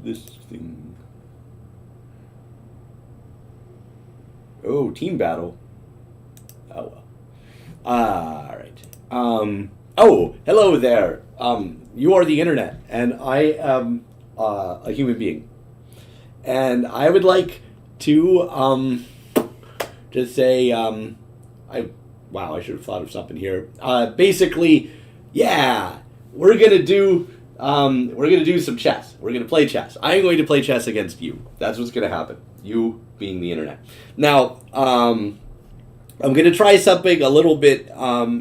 This thing. Oh, team battle. Oh well. All right. Oh, hello there. You are the internet, and I am a human being, and I would like to just say I should have thought of something here. Basically, yeah, we're gonna do some chess. We're gonna play chess. I'm going to play chess against you. That's what's gonna happen. You being the internet. Now, I'm gonna try something a little bit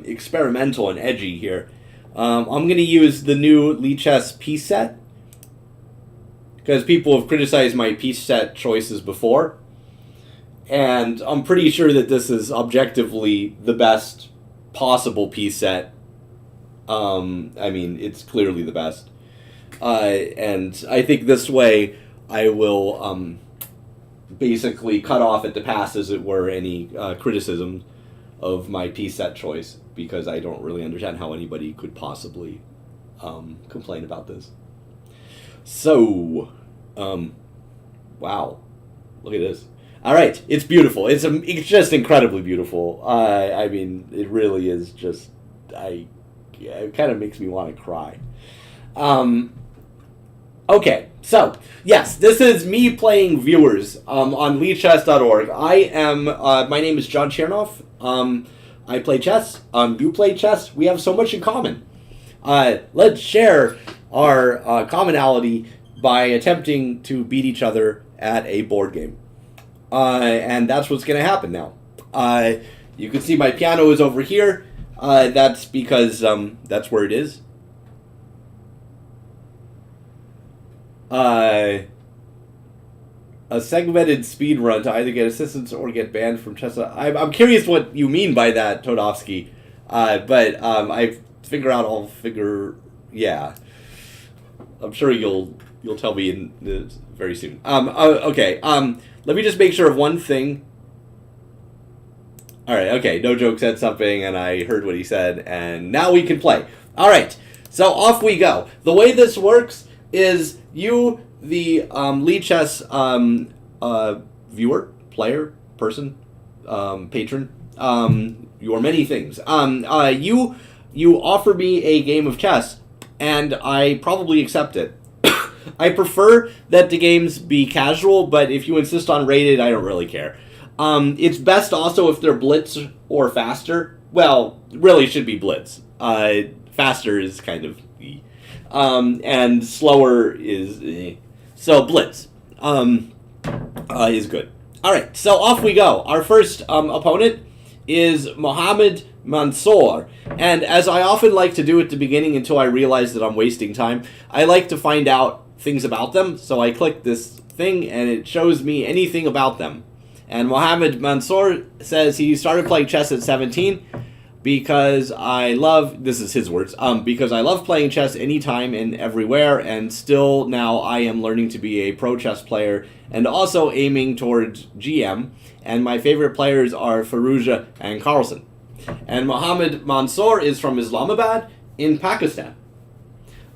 experimental and edgy here. I'm gonna use the new Lichess piece set because people have criticized my piece set choices before. And I'm pretty sure that this is objectively the best possible piece set. I mean, it's clearly the best. And I think this way I will basically cut off at the pass, as it were, any criticism of my piece set choice, because I don't really understand how anybody could possibly complain about this. So, wow. Look at this. All right, it's beautiful. It's just incredibly beautiful. I mean, it really is just. It kind of makes me want to cry. Okay, so yes, this is me playing viewers on LeeChess.org. I am. My name is John Chernoff. I play chess. You play chess. We have so much in common. Let's share our commonality by attempting to beat each other at a board game. And that's what's going to happen now. You can see my piano is over here. That's because that's where it is. A segmented speed run to either get assistance or get banned from chess. I'm curious what you mean by that, Todovsky. But I figure out. I'll figure. Yeah, I'm sure you'll tell me very soon. Okay. Let me just make sure of one thing. All right, okay, No Joke said something, and I heard what he said, and now we can play. All right, so off we go. The way this works is you, the Lichess viewer, player, person, patron, you are many things. You offer me a game of chess, and I probably accept it. I prefer that the games be casual, but if you insist on rated, I don't really care. It's best also if they're blitz or faster. Well, really should be blitz. Faster is kind of and slower is so blitz is good. All right, so off we go. Our first opponent is Mohammed Mansour, and as I often like to do at the beginning until I realize that I'm wasting time, I like to find out things about them. So I click this thing and it shows me anything about them. And Mohammed Mansour says he started playing chess at 17 because this is his words, because I love playing chess anytime and everywhere, and still now I am learning to be a pro chess player and also aiming towards GM, and my favorite players are Firouzja and Carlsen. And Mohammed Mansour is from Islamabad in Pakistan.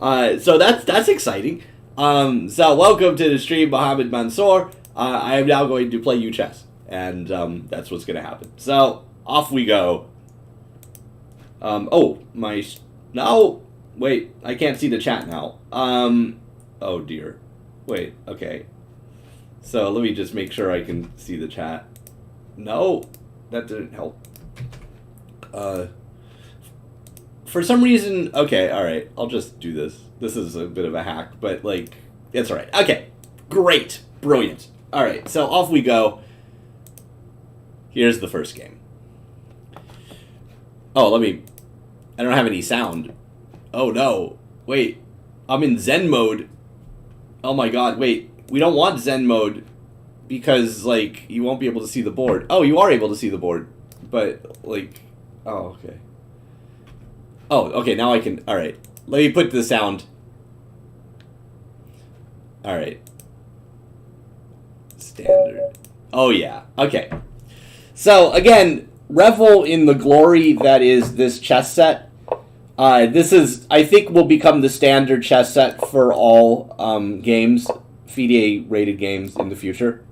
So that's exciting. So welcome to the stream, Mohammed Mansour. I am now going to play you chess, and that's what's going to happen. So off we go. Wait, I can't see the chat now. Oh dear. Wait, okay. So let me just make sure I can see the chat. No, that didn't help. For some reason, okay, alright, I'll just do this. This is a bit of a hack, but, like, it's alright. Okay, great, brilliant. Alright, so off we go. Here's the first game. Oh, I don't have any sound. Oh, no. Wait, I'm in Zen mode. Oh my god, wait, we don't want Zen mode because, like, you won't be able to see the board. Oh, you are able to see the board, but, like, oh, okay. Oh, okay, now I can... Alright, let me put the sound. Alright. Standard. Oh, yeah. Okay. So, again, revel in the glory that is this chess set. This is, I think, will become the standard chess set for all games, FIDE rated games in the future.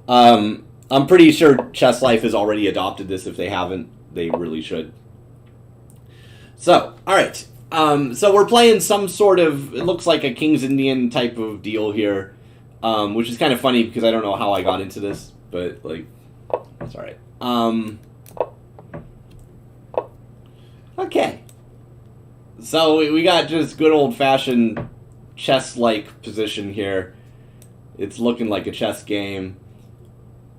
I'm pretty sure Chess Life has already adopted this. If they haven't, they really should. So, all right. So we're playing some sort of, it looks like a King's Indian type of deal here, which is kind of funny because I don't know how I got into this, but, like, it's all right. Okay. So we got just good old-fashioned chess-like position here. It's looking like a chess game.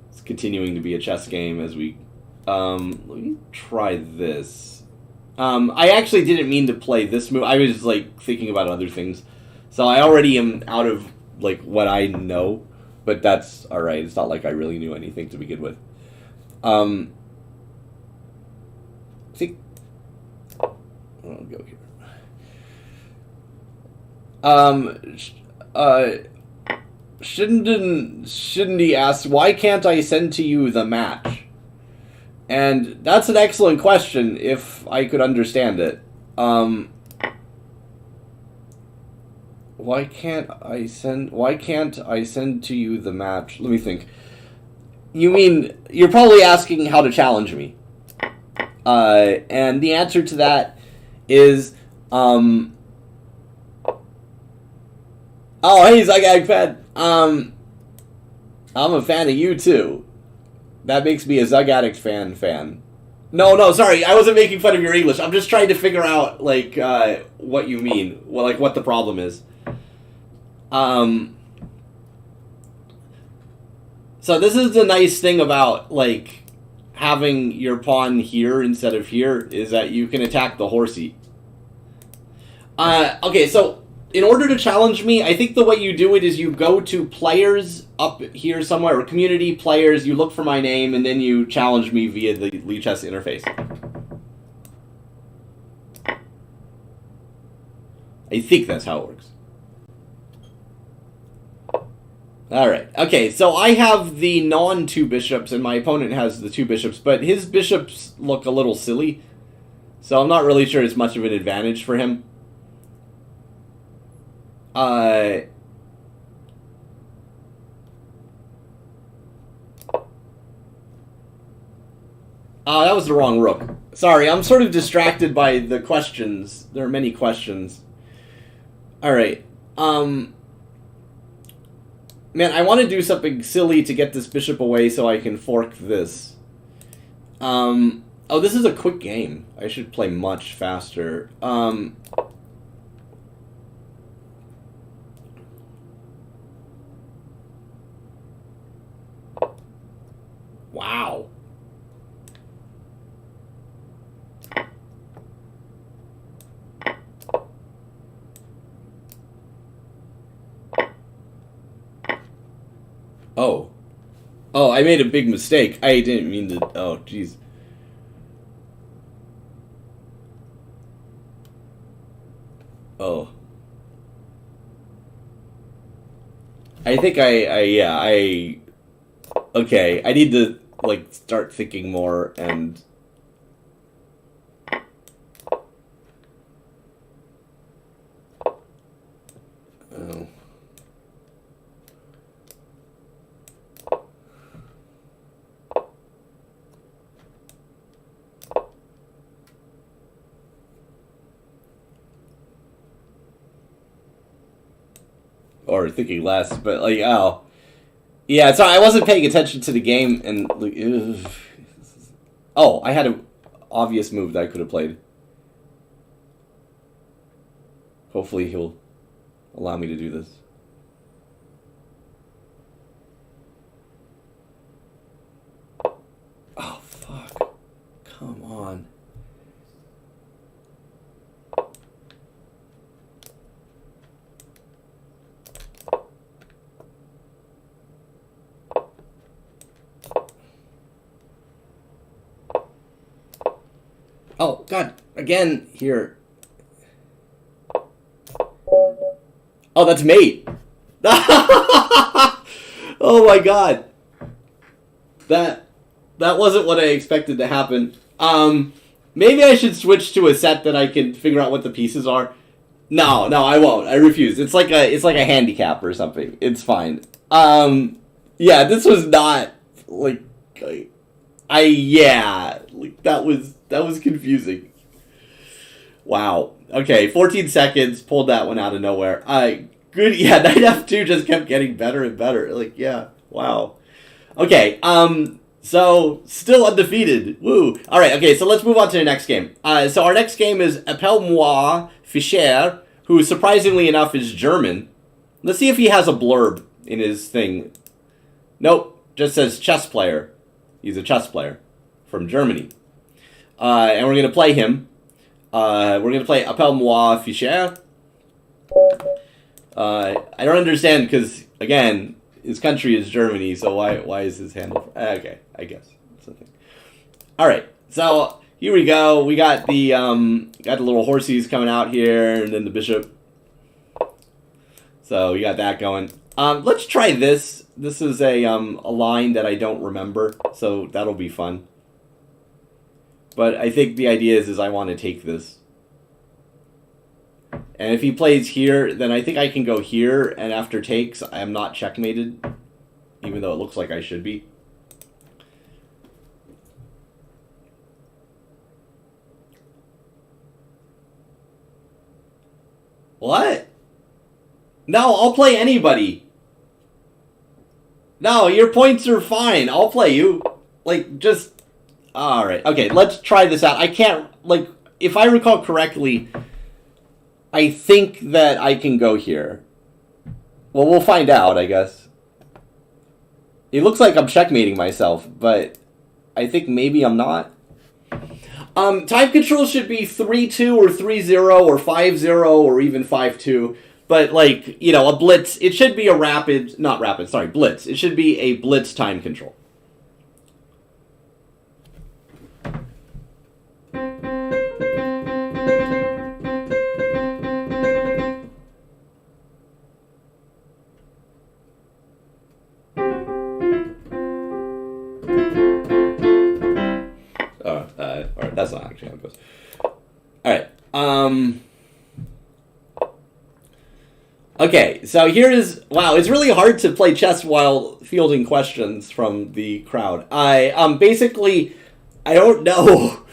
It's continuing to be a chess game as we... let me try this. I actually didn't mean to play this move. I was, like, thinking about other things. So I already am out of, like, what I know. But that's alright. It's not like I really knew anything to begin with. I think... I'll go here. Shindy asks, why can't I send to you the match? And that's an excellent question, if I could understand it. Why can't I send to you the match? Let me think. You mean, you're probably asking how to challenge me. And the answer to that is, oh, hey, ZugAddict fan. I'm a fan of you, too. That makes me a ZugAddict fan. No, sorry. I wasn't making fun of your English. I'm just trying to figure out, like, what you mean. Well, like, what the problem is. So this is the nice thing about, like, having your pawn here instead of here, is that you can attack the horsey. Okay, so... in order to challenge me, I think the way you do it is you go to players up here somewhere, or community players, you look for my name, and then you challenge me via the Lichess interface. I think that's how it works. Alright, okay, so I have the non-2 bishops, and my opponent has the 2 bishops, but his bishops look a little silly, so I'm not really sure it's much of an advantage for him. Oh, that was the wrong rook. Sorry, I'm sort of distracted by the questions. There are many questions. Alright. Man, I want to do something silly to get this bishop away so I can fork this. Oh, this is a quick game. I should play much faster. Wow. Oh. Oh, I made a big mistake. I didn't mean to... Oh, jeez. Oh. I think okay, I need to, like, start thinking more and... Oh. Or thinking less, but, like, oh. Yeah, so I wasn't paying attention to the game, and, like, ugh. Oh, I had an obvious move that I could have played. Hopefully he'll allow me to do this. Oh, fuck. Come on. Oh, God. Again, here. Oh, that's mate. Oh, my God. That wasn't what I expected to happen. Maybe I should switch to a set that I can figure out what the pieces are. No, I won't. I refuse. It's like a handicap or something. It's fine. Yeah, this was not like that was confusing. Wow. Okay, 14 seconds. Pulled that one out of nowhere. Good. Yeah, Knight F2 just kept getting better and better. Like, yeah. Wow. Okay. So still undefeated. Woo. All right. Okay. So let's move on to the next game. So our next game is Appelle-moi Fischer, who surprisingly enough is German. Let's see if he has a blurb in his thing. Nope. Just says chess player. He's a chess player from Germany. And we're going to play him. We're going to play Appelle-moi Fischer. I don't understand because, again, his country is Germany, so why is his handle... Okay, I guess. Something. All right, so here we go. We got the little horsies coming out here, and then the bishop. So we got that going. Let's try this. This is a line that I don't remember, so that'll be fun. But I think the idea is I want to take this. And if he plays here, then I think I can go here, and after takes, I am not checkmated, even though it looks like I should be. What? No, I'll play anybody. No, your points are fine. I'll play you. Like, just... Alright, okay, let's try this out. I can't, like, if I recall correctly... I think that I can go here. Well, we'll find out, I guess. It looks like I'm checkmating myself, but I think maybe I'm not. Time control should be 3-2 or 3-0 or 5-0 or even 5-2. But, like, you know, a blitz, it should be a rapid, not rapid, sorry, blitz. It should be a blitz time control. Alright, that's not actually how it goes. Alright, okay, so here is... Wow, it's really hard to play chess while fielding questions from the crowd. Basically, I don't know.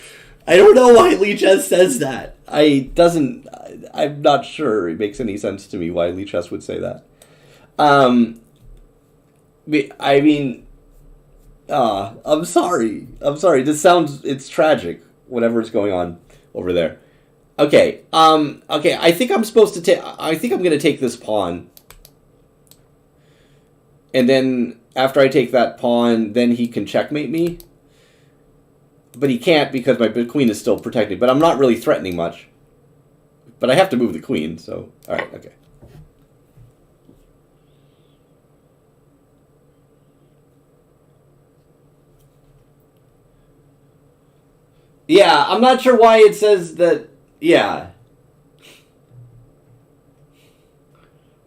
I don't know why Lichess says that. I'm not sure it makes any sense to me why Lichess would say that. I mean... I'm sorry. It's tragic, whatever's going on over there. Okay, okay, I think I'm supposed to take, I think I'm going to take this pawn. And then, after I take that pawn, then he can checkmate me. But he can't because my queen is still protected. But I'm not really threatening much. But I have to move the queen, so, alright, okay. Yeah, I'm not sure why it says that... Yeah.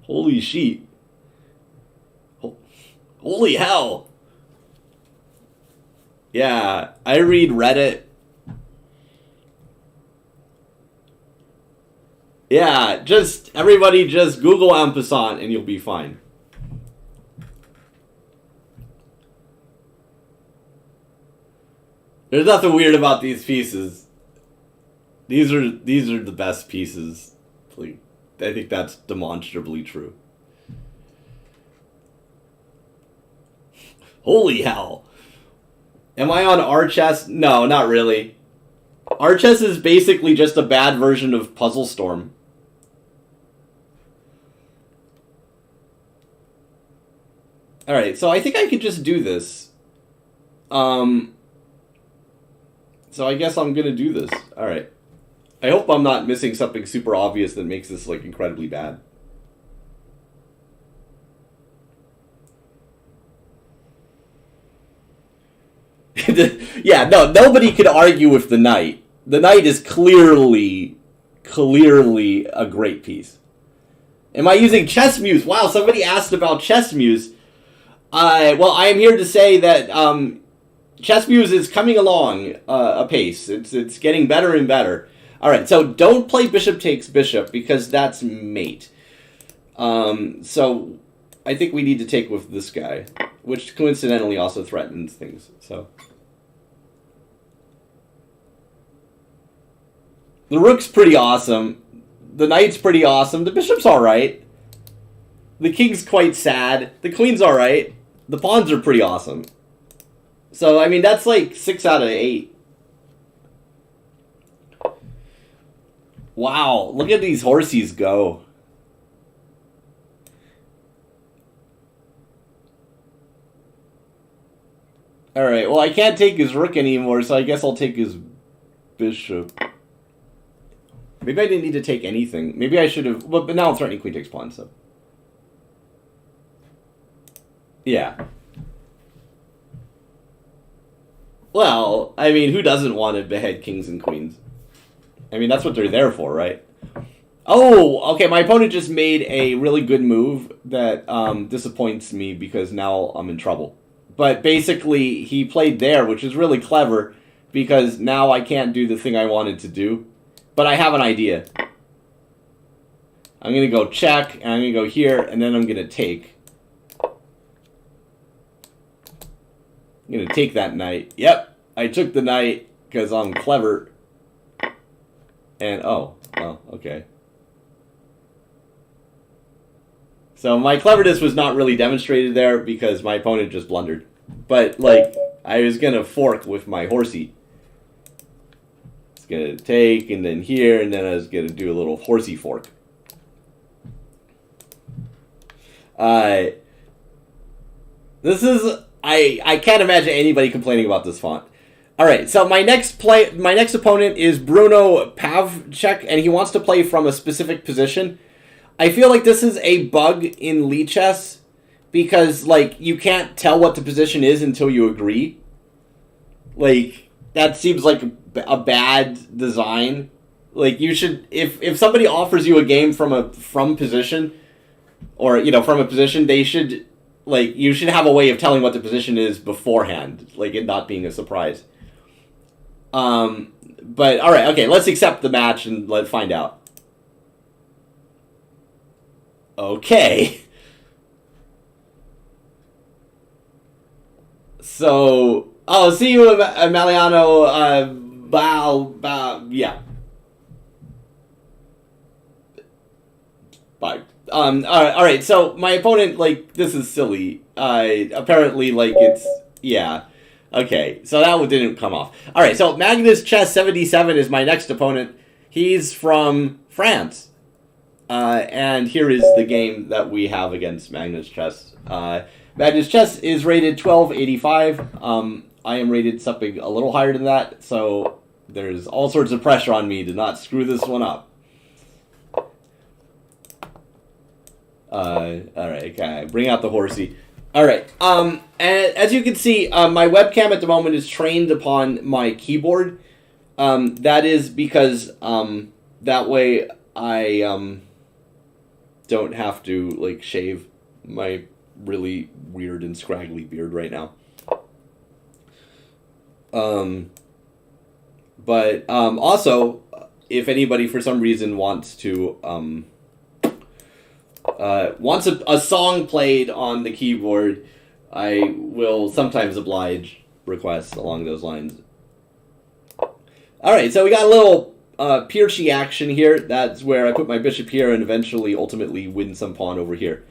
Holy sheet. Holy hell. Yeah, I read Reddit. Yeah, everybody just Google en passant and you'll be fine. There's nothing weird about these pieces. These are the best pieces. I think that's demonstrably true. Holy hell. Am I on R-Chess? No, not really. R-Chess is basically just a bad version of Puzzle Storm. Alright, so I think I could just do this. So I guess I'm gonna do this. Alright. I hope I'm not missing something super obvious that makes this, like, incredibly bad. Yeah, no, nobody could argue with the knight. The knight is clearly a great piece. Am I using Chess Muse? Wow, somebody asked about Chess Muse. Well, I am here to say that, Chess Muse is coming along apace. It's getting better and better. All right, so don't play bishop takes bishop because that's mate. So I think we need to take with this guy, which coincidentally also threatens things. So the rook's pretty awesome. The knight's pretty awesome. The bishop's all right. The king's quite sad. The queen's all right. The pawns are pretty awesome. So, I mean, that's like 6 out of 8. Wow, look at these horsies go. Alright, well, I can't take his rook anymore, so I guess I'll take his bishop. Maybe I didn't need to take anything. Maybe I should have... Well, but now I'm threatening queen takes pawn, so... Yeah. Well, I mean, who doesn't want to behead kings and queens? I mean, that's what they're there for, right? Oh, okay, my opponent just made a really good move that disappoints me because now I'm in trouble. But basically, he played there, which is really clever, because now I can't do the thing I wanted to do. But I have an idea. I'm going to go check, and I'm going to go here, and then I'm going to take. I'm going to take that knight. Yep, I took the knight because I'm clever. And, oh, okay. So my cleverness was not really demonstrated there because my opponent just blundered. But, like, I was going to fork with my horsey. It's going to take, and then here, and then I was going to do a little horsey fork. This is... I can't imagine anybody complaining about this font. All right, so my next opponent is Bruno Pavchek, and he wants to play from a specific position. I feel like this is a bug in Lichess because, like, you can't tell what the position is until you agree. Like, that seems like a bad design. Like, you should, if somebody offers you a game from position, or, you know, from a position, they should, like, you should have a way of telling what the position is beforehand, like it not being a surprise. But, alright, okay, let's accept the match and let's find out. Okay. So, oh, see you, Emiliano, yeah. Bye. Alright, so my opponent, like, this is silly. Apparently, like, it's, yeah. Okay, so that one didn't come off. Alright, so Magnus Chess 77 is my next opponent. He's from France. And here is the game that we have against Magnus Chess. Magnus Chess is rated 1285. I am rated something a little higher than that, so there's all sorts of pressure on me to not screw this one up. Alright, okay, bring out the horsey. Alright, and as you can see, my webcam at the moment is trained upon my keyboard. That is because, that way I, don't have to, like, shave my really weird and scraggly beard right now. But, also, if anybody for some reason wants to, wants a song played on the keyboard, I will sometimes oblige requests along those lines. Alright, so we got a little Pirchi action here. That's where I put my bishop here and eventually, ultimately, win some pawn over here.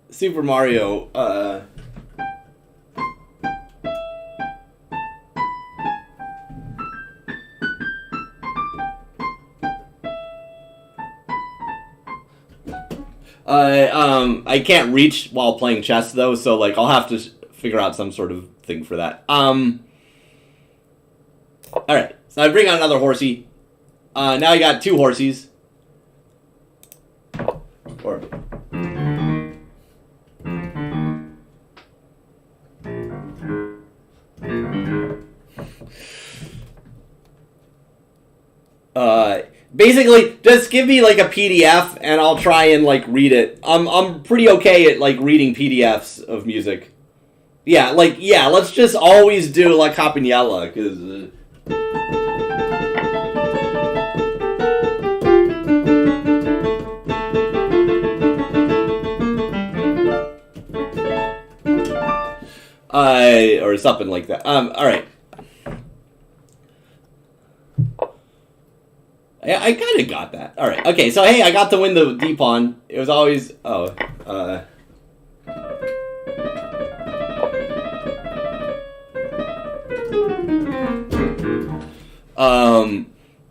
Super Mario, I can't reach while playing chess, though, so, like, I'll have to figure out some sort of thing for that. Alright, so I bring out another horsey. Now I got 2 horsies. Or... basically, just give me, like, a PDF, and I'll try and, like, read it. I'm pretty okay at, like, reading PDFs of music. Yeah, like, yeah, let's just always do La Campanella, because... or something like that. Alright. I kind of got that. Alright, okay, so hey, I got to win the D-pawn. It was always...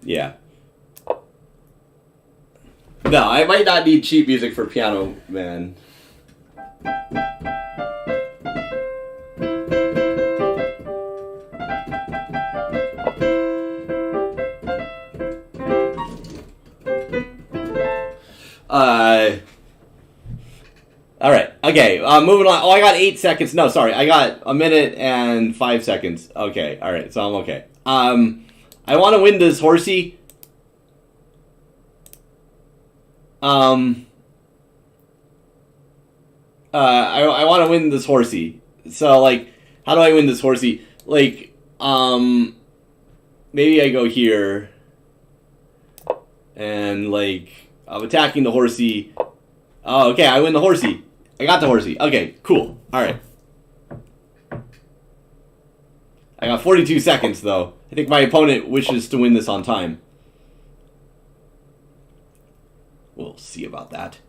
yeah. No, I might not need cheap music for Piano Man. Alright, okay, moving on. Oh, I got 8 seconds. No, sorry, I got a minute and 5 seconds. Okay, alright, so I'm okay. I want to win this horsey. I want to win this horsey. So, like, how do I win this horsey? Like, maybe I go here. And, like, I'm attacking the horsey. Oh, okay, I win the horsey. I got the horsey. Okay, cool. Alright. I got 42 seconds, though. I think my opponent wishes to win this on time. We'll see about that.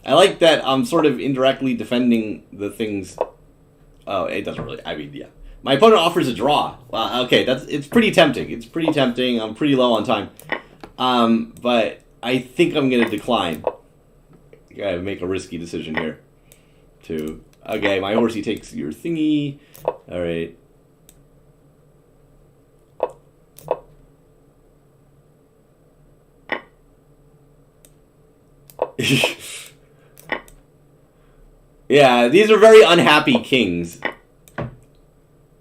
I like that I'm sort of indirectly defending the things... Oh, it doesn't really... I mean, yeah. My opponent offers a draw. Well, okay, it's pretty tempting. It's pretty tempting. I'm pretty low on time. But I think I'm going to decline. Gotta make a risky decision here. Okay, my horsey takes your thingy. Alright. Yeah, these are very unhappy kings.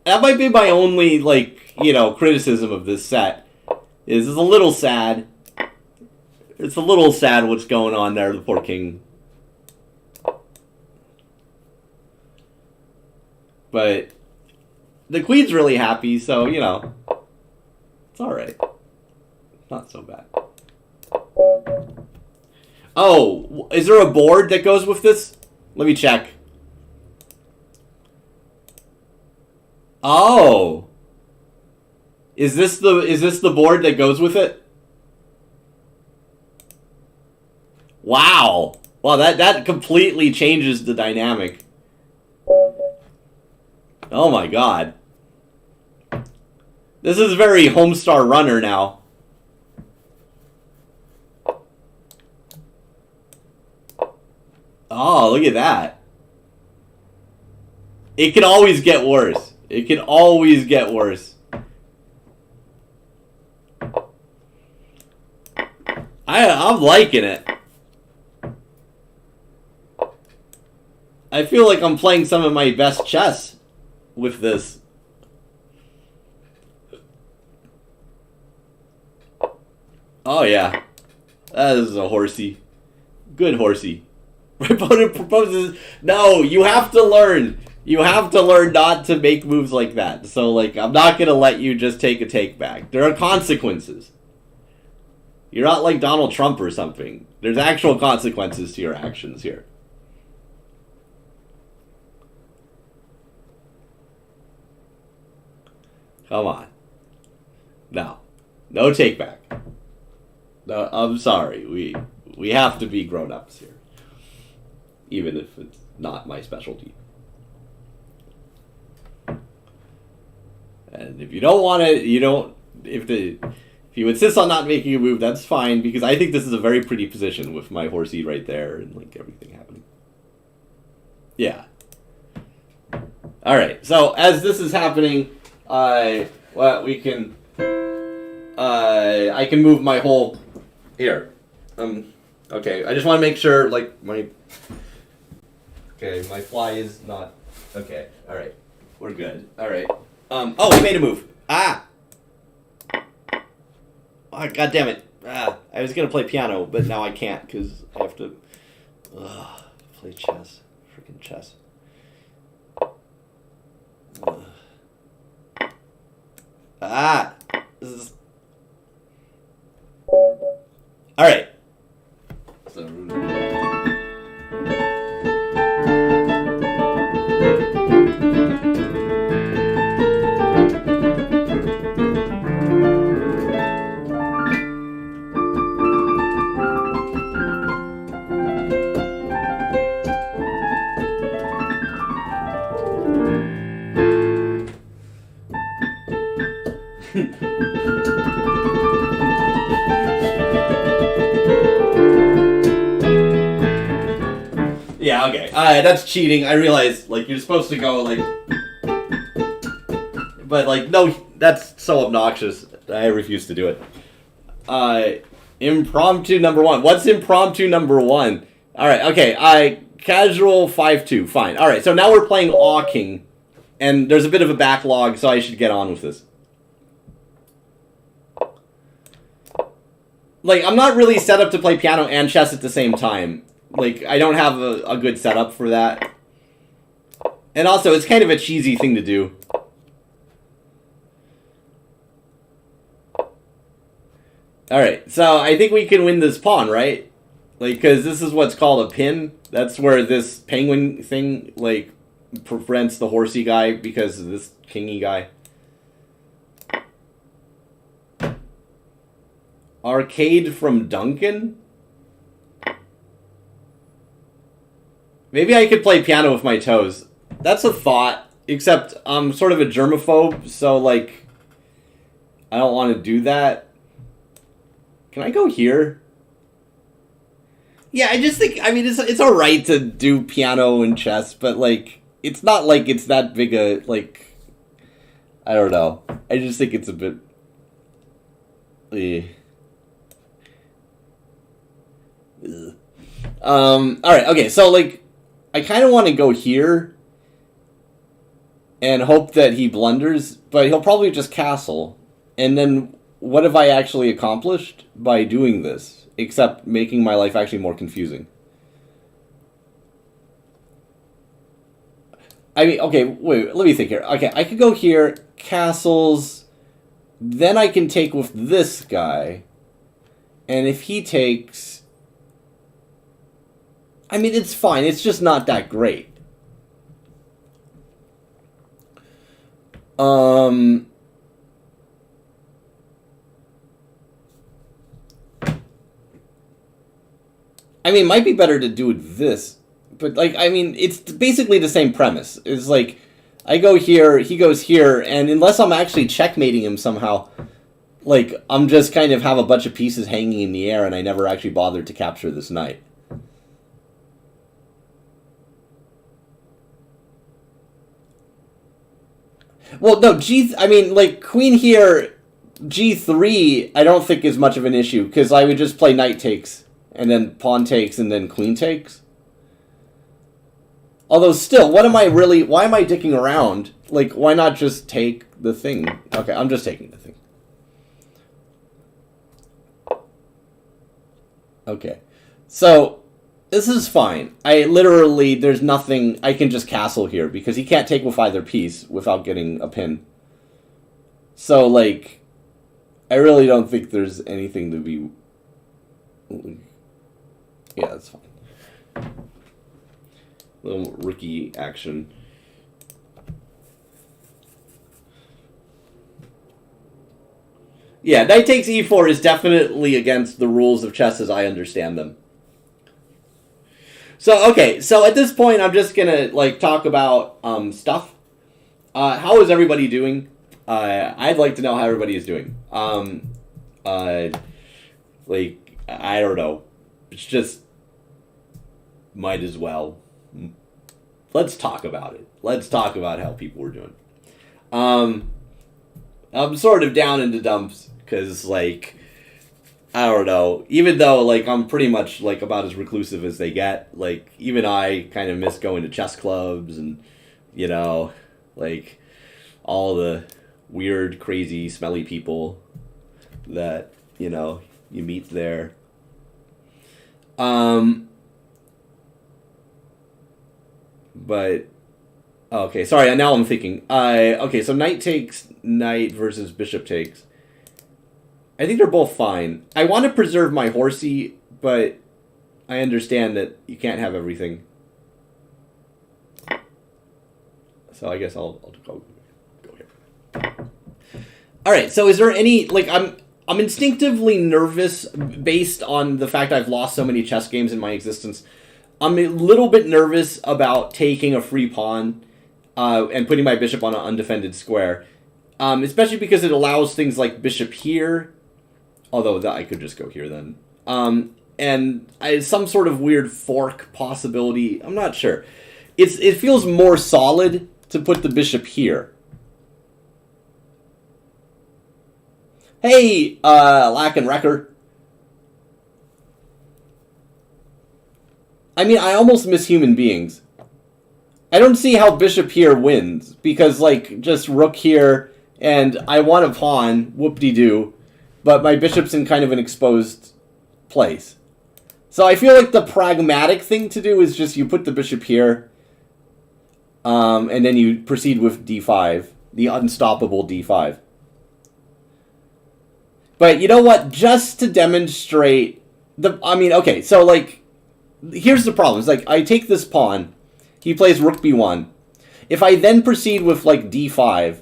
That might be my only, like, you know, criticism of this set. It's a little sad. It's a little sad what's going on there, the poor king. But the queen's really happy, so, you know, it's alright. Not so bad. Oh, is there a board that goes with this? Let me check. Oh. Is this the board that goes with it? Wow. Wow, that completely changes the dynamic. Oh my god. This is very Homestar Runner now. Oh, look at that. It can always get worse. It can always get worse. I'm liking it. I feel like I'm playing some of my best chess with this. Oh yeah. That is a horsey. Good horsey. My opponent proposes... No, you have to learn. You have to learn not to make moves like that. So, like, I'm not going to let you just take a take back. There are consequences. You're not like Donald Trump or something. There's actual consequences to your actions here. Come on. No. No take back. No, I'm sorry. We have to be grown-ups here. Even if it's not my specialty. And if you don't want to, you don't... If you insist on not making a move, that's fine, because I think this is a very pretty position with my horsey right there and, like, everything happening. Yeah. Alright, so as this is happening, well, we can... I can move my whole... Here. Okay, I just want to make sure, like, my... Okay, my fly is not... Okay, alright. We're good. Alright. Oh, we made a move. Ah! Oh, God damn it. Ah, I was going to play piano, but now I can't, because I have to... play chess. Freaking chess. Ah. This is... All right. So... Yeah, okay. That's cheating. I realize, like, you're supposed to go, like... But, like, no, that's so obnoxious. I refuse to do it. Impromptu number 1. What's impromptu number 1? Alright, okay. Casual 5-2. Fine. Alright, so now we're playing Aw King. And there's a bit of a backlog, so I should get on with this. Like, I'm not really set up to play piano and chess at the same time. Like, I don't have a good setup for that. And also, it's kind of a cheesy thing to do. Alright, so I think we can win this pawn, right? Like, because this is what's called a pin. That's where this penguin thing, like, prevents the horsey guy because of this kingy guy. Arcade from Duncan? Maybe I could play piano with my toes. That's a thought, except I'm sort of a germaphobe, so, like, I don't want to do that. Can I go here? Yeah, I just think, I mean, it's alright to do piano and chess, but, like, it's not like it's that big a, like, I don't know. I just think it's a bit... Alright, okay, so, like, I kind of want to go here and hope that he blunders, but he'll probably just castle. And then what have I actually accomplished by doing this, except making my life actually more confusing? I mean, okay, wait, let me think here. Okay, I could go here, castles, then I can take with this guy, and if he takes... I mean, it's fine. It's just not that great. I mean, it might be better to do this. But, like, I mean, it's basically the same premise. It's like, I go here, he goes here, and unless I'm actually checkmating him somehow, like, I'm just kind of have a bunch of pieces hanging in the air, and I never actually bothered to capture this knight. Well, no, I mean, like, queen here, g3, I don't think is much of an issue, because I would just play knight takes, and then pawn takes, and then queen takes. Although, still, why am I dicking around? Like, why not just take the thing? Okay, I'm just taking the thing. Okay. So, this is fine. There's nothing, I can just castle here, because he can't take with either piece without getting a pin. So, like, I really don't think there's anything to be... Yeah, that's fine. Little rookie action. Yeah, knight takes e4 is definitely against the rules of chess as I understand them. So, okay, so at this point, I'm just gonna, like, talk about stuff. How is everybody doing? I'd like to know how everybody is doing. Like, I don't know. It's just, might as well. Let's talk about it. Let's talk about how people were doing. I'm sort of down in the dumps, because, like, I don't know. Even though, like, I'm pretty much, like, about as reclusive as they get. Like, even I kind of miss going to chess clubs and, you know, like, all the weird, crazy, smelly people that, you know, you meet there. But, Okay, sorry. Now I'm thinking. Okay, so knight takes knight versus bishop takes. I think they're both fine. I want to preserve my horsey, but I understand that you can't have everything. So I guess I'll go here. All right. So is there any like I'm instinctively nervous based on the fact I've lost so many chess games in my existence. I'm a little bit nervous about taking a free pawn and putting my bishop on an undefended square, especially because it allows things like bishop here. Although that I could just go here then. And some sort of weird fork possibility. I'm not sure. It feels more solid to put the bishop here. Hey, Lack and Wrecker. I mean, I almost miss human beings. I don't see how bishop here wins, because, like, just rook here, and I want a pawn, whoop-de-doo, but my bishop's in kind of an exposed place. So I feel like the pragmatic thing to do is just you put the bishop here, and then you proceed with d5, the unstoppable d5. But you know what? Just to demonstrate okay, so like, here's the problem. It's like, I take this pawn, he plays rook b1. If I then proceed with like d5,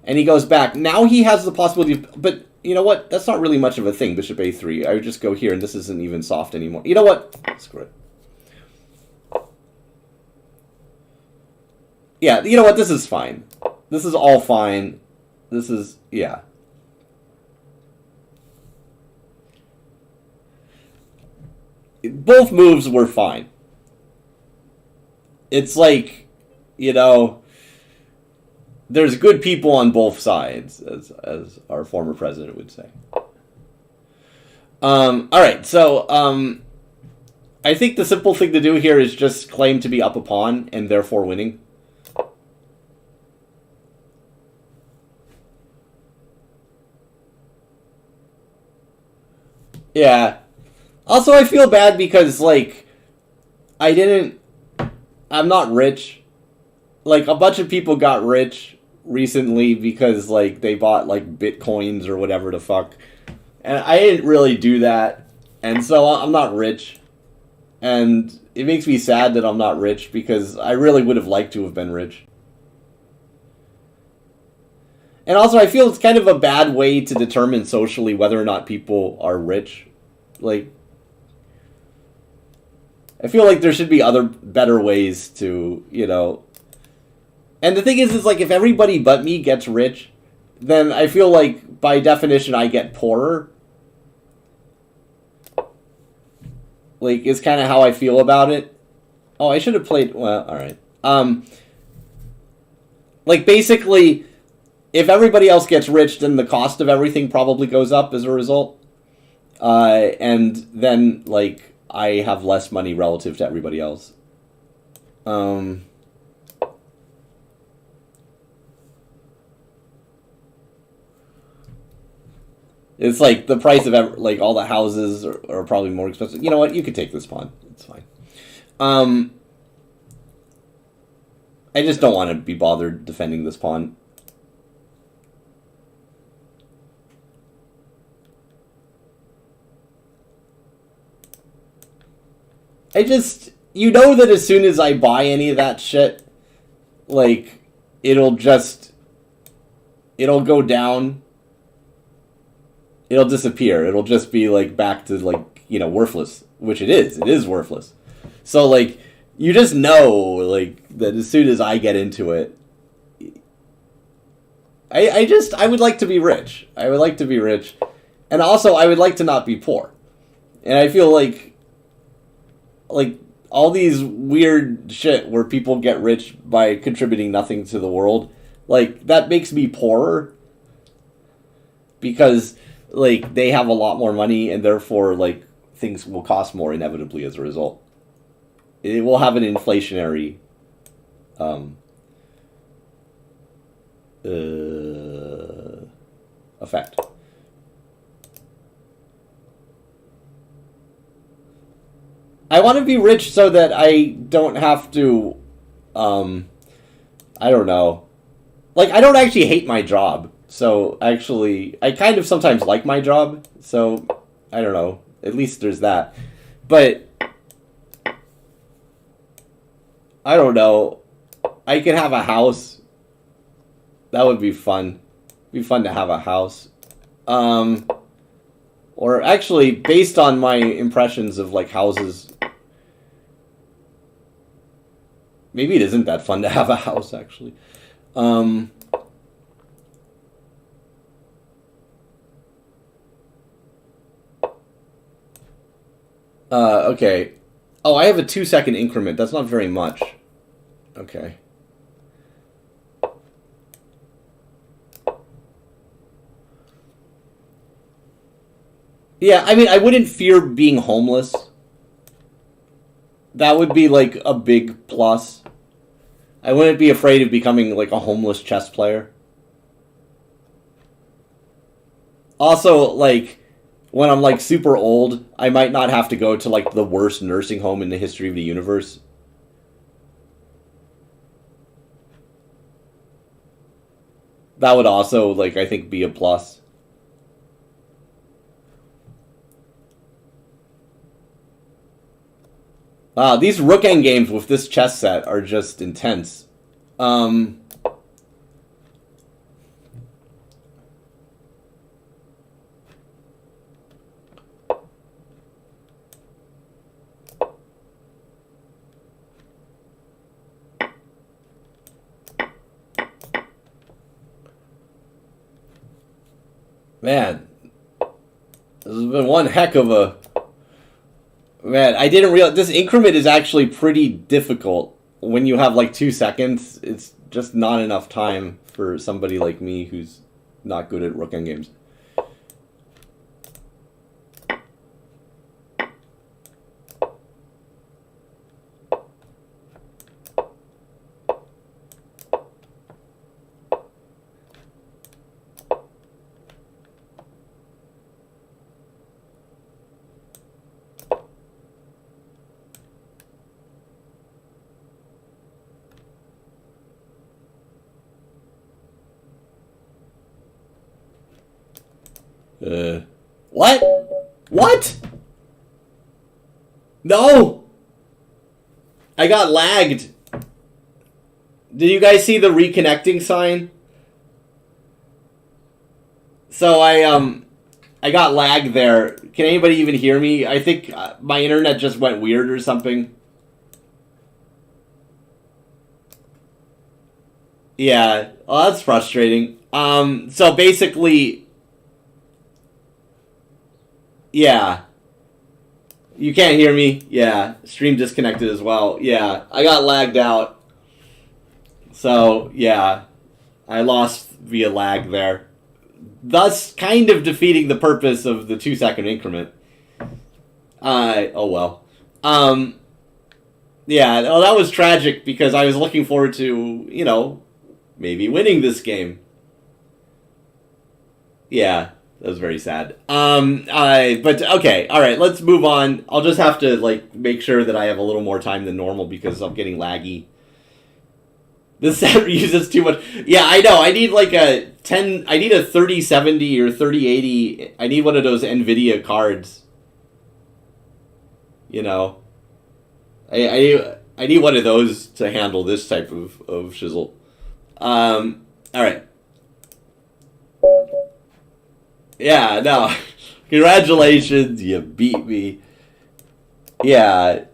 and he goes back, now he has the possibility of, but you know what? That's not really much of a thing, bishop a3. I would just go here, and this isn't even soft anymore. You know what? Screw it. Yeah, you know what? This is fine. This is all fine. This is, yeah. Both moves were fine. It's like, you know, there's good people on both sides, as our former president would say. All right, so I think the simple thing to do here is just claim to be up a pawn and therefore winning. Yeah. Also, I feel bad because, like, I'm not rich. Like, a bunch of people got rich recently because, like, they bought, like, bitcoins or whatever the fuck. And I didn't really do that. And so I'm not rich. And it makes me sad that I'm not rich because I really would have liked to have been rich. And also, I feel it's kind of a bad way to determine socially whether or not people are rich. Like, I feel like there should be other better ways to, you know. And the thing is like, if everybody but me gets rich, then I feel like, by definition, I get poorer. Like, is kind of how I feel about it. Oh, I should have played, well, alright. Like, basically, if everybody else gets rich, then the cost of everything probably goes up as a result. And then, like, I have less money relative to everybody else. It's like the price of like all the houses are probably more expensive. You know what? You could take this pawn. It's fine. I just don't want to be bothered defending this pawn. You know that as soon as I buy any of that shit, like, it'll go down. It'll disappear. It'll just be, like, back to, like, you know, worthless. Which it is. It is worthless. So, like, you just know, like, that as soon as I get into it, I would like to be rich. I would like to be rich. And also, I would like to not be poor. And I feel like all these weird shit where people get rich by contributing nothing to the world, like, that makes me poorer because, like, they have a lot more money and therefore, like, things will cost more inevitably as a result. It will have an inflationary effect. I want to be rich so that I don't have to I don't know. Like, I don't actually hate my job. So, actually, I kind of sometimes like my job. So, I don't know. At least there's that. But, I don't know. I could have a house. That would be fun. It'd be fun to have a house. Or actually, based on my impressions of, like, houses, maybe it isn't that fun to have a house, actually. Okay. Oh, I have a 2-second increment. That's not very much. Okay. Yeah, I mean, I wouldn't fear being homeless. That would be, like, a big plus. I wouldn't be afraid of becoming, like, a homeless chess player. Also, like, when I'm, like, super old, I might not have to go to, like, the worst nursing home in the history of the universe. That would also, like, I think be a plus. These rook endgames with this chess set are just intense. Man, this has been one heck of a... Man, I didn't realize... This increment is actually pretty difficult. When you have, like, 2 seconds, it's just not enough time for somebody like me who's not good at rook endgames. What? What? No! I got lagged. Did you guys see the reconnecting sign? So I got lagged there. Can anybody even hear me? I think my internet just went weird or something. Yeah, well, that's frustrating. So basically... Yeah. You can't hear me? Yeah. Stream disconnected as well. Yeah. I got lagged out. So, yeah. I lost via lag there. Thus, kind of defeating the purpose of the 2-second increment. Oh well. Yeah, well, that was tragic because I was looking forward to, you know, maybe winning this game. Yeah. That was very sad. But okay, all right, let's move on. I'll just have to, like, make sure that I have a little more time than normal because I'm getting laggy. This set uses too much. Yeah, I know. I need, like, I need a 3070 or 3080. I need one of those NVIDIA cards. You know? I need one of those to handle this type of shizzle. All right. Yeah, no. Congratulations, you beat me. Yeah.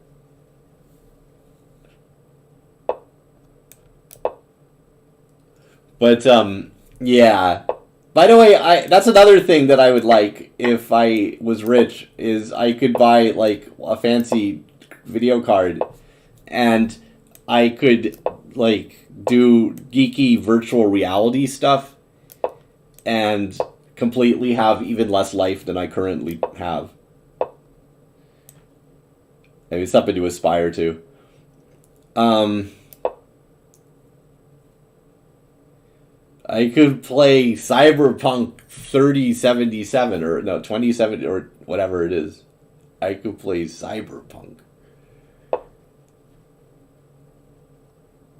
But, yeah. By the way, that's another thing that I would like if I was rich, is I could buy, like, a fancy video card, and I could, like, do geeky virtual reality stuff, and completely have even less life than I currently have. I mean, something to aspire to. I could play Cyberpunk 3077, or no, 2070, or whatever it is. I could play Cyberpunk.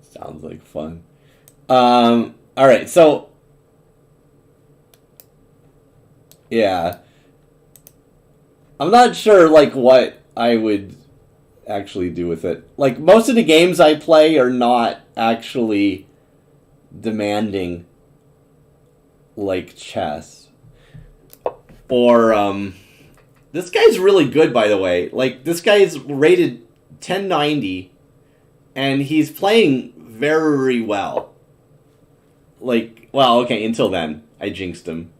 Sounds like fun. All right, so yeah, I'm not sure like what I would actually do with it. Like most of the games I play are not actually demanding like chess or this guy's really good, by the way. Like this guy's rated 1090 and he's playing very well. Like, well, okay, until then I jinxed him.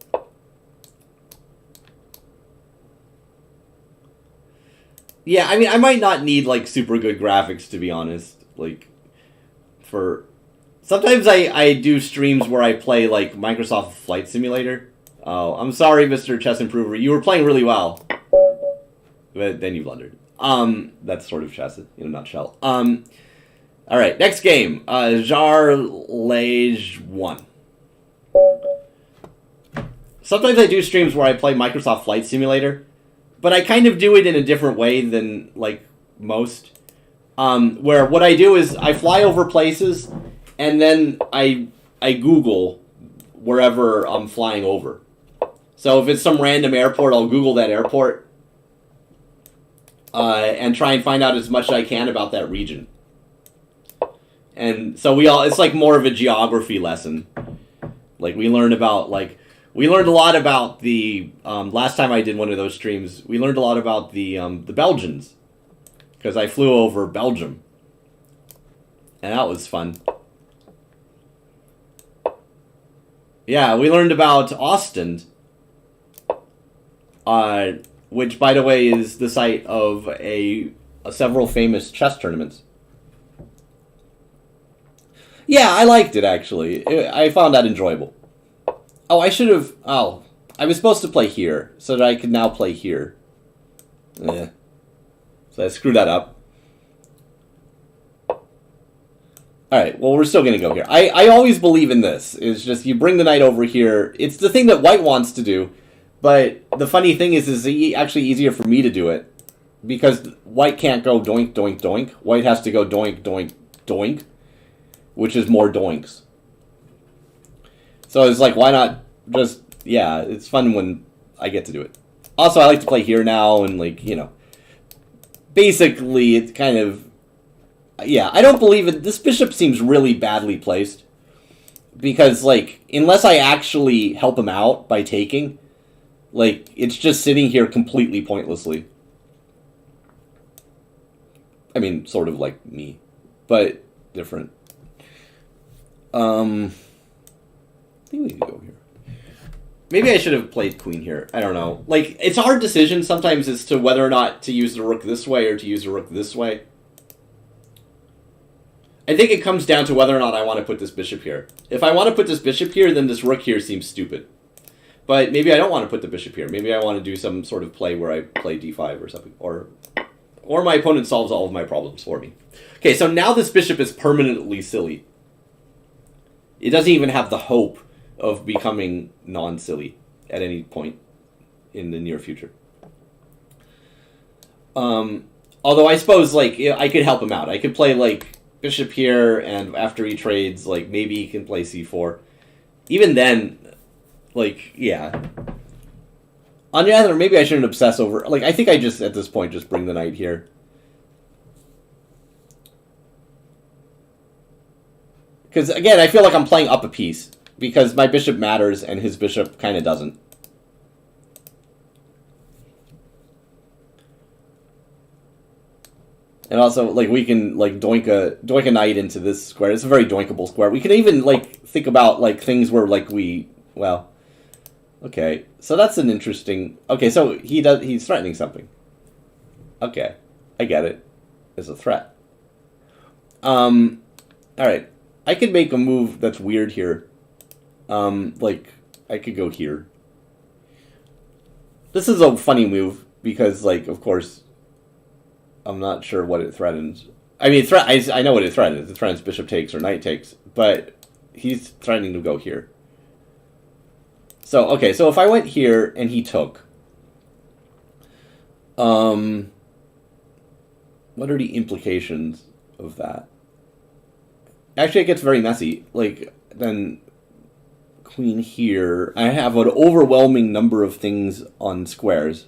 Yeah, I mean, I might not need like super good graphics, to be honest. Like, for sometimes I do streams where I play like Microsoft Flight Simulator. Oh, I'm sorry, Mr. Chess Improver. You were playing really well, but then you blundered. That's sort of chess in a nutshell. All right, next game. Jarlage 1. Sometimes I do streams where I play Microsoft Flight Simulator, but I kind of do it in a different way than like most. Where what I do is I fly over places, and then I Google wherever I'm flying over. So if it's some random airport, I'll Google that airport and try and find out as much as I can about that region. And so it's like more of a geography lesson. Like we learned a lot about the last time I did one of those streams. We learned a lot about the Belgians because I flew over Belgium, and that was fun. Yeah, we learned about Ostend, which, by the way, is the site of several famous chess tournaments. Yeah, I liked it, actually. I found that enjoyable. Oh, I should have... Oh, I was supposed to play here, so that I could now play here. So I screwed that up. Alright, well, we're still going to go here. I always believe in this. It's just, you bring the knight over here. It's the thing that white wants to do, but the funny thing is actually easier for me to do it, because white can't go doink, doink, doink. White has to go doink, doink, doink, which is more doinks. So it's like, why not just, yeah, it's fun when I get to do it. Also, I like to play here now, and like, basically it's kind of, yeah, I don't believe it. This bishop seems really badly placed. Because, like, unless I actually help him out by taking, like, it's just sitting here completely pointlessly. I mean, sort of like me, but different. I think we can go here. Maybe I should have played queen here. I don't know. Like, it's a hard decision sometimes as to whether or not to use the rook this way or to use the rook this way. I think it comes down to whether or not I want to put this bishop here. If I want to put this bishop here, then this rook here seems stupid. But maybe I don't want to put the bishop here. Maybe I want to do some sort of play where I play d5 or something. Or my opponent solves all of my problems for me. Okay, so now this bishop is permanently silly. It doesn't even have the hope of becoming non-silly at any point in the near future. Although I suppose, like, I could help him out. I could play, like, bishop here, and after he trades, like, maybe he can play c4. Even then, like, yeah. On the other hand, maybe I shouldn't obsess over... Like, I think I just, at this point, just bring the knight here. Because, again, I feel like I'm playing up a piece. Because my bishop matters, and his bishop kind of doesn't. And also, like, we can, like, doink a knight into this square. It's a very doinkable square. We can even, like, think about, like, things where, like, well... Okay, so that's an interesting... Okay, so he's threatening something. Okay, I get it. It's a threat. Alright. I could make a move that's weird here. Like, I could go here. This is a funny move, because, like, of course, I'm not sure what it threatens. I mean, I know what it threatens. It threatens bishop takes or knight takes, but he's threatening to go here. So, okay, so if I went here and he took, what are the implications of that? Actually, it gets very messy. Like, then queen here. I have an overwhelming number of things on squares.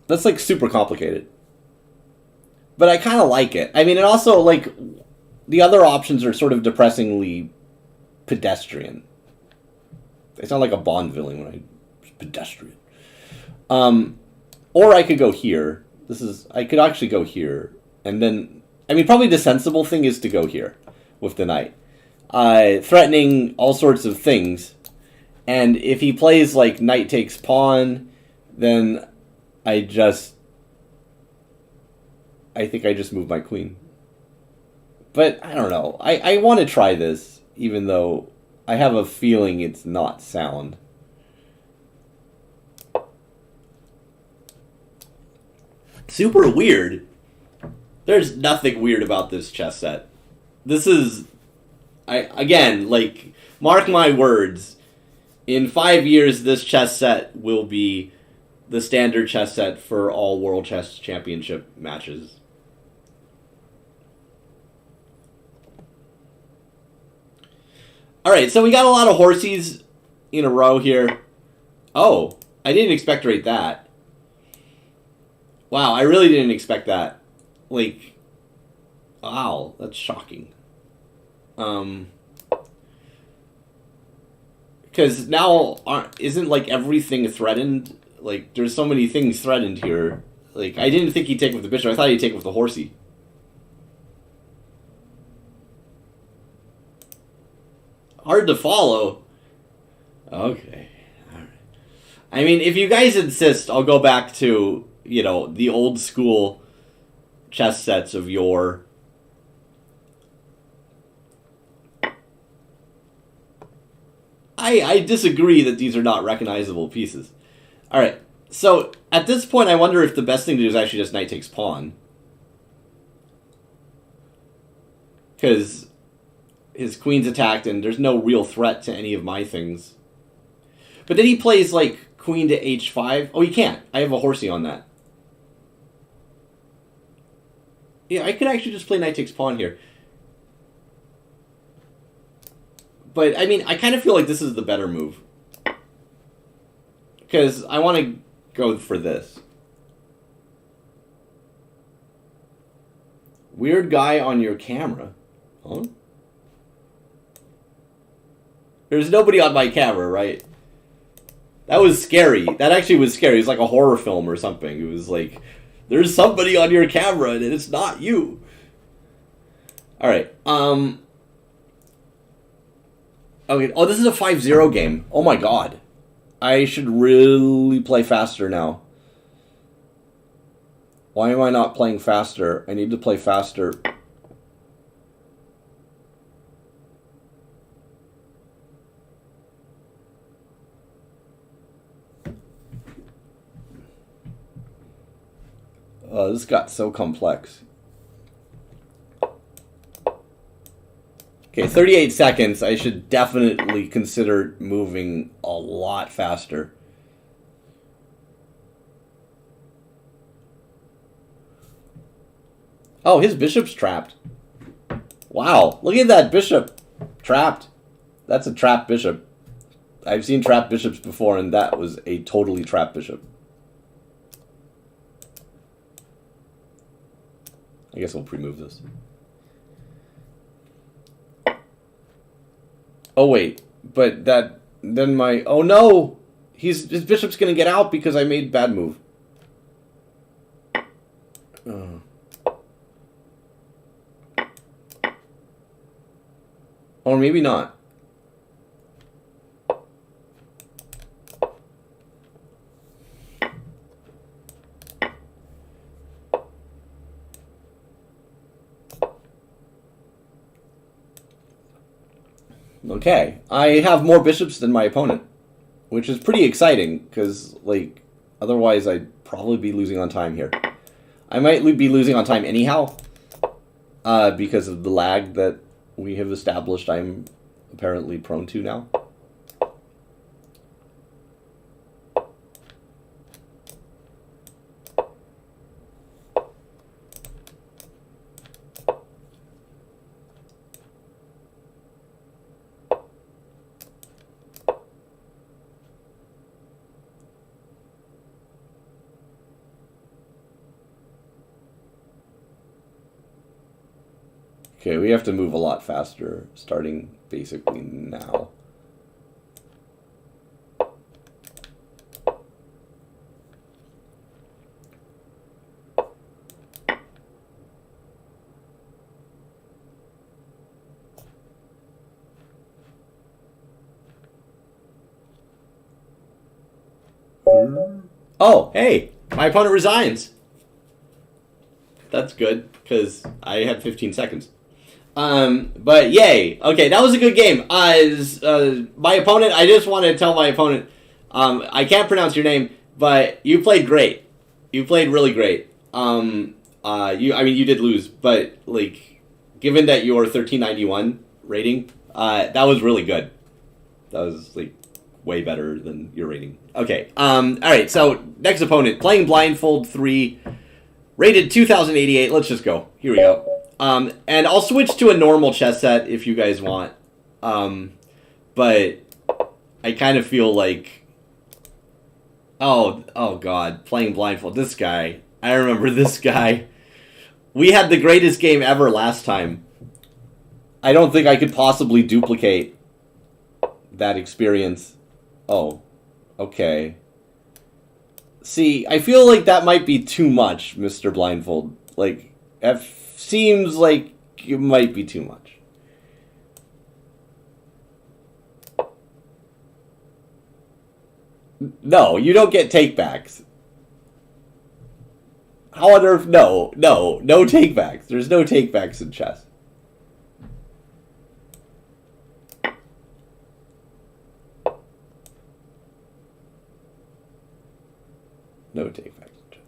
That's, like, super complicated. But I kind of like it. I mean, it also, like, the other options are sort of depressingly pedestrian. They sound like a Bond villain when I... pedestrian. Or I could go here. I could actually go here. And then... I mean, probably the sensible thing is to go here with the knight. Threatening all sorts of things. And if he plays, like, knight takes pawn, then I think I just move my queen. But, I don't know. I want to try this, even though I have a feeling it's not sound. Super weird. There's nothing weird about this chess set. This is... again, like, mark my words. In 5 years, this chess set will be the standard chess set for all World Chess Championship matches. Alright, so we got a lot of horsies in a row here. Oh, I didn't expect to rate that. Wow, I really didn't expect that. Like, wow, that's shocking. Because now, isn't, like, everything threatened? Like, there's so many things threatened here. Like, I didn't think he'd take with the bishop. I thought he'd take with the horsey. Hard to follow. Okay. All right. I mean, if you guys insist, I'll go back to, you know, the old school chess sets of yore. I disagree that these are not recognizable pieces. Alright, so at this point I wonder if the best thing to do is actually just knight takes pawn. Because his queen's attacked and there's no real threat to any of my things. But then he plays, like, queen to h5. Oh, he can't. I have a horsey on that. Yeah, I could actually just play knight takes pawn here. But, I mean, I kind of feel like this is the better move. Because I want to go for this. Weird guy on your camera. Huh? There's nobody on my camera, right? That was scary. That actually was scary. It was like a horror film or something. It was like, there's somebody on your camera and it's not you. Alright, okay, oh, this is a 5-0 game. Oh my god. I should really play faster now. Why am I not playing faster? I need to play faster. This got so complex. Okay, 38 seconds. I should definitely consider moving a lot faster. Oh, his bishop's trapped. Wow, look at that bishop. Trapped. That's a trapped bishop. I've seen trapped bishops before, and that was a totally trapped bishop. I guess we'll pre-move this. Oh, wait. But that... Then my... Oh, no! His bishop's gonna get out because I made bad move. Or maybe not. Okay, I have more bishops than my opponent, which is pretty exciting, because, like, otherwise I'd probably be losing on time here. I might be losing on time anyhow, because of the lag that we have established I'm apparently prone to now. Okay, we have to move a lot faster, starting basically now. Oh, hey, my opponent resigns. That's good, because I had 15 seconds. But yay. Okay, that was a good game. My opponent, I just want to tell my opponent, I can't pronounce your name, but you played great. You played really great. You did lose, but, like, given that your 1391 rating, that was really good. That was, like, way better than your rating. Okay, alright, so, next opponent, playing Blindfold 3, rated 2088, let's just go. Here we go. And I'll switch to a normal chess set if you guys want. But I kind of feel like... Oh god, playing Blindfold. This guy. I remember this guy. We had the greatest game ever last time. I don't think I could possibly duplicate that experience. Oh, okay. See, I feel like that might be too much, Mr. Blindfold. Like, it seems like it might be too much. No, you don't get takebacks. How on earth? No takebacks. There's no takebacks in chess. No takebacks in chess.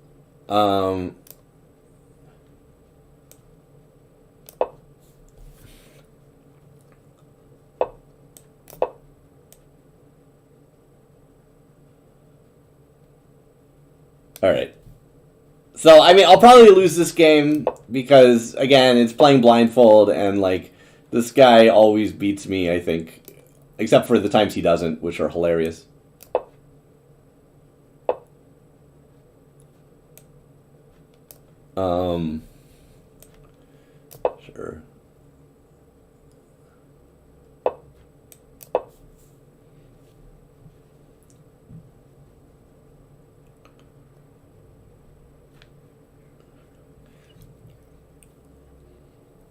Alright. So, I mean, I'll probably lose this game because, again, it's playing Blindfold, and, like, this guy always beats me, I think. Except for the times he doesn't, which are hilarious. Sure.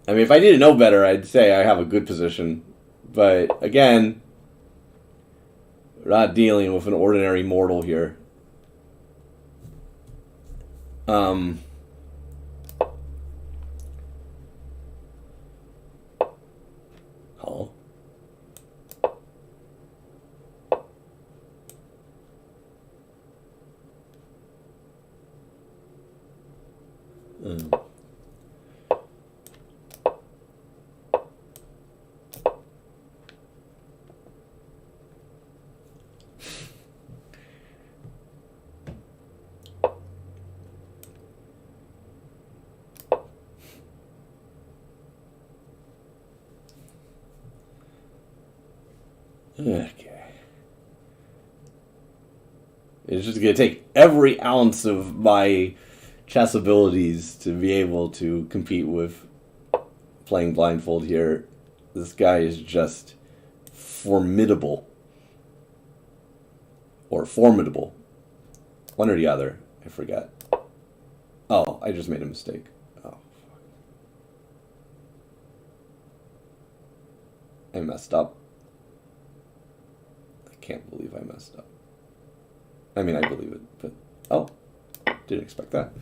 I mean, if I didn't know better, I'd say I have a good position. But, again, we're not dealing with an ordinary mortal here. Oh. Okay. It's just going to take every ounce of my chess abilities to be able to compete with playing Blindfold here. This guy is just formidable. Or formidable. One or the other. I forget. Oh, I just made a mistake. Oh, fuck. I messed up. I can't believe I messed up. I mean, I believe it, but... Oh, didn't expect that.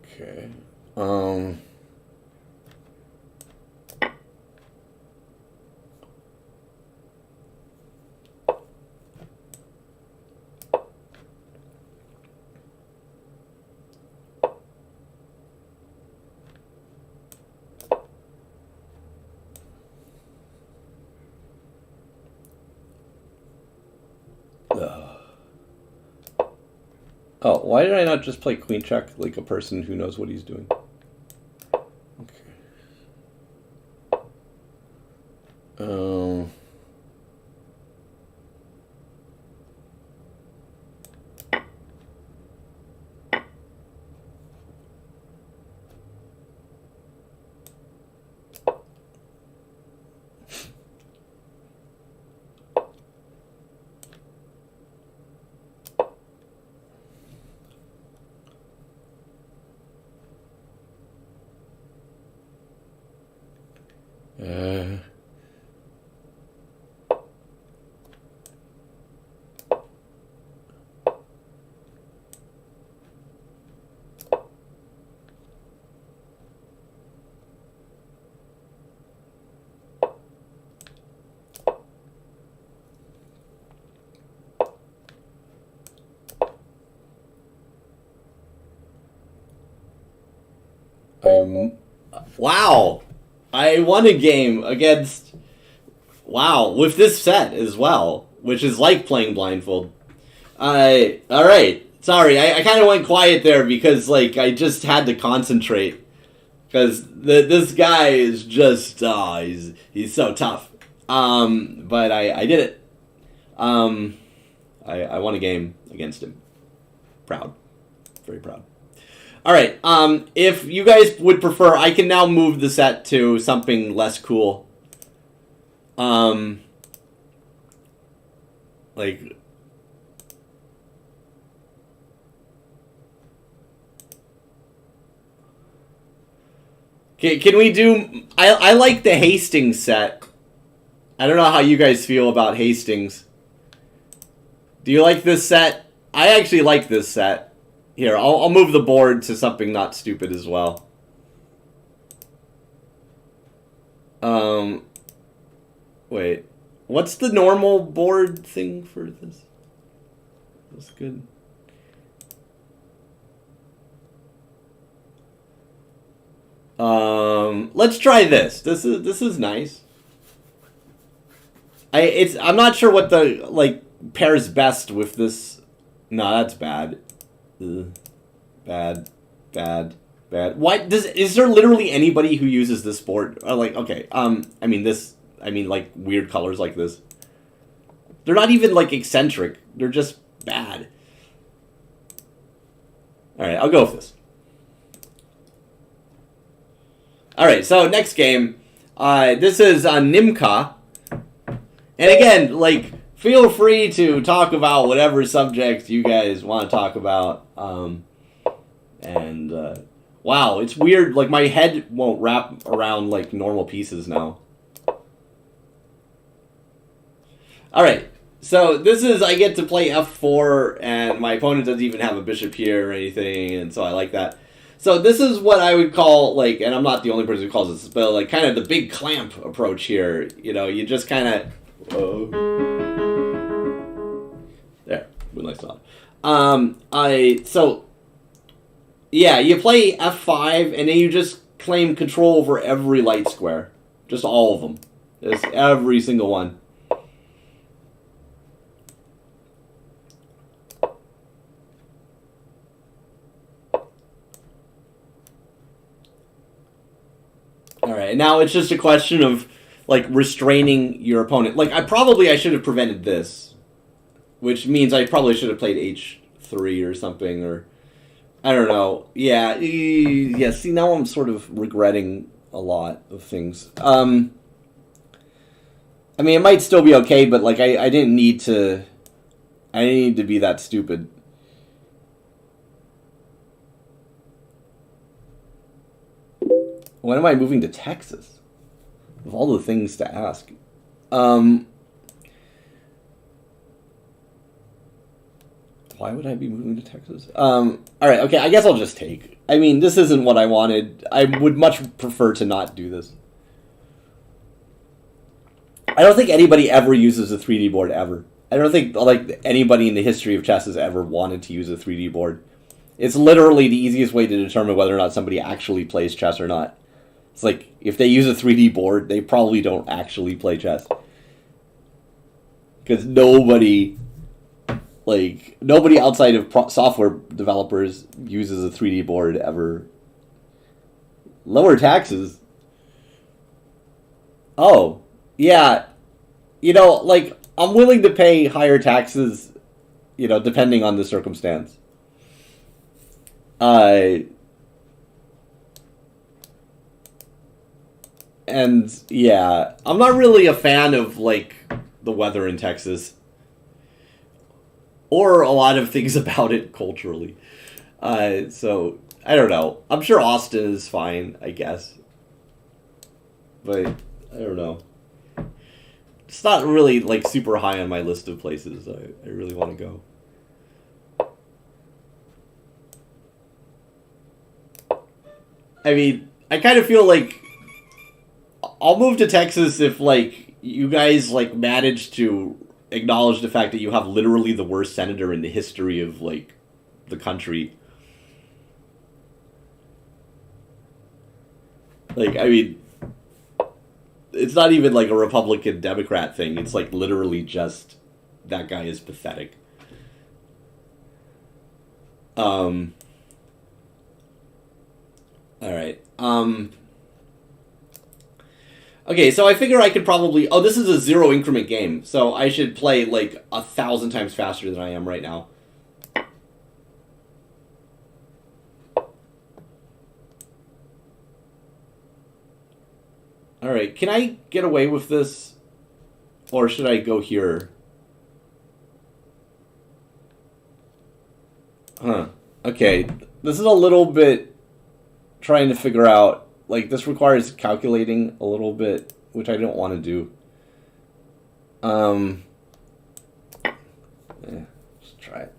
Okay. Oh, why did I not just play queen check like a person who knows what he's doing? Okay. Oh. Wow. I won a game against... Wow, with this set as well, which is like playing blindfold. Alright. Sorry, I kind of went quiet there because, like, I just had to concentrate. Because this guy is just... he's so tough. But I did it. I won a game against him. Proud. Very proud. Alright, if you guys would prefer, I can now move the set to something less cool. Like... Can we do... I like the Hastings set. I don't know how you guys feel about Hastings. Do you like this set? I actually like this set. Here, I'll move the board to something not stupid as well. Wait. What's the normal board thing for this? That's good. Let's try this. This is nice. I'm not sure what the, like, pairs best with this. No, that's bad. Ugh. Bad. Why is there literally anybody who uses this board? Like, okay, I mean like weird colors like this. They're not even like eccentric. They're just bad. All right, I'll go with this. All right, so next game. This is Nimka, and again, like, feel free to talk about whatever subject you guys want to talk about. Wow, it's weird. Like, my head won't wrap around, like, normal pieces now. Alright, so this is, I get to play f4, and my opponent doesn't even have a bishop here or anything, and so I like that. So this is what I would call, like, and I'm not the only person who calls this, but, like, kind of the big clamp approach here. You know, you just kind of... There, with nice nod. Yeah, you play f5, and then you just claim control over every light square. Just all of them. Just every single one. Alright, now it's just a question of, like, restraining your opponent. Like, I should have prevented this. Which means I probably should have played h3 or something, or... I don't know. Yeah, see, now I'm sort of regretting a lot of things. I mean, it might still be okay, but, like, I didn't need to... I didn't need to be that stupid. When am I moving to Texas? Of all the things to ask. Why would I be moving to Texas? Alright, okay, I guess I'll just take. I mean, this isn't what I wanted. I would much prefer to not do this. I don't think anybody ever uses a 3D board, ever. I don't think, like, anybody in the history of chess has ever wanted to use a 3D board. It's literally the easiest way to determine whether or not somebody actually plays chess or not. It's like, if they use a 3D board, they probably don't actually play chess. Because nobody outside of software developers uses a 3D board ever. Lower taxes? Oh. Yeah, like, I'm willing to pay higher taxes, depending on the circumstance. And yeah, I'm not really a fan of, like, the weather in Texas. Or a lot of things about it culturally. So, I don't know. I'm sure Austin is fine, I guess. But, I don't know. It's not really, like, super high on my list of places I really want to go. I mean, I kind of feel like I'll move to Texas if, like, you guys, like, manage to acknowledge the fact that you have literally the worst senator in the history of, like, the country. Like, I mean, it's not even, like, a Republican-Democrat thing. It's, like, literally just that guy is pathetic. All right. Okay, so I figure I could probably... Oh, this is a zero increment game, so I should play, like, 1,000 times faster than I am right now. Alright, can I get away with this? Or should I go here? Huh. Okay, this is a little bit trying to figure out... Like, this requires calculating a little bit, which I don't want to do. Just try it.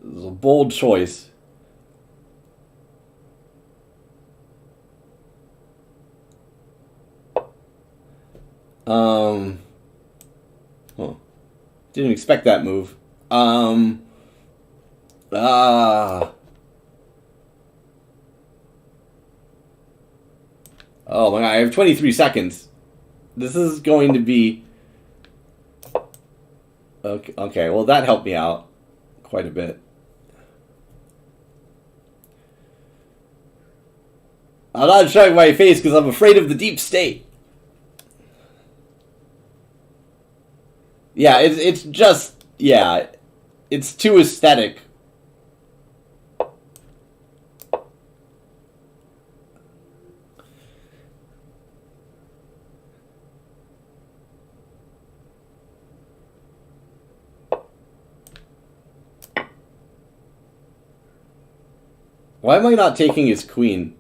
This is a bold choice. Oh, didn't expect that move. Oh my god, I have 23 seconds. This is going to be... Okay, well, that helped me out quite a bit. I'm not showing my face because I'm afraid of the deep state. Yeah, it's just... Yeah, it's too aesthetic. Why am I not taking his queen?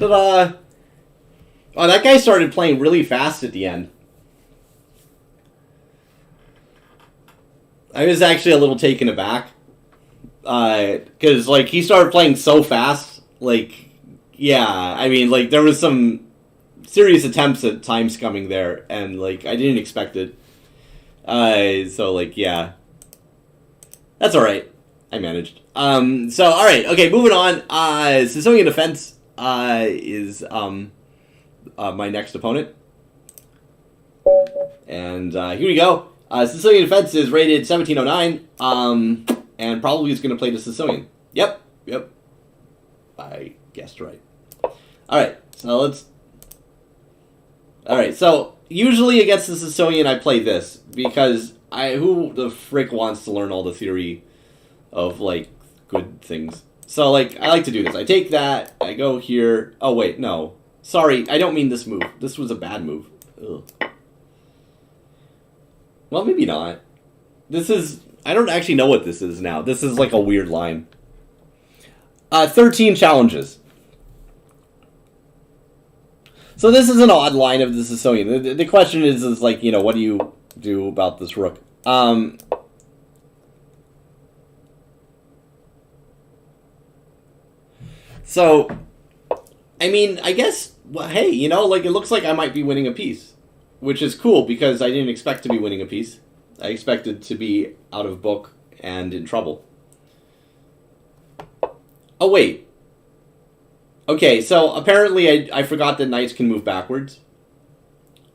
Ta-da! Oh, that guy started playing really fast at the end. I was actually a little taken aback. Because, like, he started playing so fast. Like, yeah, I mean, like, there was some serious attempts at time scumming there, and, like, I didn't expect it. So, like, yeah. That's alright. I managed. So, alright, okay, moving on. Sicilian Defense is my next opponent. And here we go. Sicilian Defense is rated 1709, and probably is going to play the Sicilian. Yep. I guessed right. Alright, so usually against the Sicilian I play this, because who the frick wants to learn all the theory of, like, good things? So, like, I like to do this. I take that, I go here. Oh, wait, no. Sorry, I don't mean this move. This was a bad move. Ugh. Well, maybe not. This is... I don't actually know what this is now. This is like a weird line. 13 challenges. So this is an odd line of the Sicilian. The question is like, you know, what do you do about this rook? So, I mean, I guess, well, hey, you know, like, it looks like I might be winning a piece, which is cool because I didn't expect to be winning a piece. I expected to be out of book and in trouble. Oh, wait. Okay, so apparently I forgot that knights can move backwards.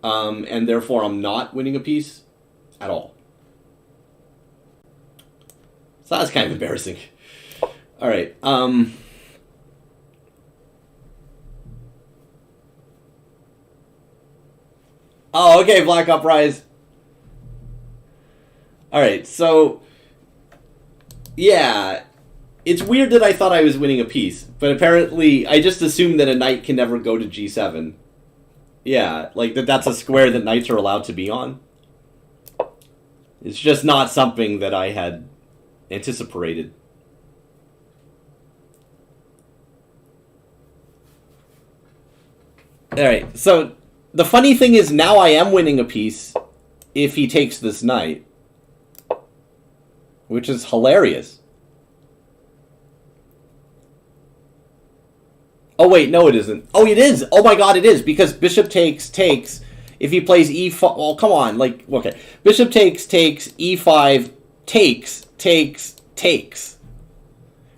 And therefore I'm not winning a piece at all. So that's kind of embarrassing. Alright, Oh, okay, Black Uprise. Alright, so... Yeah... It's weird that I thought I was winning a piece, but apparently I just assumed that a knight can never go to g7. Yeah, like that's a square that knights are allowed to be on. It's just not something that I had anticipated. Alright, so the funny thing is now I am winning a piece if he takes this knight, which is hilarious. Oh, wait, no, it isn't. Oh, it is. Oh, my God, it is. Because bishop takes. If he plays e5... Well, come on. Like, okay. Bishop takes, e5, takes.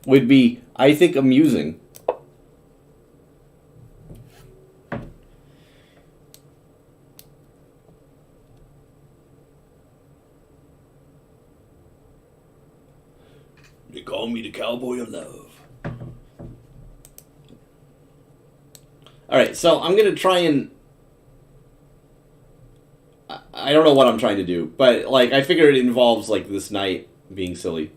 Would be, I think, amusing. They call me the cowboy of love. Alright, so I'm going to try and... I don't know what I'm trying to do, but, like, I figure it involves, like, this knight being silly.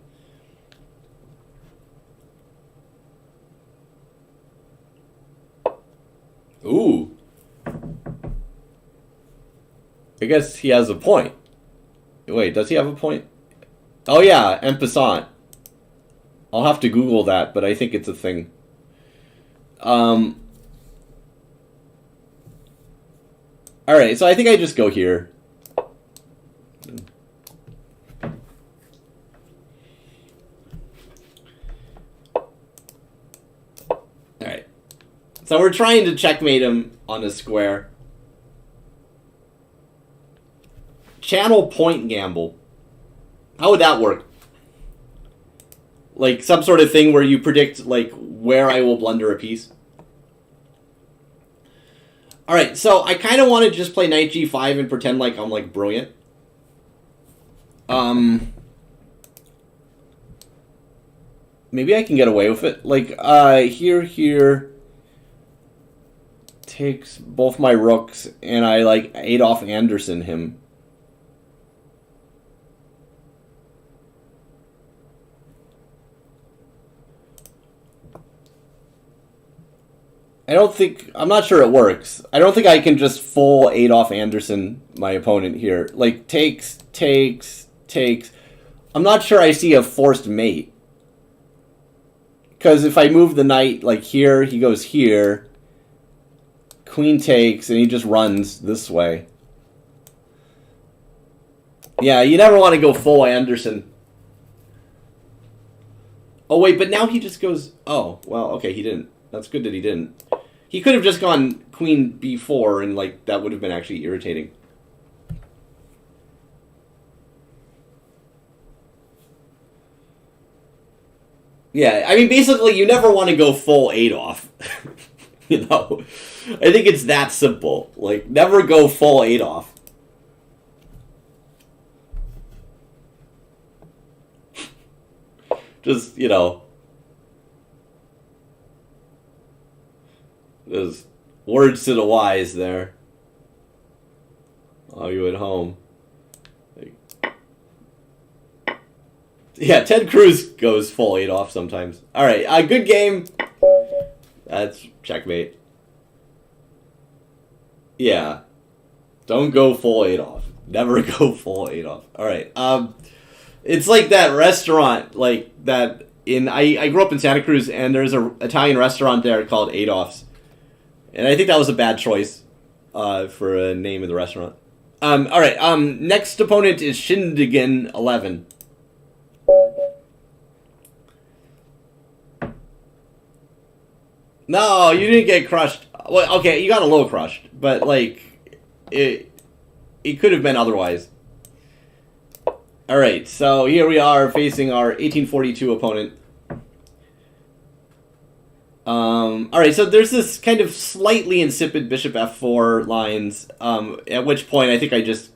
Ooh. I guess he has a point. Wait, does he have a point? Oh, yeah, en passant. I'll have to Google that, but I think it's a thing. Alright, so I think I just go here. Alright. So we're trying to checkmate him on a square. Channel point gamble. How would that work? Like some sort of thing where you predict like where I will blunder a piece? Alright, so I kind of want to just play knight g5 and pretend like I'm, like, brilliant. Maybe I can get away with it. Like, here, takes both my rooks, and I, like, Adolf Anderson him. I'm not sure it works. I don't think I can just full Adolf Anderson my opponent here. Like, takes. I'm not sure I see a forced mate. Because if I move the knight, like, here, he goes here. Queen takes, and he just runs this way. Yeah, you never want to go full Anderson. Oh, wait, but now he just goes... Oh, well, okay, he didn't. That's good that he didn't. He could have just gone queen b4, and, like, that would have been actually irritating. Yeah, I mean, basically, you never want to go full Adolf. You know? I think it's that simple. Like, never go full Adolf. Just, you know... There's words to the wise there. Oh, you at home. Yeah, Ted Cruz goes full Adolf sometimes. Alright, good game. That's checkmate. Yeah. Don't go full Adolf. Never go full Adolf. Alright, It's like that restaurant, like that in I grew up in Santa Cruz, and there's a Italian restaurant there called Adolph's, and I think that was a bad choice for a name of the restaurant. All right. Next opponent is Shindigan 11. No, you didn't get crushed. Well, okay, you got a little crushed, but like it could have been otherwise. All right, so here we are facing our 1842 opponent. All right, so there's this kind of slightly insipid bishop f4 lines. At which point I think I just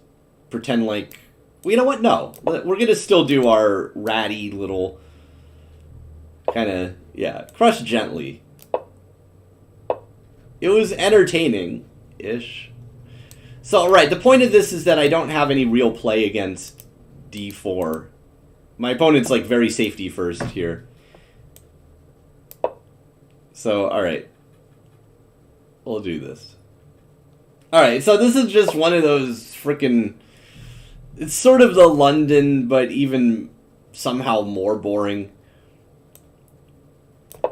pretend like, well, you know what? No, we're gonna still do our ratty little kind of crush gently. It was entertaining-ish. So, right, the point of this is that I don't have any real play against d4. My opponent's, like, very safety first here. So, alright. We'll do this. Alright, so this is just one of those frickin'... It's sort of the London, but even somehow more boring.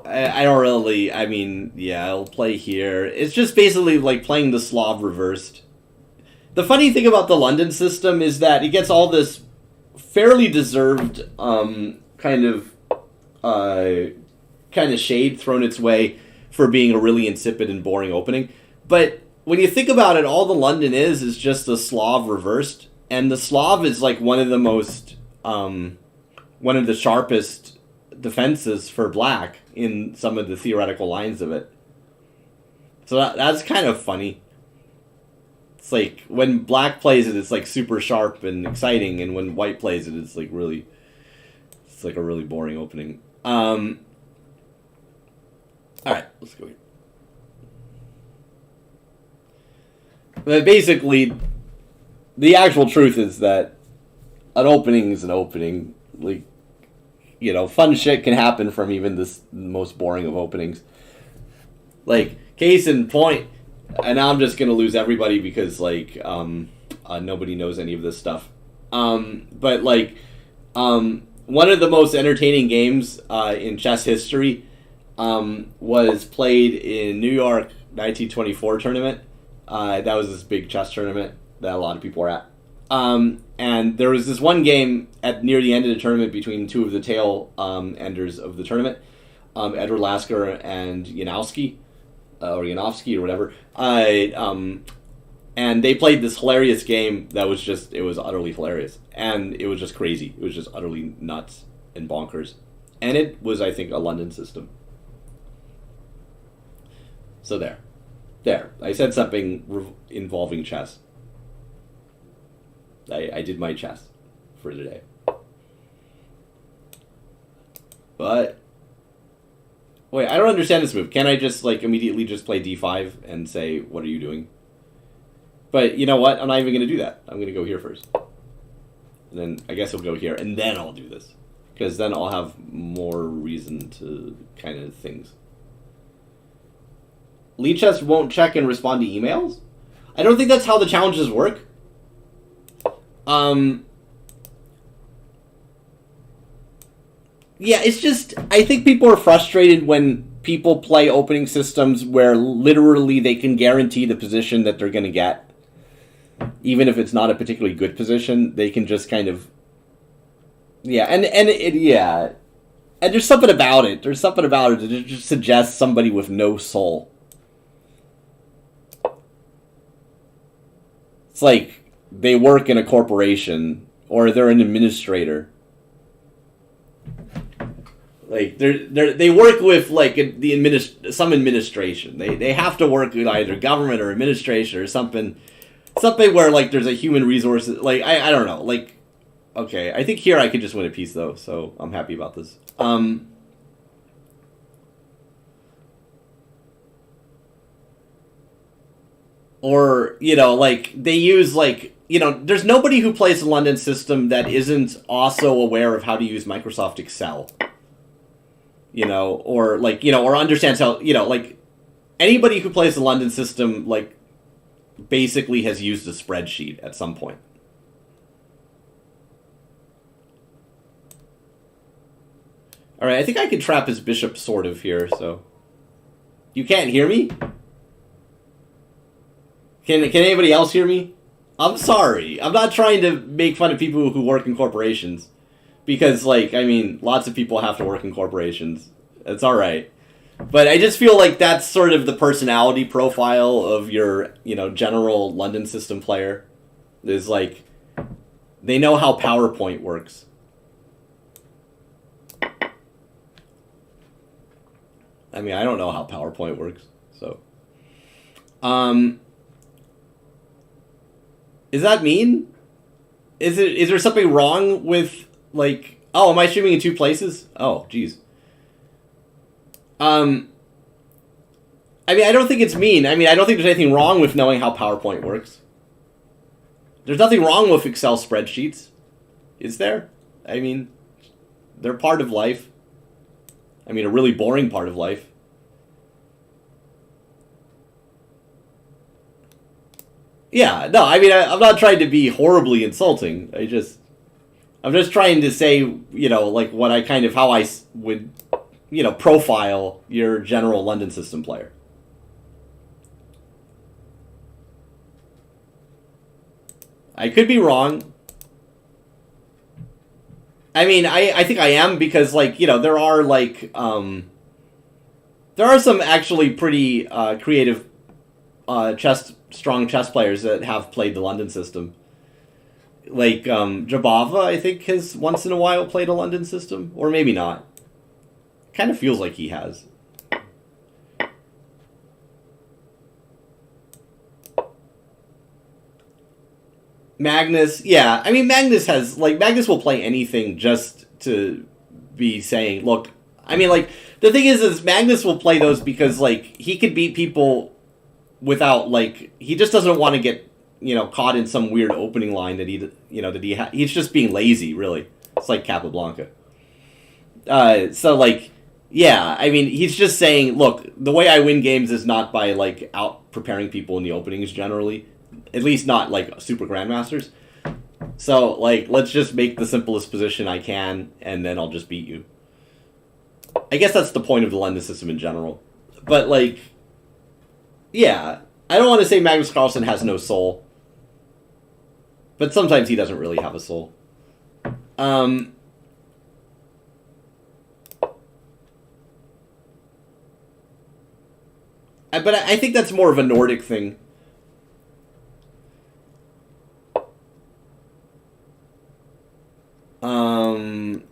I don't really, I mean, yeah, I'll play here. It's just basically like playing the Slav reversed. The funny thing about the London system is that it gets all this fairly deserved kind of shade thrown its way for being a really insipid and boring opening. But when you think about it, all the London is just the Slav reversed. And the Slav is like one of the most, one of the sharpest defenses for black in some of the theoretical lines of it. So that's kind of funny. It's like when black plays it, it's like super sharp and exciting, and when white plays it, it's like really, it's like a really boring opening. All right, let's go here. But basically, the actual truth is that an opening is an opening. Like, you know, fun shit can happen from even this most boring of openings. Like, case in point, and now I'm just gonna lose everybody because, like, nobody knows any of this stuff. But, like, one of the most entertaining games in chess history was played in New York 1924 tournament. That was this big chess tournament that a lot of people were at. And there was this one game near the end of the tournament between two of the tail enders of the tournament, Edward Lasker and Yanowski, or Yanovsky or whatever. And they played this hilarious game that was just, it was utterly hilarious. And it was just crazy. It was just utterly nuts and bonkers. And it was, I think, a London system. So there. There. I said something involving chess. I did my chess for the day. But wait, I don't understand this move. Can I just like immediately just play d5 and say, what are you doing? But you know what? I'm not even going to do that. I'm going to go here first. And then I guess I'll go here, and then I'll do this. Because then I'll have more reason to kind of things. Lichess won't check and respond to emails? I don't think that's how the challenges work. Yeah, it's just, I think people are frustrated when people play opening systems where literally they can guarantee the position that they're going to get. Even if it's not a particularly good position, they can just kind of, yeah, and there's something about it. There's something about it that just suggests somebody with no soul. It's like they work in a corporation or they're an administrator. Like they work with like some administration. They have to work with either government or administration or something where like there's a human resources. Like I don't know. Like okay, I think here I could just win a piece though, so I'm happy about this. Or you know, like they use like you know, there's nobody who plays the London system that isn't also aware of how to use Microsoft Excel. You know, or like, you know, or understands how, you know, like anybody who plays the London system, like basically has used a spreadsheet at some point. Alright, I think I can trap his bishop sort of here, so... You can't hear me? Can anybody else hear me? I'm sorry. I'm not trying to make fun of people who work in corporations. Because, like, I mean, lots of people have to work in corporations. It's alright. But I just feel like that's sort of the personality profile of your, you know, general London system player. Is like, they know how PowerPoint works. I mean, I don't know how PowerPoint works, so. Is that mean? Is there something wrong with, like... Oh, am I streaming in 2 places? Oh, jeez. I mean, I don't think it's mean. I mean, I don't think there's anything wrong with knowing how PowerPoint works. There's nothing wrong with Excel spreadsheets. Is there? I mean, they're part of life. I mean, a really boring part of life. Yeah, no, I mean, I'm not trying to be horribly insulting. I'm just trying to say, you know, like what I kind of, how I would, you know, profile your general London system player. I could be wrong. I mean, I think I am because, like, you know, there are, like, there are some actually pretty creative strong chess players that have played the London system. Like, Jabava, I think, has once in a while played a London system. Or maybe not. Kind of feels like he has. Magnus, yeah. I mean, Magnus has, like, Magnus will play anything just to be saying, look, I mean, like, the thing is Magnus will play those because, like, he could beat people without, like, he just doesn't want to get, you know, caught in some weird opening line that he's just being lazy, really. It's like Capablanca. So, like, yeah, I mean, he's just saying, look, the way I win games is not by, like, out preparing people in the openings generally. At least not, like, super grandmasters. So, like, let's just make the simplest position I can, and then I'll just beat you. I guess that's the point of the London system in general. But, like, yeah, I don't want to say Magnus Carlsen has no soul. But sometimes he doesn't really have a soul. But I think that's more of a Nordic thing.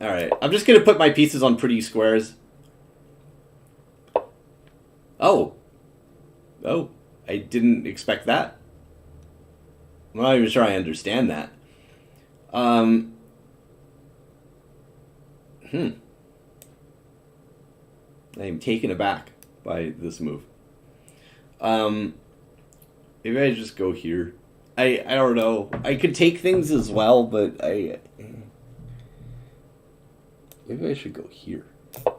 Alright. I'm just gonna put my pieces on pretty squares. Oh. Oh. I didn't expect that. I'm not even sure I understand that. I am taken aback by this move. Maybe I just go here. I don't know. I could take things as well, but maybe I should go here.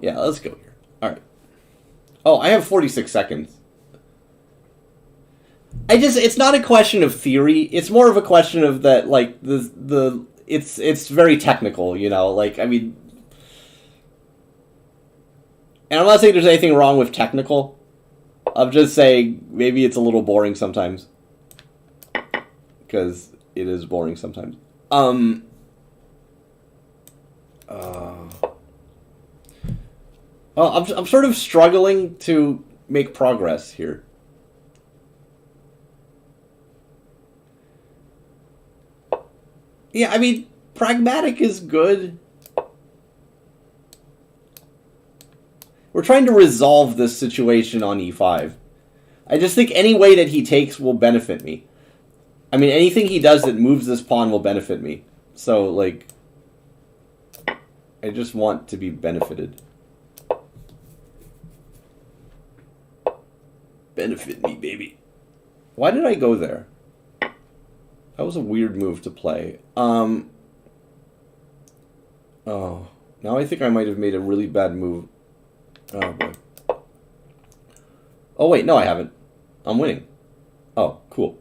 Yeah, let's go here. Alright. Oh, I have 46 seconds. It's not a question of theory. It's more of a question of that, like, it's very technical, you know? Like, I mean... And I'm not saying there's anything wrong with technical. I'm just saying maybe it's a little boring sometimes. Because it is boring sometimes. I'm sort of struggling to make progress here. Yeah, I mean, pragmatic is good. We're trying to resolve this situation on e5. I just think any way that he takes will benefit me. I mean, anything he does that moves this pawn will benefit me. So, like, I just want to be benefited. Benefit me, baby. Why did I go there? That was a weird move to play. Oh, now I think I might have made a really bad move. Oh, boy. Oh, wait, no, I haven't. I'm winning. Oh, cool.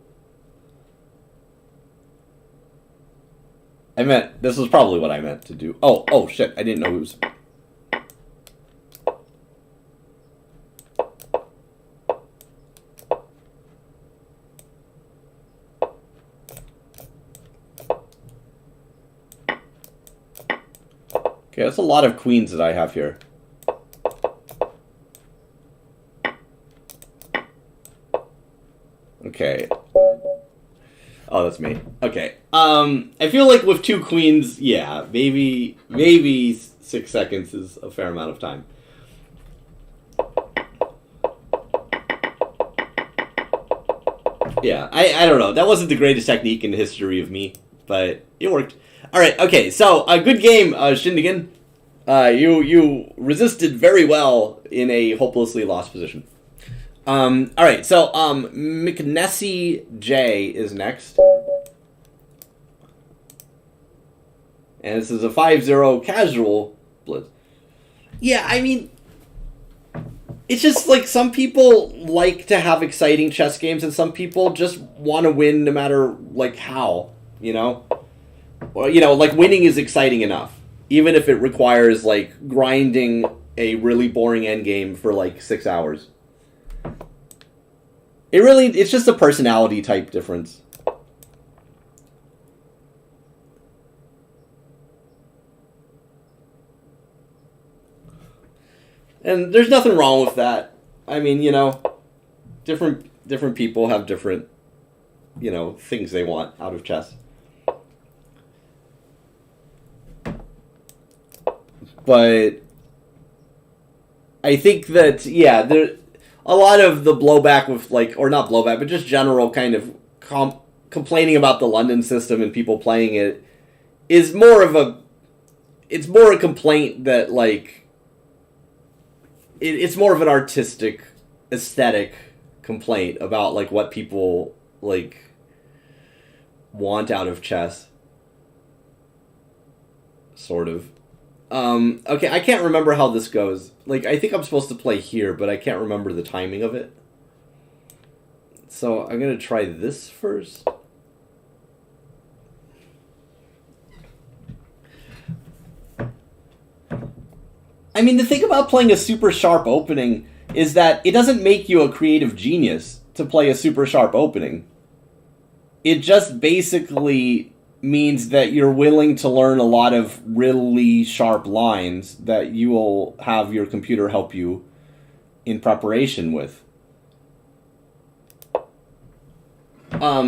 This was probably what I meant to do. Oh, shit, I didn't know it was... Okay, that's a lot of queens that I have here. Okay. Oh, that's me. Okay. I feel like with 2 queens, yeah, maybe 6 seconds is a fair amount of time. Yeah, I don't know. That wasn't the greatest technique in the history of me, but it worked. All right. Okay. So a good game, Shindigan. You resisted very well in a hopelessly lost position. All right. So McNessie J is next, and this is a 5-0 casual blitz. Yeah, I mean, it's just like some people like to have exciting chess games, and some people just want to win no matter like how, you know. Well, you know, like winning is exciting enough, even if it requires like grinding a really boring endgame for like 6 hours. It's just a personality type difference. And there's nothing wrong with that. I mean, you know, different people have different, you know, things they want out of chess. But I think that, yeah, there a lot of the blowback with, like, or not blowback, but just general kind of complaining about the London system and people playing it is more of a, it's more a complaint that, like, it's more of an artistic, aesthetic complaint about, like, what people, like, want out of chess. Sort of. Okay, I can't remember how this goes. Like, I think I'm supposed to play here, but I can't remember the timing of it. So I'm going to try this first. I mean, the thing about playing a super sharp opening is that it doesn't make you a creative genius to play a super sharp opening. It just basically means that you're willing to learn a lot of really sharp lines that you will have your computer help you in preparation with. I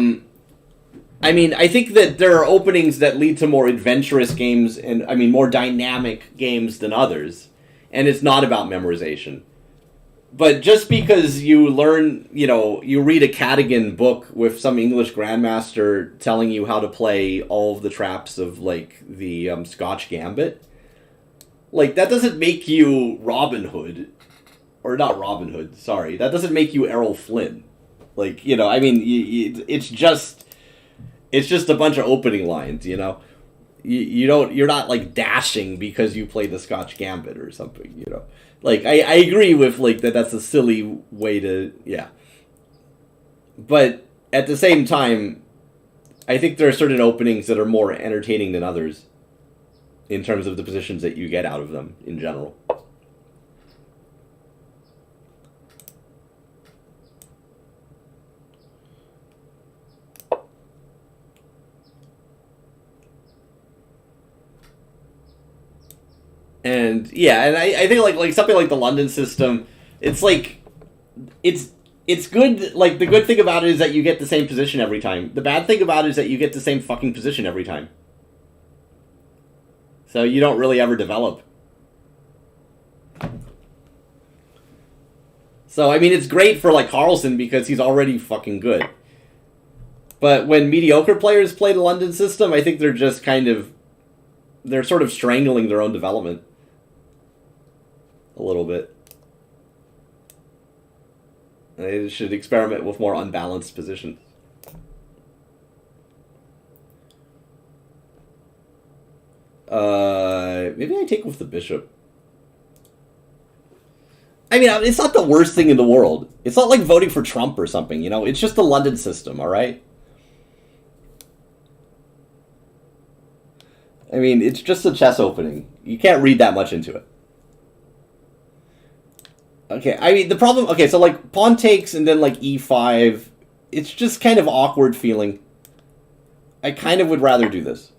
mean, I think that there are openings that lead to more adventurous games and, I mean, more dynamic games than others. And it's not about memorization. But just because you learn, you know, you read a Cadogan book with some English grandmaster telling you how to play all of the traps of, like, the Scotch Gambit, like, that doesn't make you Robin Hood. Or not Robin Hood, sorry. That doesn't make you Errol Flynn. Like, you know, I mean, it's just a bunch of opening lines, you know? You're not, like, dashing because you play the Scotch Gambit or something, you know? Like, I agree with, like, that's a silly way to, yeah. But at the same time, I think there are certain openings that are more entertaining than others in terms of the positions that you get out of them in general. And yeah, and I think like something like the London system, it's like it's good. Like, the good thing about it is that you get the same position every time. The bad thing about it is that you get the same fucking position every time. So you don't really ever develop. So I mean, it's great for like Carlsen because he's already fucking good. But when mediocre players play the London system, I think they're just kind of, they're sort of strangling their own development. A little bit. They should experiment with more unbalanced positions. Maybe I take with the bishop. I mean, it's not the worst thing in the world. It's not like voting for Trump or something, you know? It's just the London system, alright? I mean, it's just a chess opening. You can't read that much into it. Okay, I mean, the problem... Okay, so, like, pawn takes and then, like, e5. It's just kind of awkward feeling. I kind of would rather do this.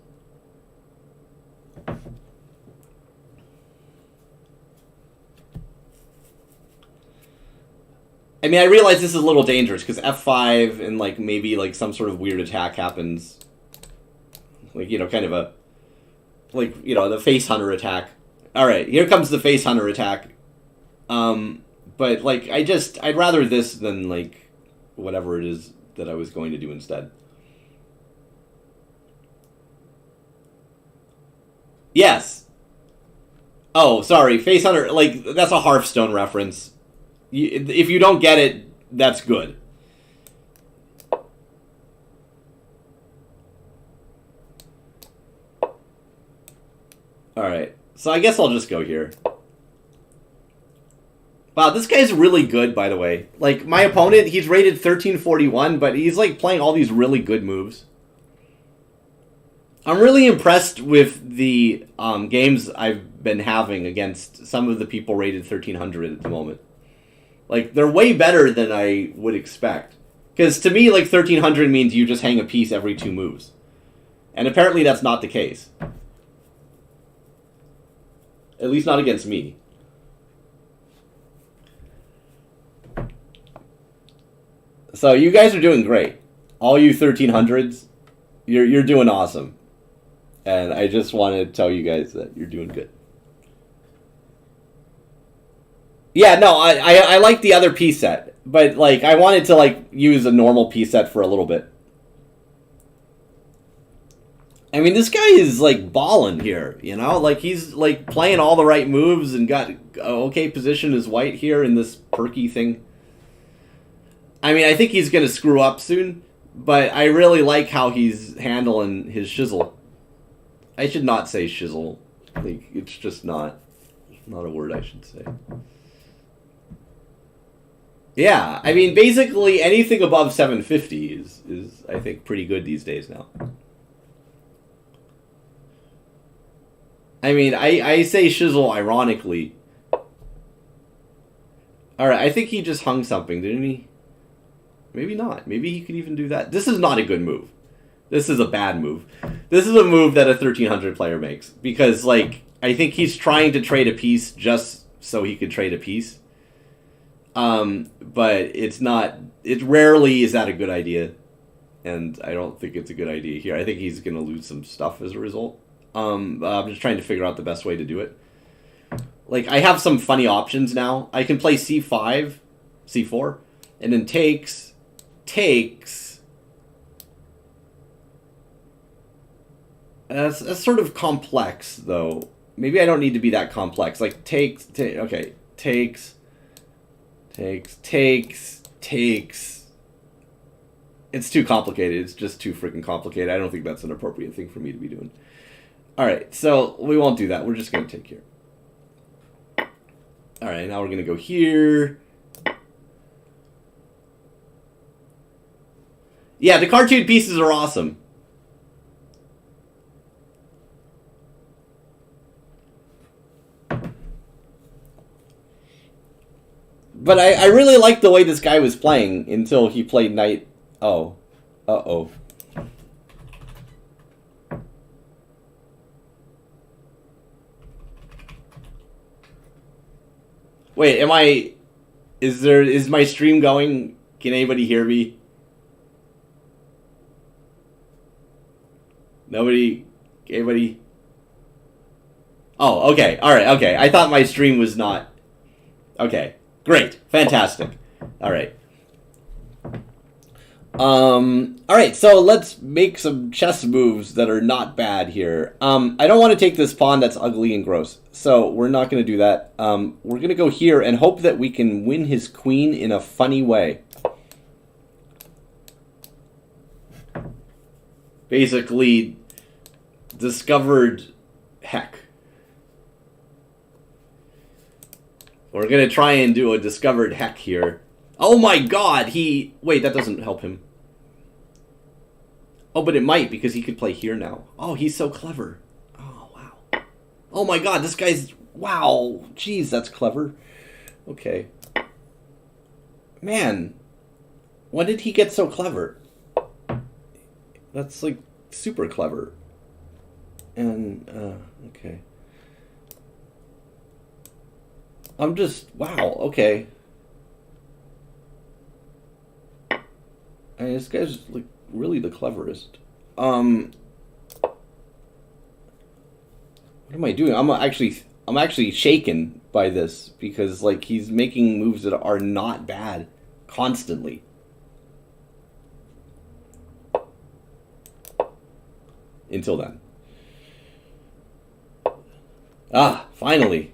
I mean, I realize this is a little dangerous, because F5 and, like, maybe, like, some sort of weird attack happens. Like, you know, kind of a... Like, you know, the face hunter attack. Alright, here comes the face hunter attack. But, like, I'd rather this than, like, whatever it is that I was going to do instead. Yes! Oh, sorry, face hunter, like, that's a Hearthstone reference. If you don't get it, that's good. Alright, so I guess I'll just go here. Wow, this guy's really good, by the way. Like, my opponent, he's rated 1341, but he's, like, playing all these really good moves. I'm really impressed with the games I've been having against some of the people rated 1300 at the moment. Like, they're way better than I would expect. Because to me, like, 1300 means you just hang a piece every 2 moves. And apparently that's not the case. At least not against me. So you guys are doing great. All you 1300s, you're doing awesome. And I just want to tell you guys that you're doing good. Yeah, no, I like the other piece set. But, like, I wanted to, like, use a normal piece set for a little bit. I mean, this guy is, like, balling here, you know? Like, he's, like, playing all the right moves and got okay position as white here in this perky thing. I mean, I think he's going to screw up soon, but I really like how he's handling his shizzle. I should not say shizzle. Like, it's just not a word I should say. Yeah, I mean, basically anything above 750 is I think, pretty good these days now. I mean, I say shizzle ironically. Alright, I think he just hung something, didn't he? Maybe not. Maybe he could even do that. This is not a good move. This is a bad move. This is a move that a 1300 player makes. Because, like, I think he's trying to trade a piece just so he could trade a piece. But it's not... It rarely is that a good idea. And I don't think it's a good idea here. I think he's going to lose some stuff as a result. I'm just trying to figure out the best way to do it. Like, I have some funny options now. I can play C5, C4, and then takes... That's sort of complex, though. Maybe I don't need to be that complex. Like, okay, takes. It's too complicated. It's just too freaking complicated. I don't think that's an appropriate thing for me to be doing. Alright, so we won't do that. We're just going to take here. Alright, now we're going to go here. Yeah, the cartoon pieces are awesome. But I really liked the way this guy was playing until he played knight. Oh. Uh-oh. Wait, am I... Is my stream going? Can anybody hear me? Nobody? Anybody? Oh, okay. Alright, okay. I thought my stream was not... Okay. Great. Fantastic. Alright. Alright, so let's make some chess moves that are not bad here. I don't want to take this pawn that's ugly and gross, so we're not going to do that. We're going to go here and hope that we can win his queen in a funny way. Basically, discovered heck. We're going to try and do a discovered heck here. Oh my god, wait, that doesn't help him. Oh, but it might, because he could play here now. Oh, he's so clever. Oh, wow. Oh my god, this guy's... Wow. Jeez, that's clever. Okay. Man. When did he get so clever? That's, like, super clever. And, okay. I'm just... Wow, okay. I mean, this guy's like really the cleverest. What am I doing? I'm actually shaken by this because like he's making moves that are not bad constantly. Until then. Ah, finally.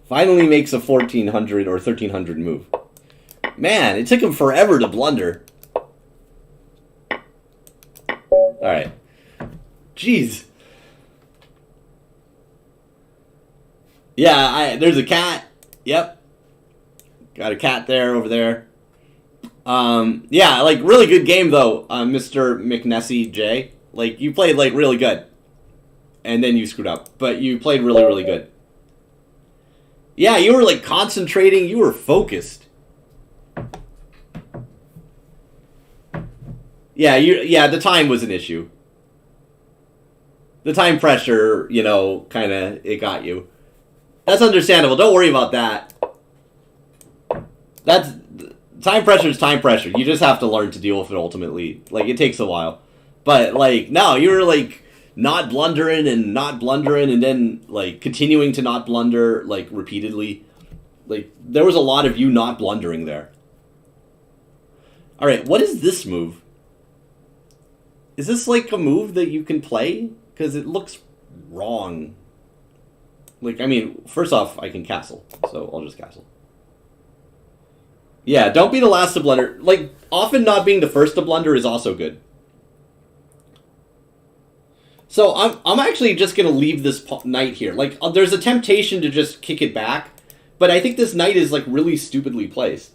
Finally makes a 1400 or 1300 move. Man, it took him forever to blunder. Alright. Jeez. Yeah, there's a cat. Yep. Got a cat there, over there. Yeah, like, really good game, though, Mr. McNessie J. Like, you played, like, really good. And then you screwed up. But you played really, really good. Yeah, you were, like, concentrating. You were focused. Yeah, the time was an issue. The time pressure, you know, kind of, it got you. That's understandable. Don't worry about that. That's... Time pressure is time pressure. You just have to learn to deal with it ultimately. Like, it takes a while. But, like, no, you were, like, not blundering and then, like, continuing to not blunder, like, repeatedly. Like, there was a lot of you not blundering there. Alright, what is this move? Is this, like, a move that you can play? Because it looks wrong. Like, I mean, first off, I can castle. So, I'll just castle. Yeah, don't be the last to blunder. Like, often not being the first to blunder is also good. So, I'm actually just going to leave this knight here. Like, there's a temptation to just kick it back. But I think this knight is, like, really stupidly placed.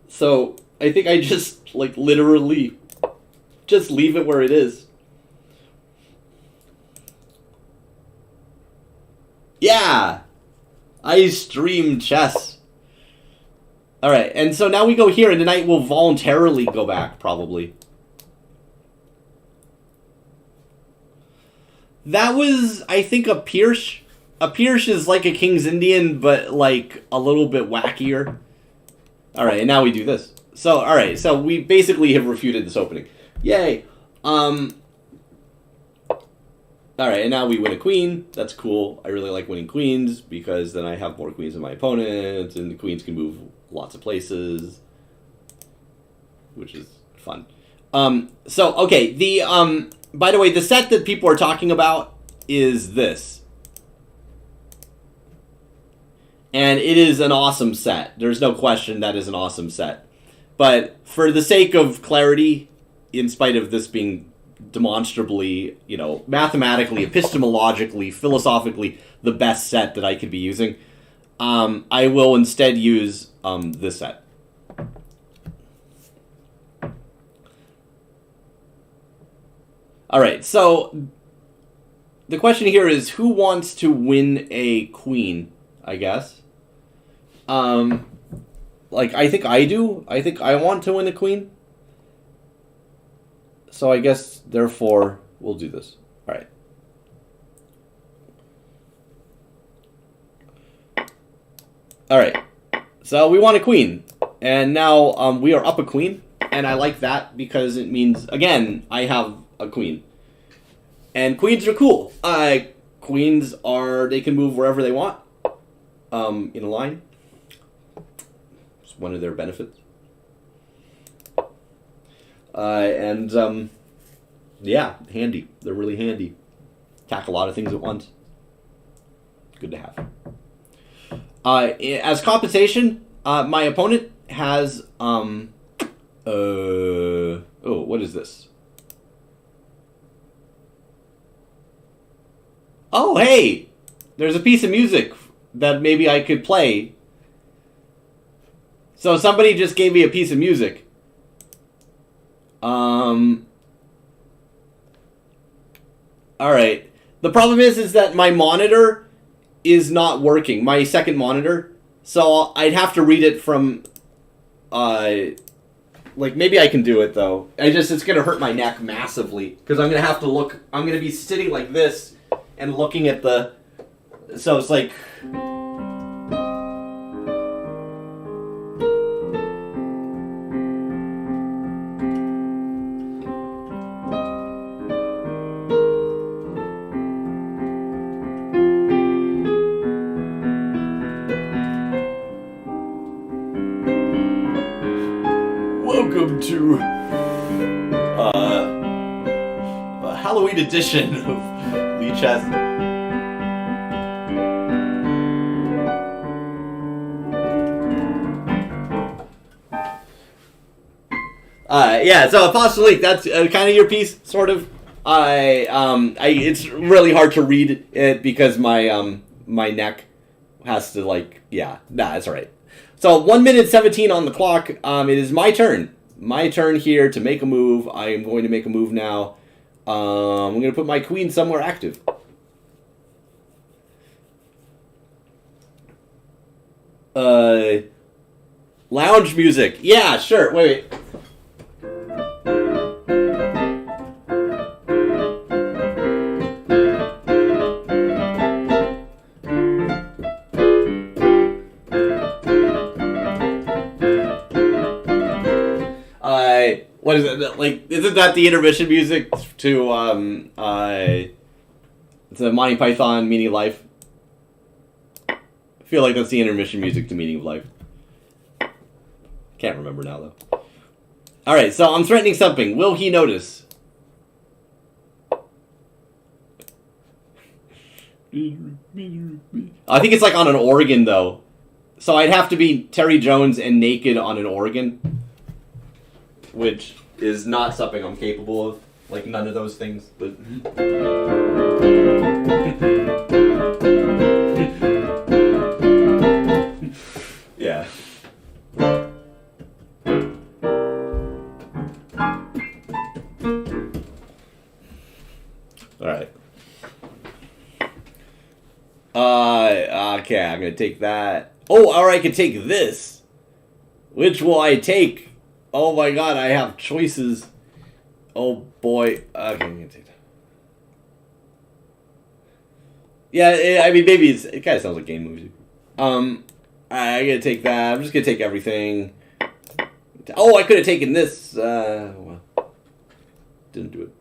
So, I think I just, like, literally just leave it where it is. Yeah! I stream chess. Alright, and so now we go here, and the knight will voluntarily go back, probably. That was, I think, a Pierce. A Pierce is like a King's Indian, but, like, a little bit wackier. Alright, and now we do this. So, alright, so we basically have refuted this opening. Yay! Alright, and now we win a queen. That's cool. I really like winning queens, because then I have more queens than my opponent, and the queens can move lots of places, which is fun. So, okay, by the way, the set that people are talking about is this. And it is an awesome set. There's no question that is an awesome set. But for the sake of clarity, in spite of this being demonstrably, you know, mathematically, epistemologically, philosophically, the best set that I could be using, I will instead use this set. Alright, so the question here is, who wants to win a queen, I guess? Like, I think I do. I think I want to win a queen. So I guess, therefore, we'll do this. Alright. Alright. So we want a queen. And now we are up a queen. And I like that because it means, again, I have a queen. And queens are cool. Queens are, they can move wherever they want. In a line. It's one of their benefits. Yeah, handy. They're really handy. Attack a lot of things at once. Good to have. As compensation, my opponent has, oh, what is this? Oh, hey! There's a piece of music that maybe I could play. So somebody just gave me a piece of music. Alright. The problem is that my monitor is not working. My second monitor. So I'd have to read it from, like, maybe I can do it, though. It's gonna hurt my neck massively. Because I'm gonna have to look, I'm gonna be sitting like this and looking at the, so it's like, to a Halloween edition of Lee Chess. Yeah, so Apostle Leak, that's kind of your piece, sort of. It's really hard to read it because my my neck has to, like, yeah, nah, that's all right. So 1 minute 17 on the clock. It is my turn. My turn here to make a move. I am going to make a move now. I'm going to put my queen somewhere active. Lounge music. Yeah, sure. Wait. What is it, like, isn't that the intermission music to Monty Python Meaning of Life? I feel like that's the intermission music to Meaning of Life. Can't remember now, though. Alright, so I'm threatening something. Will he notice? I think it's like on an organ, though. So I'd have to be Terry Jones and naked on an organ. Which is not something I'm capable of. Like, none of those things. But yeah. Alright. Okay, I'm gonna take that. Oh, or I could take this. Which will I take? Oh my god, I have choices. Oh boy. Okay, I'm gonna take that. Yeah, I mean, maybe it kind of sounds like game music. I'm gonna take that. I'm just gonna take everything. Oh, I could have taken this. Well, didn't do it.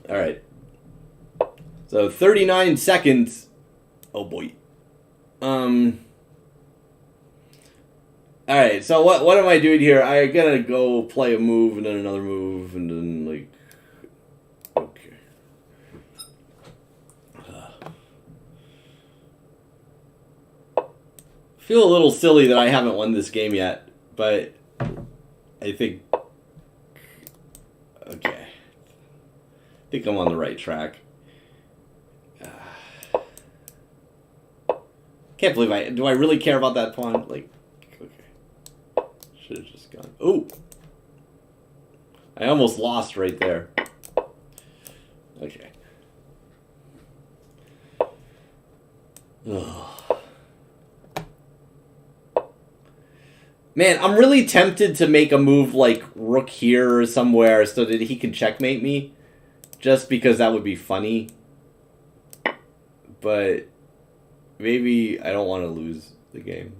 Alright. So 39 seconds. Oh boy. Alright, so what am I doing here? I gotta go play a move and then another move and then, like, okay. Feel a little silly that I haven't won this game yet, but I think okay. I think I'm on the right track. Can't believe do I really care about that pawn? Like, okay. Should have just gone. Ooh. I almost lost right there. Okay. Ugh. Man, I'm really tempted to make a move like rook here or somewhere so that he can checkmate me. Just because that would be funny. But maybe I don't want to lose the game.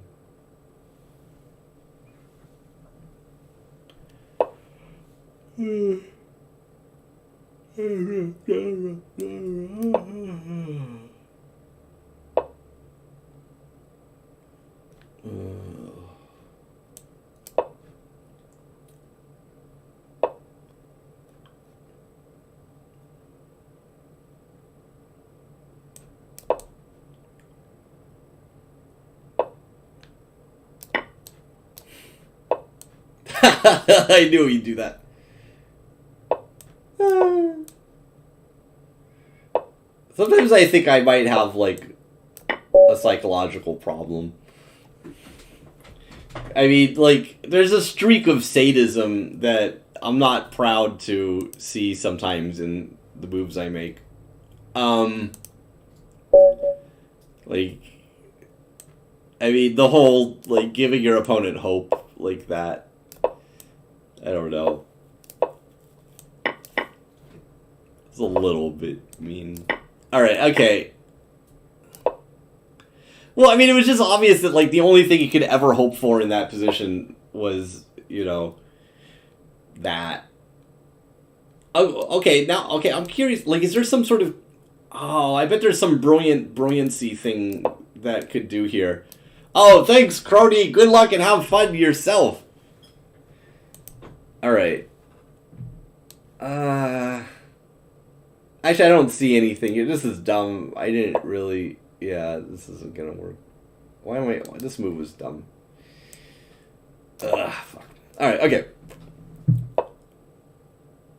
I knew he'd do that. Sometimes I think I might have, like, a psychological problem. I mean, like, there's a streak of sadism that I'm not proud to see sometimes in the moves I make. Like, I mean, the whole, like, giving your opponent hope like that. I don't know. It's a little bit mean. Alright, okay. Well, I mean, it was just obvious that, like, the only thing you could ever hope for in that position was, you know, that. Oh, okay, now, okay, I'm curious, like, is there some sort of... Oh, I bet there's some brilliancy thing that could do here. Oh, thanks, Crony. Good luck and have fun yourself. Alright. Actually, I don't see anything here. This is dumb. I didn't really... Yeah, this isn't gonna work. Why am I... This move was dumb. Ugh, fuck. Alright, okay.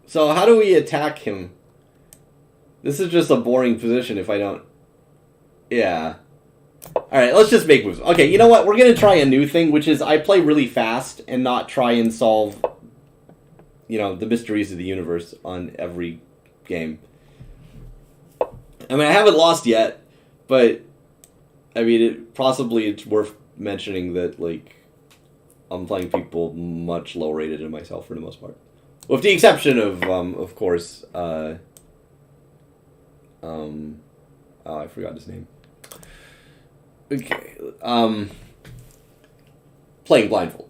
So, how do we attack him? This is just a boring position if I don't... Yeah. Alright, let's just make moves. Okay, you know what? We're gonna try a new thing, which is I play really fast and not try and solve, you know, the mysteries of the universe on every game. I mean, I haven't lost yet, but, I mean, possibly it's worth mentioning that, like, I'm playing people much lower rated than myself for the most part. With the exception of course, oh, I forgot his name. Okay, playing blindfold.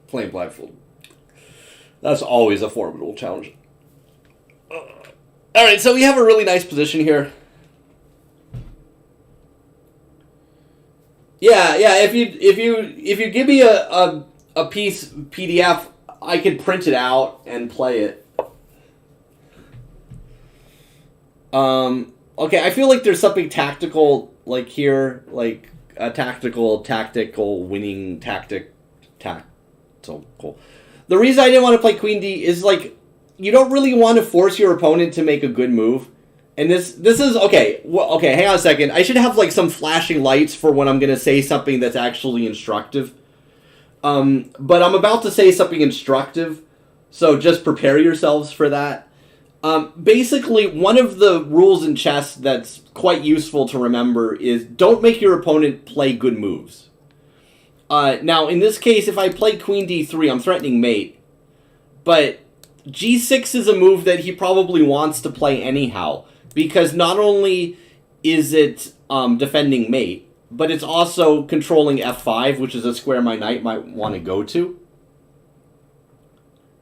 Playing blindfold. That's always a formidable challenge. Alright, so we have a really nice position here. Yeah, if you give me a piece PDF, I could print it out and play it. Okay, I feel like there's something tactical, like here, like a tactical winning tactical. The reason I didn't want to play Queen D is, like, you don't really want to force your opponent to make a good move. And this is, okay, well, okay, hang on a second. I should have, like, some flashing lights for when I'm going to say something that's actually instructive. But I'm about to say something instructive, so just prepare yourselves for that. Basically, one of the rules in chess that's quite useful to remember is don't make your opponent play good moves. Now, in this case, if I play Queen D3, I'm threatening mate. But G6 is a move that he probably wants to play anyhow, because not only is it defending mate, but it's also controlling F5, which is a square my knight might want to go to.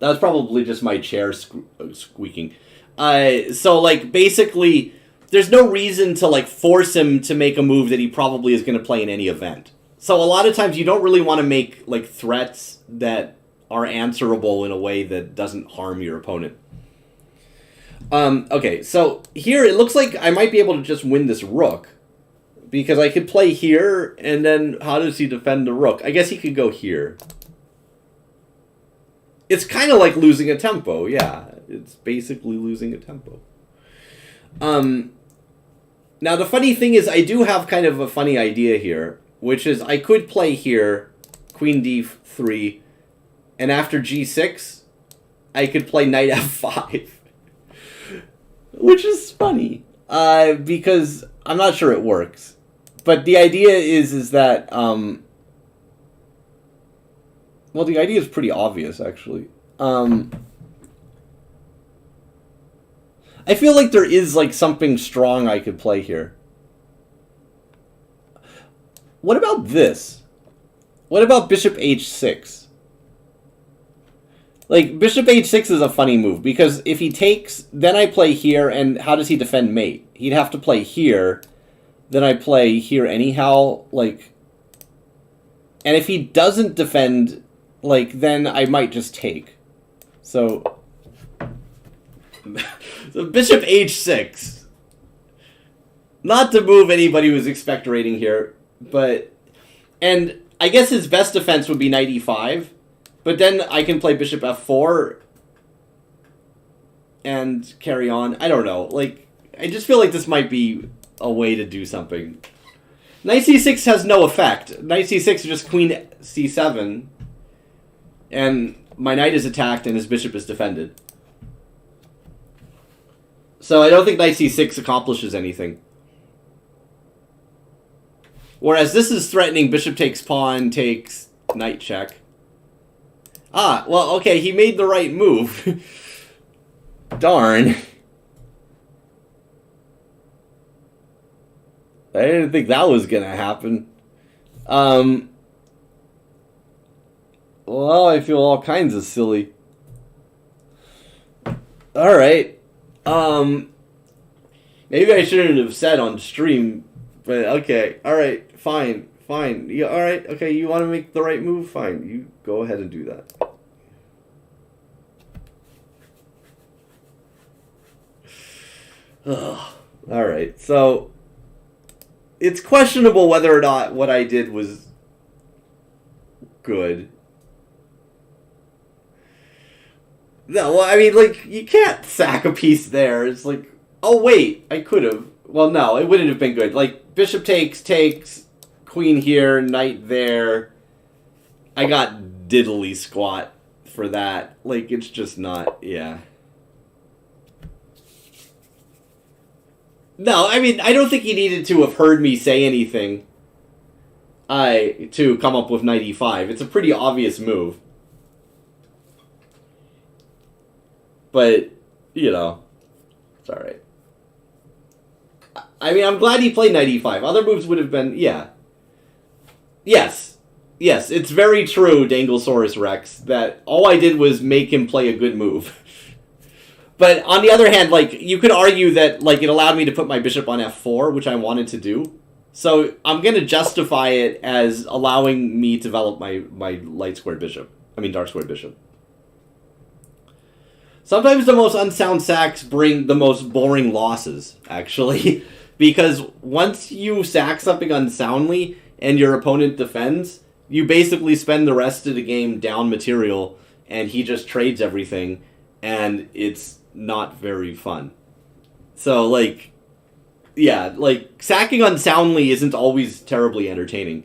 That was probably just my chair squeaking. So, like, basically, there's no reason to, like, force him to make a move that he probably is going to play in any event. So a lot of times you don't really want to make, like, threats that are answerable in a way that doesn't harm your opponent. Okay, so here it looks like I might be able to just win this rook, because I could play here, and then how does he defend the rook? I guess he could go here. It's kind of like losing a tempo, yeah. It's basically losing a tempo. Now, the funny thing is I do have kind of a funny idea here, which is I could play here, Queen D3, and after G6, I could play Knight F5. Which is funny, because I'm not sure it works. But the idea is that, well, the idea is pretty obvious, actually. I feel like there is, like, something strong I could play here. What about this? What about Bishop H6? Like, Bishop H6 is a funny move, because if he takes, then I play here, and how does he defend mate? He'd have to play here, then I play here anyhow, like... And if he doesn't defend, like, then I might just take. So... so Bishop H6. Not to move anybody who's expectorating here, but... And I guess his best defense would be Knight E5, but then I can play Bishop F4 and carry on. I don't know. Like, I just feel like this might be a way to do something. Knight C6 has no effect. Knight C6 is just Queen C7, and my knight is attacked and his bishop is defended. So I don't think Knight C6 accomplishes anything. Whereas this is threatening bishop takes pawn, takes knight check. Ah, well, okay, he made the right move. Darn. I didn't think that was going to happen. Well, I feel all kinds of silly. All right. Maybe I shouldn't have said on stream, but okay. All right. Fine. Fine. Yeah. All right. Okay. You want to make the right move? Fine. You go ahead and do that. Ugh. All right. So it's questionable whether or not what I did was good. No, well, I mean, like, you can't sack a piece there. It's like, oh, wait, I could have. Well, no, it wouldn't have been good. Like, bishop takes, queen here, knight there. I got diddly squat for that. Like, it's just not, yeah. No, I mean, I don't think he needed to have heard me say anything to come up with knight e5. It's a pretty obvious move. But, you know, it's alright. I mean, I'm glad he played knight e5. Other moves would have been, yeah. Yes. Yes, it's very true, Danglesaurus Rex, that all I did was make him play a good move. But on the other hand, like, you could argue that, like, it allowed me to put my bishop on f4, which I wanted to do. So I'm going to justify it as allowing me to develop my light squared bishop. I mean, dark squared bishop. Sometimes the most unsound sacks bring the most boring losses, actually. Because once you sack something unsoundly and your opponent defends, you basically spend the rest of the game down material and he just trades everything and it's not very fun. So, like, yeah, like, sacking unsoundly isn't always terribly entertaining.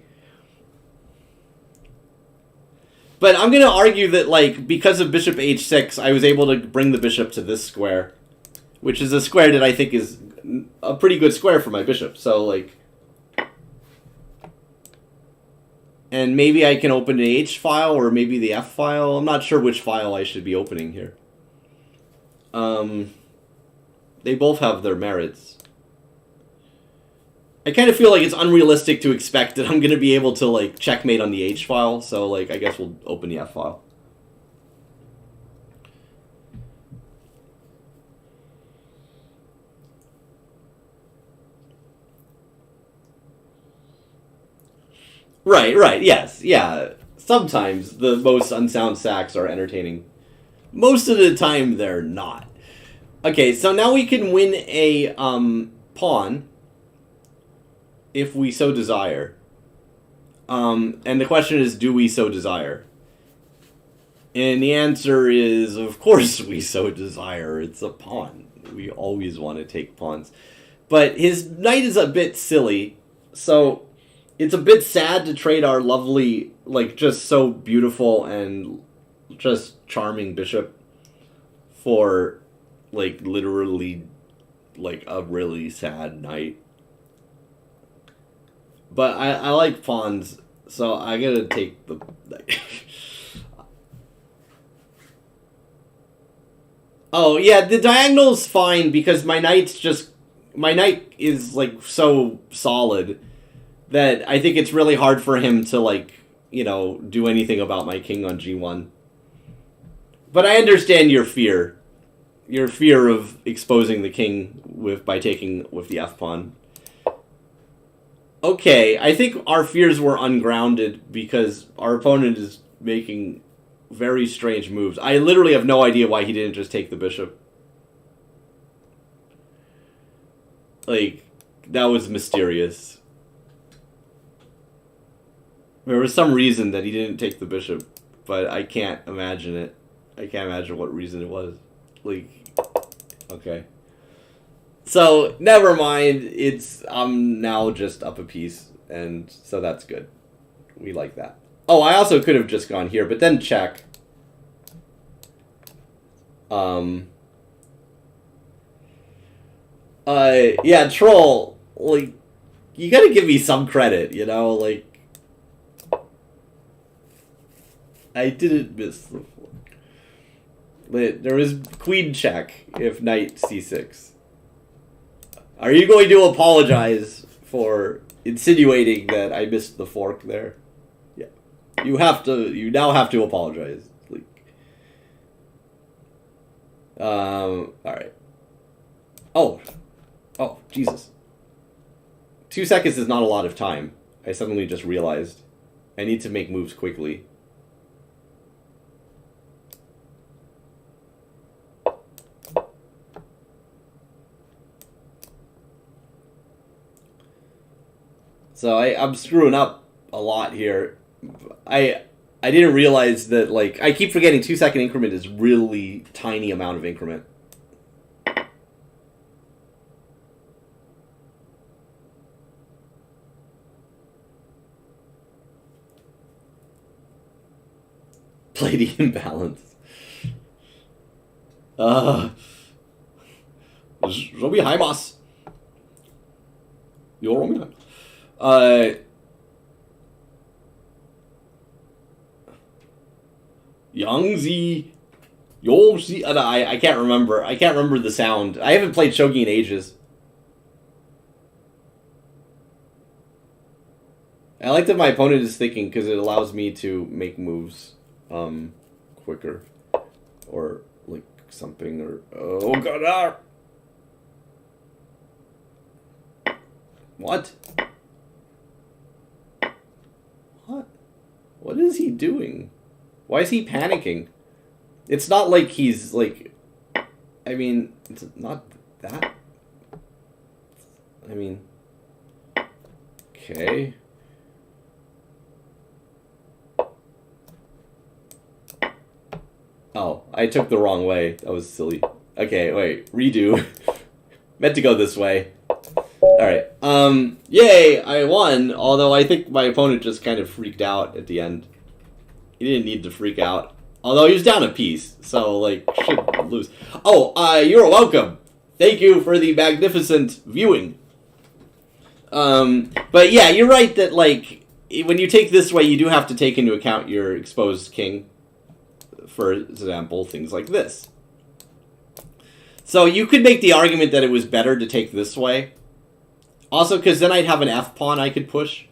But I'm going to argue that, like, because of bishop h6, I was able to bring the bishop to this square, which is a square that I think is a pretty good square for my bishop. So, like, and maybe I can open the H file or maybe the F file. I'm not sure which file I should be opening here. They both have their merits. I kind of feel like it's unrealistic to expect that I'm going to be able to, like, checkmate on the H file, so, like, I guess we'll open the F file. Right, yes, yeah. Sometimes the most unsound sacks are entertaining. Most of the time, they're not. Okay, so now we can win a pawn if we so desire. And the question is, do we so desire? And the answer is, of course we so desire. It's a pawn. We always want to take pawns. But his knight is a bit silly, so it's a bit sad to trade our lovely, like, just so beautiful and just charming bishop for, like, literally, like, a really sad knight. But I like pawns, so I gotta take the... Oh, yeah, the diagonal's fine because my knight's just... My knight is, like, so solid that I think it's really hard for him to, like, you know, do anything about my king on g1. But I understand your fear. Your fear of exposing the king by taking with the f-pawn. Okay, I think our fears were ungrounded because our opponent is making very strange moves. I literally have no idea why he didn't just take the bishop. Like, that was mysterious. There was some reason that he didn't take the bishop, but I can't imagine it. I can't imagine what reason it was. Like, okay. So, never mind. I'm now just up a piece, and so that's good. We like that. Oh, I also could have just gone here, but then check. Yeah, troll, like, you gotta give me some credit, you know, like, I didn't miss the fork. But there was queen check if knight c6. Are you going to apologize for insinuating that I missed the fork there? Yeah. You now have to apologize. Like, Alright. Oh. Oh, Jesus. 2 seconds is not a lot of time. I suddenly just realized. I need to make moves quickly. So I'm screwing up a lot here. I didn't realize that, like, I keep forgetting 2 second increment is really tiny amount of increment. Play the imbalance. Robihaimas. Yo Romi. Youngzy. Yoshi. I can't remember. I can't remember the sound. I haven't played shogi in ages. I like that my opponent is thinking because it allows me to make moves quicker. Or like something or oh god. What? What? What is he doing? Why is he panicking? It's not like he's like... I mean, it's not that... I mean... Okay... Oh, I took the wrong way. That was silly. Okay, wait. Redo. Meant to go this way. Alright. Yay! I won, although I think my opponent just kind of freaked out at the end. He didn't need to freak out. Although he was down a piece, so, like, should lose. Oh, you're welcome! Thank you for the magnificent viewing. But yeah, you're right that, like, when you take this way, you do have to take into account your exposed king. For example, things like this. So you could make the argument that it was better to take this way. Also, because then I'd have an F-pawn I could push.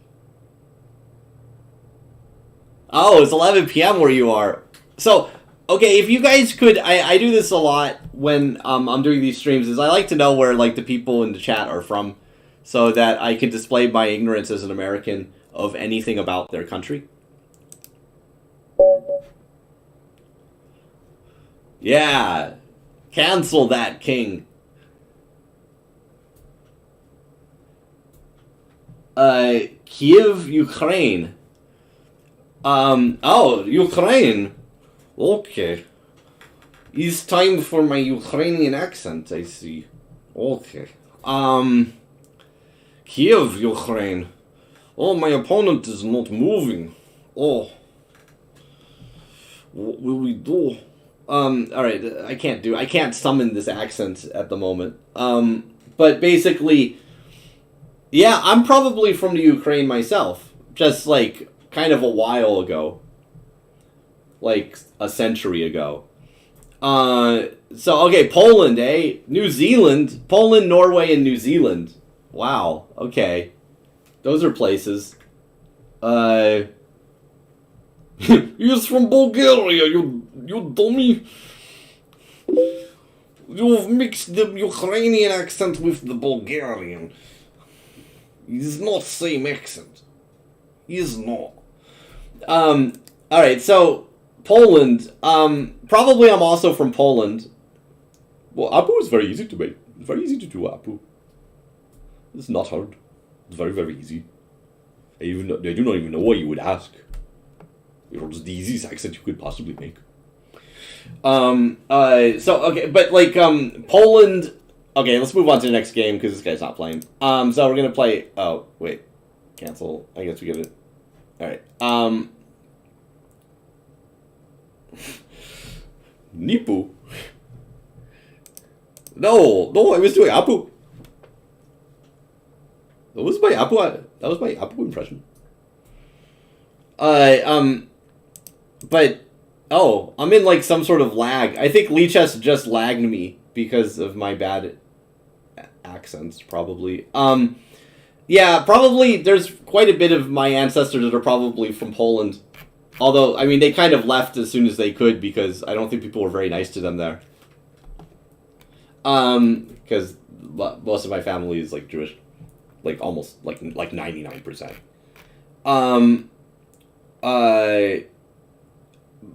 Oh, it's 11 p.m. where you are. So, okay, if you guys could... I do this a lot when I'm doing these streams, is I like to know where, like, the people in the chat are from, so that I can display my ignorance as an American of anything about their country. Yeah, cancel that king. Kiev, Ukraine. Oh, Ukraine. Okay. It's time for my Ukrainian accent, I see. Okay. Kiev, Ukraine. Oh, my opponent is not moving. Oh. What will we do? Alright, I can't summon this accent at the moment. But basically, yeah, I'm probably from the Ukraine myself. Just, like, kind of a while ago. Like, a century ago. So, okay, Poland, eh? New Zealand. Poland, Norway, and New Zealand. Wow, okay. Those are places. He's from Bulgaria, you dummy. You've mixed the Ukrainian accent with the Bulgarian. It's not same accent. It's not. Alright, so, Poland. Probably I'm also from Poland. Well, Apu is very easy to make. It's very easy to do Apu. It's not hard. It's very, very easy. I do not even know what you would ask. It's the easiest accent you could possibly make. So, okay, but, like, Poland... Okay, let's move on to the next game, because this guy's not playing. So we're gonna play... Oh, wait. Cancel. I guess we get it. Alright. Nipu. No, I was doing Apu. That was my Apu impression. But, oh, I'm in, like, some sort of lag. I think Lichess just lagged me because of my bad accents, probably. Yeah, probably there's quite a bit of my ancestors that are probably from Poland. Although, I mean, they kind of left as soon as they could because I don't think people were very nice to them there. Because most of my family is like Jewish, like almost like 99%. Um,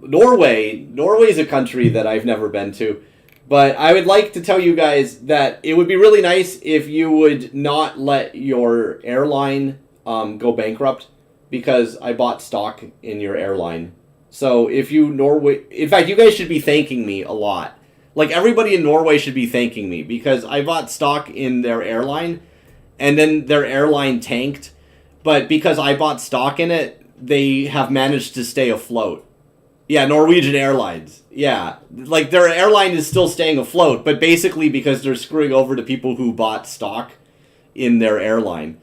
Norway's a country that I've never been to, but I would like to tell you guys that it would be really nice if you would not let your airline go bankrupt, because I bought stock in your airline. So if you in fact, you guys should be thanking me a lot. Like, everybody in Norway should be thanking me, because I bought stock in their airline, and then their airline tanked, but because I bought stock in it, they have managed to stay afloat. Yeah, Norwegian Airlines. Yeah. Like, their airline is still staying afloat, but basically because they're screwing over the people who bought stock in their airline.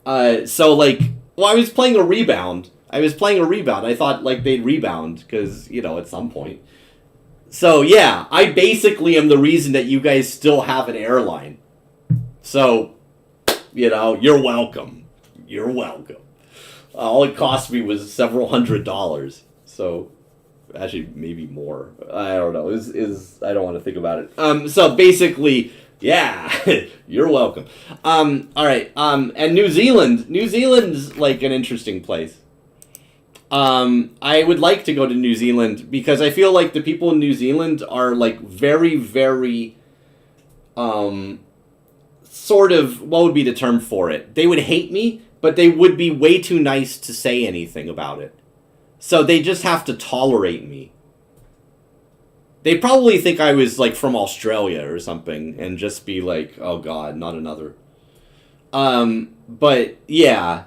So, like, well, I was playing a rebound. I thought, like, they'd rebound, because, at some point. So, yeah, I basically am the reason that you guys still have an airline. So, you're welcome. You're welcome. All it cost me was several $100s. So, actually, maybe more. I don't know. I don't want to think about it. So, basically, yeah, you're welcome. All right. And New Zealand. New Zealand's, like, an interesting place. I would like to go to New Zealand, because I feel like the people in New Zealand are, like, very, very, sort of, what would be the term for it? They would hate me, but they would be way too nice to say anything about it. So they just have to tolerate me. They probably think I was, like, from Australia or something, and just be like, oh god, not another. But, yeah.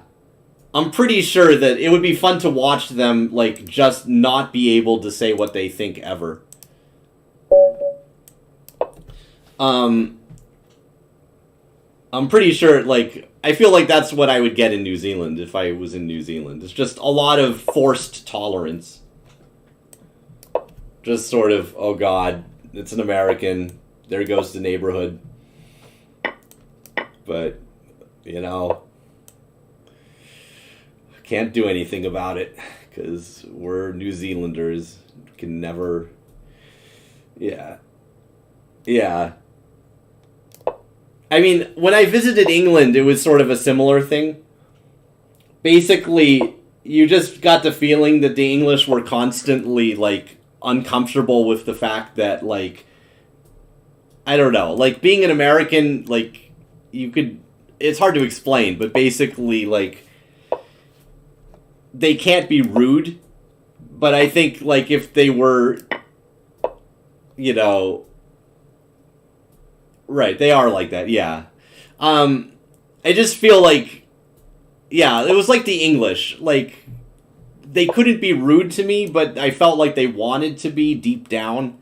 I'm pretty sure that it would be fun to watch them, like, just not be able to say what they think ever. I'm pretty sure, like, I feel like that's what I would get in New Zealand if I was in New Zealand. It's just a lot of forced tolerance. Just sort of, oh god, it's an American, there goes the neighborhood. But, can't do anything about it, because we're New Zealanders. Can never... Yeah. Yeah. I mean, when I visited England, it was sort of a similar thing. Basically, you just got the feeling that the English were constantly, like, uncomfortable with the fact that, like... I don't know. Like, being an American, like, you could... It's hard to explain, but basically, like... They can't be rude, but I think, like, if they were, right, they are like that, yeah. I just feel like, yeah, it was like the English, like, they couldn't be rude to me, but I felt like they wanted to be deep down.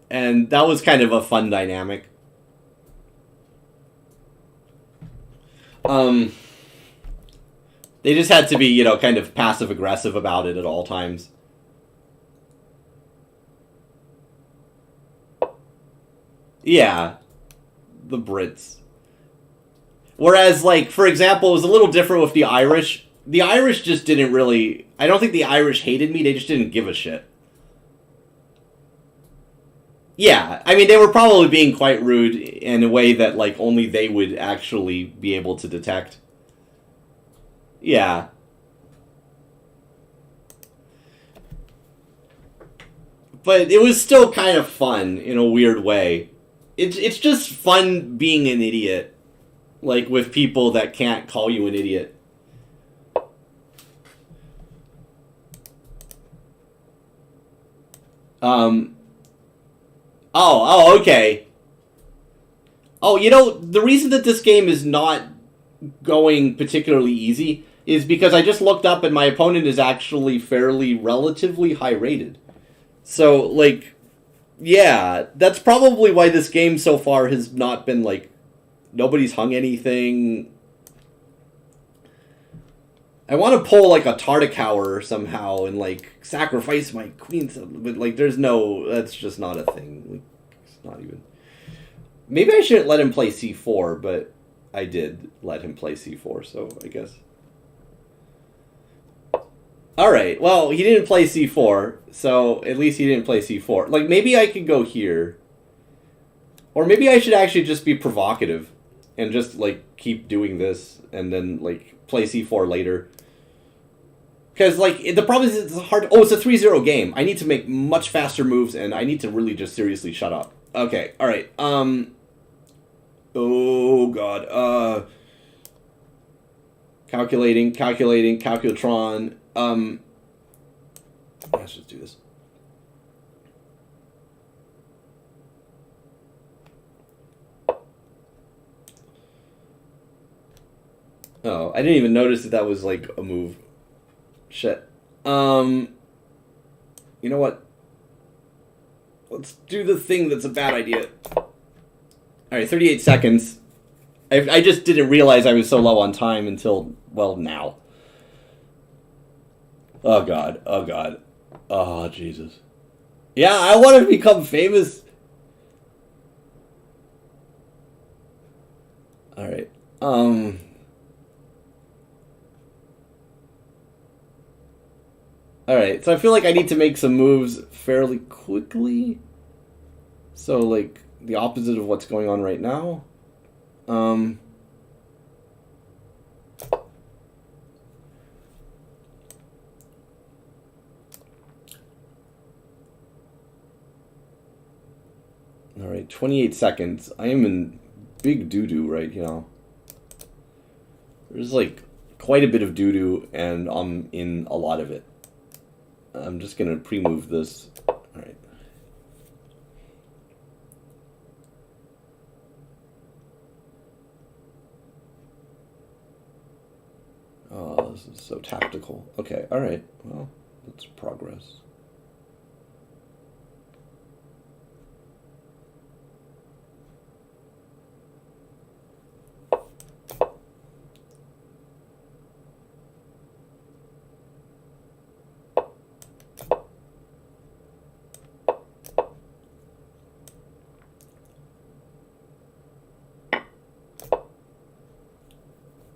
And that was kind of a fun dynamic. They just had to be, kind of passive-aggressive about it at all times. Yeah. The Brits. Whereas, like, for example, it was a little different with the Irish. The Irish just didn't really... I don't think the Irish hated me, they just didn't give a shit. Yeah, I mean, they were probably being quite rude in a way that, like, only they would actually be able to detect. Yeah. But it was still kind of fun in a weird way. It's just fun being an idiot. Like, with people that can't call you an idiot. Oh, okay. Oh, the reason that this game is not going particularly easy is because I just looked up and my opponent is actually relatively high rated. So, like, yeah, that's probably why this game so far has not been, like, nobody's hung anything. I want to pull, like, a Tartakower somehow and, like, sacrifice my queen, but, like, that's just not a thing. Like, it's not even... Maybe I shouldn't let him play c4, but I did let him play c4, so I guess... Alright, well, he didn't play c4, so at least he didn't play c4. Like, maybe I could go here. Or maybe I should actually just be provocative and just, like, keep doing this and then, like, play c4 later. Because, like, the problem is it's hard... Oh, it's a 3-0 game. I need to make much faster moves, and I need to really just seriously shut up. Okay, alright. Oh, God. Calculating, calculatron. Let's just do this. Oh, I didn't even notice that was, like, a move. Shit. You know what? Let's do the thing that's a bad idea. Alright, 38 seconds. I just didn't realize I was so low on time until, well, now. Oh, God. Oh, God. Oh, Jesus. Yeah, I want to become famous. Alright. Alright, so I feel like I need to make some moves fairly quickly. So, like, the opposite of what's going on right now. Alright, 28 seconds. I am in big doo-doo right now. There's, like, quite a bit of doo-doo, and I'm in a lot of it. I'm just gonna pre-move this. Alright. Oh, this is so tactical. Okay, alright. Well, that's progress.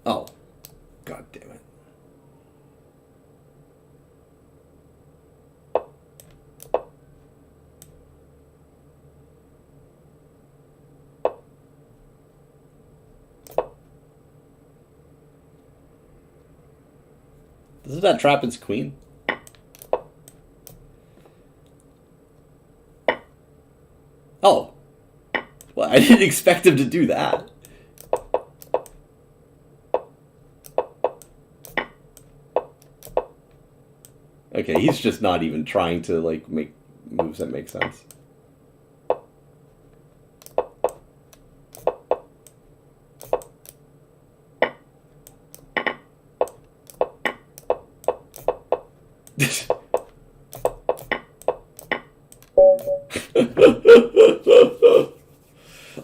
Oh, God damn it. Doesn't that trap its queen? Oh. Well, I didn't expect him to do that. Okay, he's just not even trying to, like, make moves that make sense.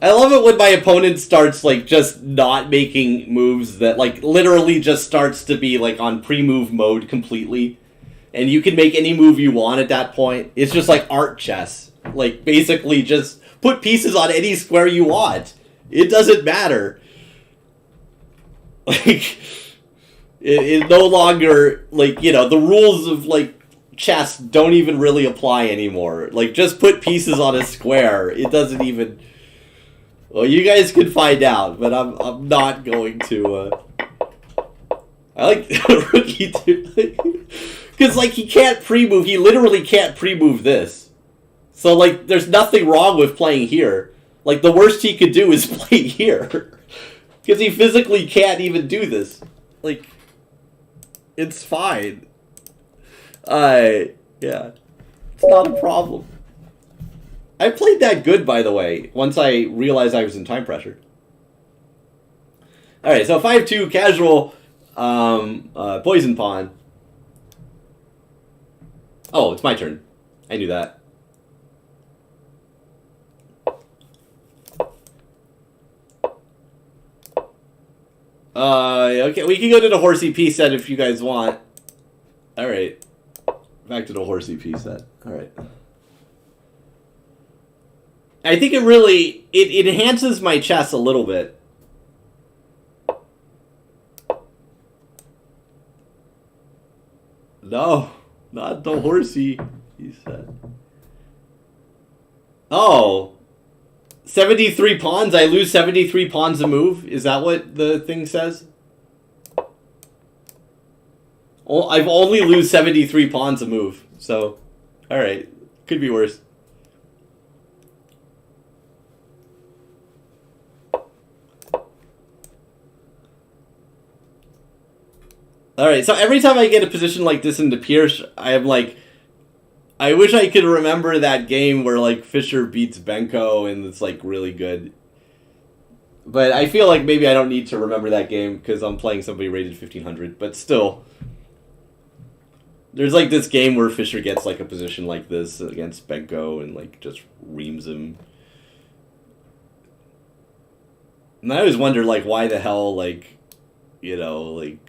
I love it when my opponent starts, like, just not making moves that, like, literally just starts to be, like, on pre-move mode completely. And you can make any move you want at that point. It's just like art chess. Like, basically just put pieces on any square you want. It doesn't matter. Like, it no longer, like, you know, the rules of, like, chess don't even really apply anymore. Like, just put pieces on a square. It doesn't even... Well, you guys can find out, but I'm not going to, I like Rookie too. Because, like, he can't pre-move. He literally can't pre-move this. So, like, there's nothing wrong with playing here. Like, the worst he could do is play here. Because he physically can't even do this. Like, it's fine. Yeah. It's not a problem. I played that good, by the way, once I realized I was in time pressure. Alright, so 5-2 casual poison pawn. Oh, it's my turn. I knew that. Okay, we can go to the horsey P set if you guys want. Alright. Back to the horsey P set. Alright. I think it really... It enhances my chess a little bit. No, not the horsey, he said. Oh. 73 pawns? I lose 73 pawns a move? Is that what the thing says? Oh, I've only lose 73 pawns a move, so... Alright. Could be worse. Alright, so every time I get a position like this into Pierce, I am like... I wish I could remember that game where, like, Fischer beats Benko and it's, like, really good. But I feel like maybe I don't need to remember that game because I'm playing somebody rated 1500. But still. There's, like, this game where Fischer gets, like, a position like this against Benko and, like, just reams him. And I always wonder, like, why the hell, like, you know, like,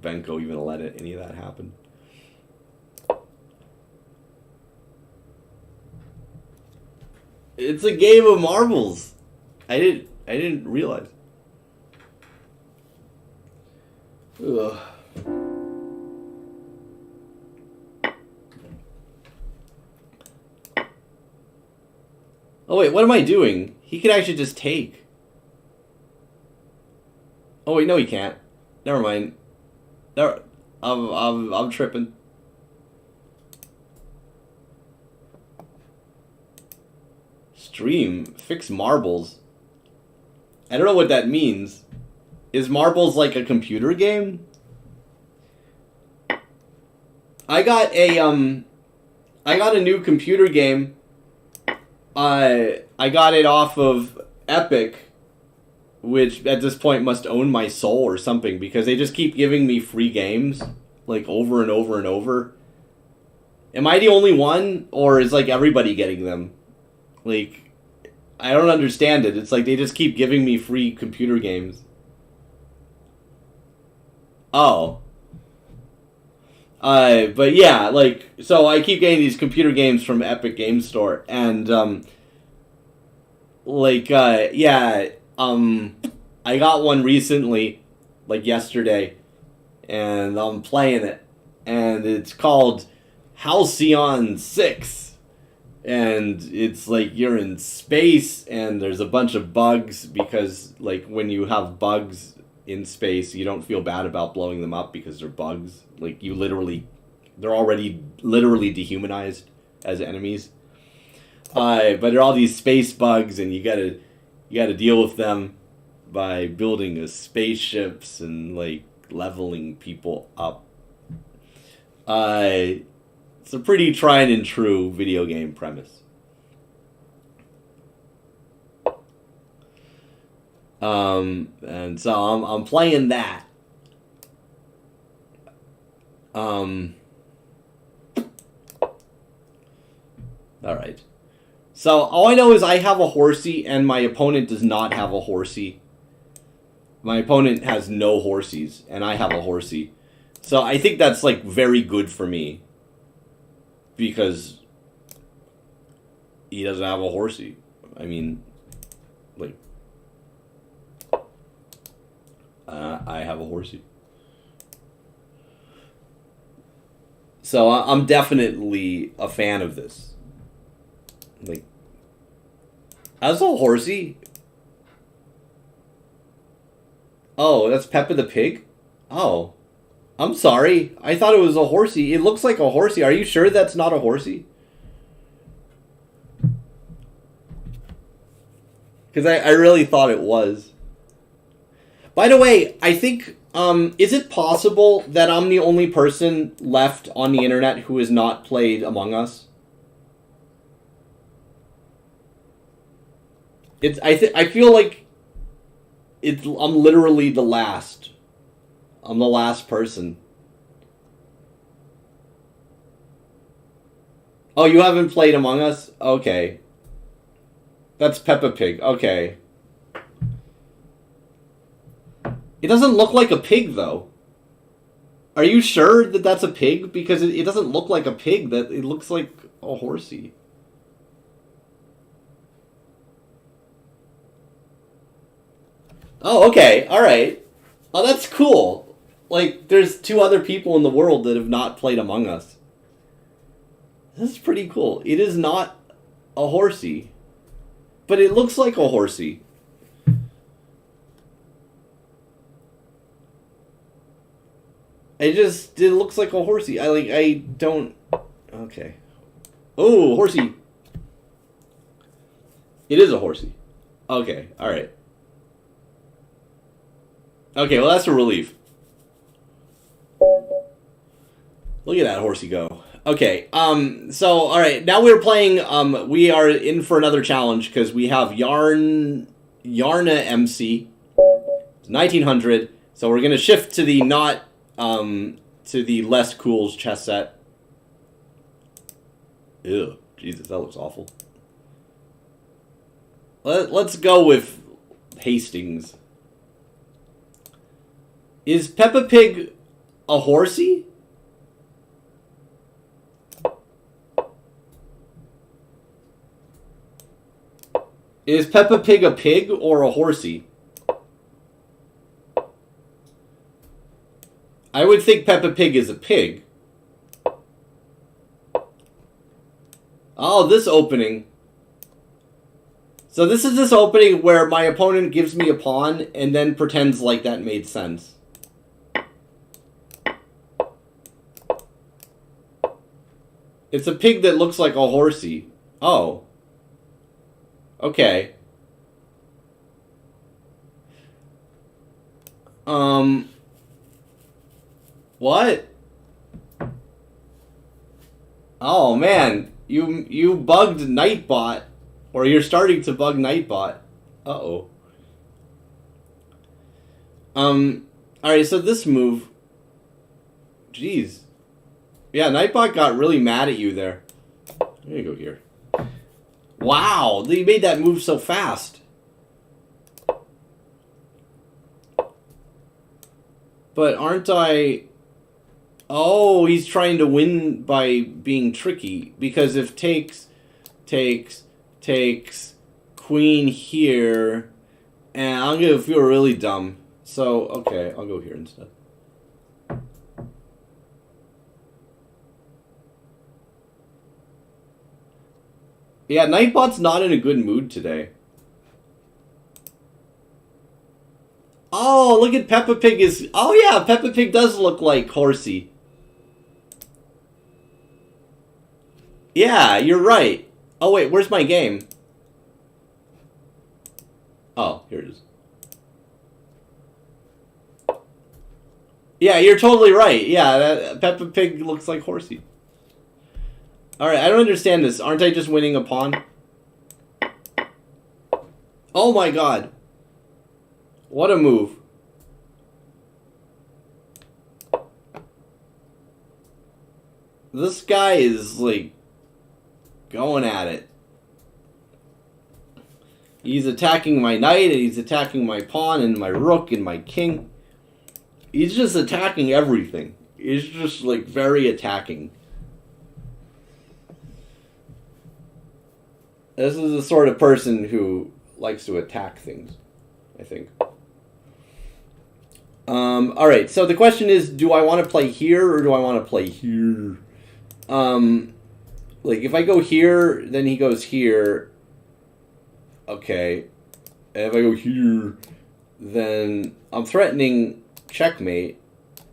Benko even let any of that happen. It's a game of marbles. I didn't realize. Ugh. Oh wait, what am I doing? He could actually just take. Oh wait, no he can't. Never mind. I'm tripping. Stream, fix marbles. I don't know what that means. Is marbles like a computer game? I got a new computer game. I got it off of Epic, which at this point must own my soul or something because they just keep giving me free games like over and over and over. Am I the only one or is like everybody getting them? Like I don't understand it. It's like they just keep giving me free computer games. Oh. But yeah, like, so I keep getting these computer games from Epic Game Store, and, yeah, I got one recently, like yesterday, and I'm playing it, and it's called Halcyon 6. And it's like you're in space and there's a bunch of bugs because like when you have bugs in space you don't feel bad about blowing them up because they're bugs. Like they're already literally dehumanized as enemies. But there are all these space bugs and you gotta deal with them by building spaceships and like leveling people up. It's a pretty tried and true video game premise. And so I'm playing that. All right. So all I know is I have a horsey and my opponent does not have a horsey. My opponent has no horsies and I have a horsey. So I think that's like very good for me. Because he doesn't have a horsey. I mean, like, I have a horsey. So I'm definitely a fan of this. Like, that's a horsey? Oh, that's Peppa the Pig? Oh. I'm sorry. I thought it was a horsey. It looks like a horsey. Are you sure that's not a horsey? Because I really thought it was. By the way, I think, is it possible that I'm the only person left on the internet who has not played Among Us? I feel like I'm literally the last. I'm the last person. Oh, you haven't played Among Us? Okay. That's Peppa Pig. Okay. It doesn't look like a pig, though. Are you sure that that's a pig? Because it doesn't look like a pig. That it looks like a horsey. Oh, okay. All right. Oh, that's cool. Like, there's 2 other people in the world that have not played Among Us. This is pretty cool. It is not a horsey, but it looks like a horsey. It looks like a horsey. I don't... Okay. Oh, horsey. It is a horsey. Okay, alright. Okay, well that's a relief. Look at that horsey go. Okay, so, alright, now we're playing, we are in for another challenge, because we have Yarna MC. It's 1900, so we're gonna shift to the to the less cool chess set. Ew, Jesus, that looks awful. Let's go with Hastings. Is Peppa Pig a horsey? Is Peppa Pig a pig or a horsey? I would think Peppa Pig is a pig. Oh, this opening. So this is this opening where my opponent gives me a pawn and then pretends like that made sense. It's a pig that looks like a horsey. Oh. Okay. What? Oh man, you bugged Nightbot, or you're starting to bug Nightbot. Uh-oh. Alright, so this move. Jeez. Yeah, Nightbot got really mad at you there. I'm gonna go here. Wow, they made that move so fast. But aren't I... Oh, he's trying to win by being tricky. Because if takes, queen here, and I'm going to feel really dumb. So, okay, I'll go here instead. Yeah, Nightbot's not in a good mood today. Oh, look at Peppa Pig is... Oh yeah, Peppa Pig does look like horsey. Yeah, you're right. Oh wait, where's my game? Oh, here it is. Yeah, you're totally right. Yeah, Peppa Pig looks like horsey. Alright, I don't understand this. Aren't I just winning a pawn? Oh my god. What a move. This guy is, like, going at it. He's attacking my knight, and he's attacking my pawn, and my rook, and my king. He's just attacking everything. He's just, like, very attacking. This is the sort of person who likes to attack things, I think. Alright, so the question is, do I want to play here, or do I want to play here? Like, if I go here, then he goes here. Okay. And if I go here, then I'm threatening checkmate.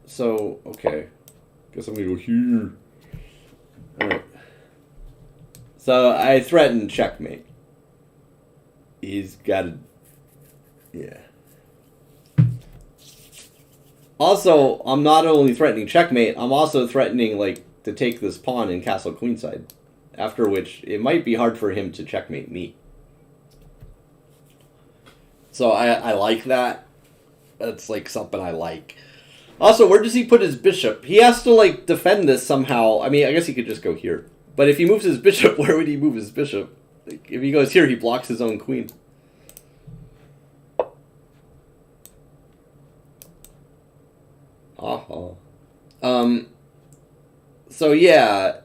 So, okay. Guess I'm gonna go here. Alright. So, I threaten checkmate. He's got to... Yeah. Also, I'm not only threatening checkmate, I'm also threatening, like, to take this pawn in castle queenside. After which, it might be hard for him to checkmate me. So, I like that. That's, like, something I like. Also, where does he put his bishop? He has to, like, defend this somehow. I mean, I guess he could just go here. But if he moves his bishop, where would he move his bishop? Like, if he goes here, he blocks his own queen. Uh-huh. So yeah.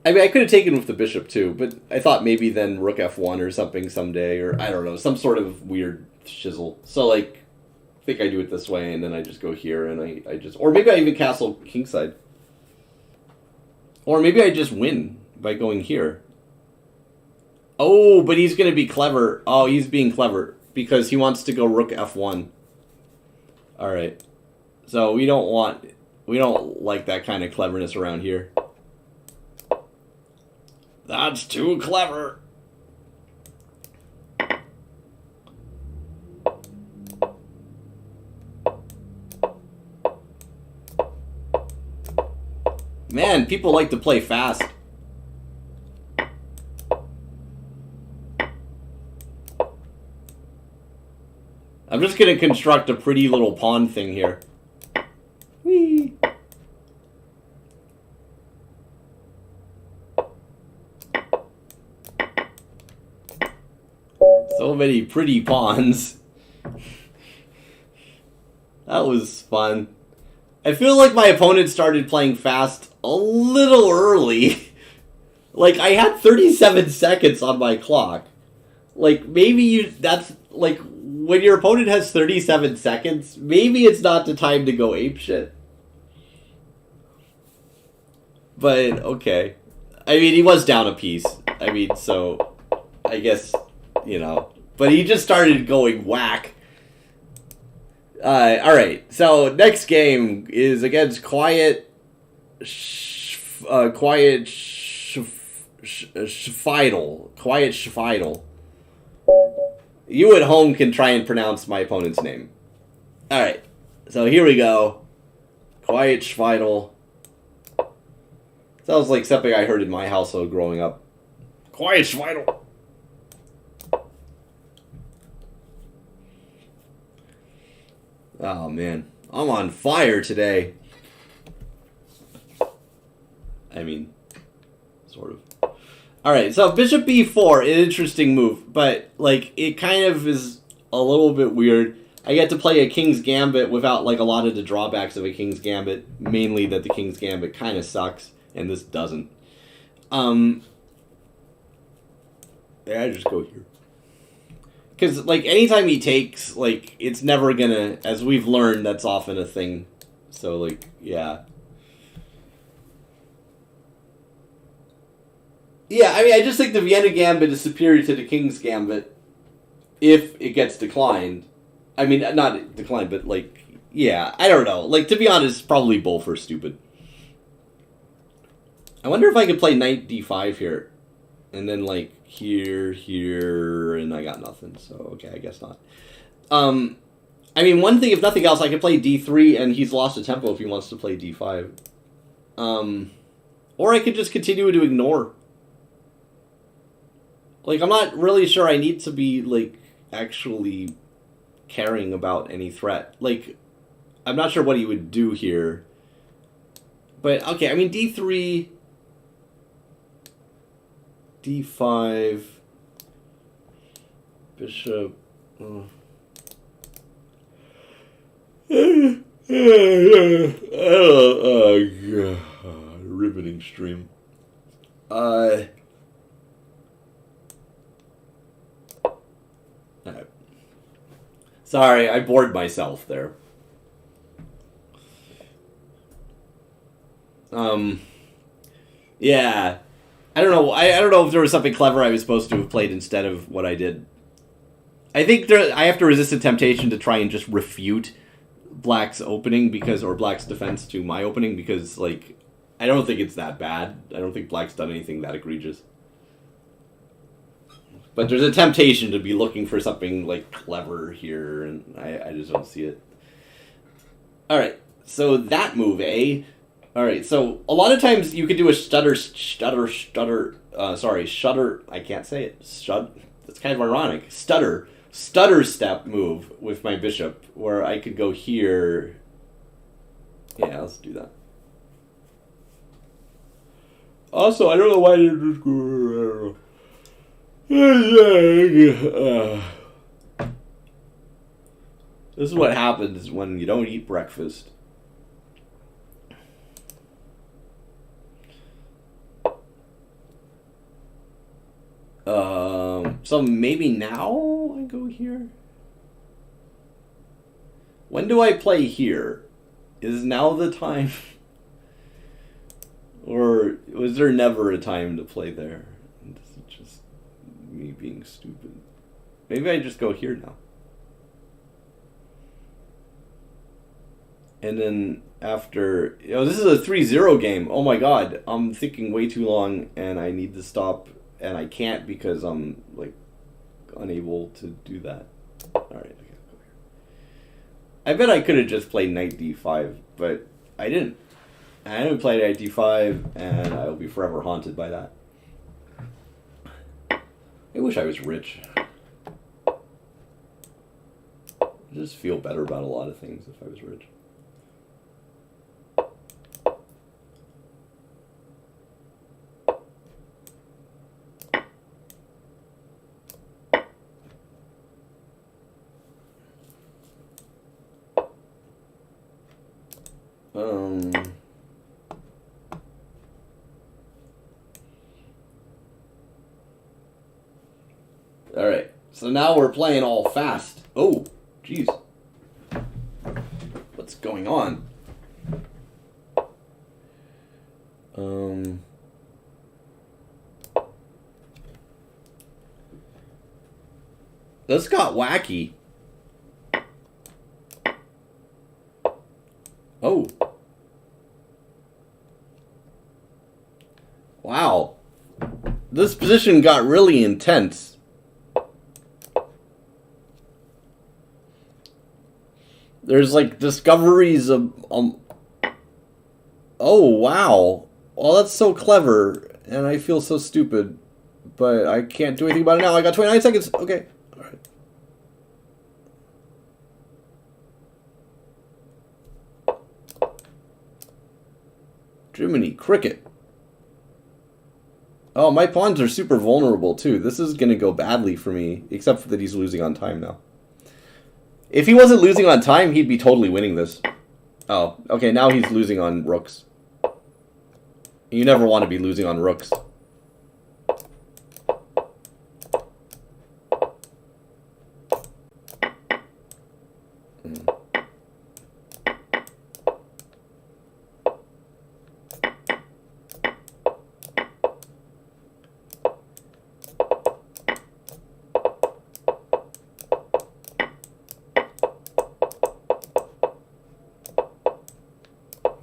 I mean, I could have taken with the bishop too, but I thought maybe then rook f1 or something someday, or I don't know, some sort of weird shizzle. So, like, I think I do it this way, and then I just go here, and I just... Or maybe I even castle kingside. Or maybe I just win by going here. Oh, but he's going to be clever. Oh, he's being clever, because he wants to go rook f1. Alright. So, we don't like that kind of cleverness around here. That's too clever. Man, people like to play fast. I'm just going to construct a pretty little pawn thing here. Whee! So many pretty pawns. That was fun. I feel like my opponent started playing fast a little early. Like, I had 37 seconds on my clock. Like, maybe that's, like, when your opponent has 37 seconds, maybe it's not the time to go apeshit. But, okay. I mean, he was down a piece. I mean, so, I guess, you know. But he just started going whack. Alright, so next game is against Quiet Schfeidel. You at home can try and pronounce my opponent's name. Alright, so here we go. Quiet Schfeidel. Sounds like something I heard in my household growing up. Quiet Schfeidel. Oh, man. I'm on fire today. I mean, sort of. Alright, so bishop b4, an interesting move. But, like, it kind of is a little bit weird. I get to play a King's Gambit without, like, a lot of the drawbacks of a King's Gambit. Mainly that the King's Gambit kind of sucks, and this doesn't. Yeah, I just go here. Because, like, anytime he takes, like, it's never gonna... As we've learned, that's often a thing. So, like, yeah. Yeah, I mean, I just think the Vienna Gambit is superior to the King's Gambit if it gets declined. I mean, not declined, but, like, yeah, I don't know. Like, to be honest, probably both are stupid. I wonder if I could play knight d5 here. And then, like, here, and I got nothing. So, okay, I guess not. I mean, one thing, if nothing else, I could play d3, and he's lost a tempo if he wants to play d5. Or I could just continue to ignore. Like, I'm not really sure I need to be, like, actually caring about any threat. Like, I'm not sure what he would do here. But, okay, I mean, d3... d5, bishop, riveting stream. Alright. Sorry, I bored myself there. Yeah. I don't know. I don't know if there was something clever I was supposed to have played instead of what I did. I think I have to resist the temptation to try and just refute Black's opening or Black's defense to my opening because, like, I don't think it's that bad. I don't think Black's done anything that egregious. But there's a temptation to be looking for something, like, clever here, and I just don't see it. Alright, so that move, eh? Alright, so a lot of times you could do a shutter, I can't say it. That's kind of ironic. Stutter step move with my bishop, where I could go here. Yeah, let's do that. Also, I don't know why I didn't just go... This is what happens when you don't eat breakfast. So maybe now I go here? When do I play here? Is now the time? Or was there never a time to play there? This is just me being stupid. Maybe I just go here now. And then after... this is a 3-0 game. Oh my god. I'm thinking way too long and I need to stop. And I can't because I'm, like, unable to do that. Alright, I gotta go here. I bet I could have just played knight d5, but I didn't. I haven't played knight d5, and I will be forever haunted by that. I wish I was rich. I just feel better about a lot of things if I was rich. Alright, so now we're playing all fast. Oh, jeez. What's going on? This got wacky. Oh. Wow. This position got really intense. There's like discoveries of oh wow. Well, that's so clever, and I feel so stupid, but I can't do anything about it now. I got 29 seconds. Okay. All right. Jiminy Cricket. Oh, my pawns are super vulnerable too. This is gonna go badly for me, except for that he's losing on time now. If he wasn't losing on time, he'd be totally winning this. Oh, okay, now he's losing on rooks. You never want to be losing on rooks.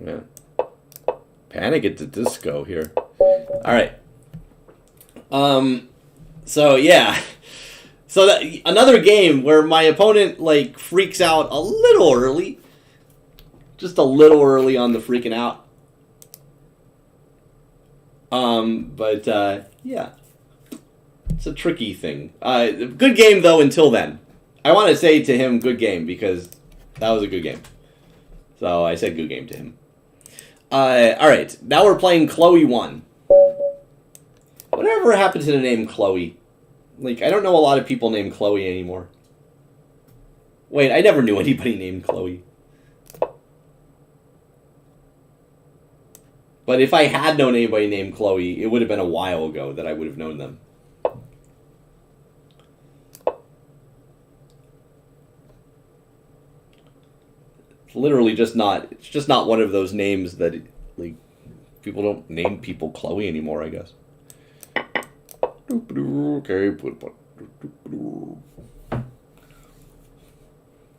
Yeah. Panic at the Disco here. Alright. So yeah. So that another game where my opponent like freaks out a little early. Just a little early on the freaking out. Yeah. It's a tricky thing. Good game though until then. I want to say to him good game because that was a good game. So I said good game to him. Alright, now we're playing Chloe 1. Whatever happened to the name Chloe? Like, I don't know a lot of people named Chloe anymore. Wait, I never knew anybody named Chloe. But if I had known anybody named Chloe, it would have been a while ago that I would have known them. It's literally just not, it's just not one of those names that, like, people don't name people Chloe anymore, I guess. Okay.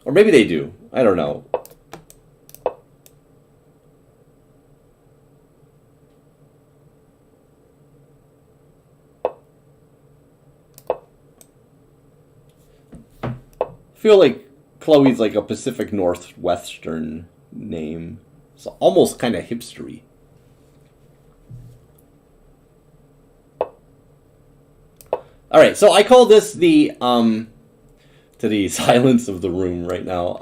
Or maybe they do. I don't know. I feel like Chloe's like a Pacific Northwestern name. It's almost kind of hipstery. Alright, so I call this the, to the silence of the room right now.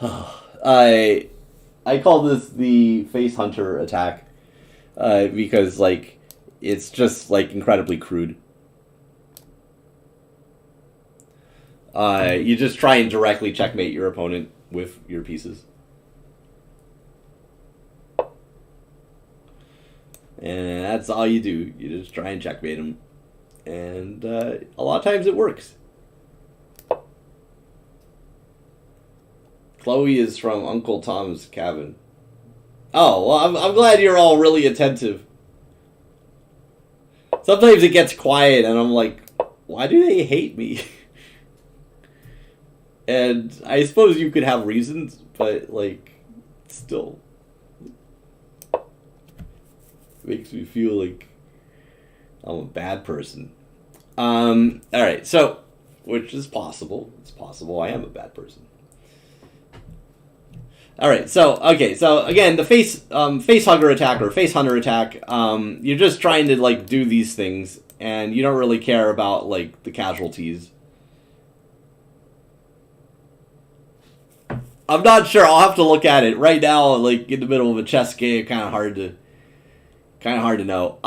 I call this the Face Hunter attack, because, like, it's just, like, incredibly crude. You just try and directly checkmate your opponent with your pieces. And that's all you do. You just try and checkmate him. And a lot of times it works. Chloe is from Uncle Tom's Cabin. Oh, well, I'm glad you're all really attentive. Sometimes it gets quiet and I'm like, why do they hate me? And I suppose you could have reasons, but, like, still makes me feel like I'm a bad person. Alright, so, which is possible. It's possible I am a bad person. Alright, so, okay, so, again, the face hugger attack, or face hunter attack, you're just trying to, like, do these things, and you don't really care about, like, the casualties. I'm not sure, I'll have to look at it. Right now, like, in the middle of a chess game, kind of hard to know.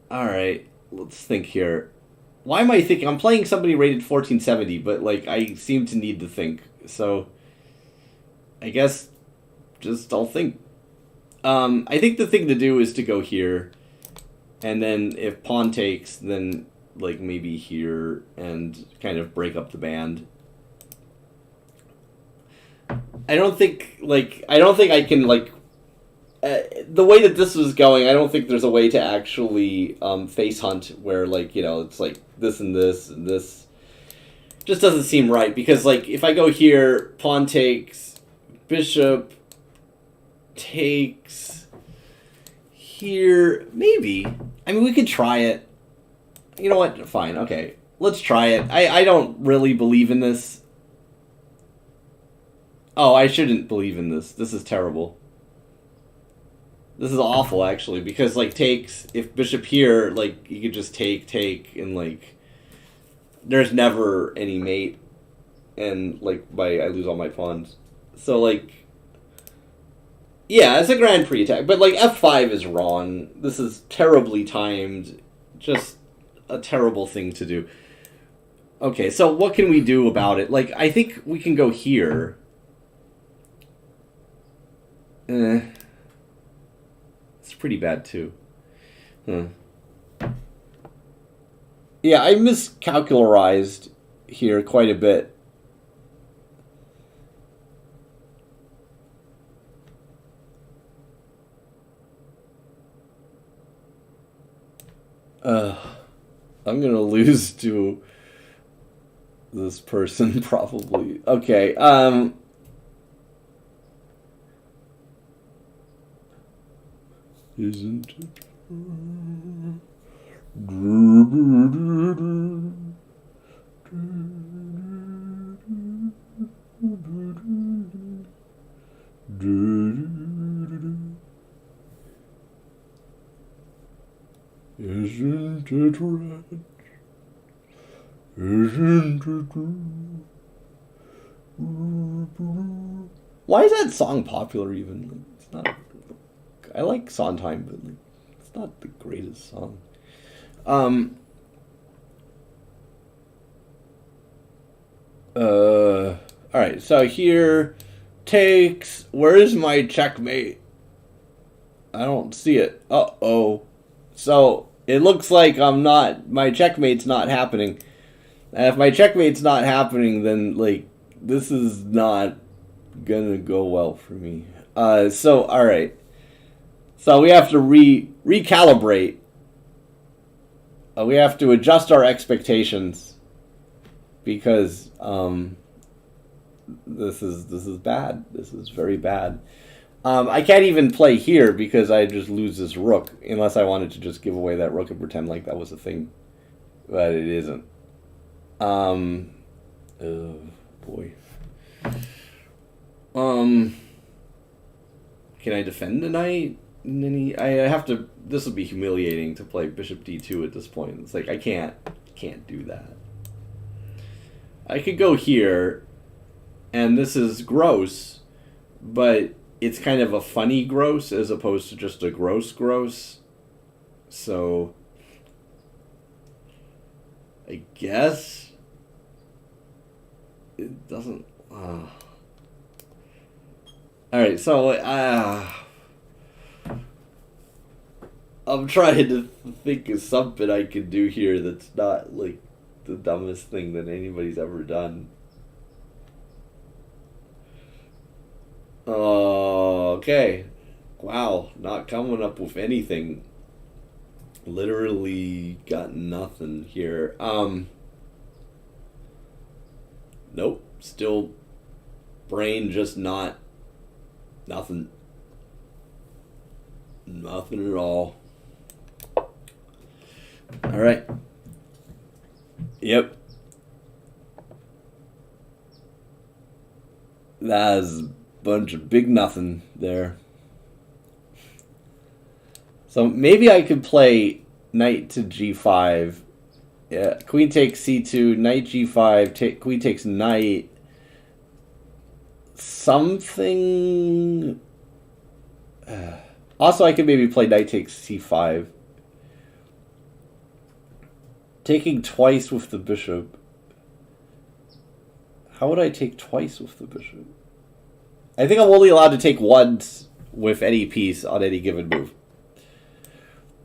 Alright, let's think here. Why am I thinking? I'm playing somebody rated 1470, but, like, I seem to need to think, so I guess just I'll think. I think the thing to do is to go here, and then if pawn takes, then, like, maybe here, and kind of break up the band. I don't think I can, like, the way that this was going, I don't think there's a way to actually face hunt where, like, you know, it's like this and this and this. Just doesn't seem right, because, like, if I go here, pawn takes, bishop takes here, maybe. I mean, we could try it. You know what? Fine, okay. Let's try it. I don't really believe in this. Oh, I shouldn't believe in this. This is terrible. This is awful, actually, because, like, takes, if bishop here, like, you could just take, and, like, there's never any mate, and, like, I lose all my pawns. So, like, yeah, it's a Grand Prix attack, but, like, f5 is wrong. This is terribly timed. Just a terrible thing to do. Okay, so what can we do about it? Like, I think we can go here. It's pretty bad, too. Yeah, I miscalcularized here quite a bit. I'm gonna lose to this person, probably. Okay, isn't it? Isn't it right? Isn't it true? Why is that song popular even? It's not. I like Sondheim, but, like, it's not the greatest song. Alright, so here takes. Where is my checkmate? I don't see it. Uh-oh. So it looks like my checkmate's not happening. And if my checkmate's not happening, then, like, this is not gonna go well for me. So, alright. So we have to recalibrate. We have to adjust our expectations, because this is bad. This is very bad. I can't even play here because I just lose this rook, unless I wanted to just give away that rook and pretend like that was a thing, but it isn't. Oh boy. Can I defend the knight? I have to. This would be humiliating to play bishop d2 at this point. It's like I can't do that. I could go here, and this is gross, but it's kind of a funny gross as opposed to just a gross. So I guess it doesn't. All right, so I'll I'm trying to think of something I could do here that's not like the dumbest thing that anybody's ever done. Okay. Wow, not coming up with anything. Literally got nothing here. Nope. Still brain just not nothing. Nothing at all. Alright. Yep. That's a bunch of big nothing there. So maybe I could play knight to g5. Yeah, queen takes c2, knight g5, queen takes knight. Something... Also, I could maybe play knight takes c5. Taking twice with the bishop. How would I take twice with the bishop? I think I'm only allowed to take once with any piece on any given move.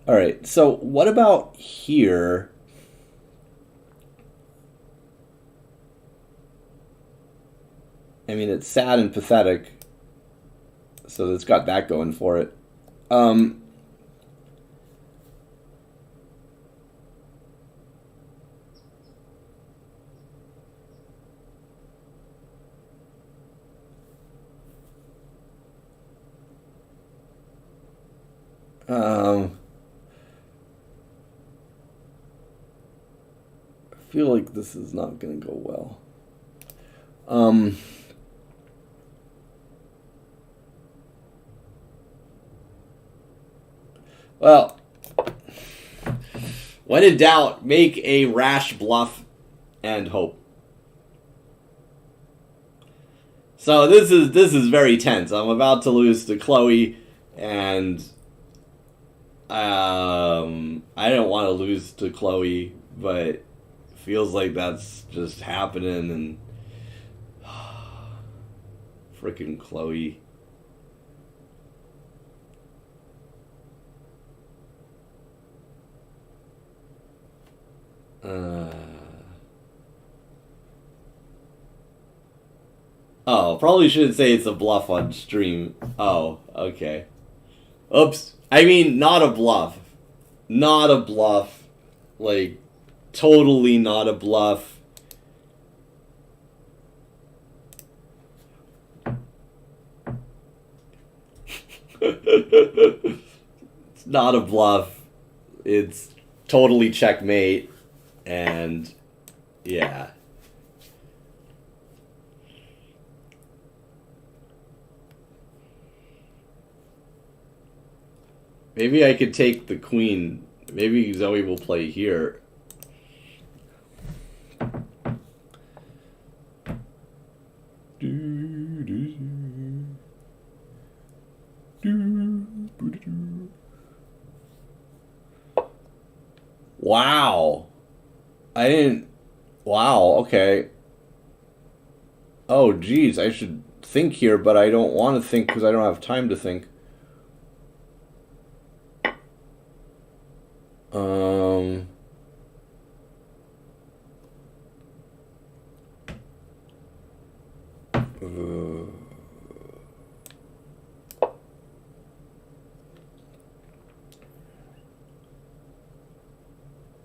Alright, so what about here? I mean, it's sad and pathetic. So it's got that going for it. I feel like this is not going to go well. Well, when in doubt, make a rash bluff and hope. So this is very tense. I'm about to lose to Chloe, and I don't want to lose to Chloe, but feels like that's just happening, and freaking Chloe. Oh, probably shouldn't say it's a bluff on stream. Oh, okay. Oops. I mean, not a bluff. Not a bluff. Like, totally not a bluff. It's not a bluff. It's totally checkmate. And, yeah. Maybe I could take the queen. Maybe Zoe will play here. Wow. I didn't... Wow, okay. Oh, geez, I should think here, but I don't want to think because I don't have time to think.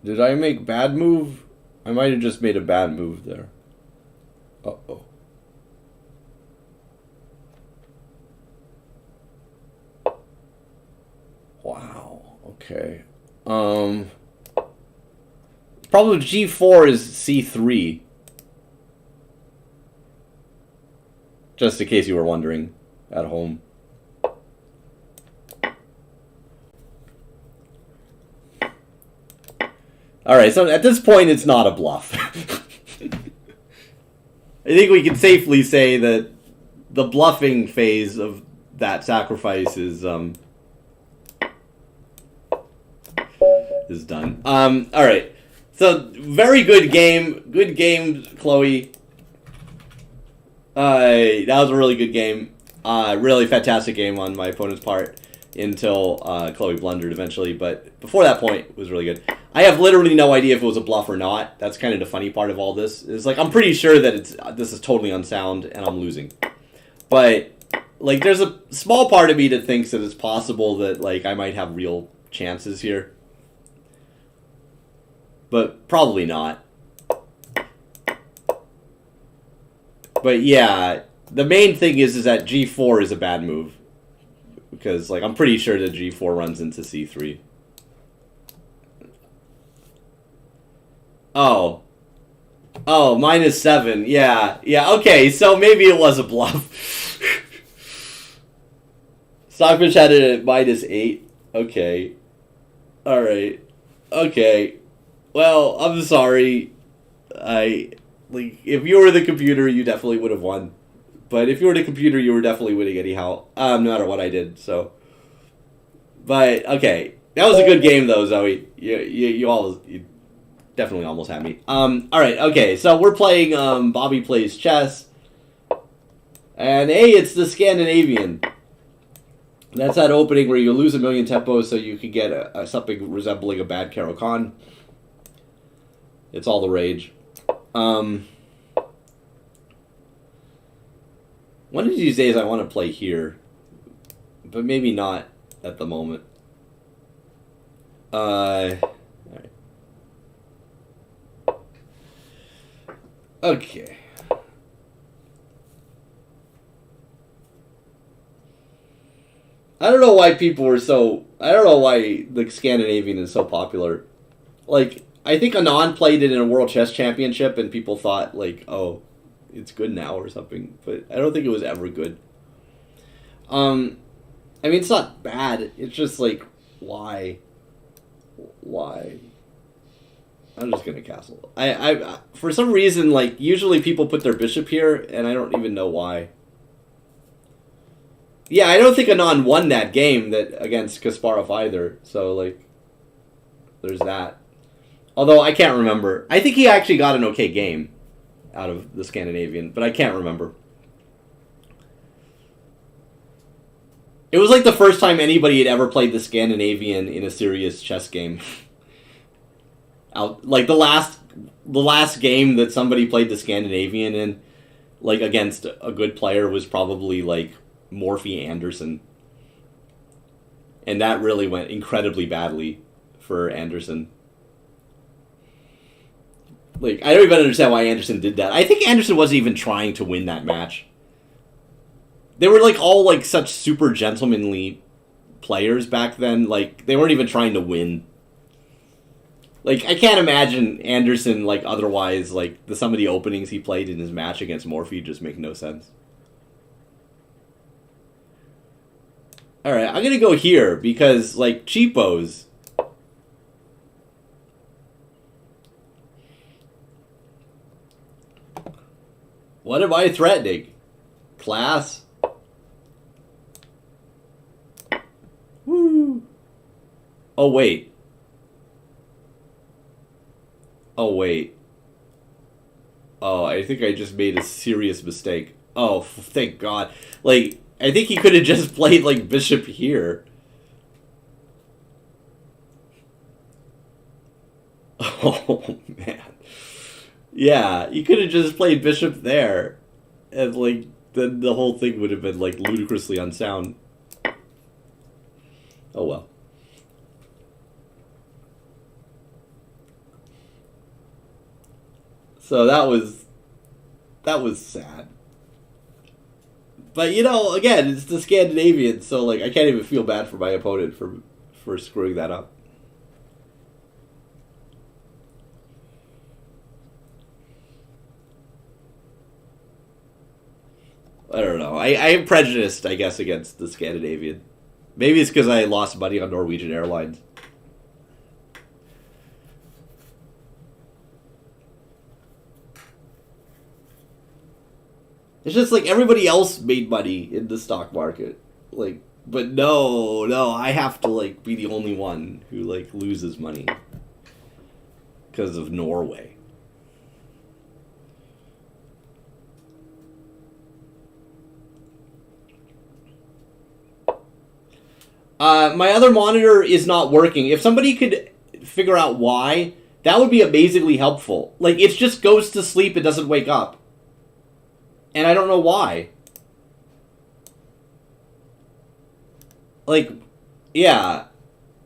Did I make bad move? I might have just made a bad move there. Uh-oh. Wow, okay. Problem G4 is C3. Just in case you were wondering at home. Alright, so at this point it's not a bluff. I think we can safely say that the bluffing phase of that sacrifice is done. Alright. So, very good game. Good game, Chloe. That was a really good game. Really fantastic game on my opponent's part. until Chloe blundered eventually. But before that point, it was really good. I have literally no idea if it was a bluff or not. That's kind of the funny part of all this. Is like I'm pretty sure that this is totally unsound and I'm losing. But like, there's a small part of me that thinks that it's possible that like I might have real chances here, but probably not. But yeah, the main thing is that G4 is a bad move. Because, like, I'm pretty sure that G4 runs into C3. Oh. Oh, -7. Yeah. Yeah, okay, so maybe it was a bluff. Stockfish had it at -8. Okay. Alright. Okay. Well, I'm sorry. Like, if you were the computer, you definitely would have won. But if you were the computer, you were definitely winning anyhow. No matter what I did, so. But, okay. That was a good game, though, Zoe. You definitely almost had me. Alright, okay. So, we're playing, Bobby Plays Chess. And, hey, it's the Scandinavian. That's that opening where you lose 1,000,000 tempos so you can get something resembling a bad Caro-Kann. It's all the rage. One of these days I want to play here, but maybe not at the moment. Alright. Okay. I don't know why people were so... I don't know why the Scandinavian is so popular. Like, I think Anand played it in a World Chess Championship and people thought, like, oh, it's good now or something. But I don't think it was ever good. I mean, it's not bad. It's just, like, why? Why? I'm just gonna castle. I for some reason, like, usually people put their bishop here, and I don't even know why. Yeah, I don't think Anand won that game against Kasparov either. So, like, there's that. Although, I can't remember. I think he actually got an okay game out of the Scandinavian, but I can't remember. It was like the first time anybody had ever played the Scandinavian in a serious chess game. Like, the last game that somebody played the Scandinavian in, like, against a good player was probably, like, Morphy Anderson. And that really went incredibly badly for Anderson. Like, I don't even understand why Anderson did that. I think Anderson wasn't even trying to win that match. They were, like, all, like, such super gentlemanly players back then. Like, they weren't even trying to win. Like, I can't imagine Anderson, like, otherwise, like, some of the openings he played in his match against Morphy just make no sense. Alright, I'm gonna go here, because, like, cheapos. What am I threatening? Class? Woo! Oh, wait. Oh, wait. Oh, I think I just made a serious mistake. Oh, thank God. Like, I think he could have just played, like, bishop here. Oh, man. Yeah, you could have just played bishop there. And, like, then the whole thing would have been, like, ludicrously unsound. Oh, well. So that was sad. But, you know, again, it's the Scandinavian, so, like, I can't even feel bad for my opponent for screwing that up. I don't know. I am prejudiced, I guess, against the Scandinavian. Maybe it's because I lost money on Norwegian Airlines. It's just like everybody else made money in the stock market. Like, but no, I have to, like, be the only one who, like, loses money. Because of Norway. My other monitor is not working. If somebody could figure out why, that would be amazingly helpful. Like, it just goes to sleep, it doesn't wake up. And I don't know why. Like, yeah.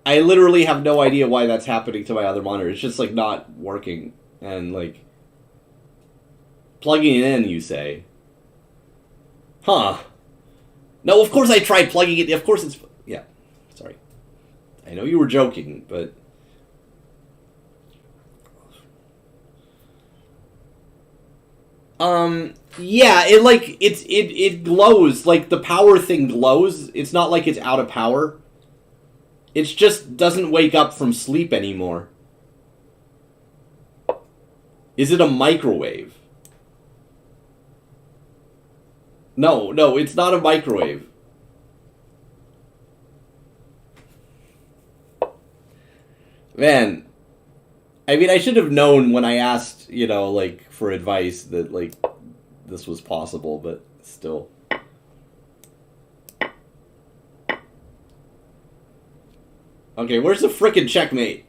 I literally have no idea why that's happening to my other monitor. It's just, like, not working. And, like, plugging it in, you say. Huh. No, of course I tried plugging it. Of course it's... Yeah. Sorry. I know you were joking, but... Yeah, it glows. Like, the power thing glows. It's not like it's out of power. It just doesn't wake up from sleep anymore. Is it a microwave? No, it's not a microwave. Man, I mean, I should have known when I asked, you know, like, for advice that, like, this was possible, but still. Okay, where's the frickin' checkmate?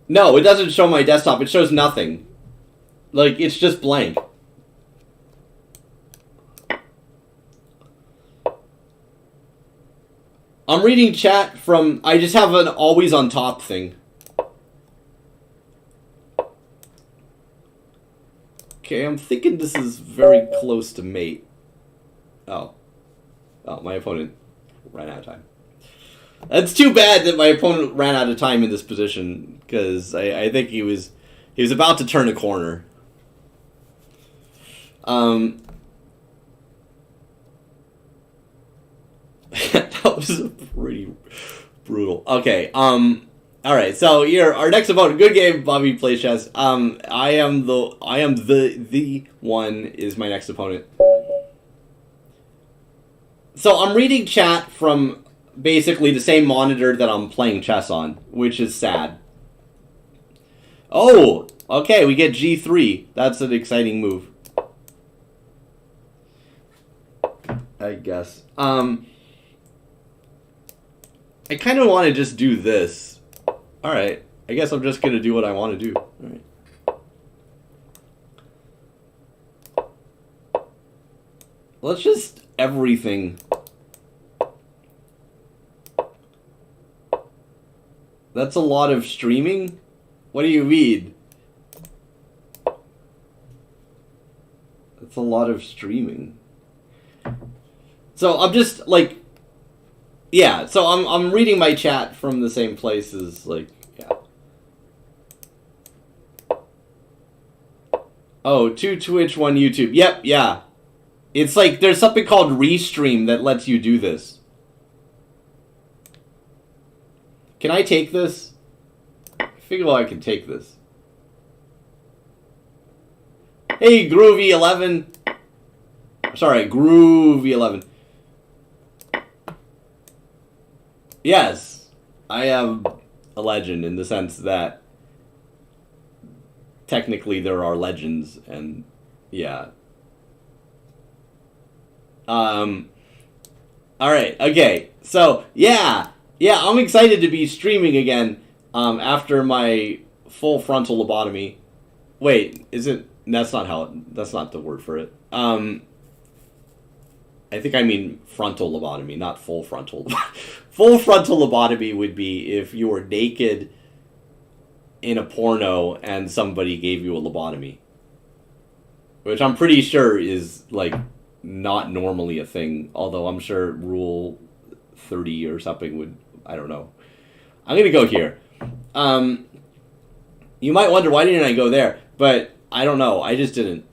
No, it doesn't show my desktop. It shows nothing. Like, it's just blank. I'm reading chat from... I just have an always on top thing. Okay, I'm thinking this is very close to mate. Oh. Oh, my opponent ran out of time. That's too bad that my opponent ran out of time in this position, because I think he was about to turn a corner. That was pretty brutal. Okay, alright, so here, our next opponent, good game, Bobby plays chess. I am the one is my next opponent. So I'm reading chat from basically the same monitor that I'm playing chess on, which is sad. Oh, okay, we get G3. That's an exciting move. I guess. I kind of want to just do this. Alright, I guess I'm just going to do what I want to do. Alright. Let's just everything. That's a lot of streaming? What do you mean? That's a lot of streaming. So I'm just like, yeah. So I'm reading my chat from the same place as, like, yeah. Oh, 2 Twitch, 1 YouTube. Yep, yeah. It's like there's something called Restream that lets you do this. Can I take this? I figure I can take this. Hey, Groovy11. Sorry, Groovy11. Yes, I am a legend in the sense that technically there are legends, and yeah. Alright, okay. So, yeah, I'm excited to be streaming again after my full frontal lobotomy. Wait, is it... That's not the word for it. I think I mean frontal lobotomy, not full frontal. Full frontal lobotomy would be if you were naked in a porno and somebody gave you a lobotomy. Which I'm pretty sure is, like, not normally a thing. Although I'm sure Rule 30 or something would... I don't know. I'm going to go here. You might wonder, why didn't I go there? But I don't know. I just didn't.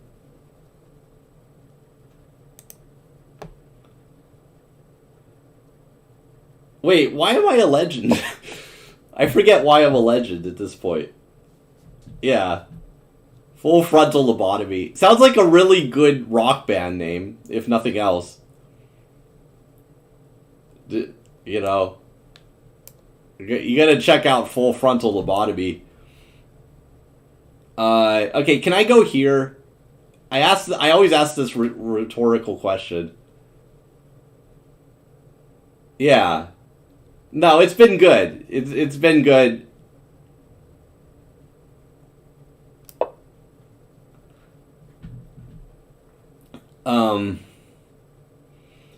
Wait, why am I a legend? I forget why I'm a legend at this point. Yeah. Full frontal lobotomy. Sounds like a really good rock band name, if nothing else. You know. You gotta check out Full Frontal Lobotomy. Okay, can I go here? I always ask this rhetorical question. Yeah. No, it's been good. It's been good.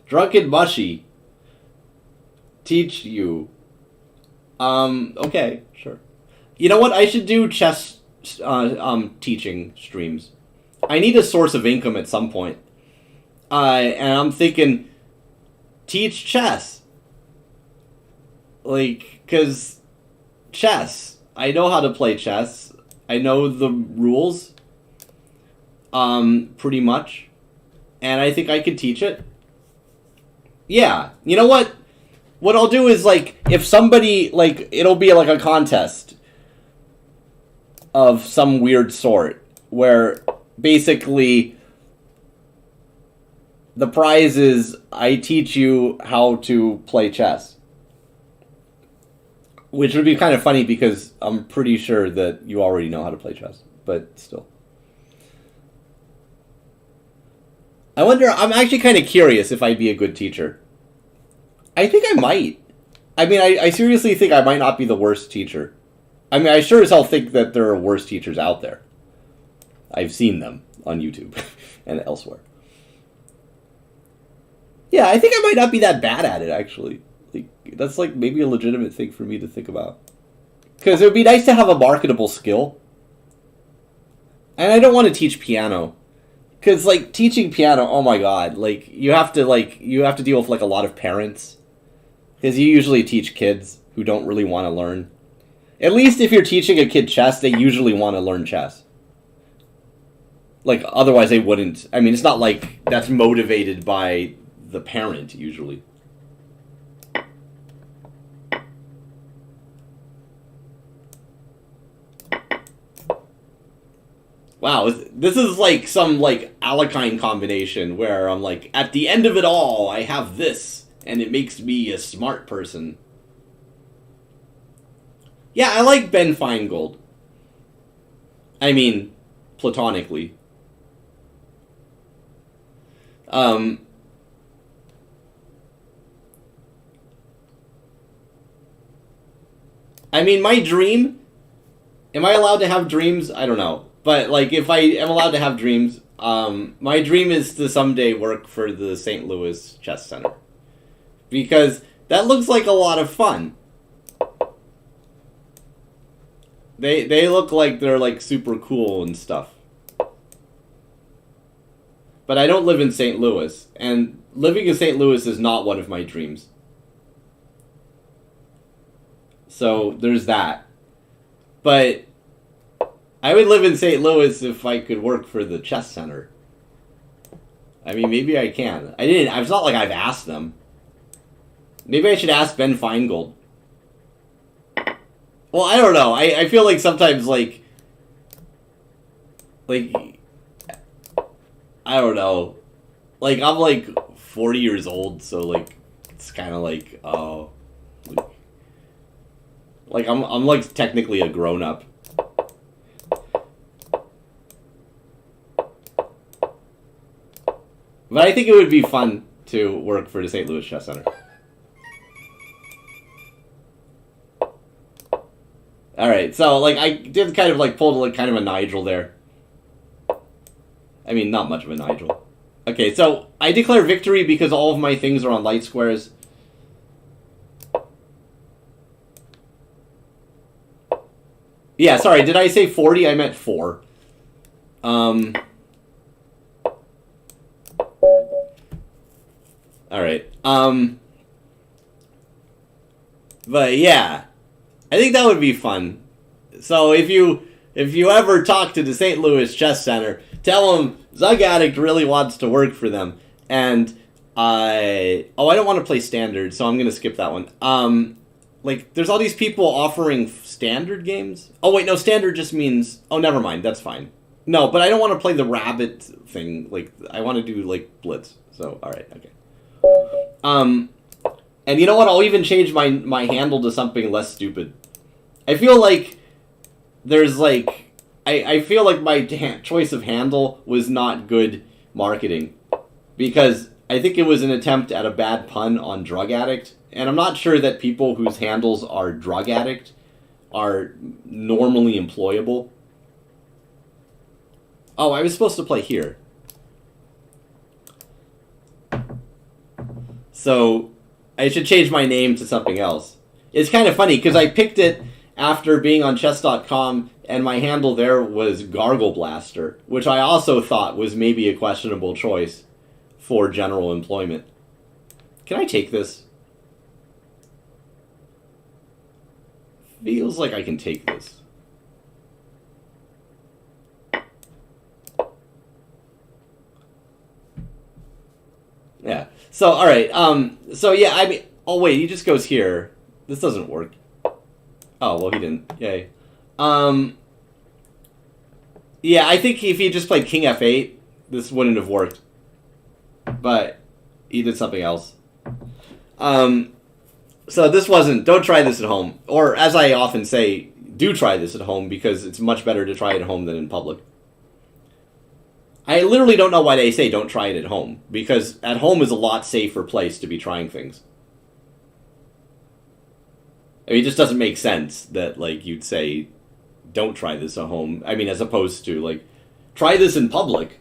Drunken Mushy. Teach you. Okay, sure. You know what? I should do chess teaching streams. I need a source of income at some point. And I'm thinking, teach chess. Like, because chess. I know how to play chess. I know the rules. Pretty much. And I think I could teach it. Yeah. You know what? What I'll do is, like, if somebody, like, it'll be like a contest of some weird sort where basically the prize is I teach you how to play chess. Which would be kind of funny because I'm pretty sure that you already know how to play chess, but still. I wonder, I'm actually kind of curious if I'd be a good teacher. I think I might. I mean, I seriously think I might not be the worst teacher. I mean, I sure as hell think that there are worse teachers out there. I've seen them on YouTube and elsewhere. Yeah, I think I might not be that bad at it, actually. Like, that's, like, maybe a legitimate thing for me to think about. Because it would be nice to have a marketable skill. And I don't want to teach piano. Because, like, teaching piano, oh my god, like, you have to deal with, like, a lot of parents. Because you usually teach kids who don't really want to learn. At least if you're teaching a kid chess, they usually want to learn chess. Like, otherwise they wouldn't. I mean, it's not like that's motivated by the parent, usually. Wow, this is like some, like, Alakine combination where I'm like, at the end of it all, I have this, and it makes me a smart person. Yeah, I like Ben Feingold. I mean, platonically. I mean, my dream... Am I allowed to have dreams? I don't know. But, like, if I am allowed to have dreams, my dream is to someday work for the St. Louis Chess Center. Because that looks like a lot of fun. They look like they're, like, super cool and stuff. But I don't live in St. Louis, and living in St. Louis is not one of my dreams. So, there's that. But I would live in St. Louis if I could work for the chess center. I mean, maybe I can. It's not like I've asked them. Maybe I should ask Ben Feingold. Well, I don't know. I feel like sometimes, like, I don't know. Like, I'm, like, 40 years old, so, like, it's kind of like, oh. Like, I'm, like, technically a grown-up. But I think it would be fun to work for the St. Louis Chess Center. Alright, so, like, I did kind of, like, pull, like, kind of a Nigel there. I mean, not much of a Nigel. Okay, so, I declare victory because all of my things are on light squares. Yeah, sorry, did I say 40? I meant 4. Alright, but yeah, I think that would be fun. So if you ever talk to the St. Louis Chess Center, tell them ZugAddict really wants to work for them. And I don't want to play standard, so I'm gonna skip that one. Like, there's all these people offering standard games. Oh wait, no, standard just means. Oh, never mind, that's fine. No, but I don't want to play the rabbit thing. Like, I want to do like Blitz. So all right, okay. And you know what? I'll even change my handle to something less stupid. I feel like there's, like, I feel like my choice of handle was not good marketing, because I think it was an attempt at a bad pun on drug addict, and I'm not sure that people whose handles are drug addict are normally employable. Oh, I was supposed to play here. So I should change my name to something else. It's kind of funny because I picked it after being on chess.com, and my handle there was Gargle Blaster, which I also thought was maybe a questionable choice for general employment. Can I take this? Feels like I can take this. Yeah. So, all right. So, yeah, I mean... Oh, wait, he just goes here. This doesn't work. Oh, well, he didn't. Yay. Yeah, I think if he just played King F8, this wouldn't have worked. But he did something else. So this wasn't... Don't try this at home. Or, as I often say, do try this at home, because it's much better to try it at home than in public. I literally don't know why they say don't try it at home, because at home is a lot safer place to be trying things. I mean, it just doesn't make sense that, like, you'd say don't try this at home. I mean, as opposed to, like, try this in public.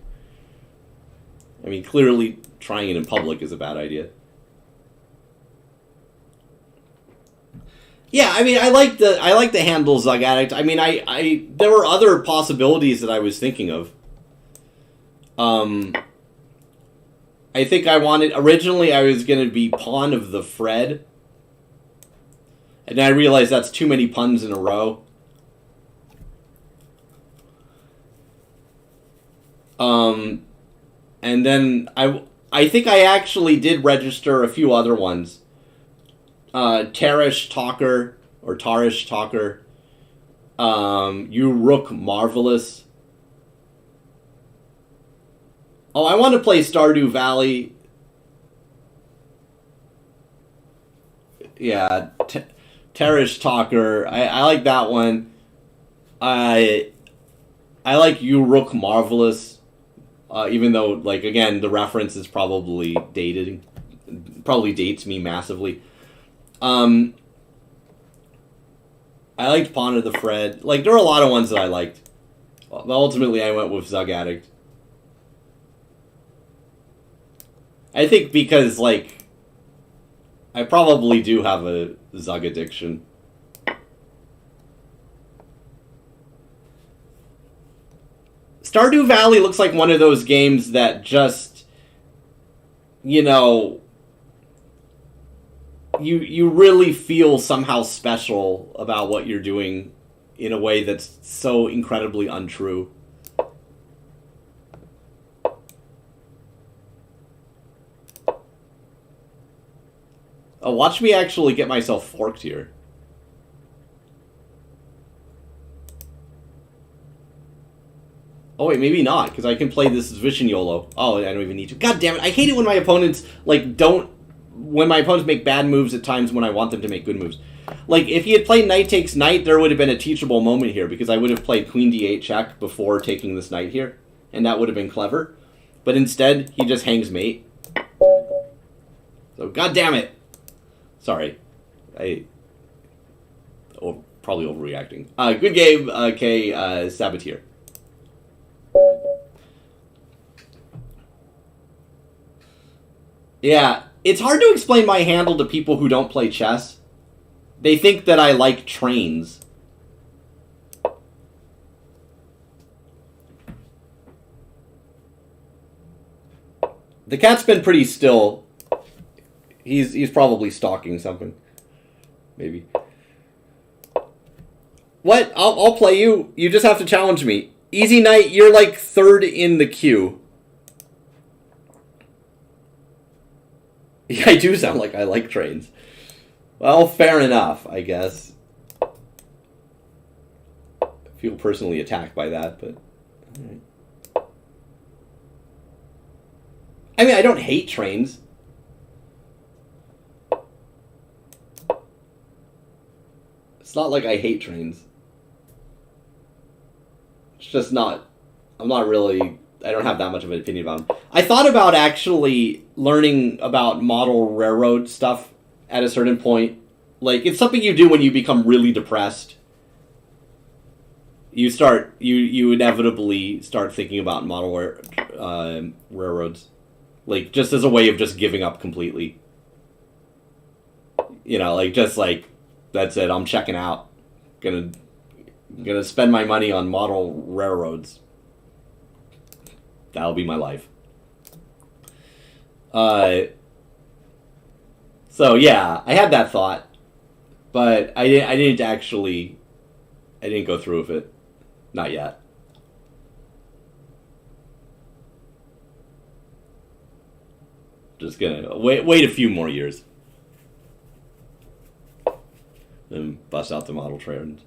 I mean, clearly trying it in public is a bad idea. Yeah, I mean, I like the handle ZugAddict. I mean, there were other possibilities that I was thinking of. I think originally I was going to be Pawn of the Fred. And then I realized that's too many puns in a row. And then I think I actually did register a few other ones. Tarish Talker, or Tarish Talker. You Rook Marvelous. Oh, I want to play Stardew Valley. Yeah, Tarish Talker. I like that one. I like You Rook Marvelous. Even though, like, again, the reference is probably dated. Probably dates me massively. I liked Pawn of the Fred. Like, there were a lot of ones that I liked. But ultimately, I went with ZugAddict. I think because, like, I probably do have a Zug addiction. Stardew Valley looks like one of those games that just, you know, you really feel somehow special about what you're doing in a way that's so incredibly untrue. Oh, watch me actually get myself forked here. Oh, wait, maybe not, because I can play this Vision YOLO. Oh, I don't even need to. God damn it, I hate it when my opponents, like, don't... When my opponents make bad moves at times when I want them to make good moves. Like, if he had played Knight Takes Knight, there would have been a teachable moment here, because I would have played Queen D8 check before taking this knight here, and that would have been clever. But instead, he just hangs mate. So, god damn it! Sorry. Probably overreacting. Good game, okay, Saboteur. Yeah, it's hard to explain my handle to people who don't play chess. They think that I like trains. The cat's been pretty still. He's probably stalking something. Maybe. What? I'll play you. You just have to challenge me. Easy Knight, you're like third in the queue. Yeah, I do sound like I like trains. Well, fair enough, I guess. I feel personally attacked by that, but... Alright. I mean, I don't hate trains. It's not like I hate trains. just not. I'm not really. I don't have that much of an opinion about them. I thought about actually learning about model railroad stuff at a certain point. Like, it's something you do when you become really depressed. You inevitably start thinking about model railroads. Like, just as a way of just giving up completely. You know, like, just like, that's it, I'm checking out. Gonna spend my money on model railroads. That'll be my life. So yeah, I had that thought, but I didn't go through with it. Not yet. Just gonna wait a few more years. Then bust out the model trains.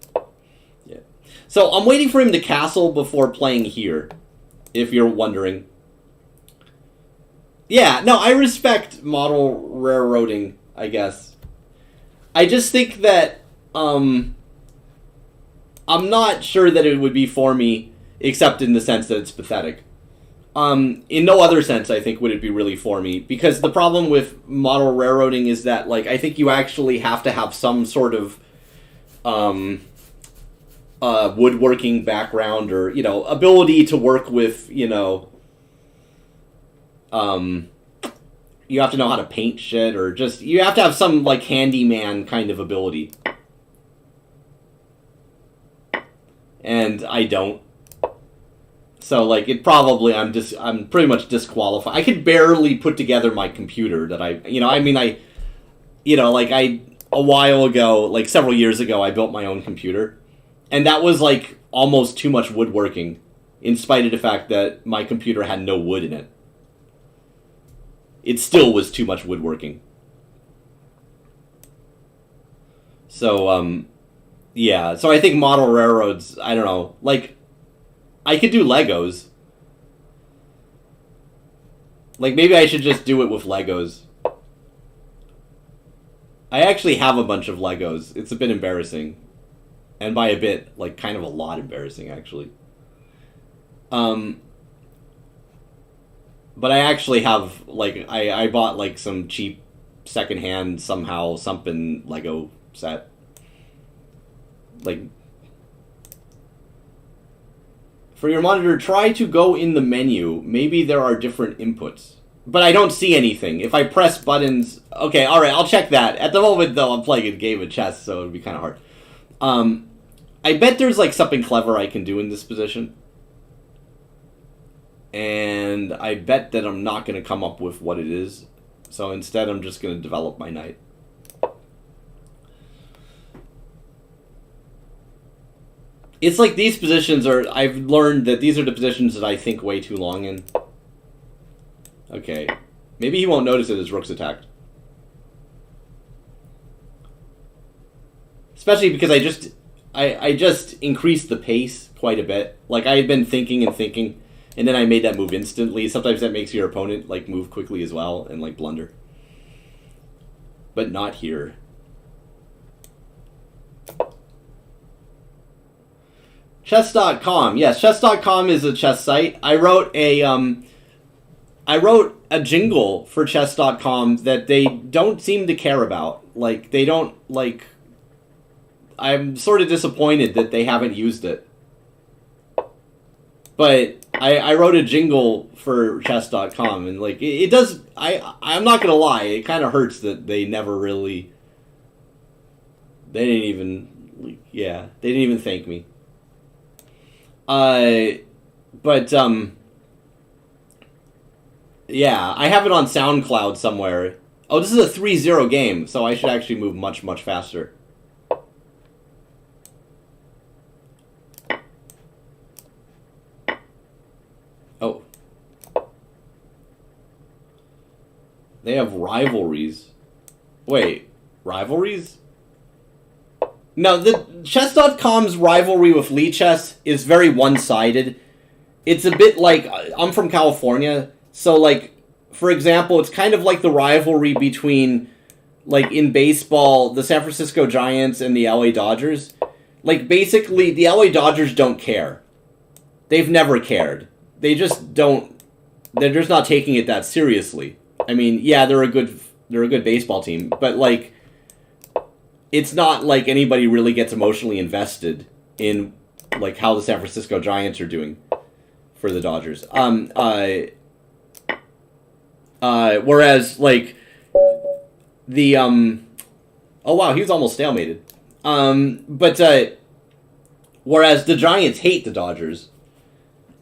Yeah. So I'm waiting for him to castle before playing here, if you're wondering. Yeah, no, I respect model railroading, I guess. I just think that I'm not sure that it would be for me, except in the sense that it's pathetic. In no other sense, I think, would it be really for me. Because the problem with model railroading is that, like, I think you actually have to have some sort of woodworking background or, you know, ability to work with, you know, you have to know how to paint shit, or just, you have to have some, like, handyman kind of ability. And I don't. So, like, it probably, I'm pretty much disqualified. I could barely put together my computer that a while ago, like several years ago, I built my own computer. And that was, like, almost too much woodworking, in spite of the fact that my computer had no wood in it. It still was too much woodworking. So, yeah. So I think model railroads, I don't know, like, I could do Legos. Like, maybe I should just do it with Legos. I actually have a bunch of Legos. It's a bit embarrassing. And by a bit, like, kind of a lot embarrassing, actually. But I actually have, like, I bought, like, some cheap secondhand somehow something Lego set. Like, for your monitor, try to go in the menu. Maybe there are different inputs. But I don't see anything. If I press buttons... Okay, alright, I'll check that. At the moment, though, I'm playing a game of chess, so it would be kind of hard. I bet there's, like, something clever I can do in this position. And I bet that I'm not going to come up with what it is. So instead, I'm just going to develop my knight. It's like these positions are... I've learned that these are the positions that I think way too long in. Okay. Maybe he won't notice it as rook's attacked. Especially because I just increased the pace quite a bit. Like, I had been thinking and thinking, and then I made that move instantly. Sometimes that makes your opponent, like, move quickly as well and, like, blunder. But not here. Chess.com. Yes, chess.com is a chess site. I wrote a jingle for chess.com that they don't seem to care about. Like, they don't, like... I'm sort of disappointed that they haven't used it. But I wrote a jingle for chess.com, and, like, it does... I'm not gonna lie, it kind of hurts that they never really... They didn't even... Yeah, they didn't even thank me. Yeah, I have it on SoundCloud somewhere. Oh, this is a 3-0 game, so I should actually move much, much faster. Oh. They have rivalries. Wait, rivalries? No, the chess.com's rivalry with Lichess is very one-sided. It's a bit like, I'm from California, so, like, for example, it's kind of like the rivalry between, like, in baseball, the San Francisco Giants and the LA Dodgers. Like, basically, the LA Dodgers don't care. they've never cared. They just don't. They're just not taking it that seriously. I mean, yeah, they're a good baseball team, but like, it's not like anybody really gets emotionally invested in like how the San Francisco Giants are doing for the Dodgers. Whereas like the oh wow, he was almost stalemated. But whereas the Giants hate the Dodgers,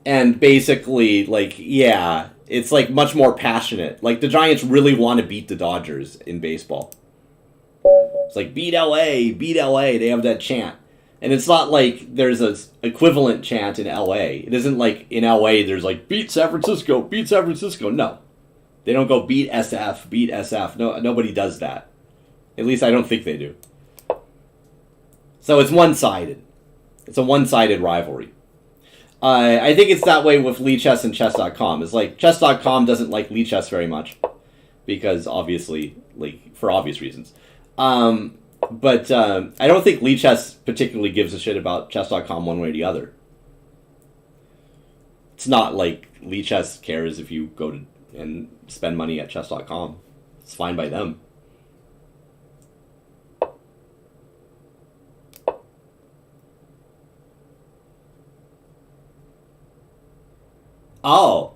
and basically like yeah, it's like much more passionate. Like the Giants really want to beat the Dodgers in baseball. It's like beat LA, beat LA. They have that chant. And it's not like there's a equivalent chant in LA. It isn't like in LA there's like beat San Francisco, beat San Francisco. No. They don't go beat SF, beat SF. No, nobody does that. At least I don't think they do. So it's one-sided. It's a one-sided rivalry. I think it's that way with Lichess and Chess.com. It's like Chess.com doesn't like Lichess very much because obviously, like for obvious reasons. But I don't think Lichess particularly gives a shit about Chess.com one way or the other. It's not like Lichess cares if you go to and spend money at Chess.com. It's fine by them. Oh.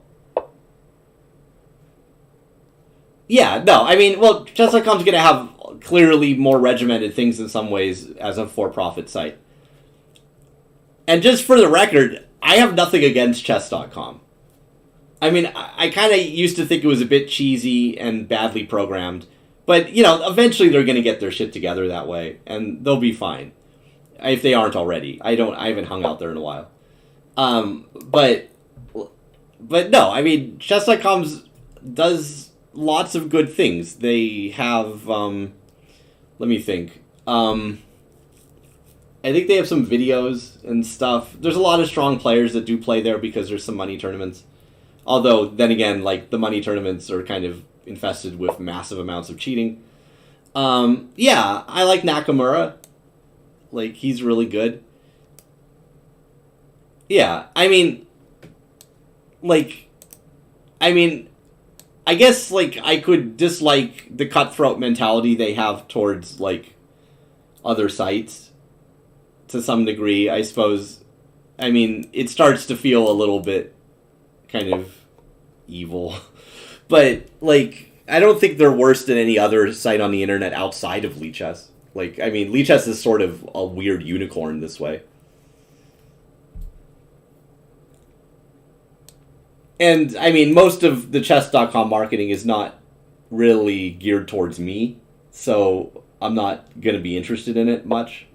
Yeah, no, I mean, well, Chess.com's going to have clearly more regimented things in some ways as a for-profit site. And just for the record, I have nothing against Chess.com. I mean, I kind of used to think it was a bit cheesy and badly programmed. But, you know, eventually they're going to get their shit together that way, and they'll be fine. If they aren't already. I haven't hung out there in a while. But no, I mean, Chess.com does lots of good things. They have, let me think. I think they have some videos and stuff. There's a lot of strong players that do play there because there's some money tournaments. Although, then again, like, the money tournaments are kind of infested with massive amounts of cheating. Yeah, I like Nakamura. Like, he's really good. Yeah, I mean, I guess, like, I could dislike the cutthroat mentality they have towards, like, other sites to some degree, I suppose. I mean, it starts to feel a little bit kind of evil. But, like, I don't think they're worse than any other site on the internet outside of Lichess. Like, I mean, Lichess is sort of a weird unicorn this way. And, I mean, most of the Chess.com marketing is not really geared towards me, so I'm not going to be interested in it much.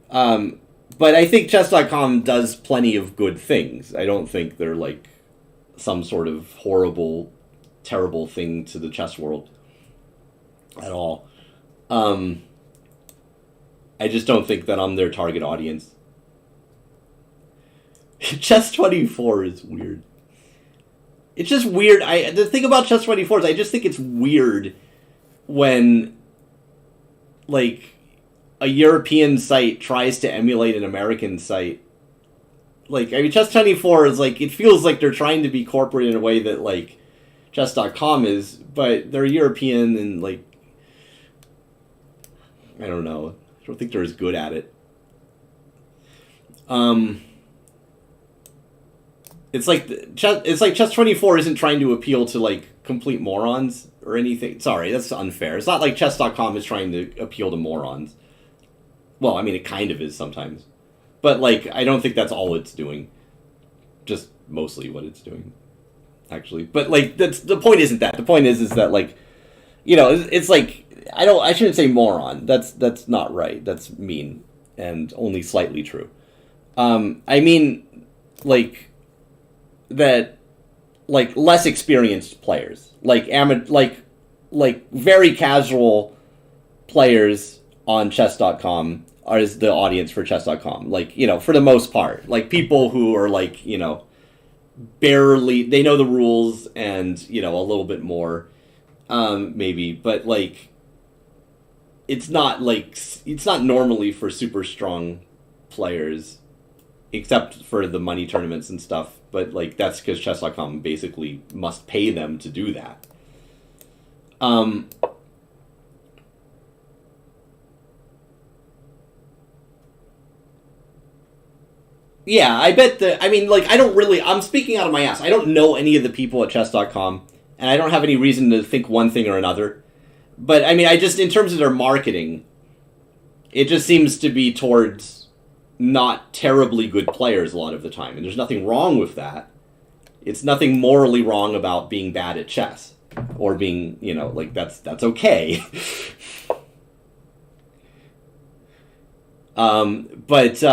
But I think Chess.com does plenty of good things. I don't think they're, like, some sort of horrible, terrible thing to the chess world at all. I just don't think that I'm their target audience. Chess24 is weird. It's just weird. The thing about Chess24 is I just think it's weird when, like, a European site tries to emulate an American site. Like, I mean, Chess24 is, like, it feels like they're trying to be corporate in a way that, like, Chess.com is, but they're European and, like, I don't know. I don't think they're as good at it. It's like Chess24 isn't trying to appeal to, like, complete morons or anything. Sorry, that's unfair. It's not like Chess.com is trying to appeal to morons. Well, I mean, it kind of is sometimes. But, like, I don't think that's all it's doing. Just mostly what it's doing, actually. But, like, the point isn't that. The point is that, like, you know, it's like, I shouldn't say moron. That's not right. That's mean and only slightly true. I mean, like, that, like, less experienced players, like very casual players on Chess.com is the audience for Chess.com. Like, you know, for the most part, like, people who are, like, you know, barely, they know the rules and, you know, a little bit more, maybe, but, like, it's not normally for super strong players. except for the money tournaments and stuff. But like that's because chess.com basically must pay them to do that. Yeah, I bet that. I mean, like, I don't really. I'm speaking out of my ass. I don't know any of the people at chess.com, and I don't have any reason to think one thing or another. But I mean, I just, in terms of their marketing, it just seems to be towards not terribly good players a lot of the time. And there's nothing wrong with that. It's nothing morally wrong about being bad at chess. Or being, you know, like, that's okay. But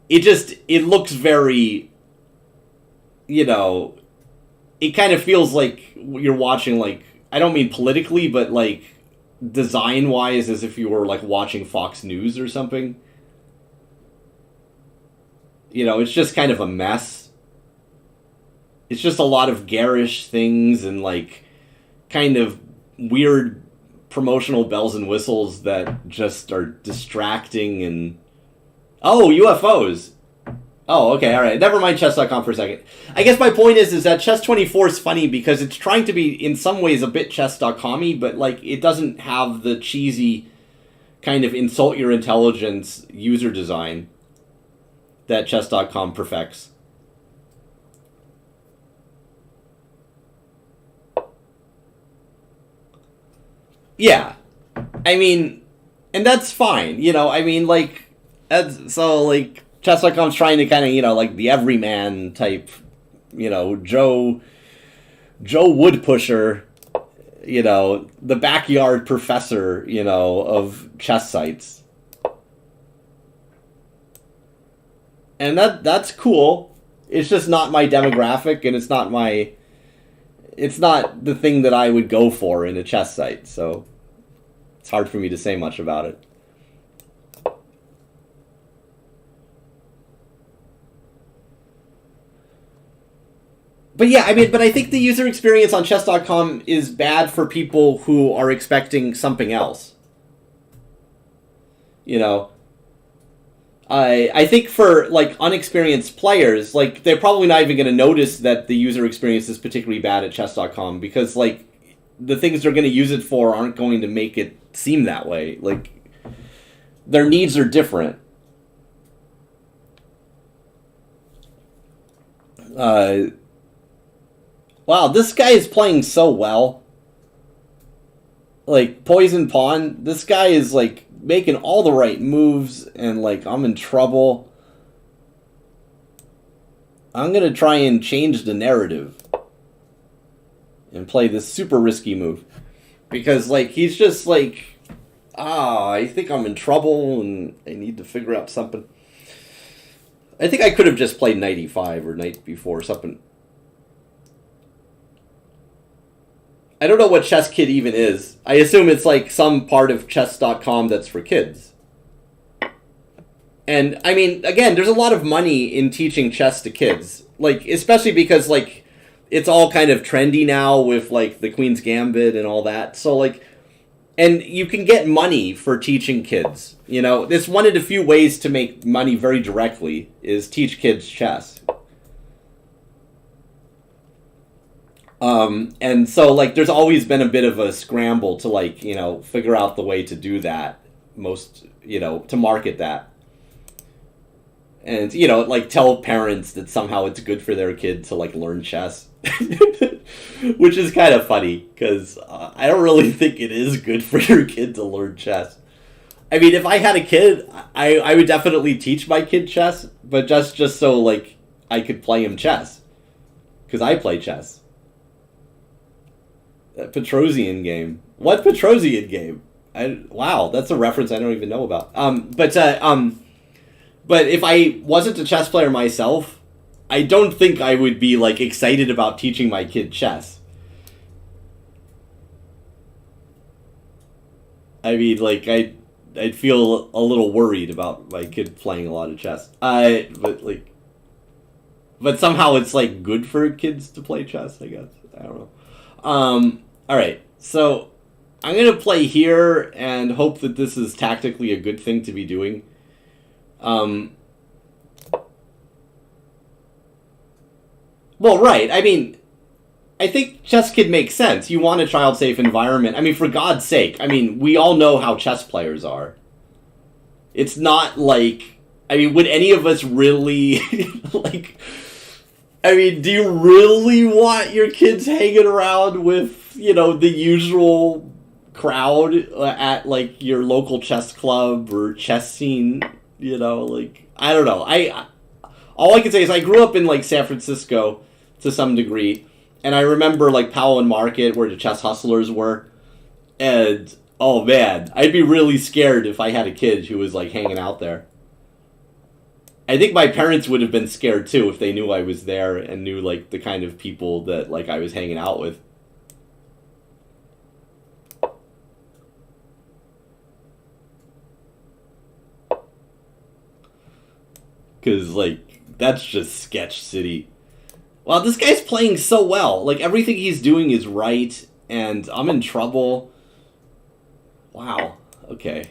it looks very, you know, it kind of feels like you're watching, like, I don't mean politically, but, like, design-wise, as if you were, like, watching Fox News or something. You know, it's just kind of a mess. It's just a lot of garish things and, like, kind of weird promotional bells and whistles that just are distracting and... Oh, UFOs! Oh, okay, alright. Never mind chess.com for a second. I guess my point is that Chess24 is funny because it's trying to be, in some ways, a bit chess.com-y, but, like, it doesn't have the cheesy kind of insult your intelligence user design that chess.com perfects. Yeah. I mean, and that's fine, you know, I mean, like, so, like, chess.com's trying to kind of, you know, like, the everyman type, you know, Joe Woodpusher, you know, the backyard professor, you know, of chess sites. And that's cool. It's just not my demographic, and it's not the thing that I would go for in a chess site, so it's hard for me to say much about it. But yeah, I mean, but I think the user experience on chess.com is bad for people who are expecting something else. You know, I think for, like, unexperienced players, like, they're probably not even going to notice that the user experience is particularly bad at chess.com because, like, the things they're going to use it for aren't going to make it seem that way. Like, their needs are different. Wow, this guy is playing so well. Like, Poison Pawn, this guy is, like, making all the right moves, and, like, I'm in trouble. I'm gonna try and change the narrative and play this super risky move. Because, like, he's just, like, I think I'm in trouble, and I need to figure out something. I think I could have just played knight e5 or knight b4 something. I don't know what Chess Kid even is. I assume it's like some part of chess.com that's for kids. And, I mean, again, there's a lot of money in teaching chess to kids. Like, especially because, like, it's all kind of trendy now with, like, the Queen's Gambit and all that. So, like, and you can get money for teaching kids. You know, it's one of the few ways to make money very directly is teach kids chess. And so, like, there's always been a bit of a scramble to, like, you know, figure out the way to do that you know, to market that. And, you know, like, tell parents that somehow it's good for their kid to, like, learn chess. Which is kind of funny, because I don't really think it is good for your kid to learn chess. I mean, if I had a kid, I would definitely teach my kid chess, but just so, like, I could play him chess. Because I play chess. That Petrosian game. What Petrosian game? Wow, that's a reference I don't even know about. But if I wasn't a chess player myself, I don't think I would be, like, excited about teaching my kid chess. I mean, like, I'd feel a little worried about my kid playing a lot of chess. But somehow it's, like, good for kids to play chess, I guess. I don't know. Alright, so I'm going to play here and hope that this is tactically a good thing to be doing. Well, right. I mean, I think Chess Kid makes sense. You want a child-safe environment. I mean, for God's sake. I mean, we all know how chess players are. It's not like... I mean, would any of us really... like... I mean, do you really want your kids hanging around with, you know, the usual crowd at, like, your local chess club or chess scene? You know, like, I don't know. All I can say is I grew up in, like, San Francisco to some degree, and I remember, like, Powell and Market, where the chess hustlers were, and, oh, man, I'd be really scared if I had a kid who was, like, hanging out there. I think my parents would have been scared too if they knew I was there and knew like the kind of people that like I was hanging out with. Cause like that's just sketch city. Wow, this guy's playing so well. Like everything he's doing is right and I'm in trouble. Wow. Okay.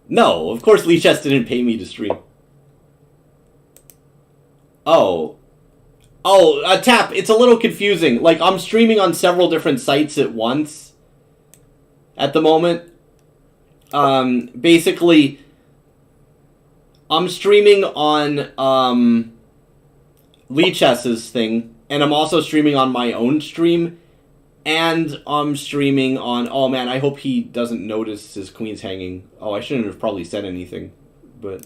No, of course Lee Chess didn't pay me to stream. Oh. Oh, Tap, it's a little confusing. Like, I'm streaming on several different sites at once. At the moment. Basically, I'm streaming on, Lee Chess's thing. And I'm also streaming on my own stream. And I'm streaming on... Oh, man, I hope he doesn't notice his queen's hanging. Oh, I shouldn't have probably said anything. But...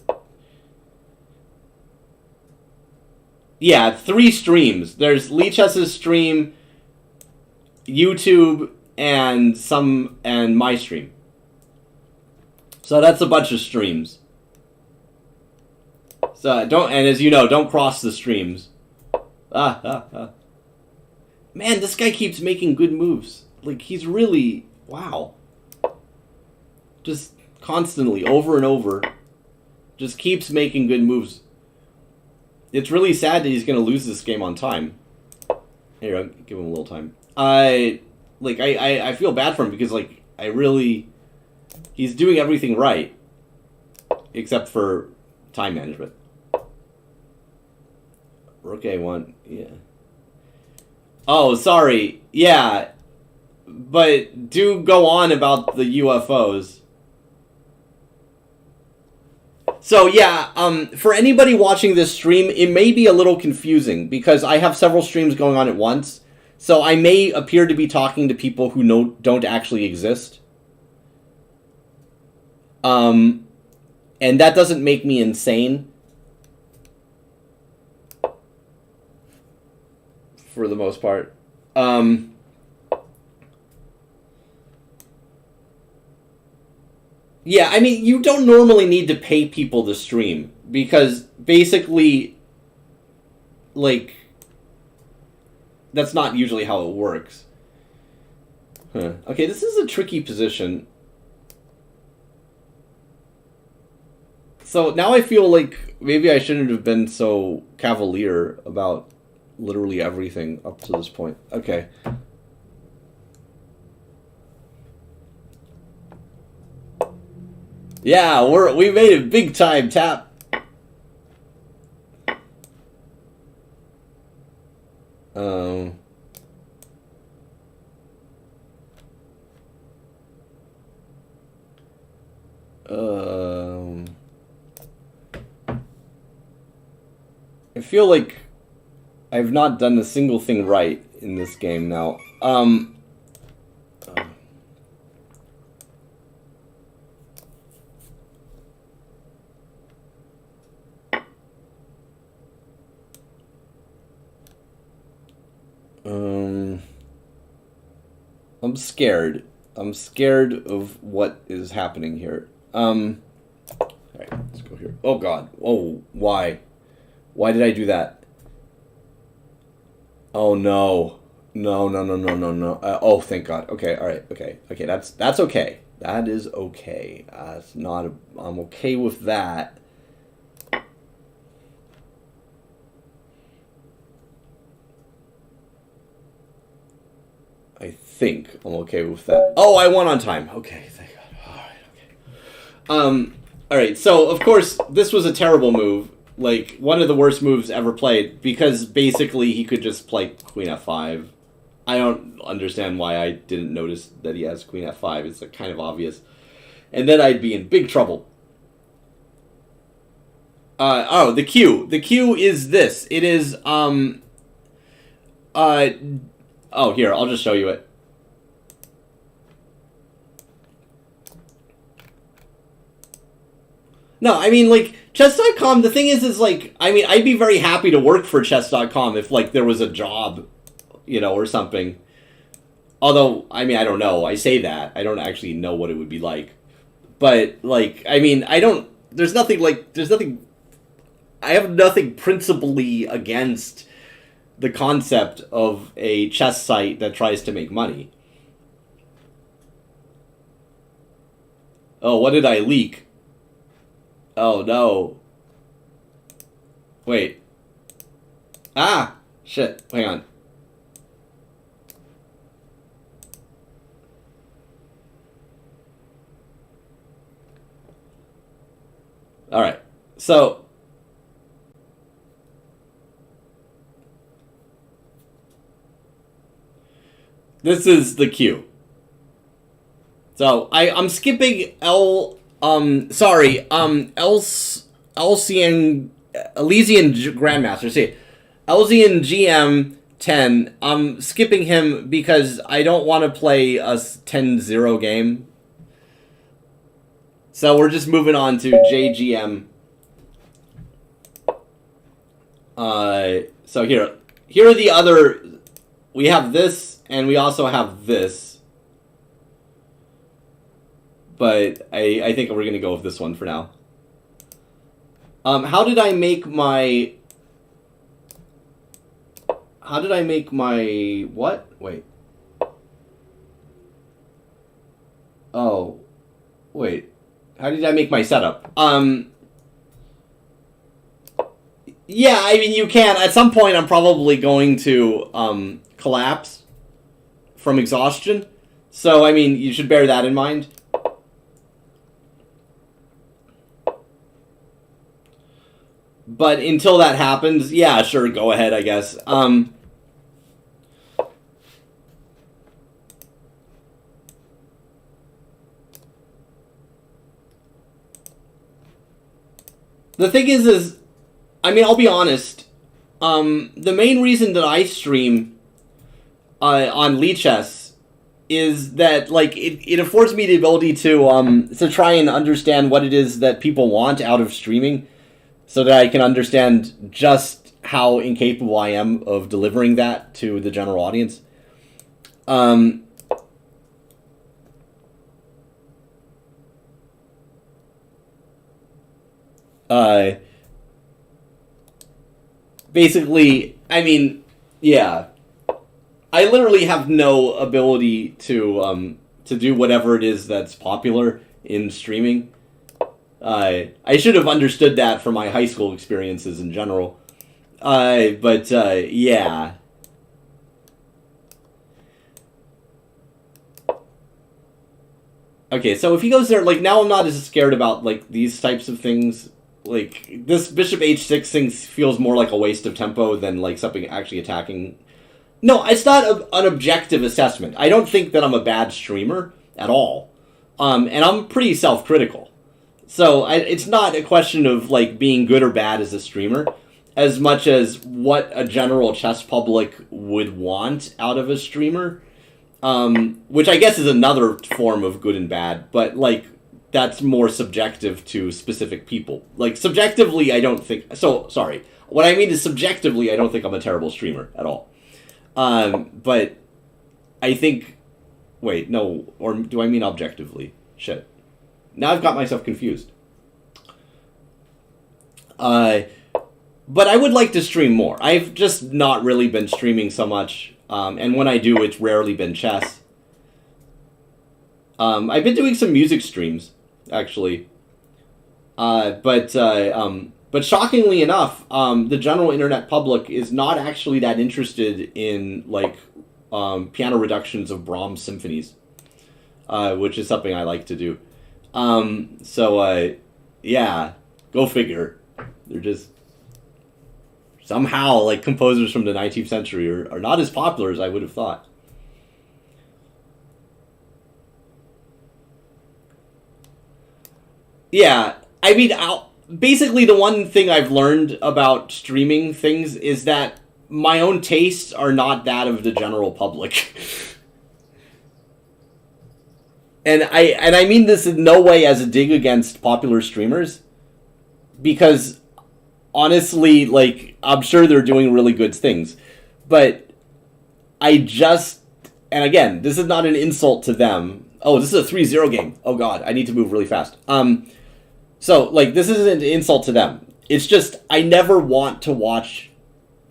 Yeah, 3 streams. There's Lee Chess's stream, YouTube, and my stream. So that's a bunch of streams. So don't... And as you know, don't cross the streams. Man, this guy keeps making good moves. Like, he's really... Wow. Just constantly, over and over. Just keeps making good moves. It's really sad that he's going to lose this game on time. Here, I'll give him a little time. I feel bad for him because, like, I really... He's doing everything right. Except for time management. Rook A1, yeah. Oh, sorry. Yeah. But do go on about the UFOs. So, yeah, for anybody watching this stream, it may be a little confusing because I have several streams going on at once. So I may appear to be talking to people who don't actually exist. And that doesn't make me insane. For the most part. Yeah, I mean, you don't normally need to pay people to stream. Because, basically, like, that's not usually how it works. Huh. Okay, this is a tricky position. So, now I feel like maybe I shouldn't have been so cavalier about... literally everything up to this point. Okay. Yeah, we made it big time, Tap. I feel like I've not done a single thing right in this game now. I'm scared. I'm scared of what is happening here. Alright, let's go here. Oh god. Oh, why? Why did I do that? Oh no. No. Oh, thank god. Okay, alright, okay. Okay, that's okay. That is okay. It's not a... I'm okay with that. I think I'm okay with that. Oh, I won on time. Okay, thank god. Alright, okay. Alright, so, of course, this was a terrible move. Like, one of the worst moves ever played, because basically he could just play Queen F5. I don't understand why I didn't notice that he has Queen F5. It's like, kind of obvious. And then I'd be in big trouble. Oh, the Q. The Q is this. It is, oh, here, I'll just show you it. No, I mean, like, chess.com, the thing is, like, I mean, I'd be very happy to work for chess.com if, like, there was a job, you know, or something. Although, I mean, I don't know. I say that. I don't actually know what it would be like. But, like, I mean, I don't, there's nothing, I have nothing principally against the concept of a chess site that tries to make money. Oh, what did I leak? Oh, no. Wait. Ah! Shit. Hang on. Alright. So... this is the queue. So, I'm skipping Elysian Grandmaster. See, Elysian GM 10. I'm skipping him because I don't want to play a 10-0 game. So we're just moving on to JGM. So here are the other. We have this, and we also have this. But I think we're going to go with this one for now. How did I make my... what? Wait. Oh. Wait. How did I make my setup? Yeah, I mean, you can. At some point, I'm probably going to collapse from exhaustion. So, I mean, you should bear that in mind. But until that happens, yeah, sure, go ahead, I guess. The thing is, I mean, I'll be honest. The main reason that I stream on Lichess is that, like, it affords me the ability to try and understand what it is that people want out of streaming, so that I can understand just how incapable I am of delivering that to the general audience. Basically, I mean, yeah. I literally have no ability to do whatever it is that's popular in streaming. I should have understood that from my high school experiences in general. But yeah. Okay, so if he goes there, like, now I'm not as scared about, like, these types of things. Like, this bishop h6 thing feels more like a waste of tempo than, like, something actually attacking. No, it's not an objective assessment. I don't think that I'm a bad streamer at all. And I'm pretty self-critical. So it's not a question of, like, being good or bad as a streamer, as much as what a general chess public would want out of a streamer. Which I guess is another form of good and bad, but, like, that's more subjective to specific people. Like, subjectively, I don't think... So, sorry. What I mean is, subjectively, I don't think I'm a terrible streamer at all. But I think... Wait, no. Or do I mean objectively? Shit. Now I've got myself confused. But I would like to stream more. I've just not really been streaming so much. And when I do, it's rarely been chess. I've been doing some music streams, actually. But shockingly enough, the general internet public is not actually that interested in, like, piano reductions of Brahms symphonies, which is something I like to do. Yeah, go figure. They're just Somehow, like, composers from the 19th century are not as popular as I would have thought. Yeah, I mean, basically the one thing I've learned about streaming things is that my own tastes are not that of the general public. And I mean this in no way as a dig against popular streamers, because honestly, like, I'm sure they're doing really good things, but I just, and again, this is not an insult to them. Oh, this is a 3-0 game. Oh god, I need to move really fast. So, like, this isn't an insult to them. It's just, I never want to watch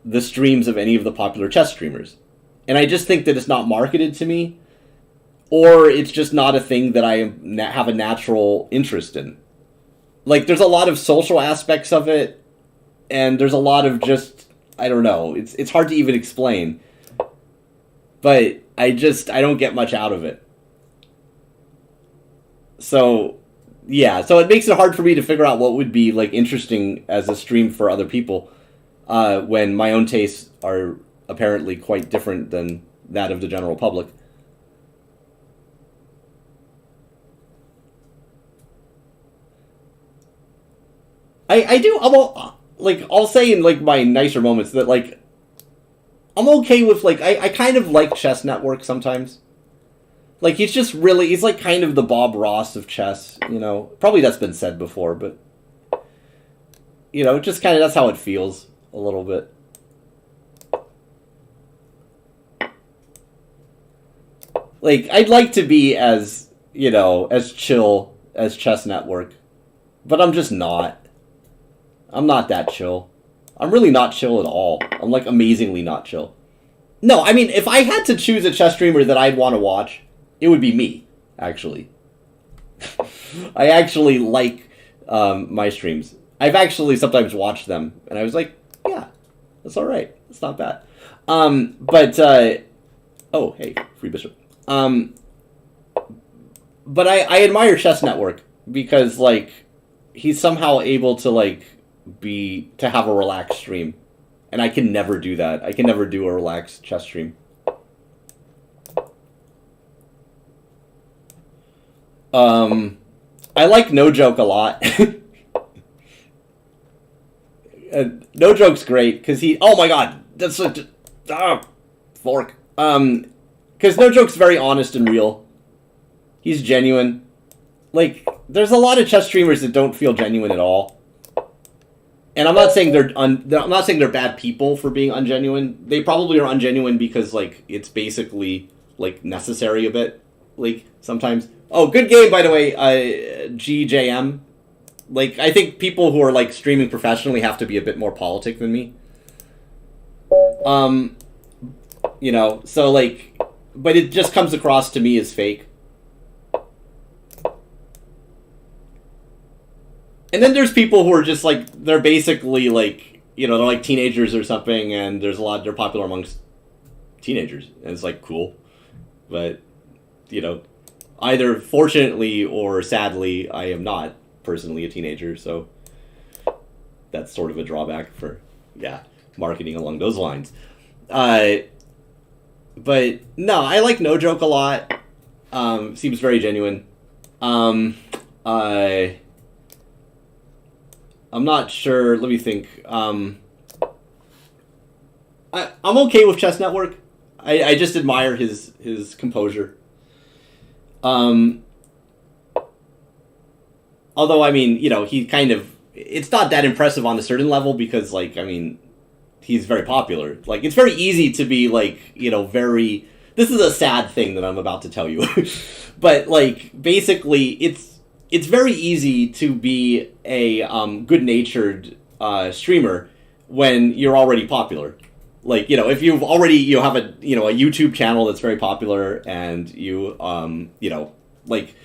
the streams of any of the popular chess streamers. And I just think that it's not marketed to me, or it's just not a thing that I have a natural interest in. Like, there's a lot of social aspects of it, and there's a lot of just, I don't know, it's hard to even explain. But I don't get much out of it. So, yeah, so it makes it hard for me to figure out what would be, like, interesting as a stream for other people, when my own tastes are apparently quite different than that of the general public. I do, I'll say in, like, my nicer moments that, like, I'm okay with, like, I kind of like Chess Network sometimes. Like, he's like kind of the Bob Ross of chess, you know? Probably that's been said before, but, you know, just kind of, that's how it feels a little bit. Like, I'd like to be as, you know, as chill as Chess Network, but I'm just not. I'm not that chill. I'm really not chill at all. I'm, like, amazingly not chill. No, I mean, if I had to choose a chess streamer that I'd want to watch, it would be me, actually. I actually like my streams. I've actually sometimes watched them, and I was like, yeah, that's all right. It's not bad. Oh, hey, free bishop. But I admire Chess Network because, like, he's somehow able to, like, to have a relaxed stream. And I can never do that. I can never do a relaxed chess stream. I like No Joke a lot. No Joke's great because oh my god, that's such fork. Because No Joke's very honest and real. He's genuine. Like, there's a lot of chess streamers that don't feel genuine at all. And I'm not saying I'm not saying they're bad people for being ungenuine. They probably are ungenuine because, like, it's basically, like, necessary a bit. Like, sometimes. Oh, good game, by the way, GJM. Like, I think people who are, like, streaming professionally have to be a bit more politic than me. You know, so, like, but it just comes across to me as fake. And then there's people who are just, like, they're basically, like, you know, they're, like, teenagers or something, and they're popular amongst teenagers. And it's, like, cool. But, you know, either fortunately or sadly, I am not personally a teenager, so that's sort of a drawback for, yeah, marketing along those lines. But, no, I like No Joke a lot. Seems very genuine. I'm not sure. Let me think. I'm okay with Chess Network. I just admire his composure. Although, I mean, you know, he kind of... It's not that impressive on a certain level because, like, I mean, he's very popular. Like, it's very easy to be, like, you know, very... This is a sad thing that I'm about to tell you. But, like, basically, it's very easy to be a good-natured streamer when you're already popular. Like, you know, if you've already, you have a, you know, a YouTube channel that's very popular and you, you know, like,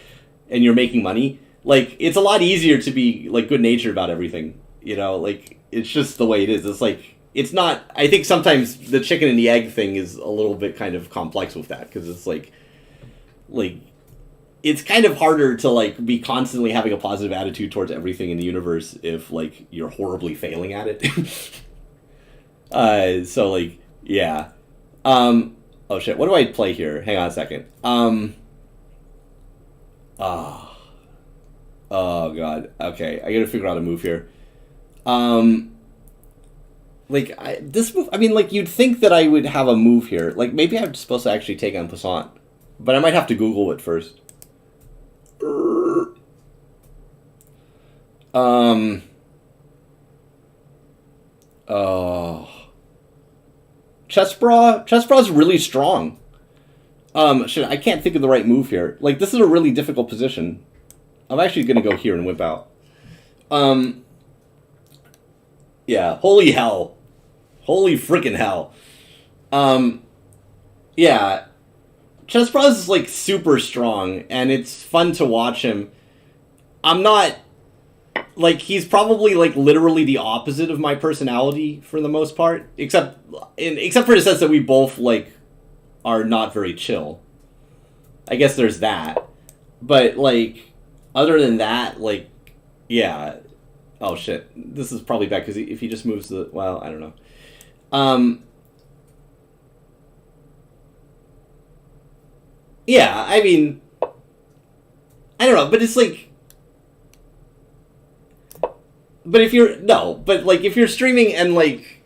and you're making money, like, it's a lot easier to be, like, good-natured about everything, you know? Like, it's just the way it is. It's like, it's not, I think sometimes the chicken and the egg thing is a little bit kind of complex with that, because it's like, it's kind of harder to, like, be constantly having a positive attitude towards everything in the universe if, like, you're horribly failing at it. So like, yeah. Oh shit, what do I play here? Hang on a second. Oh, oh god. Okay, I gotta figure out a move here. Like, this move, I mean, like, you'd think that I would have a move here. Like, maybe I'm supposed to actually take on Passant. But I might have to Google it first. Oh. Chessbrah's really strong. Shit, I can't think of the right move here. Like, this is a really difficult position. I'm actually gonna go here and whip out. Yeah, holy hell. Holy freaking hell. Yeah. Chessbrah's is, like, super strong, and it's fun to watch him. I'm not... Like, he's probably, like, literally the opposite of my personality for the most part. Except for the sense that we both, like, are not very chill. I guess there's that. But, like, other than that, like, yeah. Oh, shit. This is probably bad, because if he just moves the... Well, I don't know. Yeah, I mean... I don't know, but it's like... But if you're... No, but, like, if you're streaming and, like...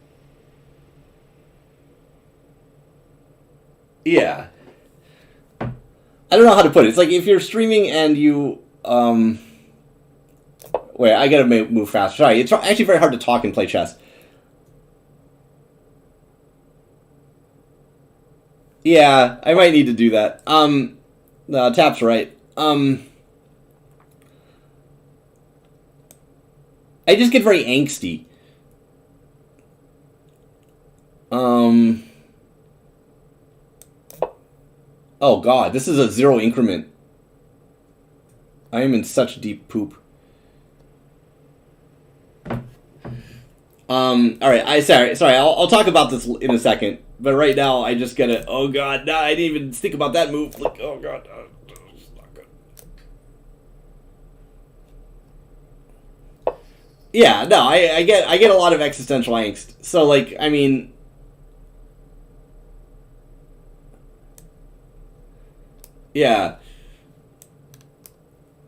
Yeah. I don't know how to put it. It's like, if you're streaming and you... Wait, I gotta move fast. Sorry, it's actually very hard to talk and play chess. Yeah, I might need to do that. No, Tap's right. I just get very angsty. Oh god, this is a 0 increment. I am in such deep poop. Alright, sorry, I'll talk about this in a second. But right now, I just gotta... Oh god, no, I didn't even think about that move. Like, oh god, it's not good. Yeah, no, I get a lot of existential angst. So, like, I mean... Yeah.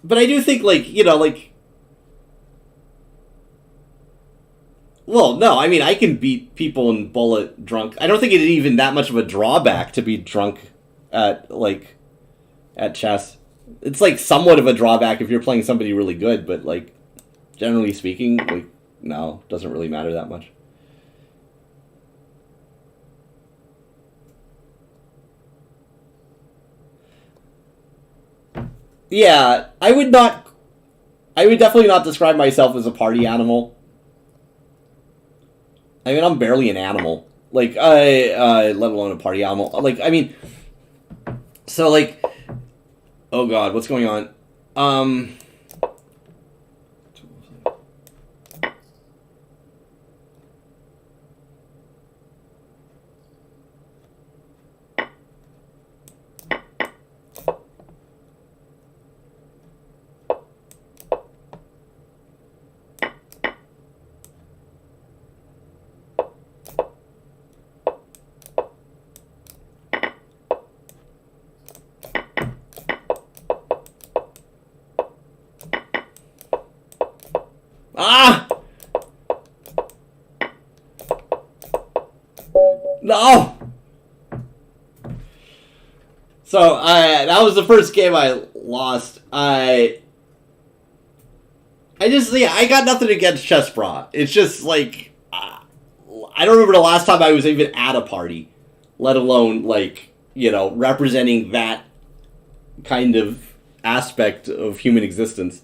But I do think, like, you know, like... Well, no, I mean, I can beat people in bullet drunk. I don't think it's even that much of a drawback to be drunk at, like, at chess. It's, like, somewhat of a drawback if you're playing somebody really good, but, like, generally speaking, like, no, doesn't really matter that much. Yeah, I would definitely not describe myself as a party animal. I mean, I'm barely an animal. Like, let alone a party animal. Like, I mean, so, like, oh god, what's going on? Ah! No! So, that was the first game I lost. I just, yeah, I got nothing against Chessbrah. It's just, like, I don't remember the last time I was even at a party, let alone, like, you know, representing that kind of aspect of human existence.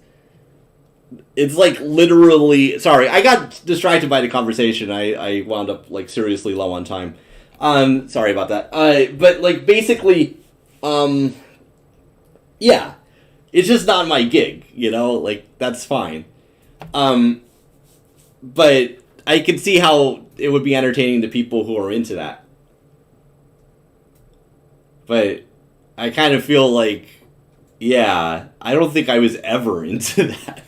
It's, like, literally... Sorry, I got distracted by the conversation. I wound up, like, seriously low on time. Sorry about that. But, like, basically, yeah. It's just not my gig, you know? Like, that's fine. But I can see how it would be entertaining to people who are into that. But I kind of feel like, yeah, I don't think I was ever into that.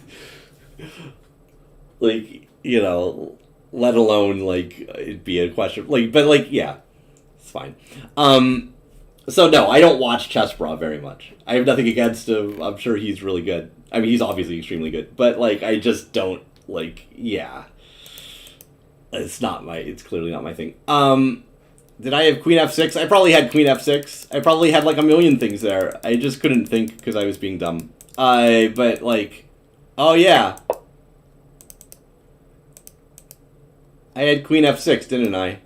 Like, you know, let alone like it'd be a question. Like, but like, yeah, it's fine. So no, I don't watch Chessbra very much. I have nothing against him. I'm sure he's really good. I mean, he's obviously extremely good, but like, I just don't like. Yeah, it's clearly not my thing. Did I have Queen F6? I probably had Queen F6. I probably had like a million things there. I just couldn't think because I was being dumb. But like, oh yeah, I had Queen F6, didn't I?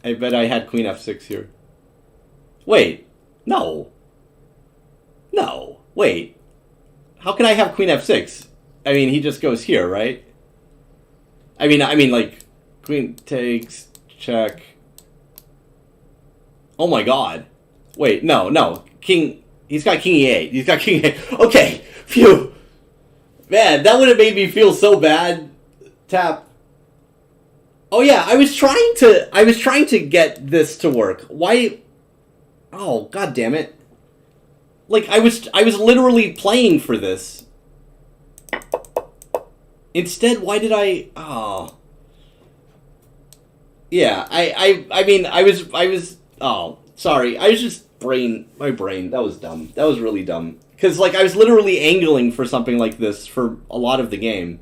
I bet I had Queen F6 here. Wait, no. No, wait. How can I have Queen F6? I mean, he just goes here, right? I mean, like, Queen takes, check. Oh my god. Wait, no. King, he's got King E8. He's got King E8. Okay, phew. Man, that would have made me feel so bad. Tap. Oh yeah, I was trying to get this to work. Why? Oh, god damn it. Like, I was literally playing for this. Instead, why did I... Oh. Yeah, I mean, I was... Oh, sorry. I was just my brain. That was dumb. That was really dumb. Because, like, I was literally angling for something like this for a lot of the game.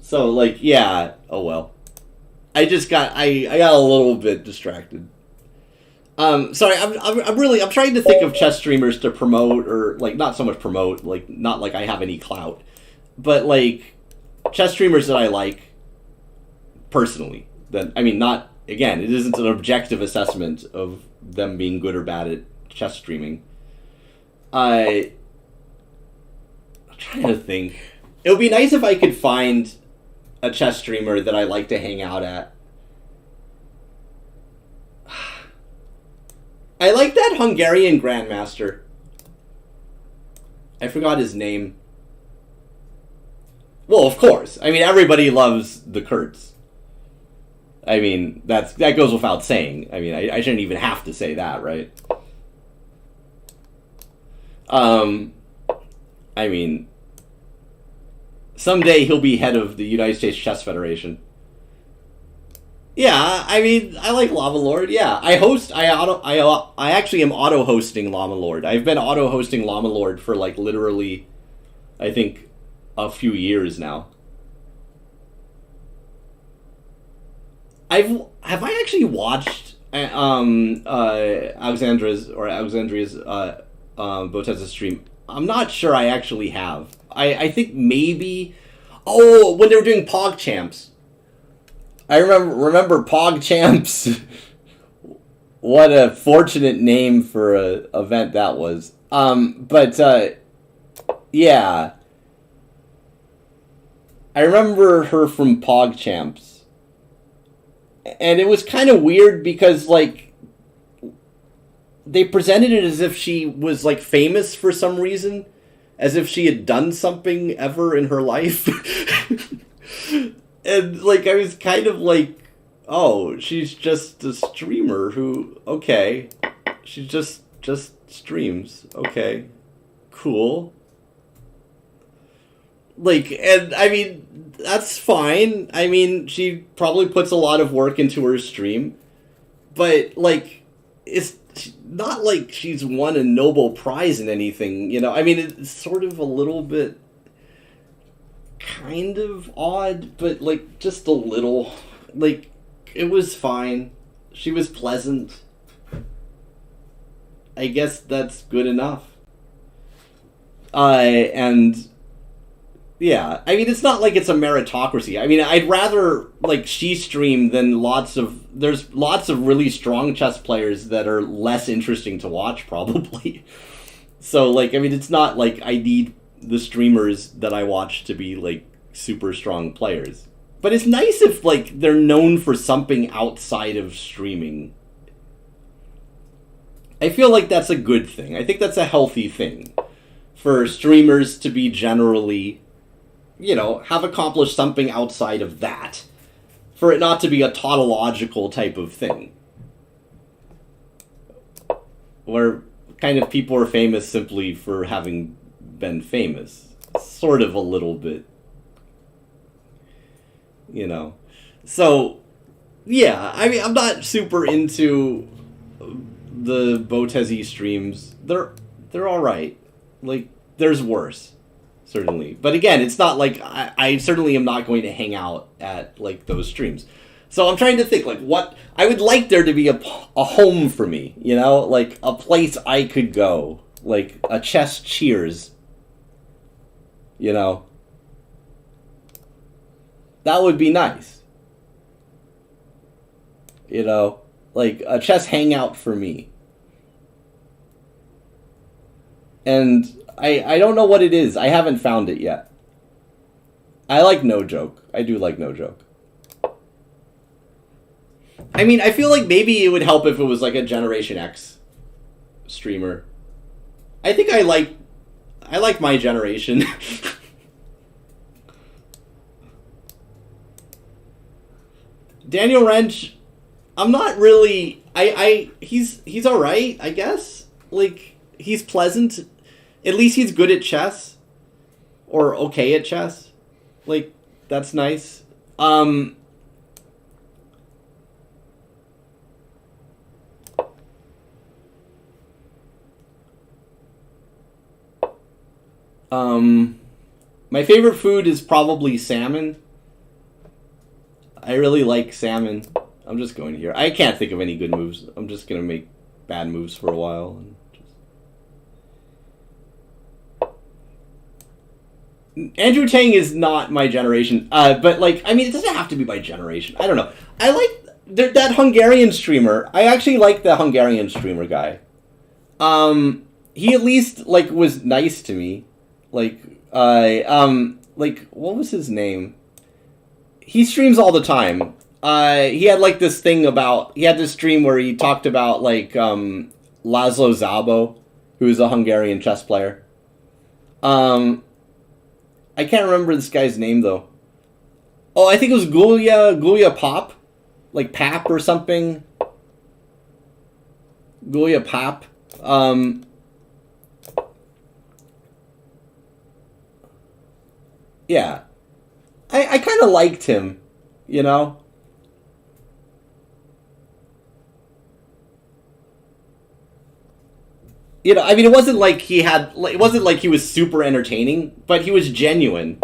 So, like, yeah. Oh, well. I got a little bit distracted. Sorry, I'm trying to think of chess streamers to promote, or, like, not so much promote, like, not like I have any clout, but, like, chess streamers that I like, personally. That, I mean, not, again, it isn't an objective assessment of them being good or bad at chess streaming. I'm trying to think. It would be nice if I could find a chess streamer that I like to hang out at. I like that Hungarian grandmaster. I forgot his name. Well, of course. I mean, everybody loves the Kurtz. I mean, that goes without saying. I mean, I shouldn't even have to say that, right? I mean, someday he'll be head of the United States Chess Federation. Yeah, I mean, I like Llama Lord. Yeah, I actually am auto-hosting Llama Lord. I've been auto-hosting Llama Lord for, like, literally, I think, a few years now. Have I actually watched Alexandria's Botez's stream? I'm not sure I actually have. I think maybe... Oh, when they were doing PogChamps. I remember PogChamps. What a fortunate name for an event that was. Yeah. I remember her from PogChamps. And it was kind of weird because, like, they presented it as if she was, like, famous for some reason. As if she had done something ever in her life. And, like, I was kind of like, oh, she's just a streamer who, okay. She just streams. Okay. Cool. Like, and, I mean, that's fine. I mean, she probably puts a lot of work into her stream. But, like, it's not like she's won a Nobel Prize in anything, you know? I mean, it's sort of a little bit kind of odd, but, like, just a little. Like, it was fine. She was pleasant. I guess that's good enough. And... yeah, I mean, it's not like it's a meritocracy. I mean, I'd rather, like, she stream than there's lots of really strong chess players that are less interesting to watch, probably. So, like, I mean, it's not like I need the streamers that I watch to be, like, super strong players. But it's nice if, like, they're known for something outside of streaming. I feel like that's a good thing. I think that's a healthy thing. For streamers to be generally... you know, have accomplished something outside of that. For it not to be a tautological type of thing. Where kind of people are famous simply for having been famous. Sort of a little bit. you know. So, yeah, I mean, I'm not super into the Botezi streams. They're all right. Like, there's worse, certainly. But again, it's not like I certainly am not going to hang out at like those streams. So I'm trying to think like what I would like there to be a home for me, you know, like a place I could go, like a chess cheers, you know. That would be nice. You know, like a chess hangout for me. And I don't know what it is. I haven't found it yet. I like No Joke. I do like No Joke. I mean, I feel like maybe it would help if it was like a Generation X streamer. I think I like my generation. Daniel Wrench, I'm not really. He's all right, I guess. Like he's pleasant. At least he's good at chess, or okay at chess. Like that's nice. My favorite food is probably salmon. I really like salmon. I'm just going here. I can't think of any good moves. I'm just gonna make bad moves for a while. Andrew Tang is not my generation, but like, I mean, it doesn't have to be my generation. I don't know. I like that Hungarian streamer. I actually like the Hungarian streamer guy. He at least like was nice to me. Like, like what was his name? He streams all the time. He had like this thing about, he had this stream where he talked about like Laszlo Szabo, who is a Hungarian chess player. I can't remember this guy's name though. Oh, I think it was Gulia Pop, like Pap or something. Gulia Pop. Yeah. I kind of liked him, you know? You know, I mean, it wasn't like it wasn't like he was super entertaining, but he was genuine.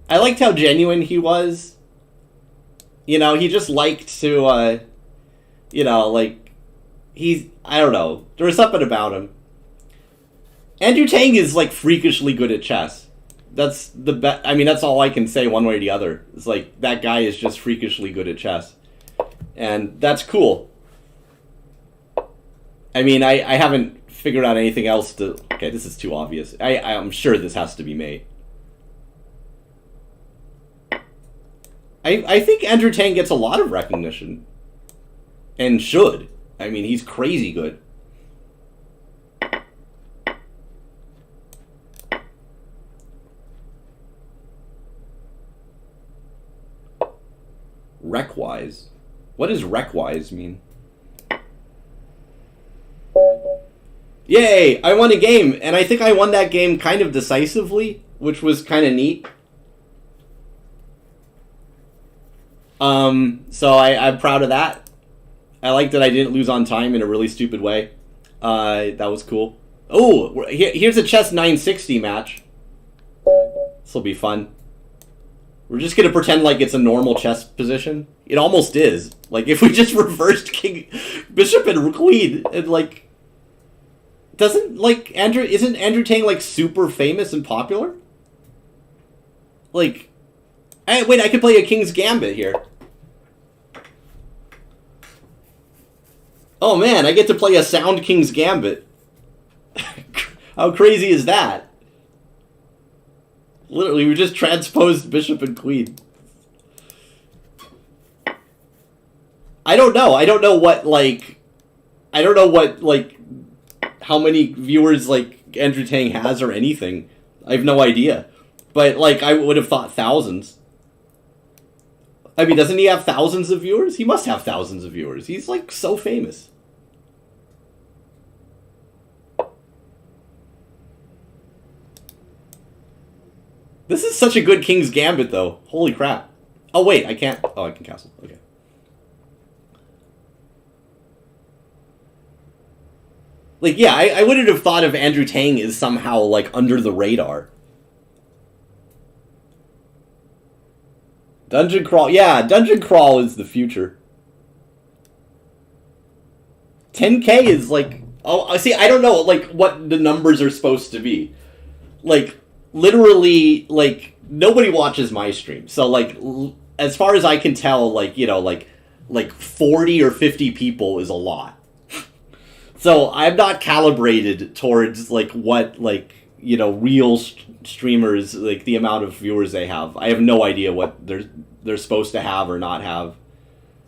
I liked how genuine he was. You know, he just liked to, you know, like, I don't know, there was something about him. Andrew Tang is, like, freakishly good at chess. That's the best. I mean, that's all I can say one way or the other. It's like, that guy is just freakishly good at chess. And that's cool. I mean, I haven't figured out anything else to... Okay, this is too obvious. I'm sure this has to be made. I think Andrew Tang gets a lot of recognition. And should. I mean, he's crazy good. Recwise? What does recwise mean? Yay! I won a game, and I think I won that game kind of decisively, which was kind of neat. So I'm proud of that. I like that I didn't lose on time in a really stupid way. That was cool. Oh, here's a chess 960 match. This will be fun. We're just gonna pretend like it's a normal chess position. It almost is. Like, if we just reversed King, Bishop, and Queen, and like... Isn't Andrew Tang, like, super famous and popular? Like... wait, I could play a King's Gambit here. Oh man, I get to play a sound King's Gambit. How crazy is that? Literally, we just transposed Bishop and Queen. I don't know. I don't know what, like... how many viewers, like, Andrew Tang has or anything. I have no idea. But, like, I would have thought thousands. I mean, doesn't he have thousands of viewers? He must have thousands of viewers. He's, like, so famous. This is such a good King's Gambit, though. Holy crap. Oh, wait, I can't. Oh, I can cancel. Okay. Like, yeah, I wouldn't have thought of Andrew Tang as somehow, like, under the radar. Dungeon Crawl. Yeah, Dungeon Crawl is the future. 10K is, like... Oh, see, I don't know, like, what the numbers are supposed to be. Like, literally, like, nobody watches my stream. So, like, as far as I can tell, like, you know, like 40 or 50 people is a lot. So I'm not calibrated towards, like, what, like, you know, real streamers, like, the amount of viewers they have. I have no idea what they're supposed to have or not have.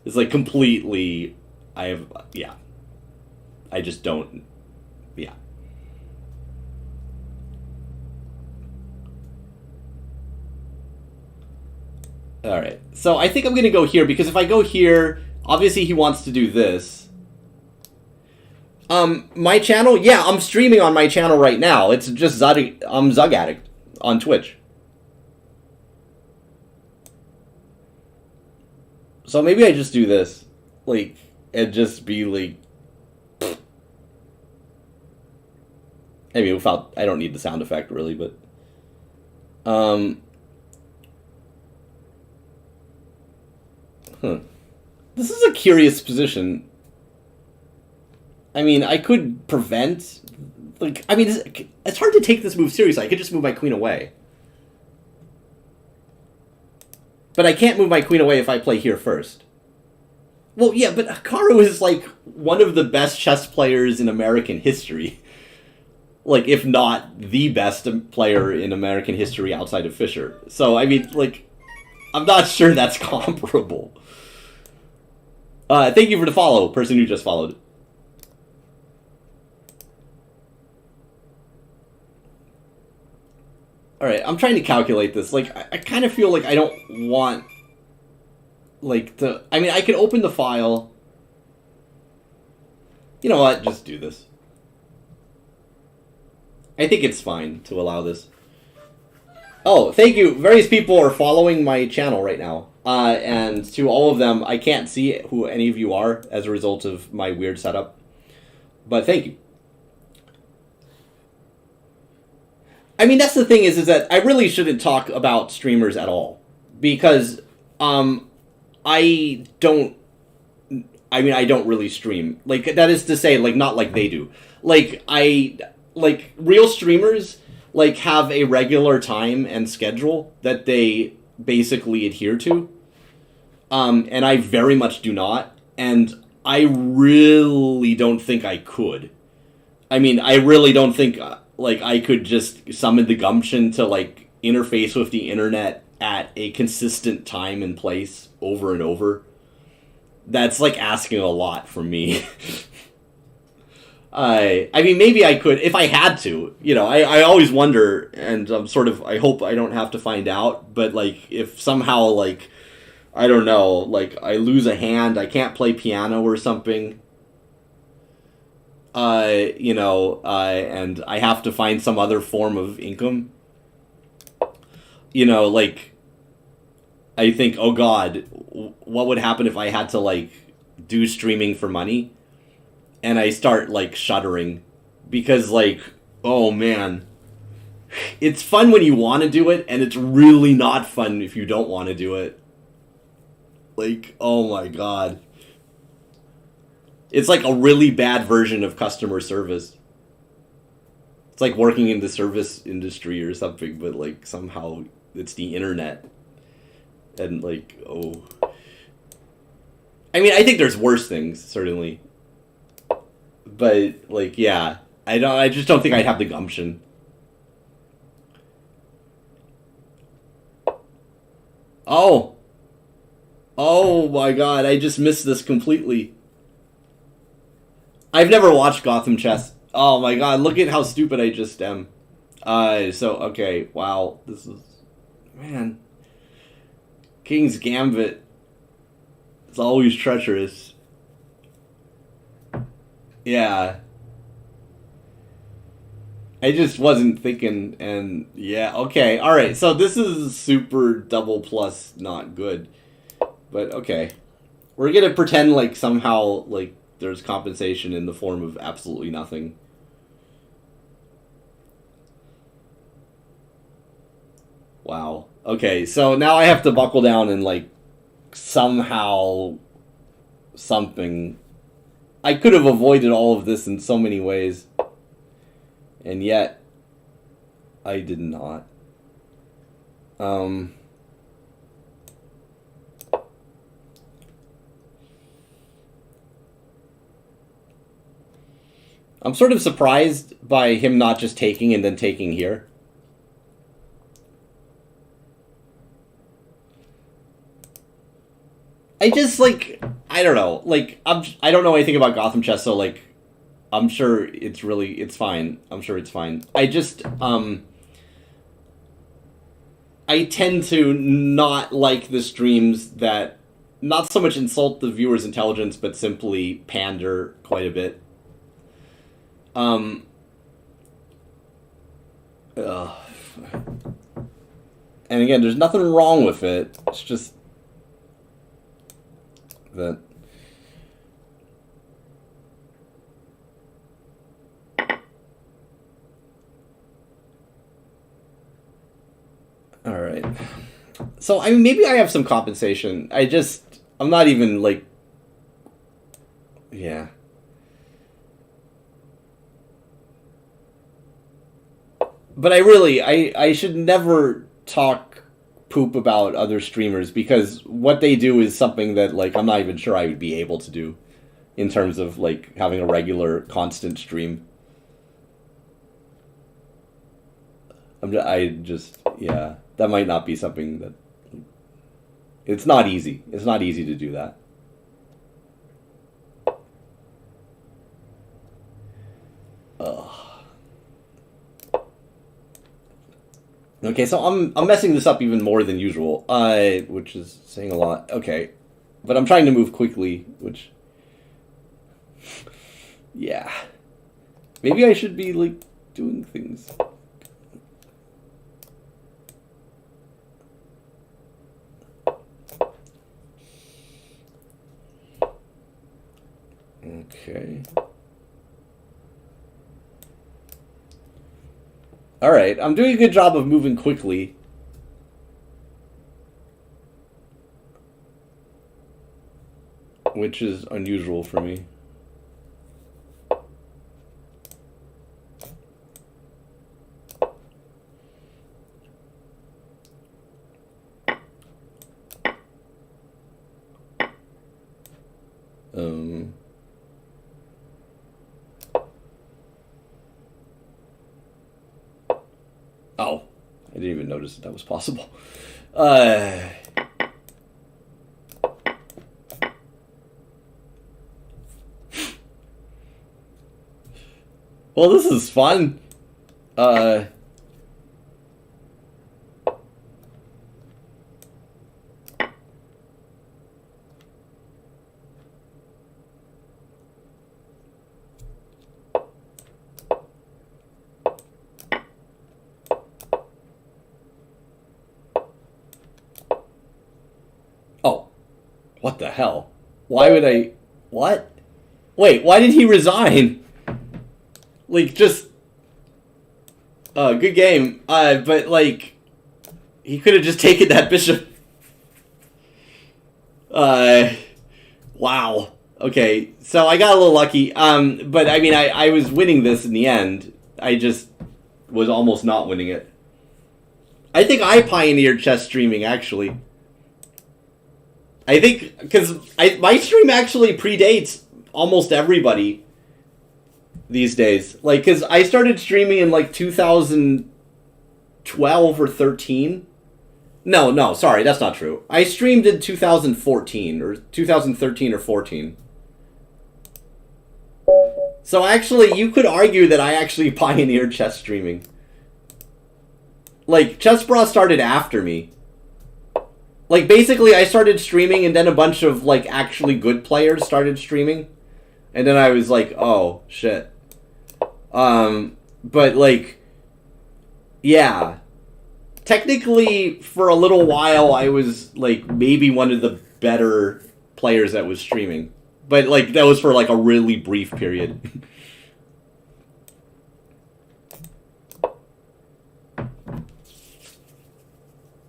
It's, like, completely... yeah. I just don't... Yeah. Alright. So I think I'm going to go here, because if I go here, obviously he wants to do this. My channel? Yeah, I'm streaming on my channel right now. It's just ZugAddict on Twitch. So maybe I just do this. Like, and just be like... I mean, without... I don't need the sound effect, really, but... This is a curious position. I mean, I could prevent... Like, I mean, it's hard to take this move seriously. I could just move my queen away. But I can't move my queen away if I play here first. Well, yeah, but Hikaru is, like, one of the best chess players in American history. Like, if not the best player in American history outside of Fischer. So, I mean, like, I'm not sure that's comparable. Thank you for the follow, person who just followed. Alright, I'm trying to calculate this. Like, I kind of feel like I don't want... Like, to... I mean, I could open the file. You know what? Just do this. I think it's fine to allow this. Oh, thank you. Various people are following my channel right now. And to all of them, I can't see who any of you are as a result of my weird setup. But thank you. I mean, that's the thing is that I really shouldn't talk about streamers at all. Because, I don't really stream. Like, that is to say, like, not like they do. Like, real streamers, like, have a regular time and schedule that they basically adhere to. And I very much do not. And I really don't think I could. I mean, I really don't think, like, I could just summon the gumption to, like, interface with the internet at a consistent time and place over and over. That's, like, asking a lot from me. I mean, maybe I could, if I had to. You know, I always wonder, and I'm sort of, I hope I don't have to find out, but, like, if somehow, like, I don't know, like, I lose a hand, I can't play piano or something, you know, and I have to find some other form of income, you know, like, I think, oh god, what would happen if I had to, like, do streaming for money? And I start, like, shuddering. Because, like, oh, man. It's fun when you want to do it, and it's really not fun if you don't want to do it. Like, oh my god. It's like a really bad version of customer service. It's like working in the service industry or something, but, like, somehow it's the internet. And, like, oh. I mean, I think there's worse things, certainly. But, like, yeah. I just don't think I'd have the gumption. Oh! Oh my god, I just missed this completely. I've never watched Gotham Chess. Oh my god, look at how stupid I just am. Okay, wow. This is... Man. King's Gambit. It's always treacherous. Yeah. I just wasn't thinking, and yeah, okay, all right. So this is super double plus not good, but okay. We're gonna pretend like somehow like there's compensation in the form of absolutely nothing. Wow. Okay, so now I have to buckle down and like somehow something. I could have avoided all of this in so many ways, and yet I did not. I'm sort of surprised by him not just taking and then taking here. I just, like, I don't know. Like, I don't know anything about Gotham chess, so, like, I'm sure it's fine. I'm sure it's fine. I just, I tend to not like the streams that not so much insult the viewer's intelligence, but simply pander quite a bit. And again, there's nothing wrong with it. It's just that. All right. So, I mean, maybe I have some compensation. I'm not even, like, yeah. But I should never talk poop about other streamers, because what they do is something that, like, I'm not even sure I would be able to do in terms of, like, having a regular, constant stream. Yeah, that might not be something that... It's not easy. It's not easy to do that. Ugh. Okay, so I'm messing this up even more than usual, which is saying a lot. Okay, but I'm trying to move quickly, which... yeah. Maybe I should be, like, doing things. Okay. Alright, I'm doing a good job of moving quickly. Which is unusual for me. Oh, I didn't even notice that was possible. Well, this is fun. What the hell? Why would I... What? Wait, why did he resign? Like, just... good game. But, like... He could have just taken that bishop. Wow. Okay, so I got a little lucky. But, I mean, I was winning this in the end. I just was almost not winning it. I think I pioneered chess streaming, actually. I think, because my stream actually predates almost everybody these days. Like, because I started streaming in, like, 2012 or 13. No, sorry, that's not true. I streamed in 2014, or 2013 or 14. So, actually, you could argue that I actually pioneered chess streaming. Like, Chessbra started after me. Like, basically, I started streaming, and then a bunch of, like, actually good players started streaming. And then I was like, oh, shit. But, like, yeah. Technically, for a little while, I was, like, maybe one of the better players that was streaming. But, like, that was for, like, a really brief period.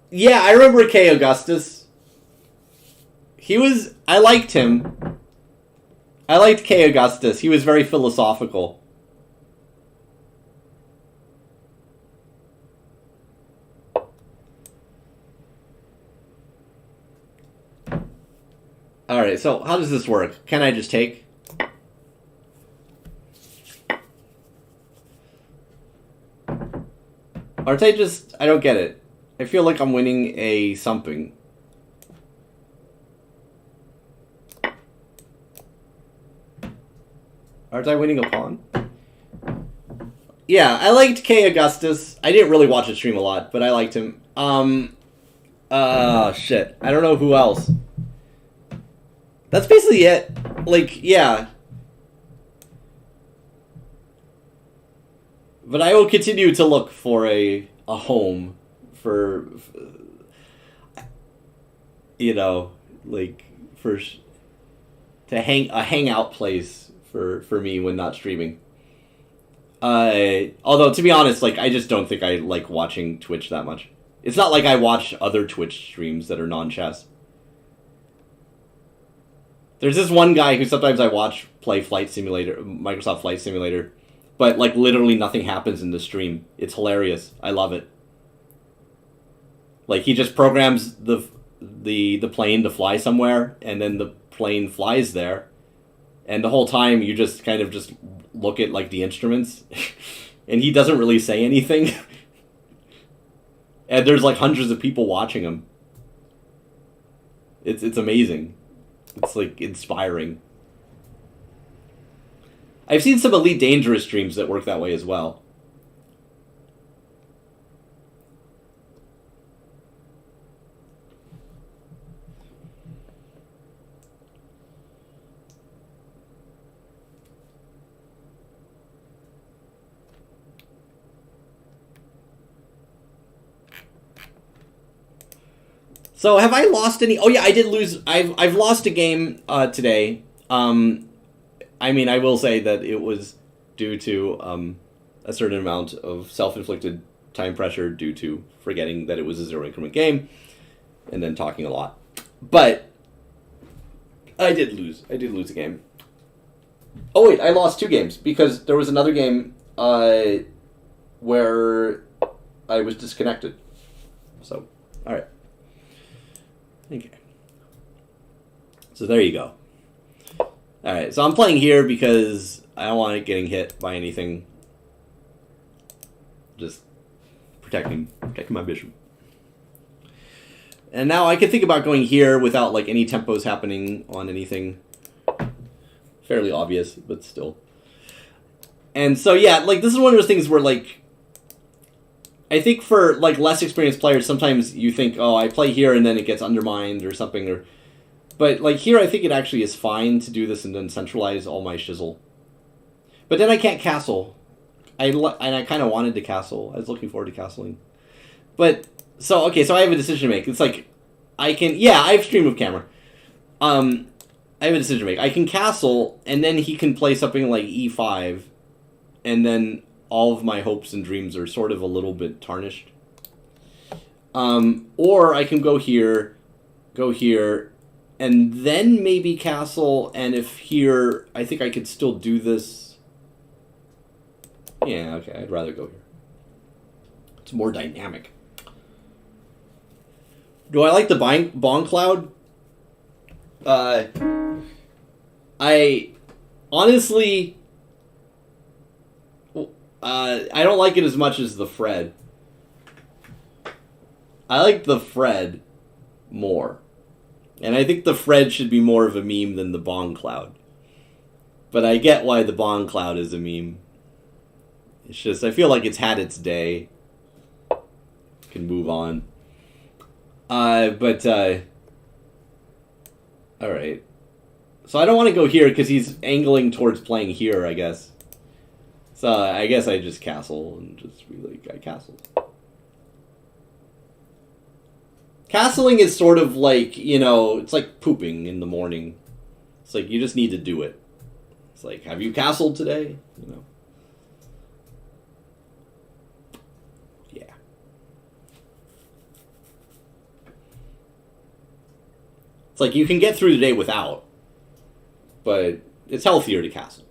Yeah, I remember K. Augustus. He was... I liked him. I liked K. Augustus. He was very philosophical. Alright, so how does this work? Can I just take? Aren't I just... I don't get it. I feel like I'm winning a something. Aren't I winning a pawn? Yeah, I liked K. Augustus. I didn't really watch his stream a lot, but I liked him. Shit. I don't know who else. That's basically it. Like, yeah. But I will continue to look for a home for you know, like, to a hangout place for me when not streaming. Although, to be honest, like, I just don't think I like watching Twitch that much. It's not like I watch other Twitch streams that are non-chess. There's this one guy who sometimes I watch play Flight Simulator, Microsoft Flight Simulator, but, like, literally nothing happens in the stream. It's hilarious. I love it. Like, he just programs the plane to fly somewhere, and then the plane flies there, and the whole time you just kind of just look at, like, the instruments, and he doesn't really say anything. And there's, like, hundreds of people watching him. It's amazing. It's, like, inspiring. I've seen some Elite Dangerous streams that work that way as well. So have I lost any? Oh yeah, I did lose. I've lost a game today. I mean, I will say that it was due to a certain amount of self-inflicted time pressure due to forgetting that it was a zero increment game, and then talking a lot. But I did lose. I did lose a game. Oh wait, I lost 2 games because there was another game where I was disconnected. So, all right. Okay. So there you go. Alright, so I'm playing here because I don't want it getting hit by anything. Just protecting my bishop. And now I can think about going here without, like, any tempos happening on anything. Fairly obvious, but still. And so, yeah, like, this is one of those things where, like, I think for, like, less experienced players, sometimes you think, oh, I play here and then it gets undermined or something. But, like, here I think it actually is fine to do this and then centralize all my shizzle. But then I can't castle. And I kind of wanted to castle. I was looking forward to castling. But, so, okay, so I have a decision to make. It's like, I can, yeah, I have stream with camera. I have a decision to make. I can castle, and then he can play something like e5, and then all of my hopes and dreams are sort of a little bit tarnished. Or I can go here, and then maybe castle, and if here, I think I could still do this. Yeah, okay, I'd rather go here. It's more dynamic. Do I like the Bong Cloud? I honestly... I don't like it as much as the Fred. I like the Fred more. And I think the Fred should be more of a meme than the Bong Cloud. But I get why the Bong Cloud is a meme. It's just, I feel like it's had its day. Can move on. Alright. So I don't want to go here because he's angling towards playing here, I guess. So I guess I just castle and just be like, I castle. Castling is sort of like, it's like pooping in the morning. It's like you just need to do it. It's like, have you castled today? Yeah. It's like you can get through the day without, but it's healthier to castle.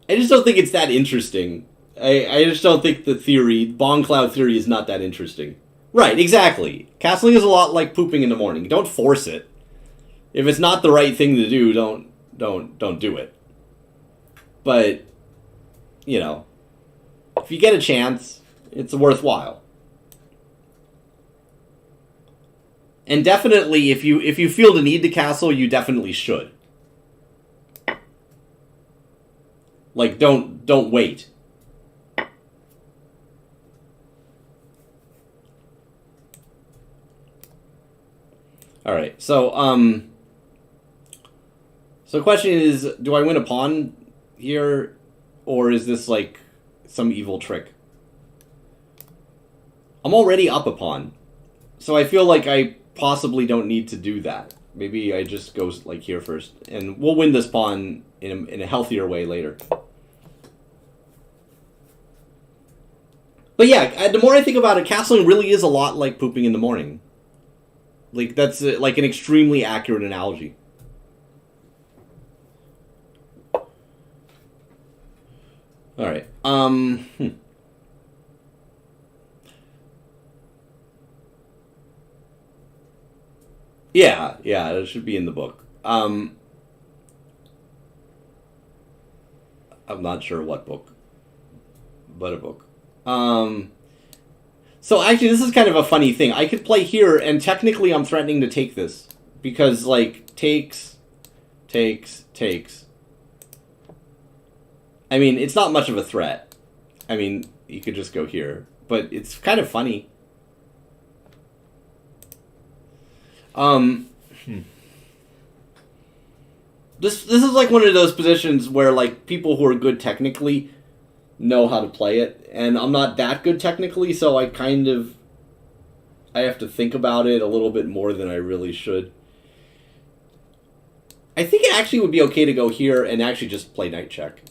I just don't think it's that interesting. I just don't think the theory, Bong Cloud theory, is not that interesting. Right, exactly. Castling is a lot like pooping in the morning. Don't force it. If it's not the right thing to do, don't do it. But, if you get a chance, it's worthwhile. And definitely, if you feel the need to castle, you definitely should. Like, don't wait. All right, so the question is, do I win a pawn here, or is this like some evil trick? I'm already up a pawn, so I feel like I possibly don't need to do that. Maybe I just go like here first, and we'll win this pawn in a healthier way later. But yeah, the more I think about it, castling really is a lot like pooping in the morning. Like, that's like an extremely accurate analogy. All right. Yeah, it should be in the book. I'm not sure what book, but a book. So actually, this is kind of a funny thing. I could play here, and technically I'm threatening to take this. Because, like, takes. I mean, it's not much of a threat. I mean, you could just go here. But it's kind of funny. This is like one of those positions where, like, people who are good technically know how to play it, and I'm not that good technically, so I have to think about it a little bit more than I really should. I think it actually would be okay to go here and actually just play knight check.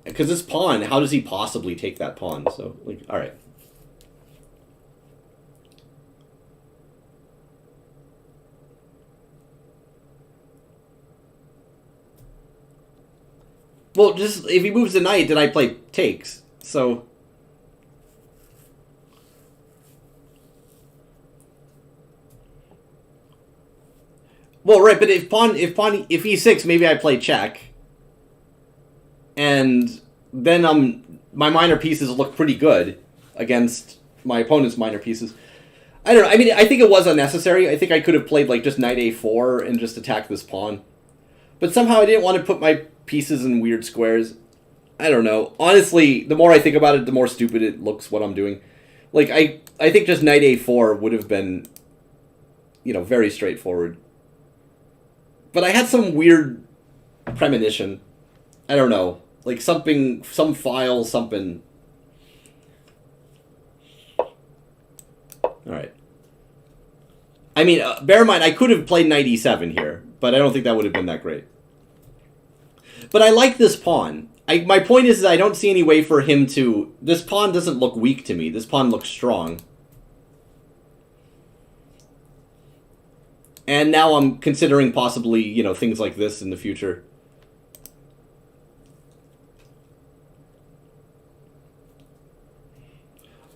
Because this pawn, how does he possibly take that pawn? So, like, alright. Well, just if he moves the knight, then I play takes. So well, right, but if e6, maybe I play check, and then my minor pieces look pretty good against my opponent's minor pieces. I don't know. I mean, I think it was unnecessary. I think I could have played like just knight a4 and just attack this pawn, but somehow I didn't want to put my pieces in weird squares. I don't know. Honestly, the more I think about it, the more stupid it looks what I'm doing. Like, I think just knight a4 would have been, very straightforward. But I had some weird premonition. I don't know. Like something, some file, something. Alright. I mean, bear in mind, I could have played knight e7 here, but I don't think that would have been that great. But I like this pawn. My point is I don't see any way for him to... This pawn doesn't look weak to me. This pawn looks strong. And now I'm considering possibly, things like this in the future.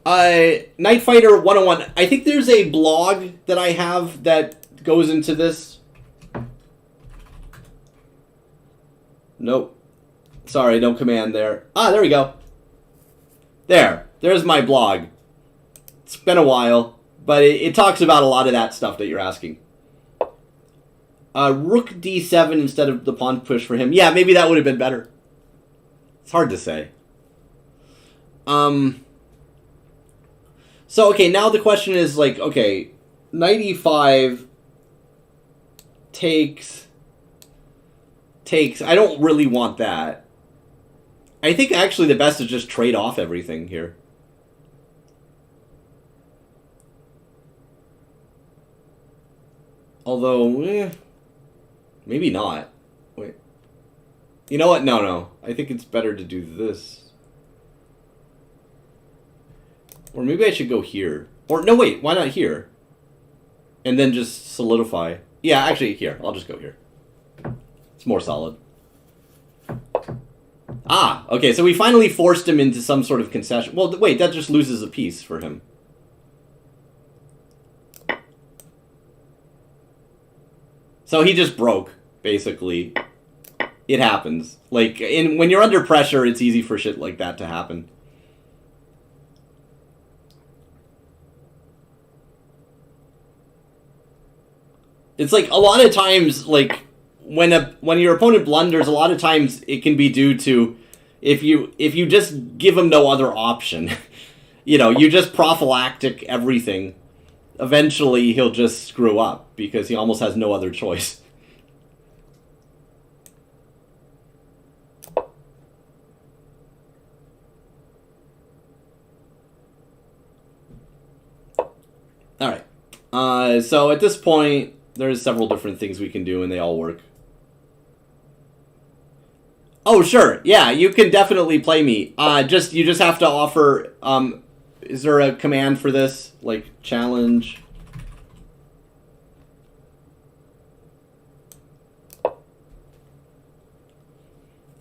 Night Fighter 101. I think there's a blog that I have that goes into this. Nope. Sorry, no command there. Ah, there we go. There's my blog. It's been a while, but it talks about a lot of that stuff that you're asking. Rook d7 instead of the pawn push for him. Yeah, maybe that would have been better. It's hard to say. So, okay, now the question is, like, okay, knight e5 takes. I don't really want that. I think actually the best is just trade off everything here. Although, maybe not. Wait. You know what? No. I think it's better to do this. Or maybe I should go here. Or, no, wait. Why not here? And then just solidify. Yeah, actually, here. I'll just go here. It's more solid. Ah, okay, so we finally forced him into some sort of concession. Well, wait, that just loses a piece for him. So he just broke, basically. It happens. Like, when you're under pressure, it's easy for shit like that to happen. It's like, a lot of times, like, when your opponent blunders, a lot of times it can be due to if you just give him no other option. You know, you just prophylactic everything. Eventually he'll just screw up because he almost has no other choice. Alright. So at this point, there's several different things we can do and they all work. Oh, sure. Yeah, you can definitely play me. You just have to offer, is there a command for this? Like, challenge?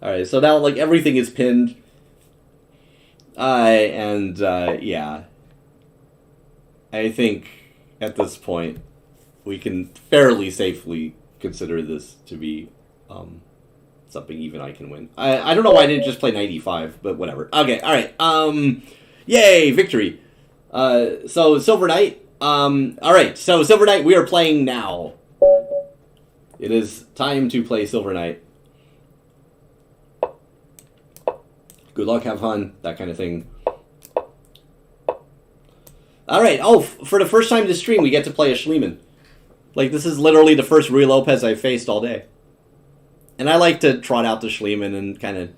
Alright, so now, like, everything is pinned. Yeah. I think, at this point, we can fairly safely consider this to be, something even I can win. I don't know why I didn't just play knight e5, but whatever. Okay, alright. Yay, victory. So, Silver Knight. Alright, so Silver Knight, we are playing now. It is time to play Silver Knight. Good luck, have fun, that kind of thing. Alright, oh, for the first time this stream, we get to play a Schliemann. Like, this is literally the first Ruy Lopez I've faced all day. And I like to trot out the Schliemann and kind of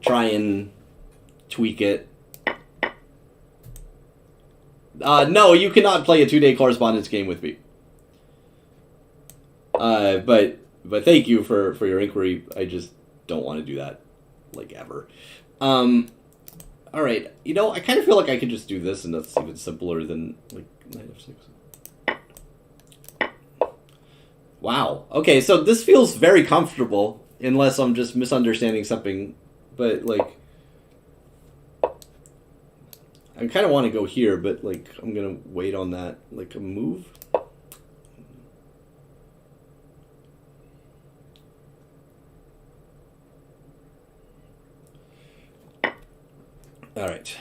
try and tweak it. No, you cannot play a 2-day correspondence game with me. But thank you for your inquiry. I just don't want to do that, like, ever. Alright, you know, I kind of feel like I could just do this, and that's even simpler than, like, knight f6. Wow. Okay, so this feels very comfortable, unless I'm just misunderstanding something. But, like, I kind of want to go here, but, like, I'm going to wait on that, like, a move. All right.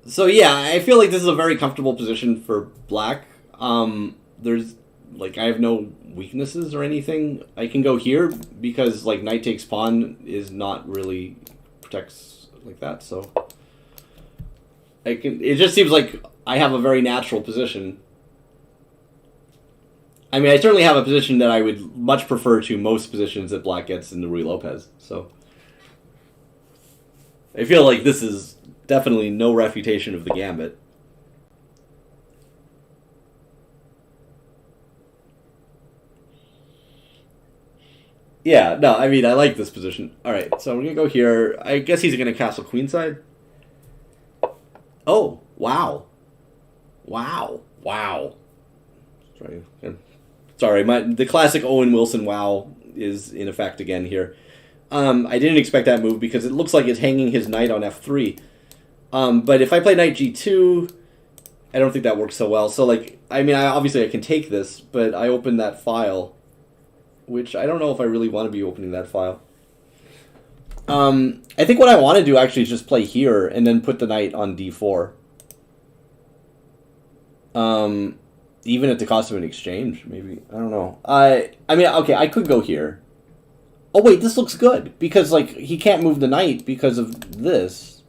So, yeah, I feel like this is a very comfortable position for black. There's, like, I have no weaknesses or anything. I can go here because, like, knight takes pawn is not really protects like that, so I can. It just seems like I have a very natural position. I mean, I certainly have a position that I would much prefer to most positions that black gets in the Ruy Lopez, so I feel like this is definitely no refutation of the gambit. Yeah, no, I mean, I like this position. Alright, so we're going to go here. I guess he's going to castle queenside. Oh, wow. Wow. Wow. Sorry, the classic Owen Wilson wow is in effect again here. I didn't expect that move because it looks like it's hanging his knight on f3. But if I play knight g2, I don't think that works so well. So, like, I mean, obviously I can take this, but I open that file, which I don't know if I really want to be opening that file. I think what I want to do actually is just play here and then put the knight on d4. Even at the cost of an exchange, maybe. I don't know. I mean, okay, I could go here. Oh, wait, this looks good. Because, like, he can't move the knight because of this.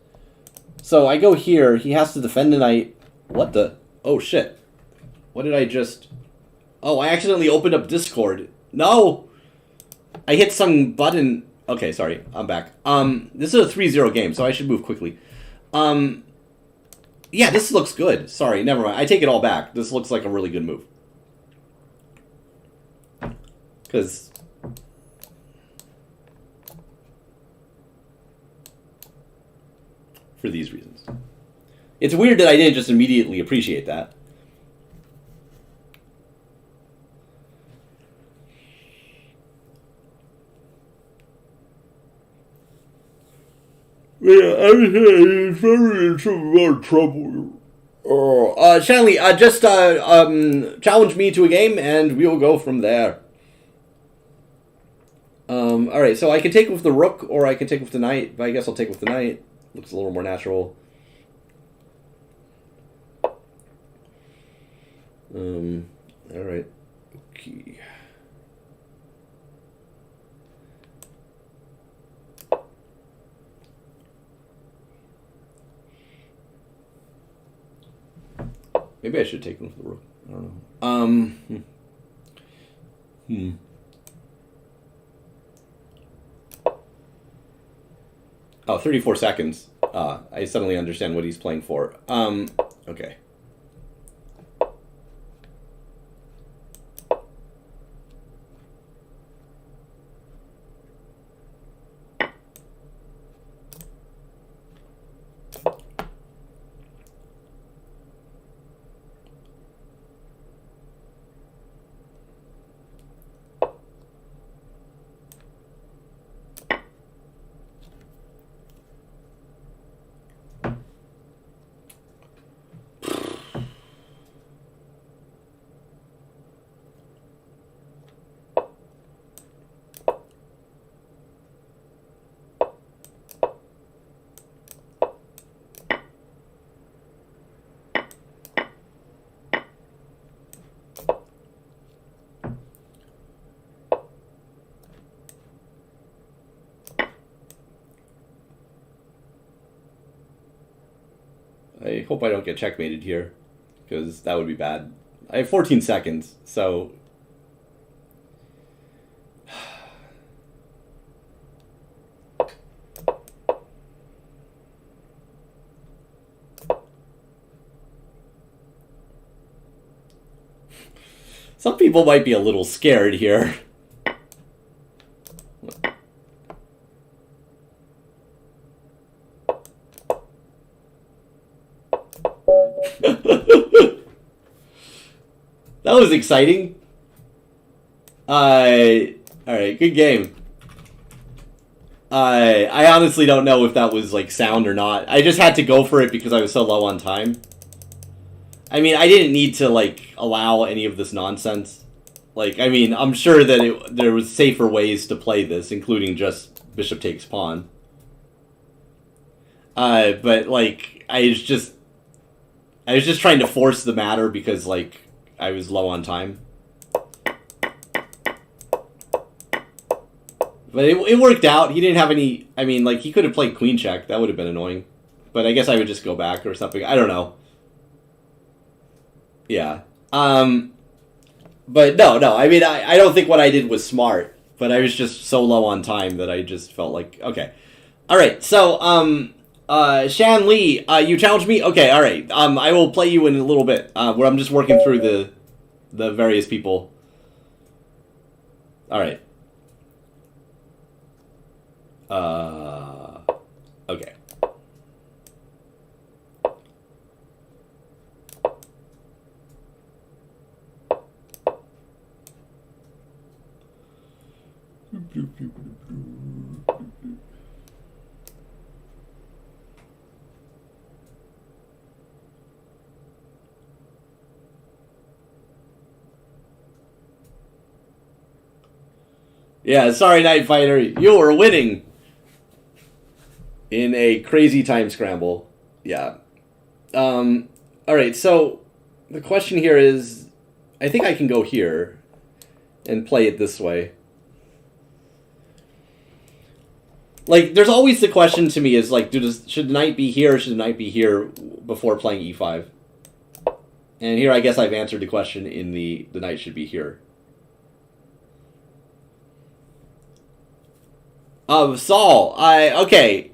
So I go here. He has to defend the knight. What the? Oh, shit. What did I just... Oh, I accidentally opened up Discord. No! I hit some button... Okay, sorry. I'm back. This is a 3-0 game, so I should move quickly. Yeah, this looks good. Sorry, never mind. I take it all back. This looks like a really good move. Because... for these reasons. It's weird that I didn't just immediately appreciate that. Yeah, I'm very in some more trouble. Shanley, just challenge me to a game, and we'll go from there. Alright, so I can take with the rook, or I can take with the knight, but I guess I'll take with the knight. Looks a little more natural. Alright. Okay. Maybe I should take him for the rook. I don't know. Oh, 34 seconds. I suddenly understand what he's playing for. Okay. I hope I don't get checkmated here, because that would be bad. I have 14 seconds, so... Some people might be a little scared here. That was exciting. Alright, good game. I honestly don't know if that was, like, sound or not. I just had to go for it because I was so low on time. I mean, I didn't need to, like, allow any of this nonsense. Like, I mean, I'm sure that there was safer ways to play this, including just bishop takes pawn. But, like, I was just trying to force the matter because, like, I was low on time. But it worked out. He didn't have any... I mean, like, he could have played queen check. That would have been annoying. But I guess I would just go back or something. I don't know. Yeah. But no. I mean, I don't think what I did was smart. But I was just so low on time that I just felt like... Okay. Alright, so, Shan Lee, you challenged me? Okay, alright. I will play you in a little bit, where I'm just working through the various people. Alright. Okay. Yeah, sorry, Night Fighter. You were winning in a crazy time scramble. Yeah. Alright, so the question here is, I think I can go here and play it this way. Like, there's always the question to me is, like, should the knight be here or should the knight be here before playing e5? And here I guess I've answered the question in the knight should be here. Saul, okay.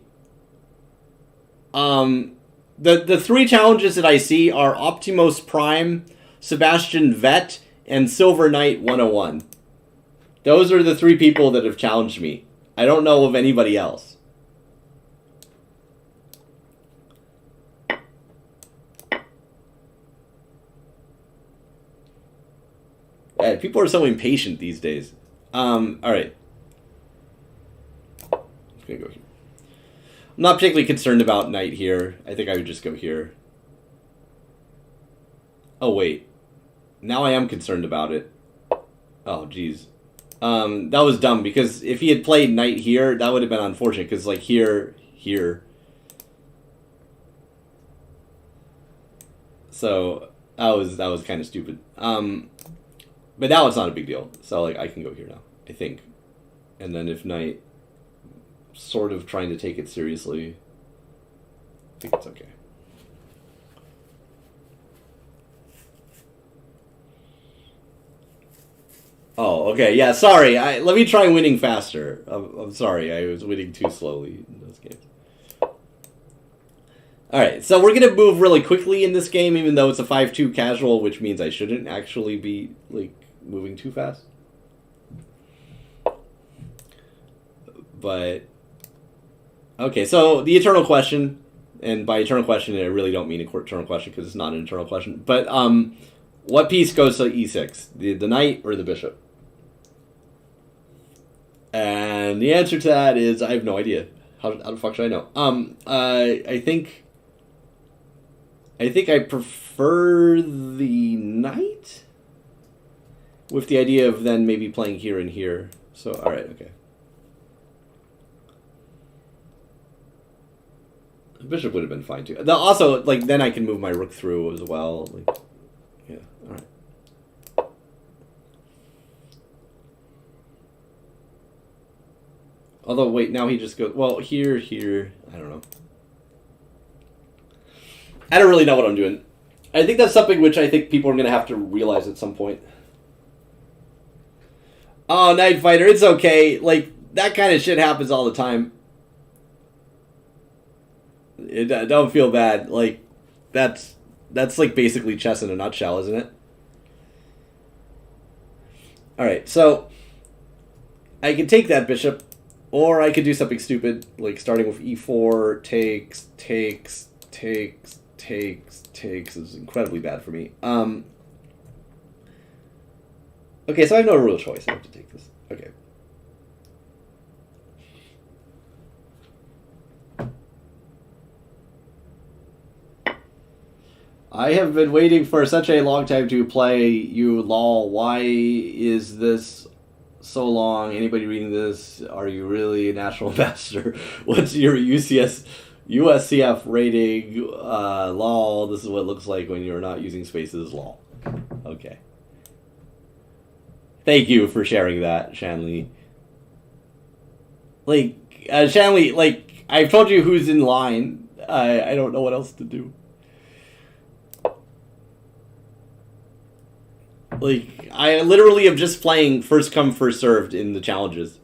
The three challenges that I see are Optimus Prime, Sebastian Vett, and Silver Knight 101. Those are the three people that have challenged me. I don't know of anybody else. Yeah, people are so impatient these days. Alright. I'm gonna go here. I'm not particularly concerned about knight here. I think I would just go here. Oh, wait. Now I am concerned about it. Oh, jeez. That was dumb, because if he had played knight here, that would have been unfortunate, because, like, here. So, that was kind of stupid. But now it's not a big deal. So, like, I can go here now, I think. And then if knight, sort of trying to take it seriously, I think it's okay. Oh, okay. Yeah, sorry. Let me try winning faster. I'm sorry. I was winning too slowly in those games. Alright, so we're going to move really quickly in this game, even though it's a 5-2 casual, which means I shouldn't actually be, like, moving too fast. But, okay, so the eternal question, and by eternal question, I really don't mean eternal question, because it's not an eternal question, but, what piece goes to e6? The knight or the bishop? And the answer to that is, I have no idea. How the fuck should I know? I think I prefer the knight, with the idea of then maybe playing here and here. So, alright, okay. The bishop would have been fine too. Also, like, then I can move my rook through as well. Like, yeah, alright. Although, wait, now he just goes, well, here, I don't know. I don't really know what I'm doing. I think that's something which I think people are going to have to realize at some point. Oh, Night Fighter, it's okay. Like, that kind of shit happens all the time. Don't feel bad. Like, that's like basically chess in a nutshell, isn't it? Alright, so I can take that bishop, or I could do something stupid, like starting with e4, takes. Is incredibly bad for me. Okay, so I have no real choice. I have to take this. Okay. I have been waiting for such a long time to play you, lol. Why is this so long? Anybody reading this? Are you really a national ambassador? What's your USCF rating? Lol. This is what it looks like when you're not using spaces, lol. Okay. Thank you for sharing that, Shanley. Like, Shanley, like, I've told you who's in line. I don't know what else to do. Like, I literally am just playing first come, first served in the challenges.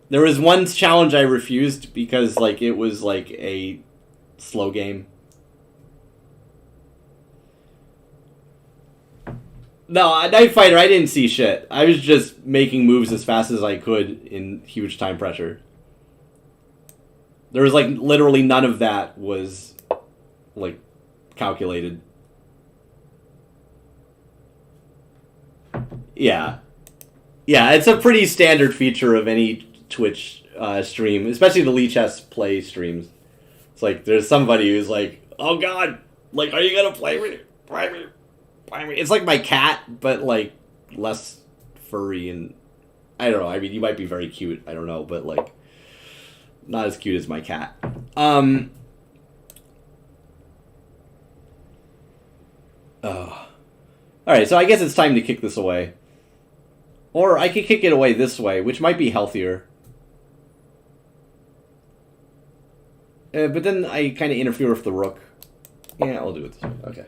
There was one challenge I refused because, like, it was, like, a slow game. No, Night Fighter, I didn't see shit. I was just making moves as fast as I could in huge time pressure. There was, like, literally none of that was, like, calculated. Yeah. Yeah, it's a pretty standard feature of any Twitch stream, especially the Lee Chess play streams. It's like, there's somebody who's like, oh god, like, are you gonna play me? Play me? It's like my cat, but, like, less furry and... I don't know, I mean, you might be very cute, I don't know, but, like, not as cute as my cat. Alright, so I guess it's time to kick this away. Or I could kick it away this way, which might be healthier. But then I kind of interfere with the rook. Yeah, I'll do it this way. Okay.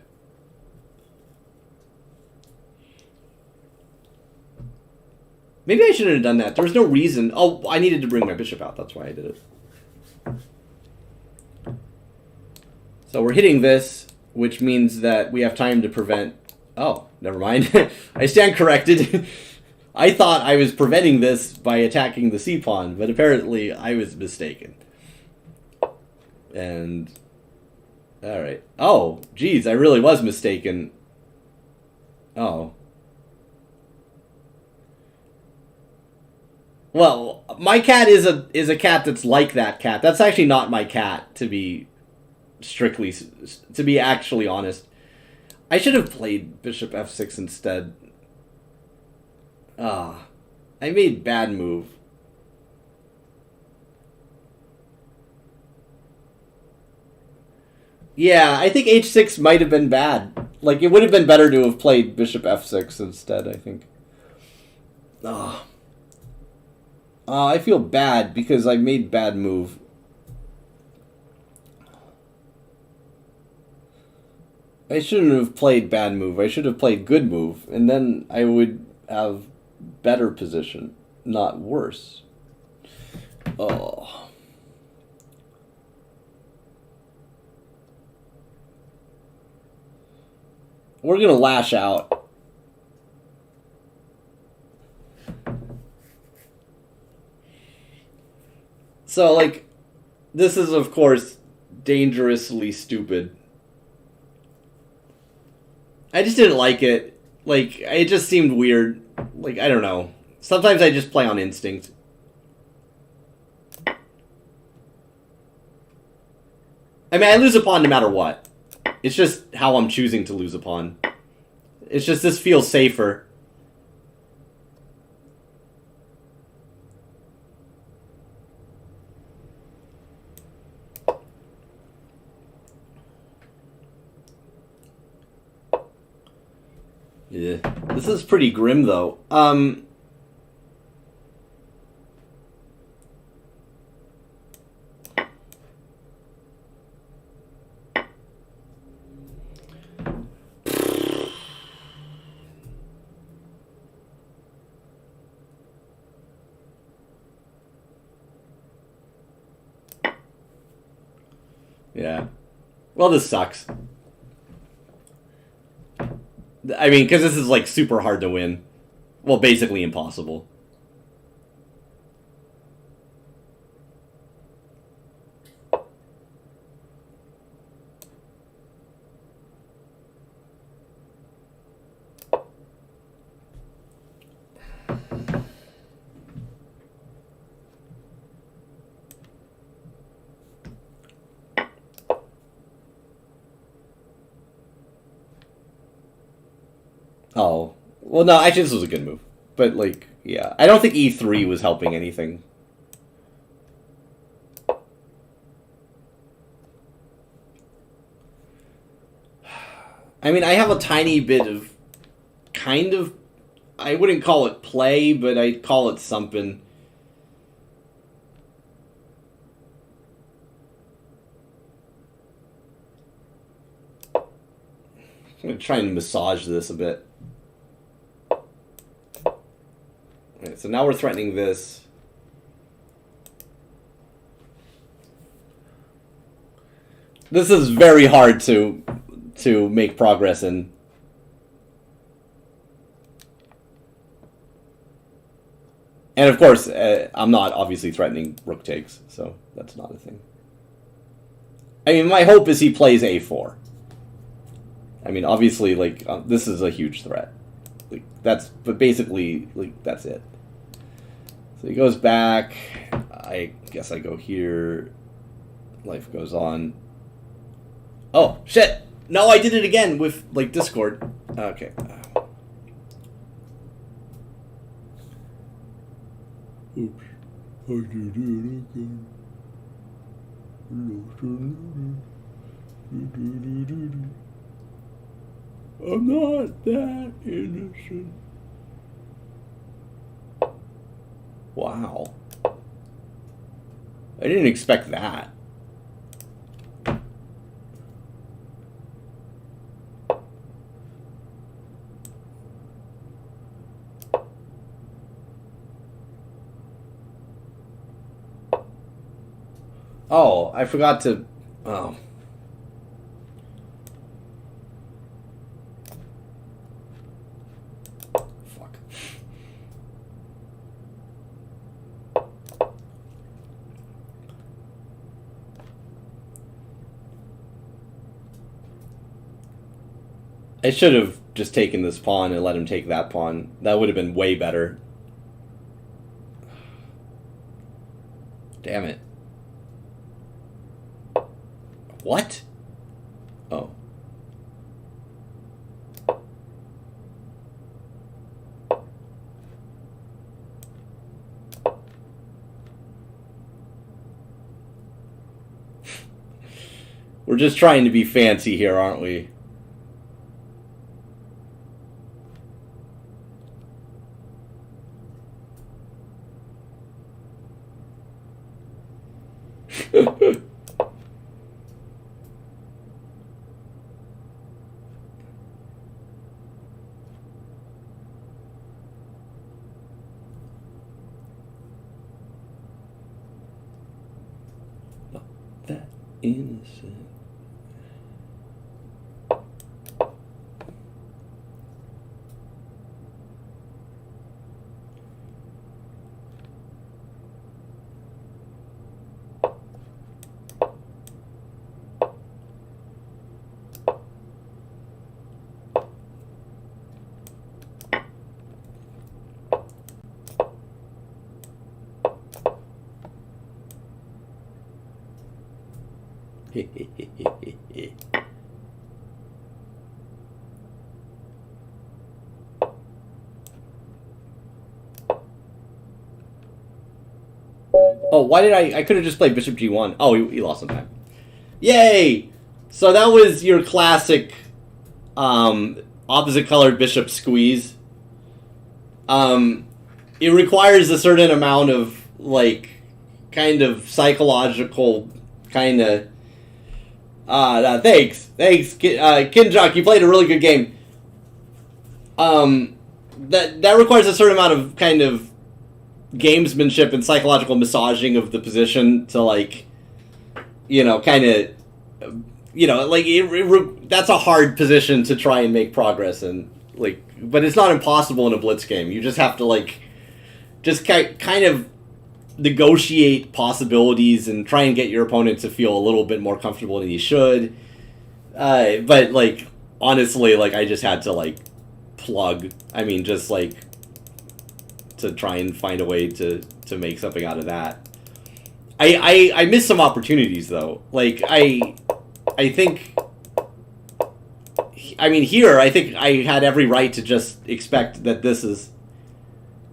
Maybe I shouldn't have done that. There was no reason. Oh, I needed to bring my bishop out. That's why I did it. So we're hitting this, which means that we have time to prevent... Oh, never mind. I stand corrected. I thought I was preventing this by attacking the c-pawn, but apparently I was mistaken. And... Alright. Oh, geez, I really was mistaken. Oh. Well, my cat is a cat that's like that cat. That's actually not my cat, to be actually honest. I should have played bishop f6 instead. Ah, I made bad move. Yeah, I think h6 might have been bad. Like, it would have been better to have played bishop f6 instead, I think. Ah. I feel bad because I made bad move. I shouldn't have played bad move. I should have played good move, and then I would have better position, not worse. Oh. We're gonna lash out. So, like, this is, of course, dangerously stupid. I just didn't like it. Like, it just seemed weird. Like, I don't know. Sometimes I just play on instinct. I mean, I lose a pawn no matter what. It's just how I'm choosing to lose a pawn. It's just this feels safer. Yeah. This is pretty grim, though. Yeah. Well, this sucks. I mean, because this is, like, super hard to win. Well, basically impossible. Oh. Well, no, actually, this was a good move. But, like, yeah. I don't think e3 was helping anything. I mean, I have a tiny bit of... kind of... I wouldn't call it play, but I'd call it something. I'm going to try and massage this a bit. Alright, so now we're threatening this. This is very hard to make progress in. And of course, I'm not obviously threatening rook takes, so that's not a thing. I mean, my hope is he plays a4. I mean, obviously, like, this is a huge threat. Like, but basically, like, that's it. So he goes back. I guess I go here. Life goes on. Oh, shit! No, I did it again with, like, Discord. Okay. Oops. I did it again. I'm not that innocent. Wow. I didn't expect that. Oh, I forgot to... Oh. Fuck. I should have just taken this pawn and let him take that pawn. That would have been way better. Damn it. What? Oh. We're just trying to be fancy here, aren't we? Not that innocent. Oh, why did I could have just played Bishop G1. Oh, he lost some time. Yay! So that was your classic opposite colored bishop squeeze. It requires a certain amount of, like, kind of psychological kind of... thanks, Kinjock, you played a really good game. That requires a certain amount of kind of gamesmanship and psychological massaging of the position to, like, you know, kind of, you know, like, that's a hard position to try and make progress in, like, but it's not impossible in a blitz game. You just have to, like, just kind of negotiate possibilities and try and get your opponent to feel a little bit more comfortable than he should. But, like, honestly, like, I just had to, like, plug. I mean, just, like, to try and find a way to make something out of that. I missed some opportunities, though. Like, I think... I mean, here, I think I had every right to just expect that this is...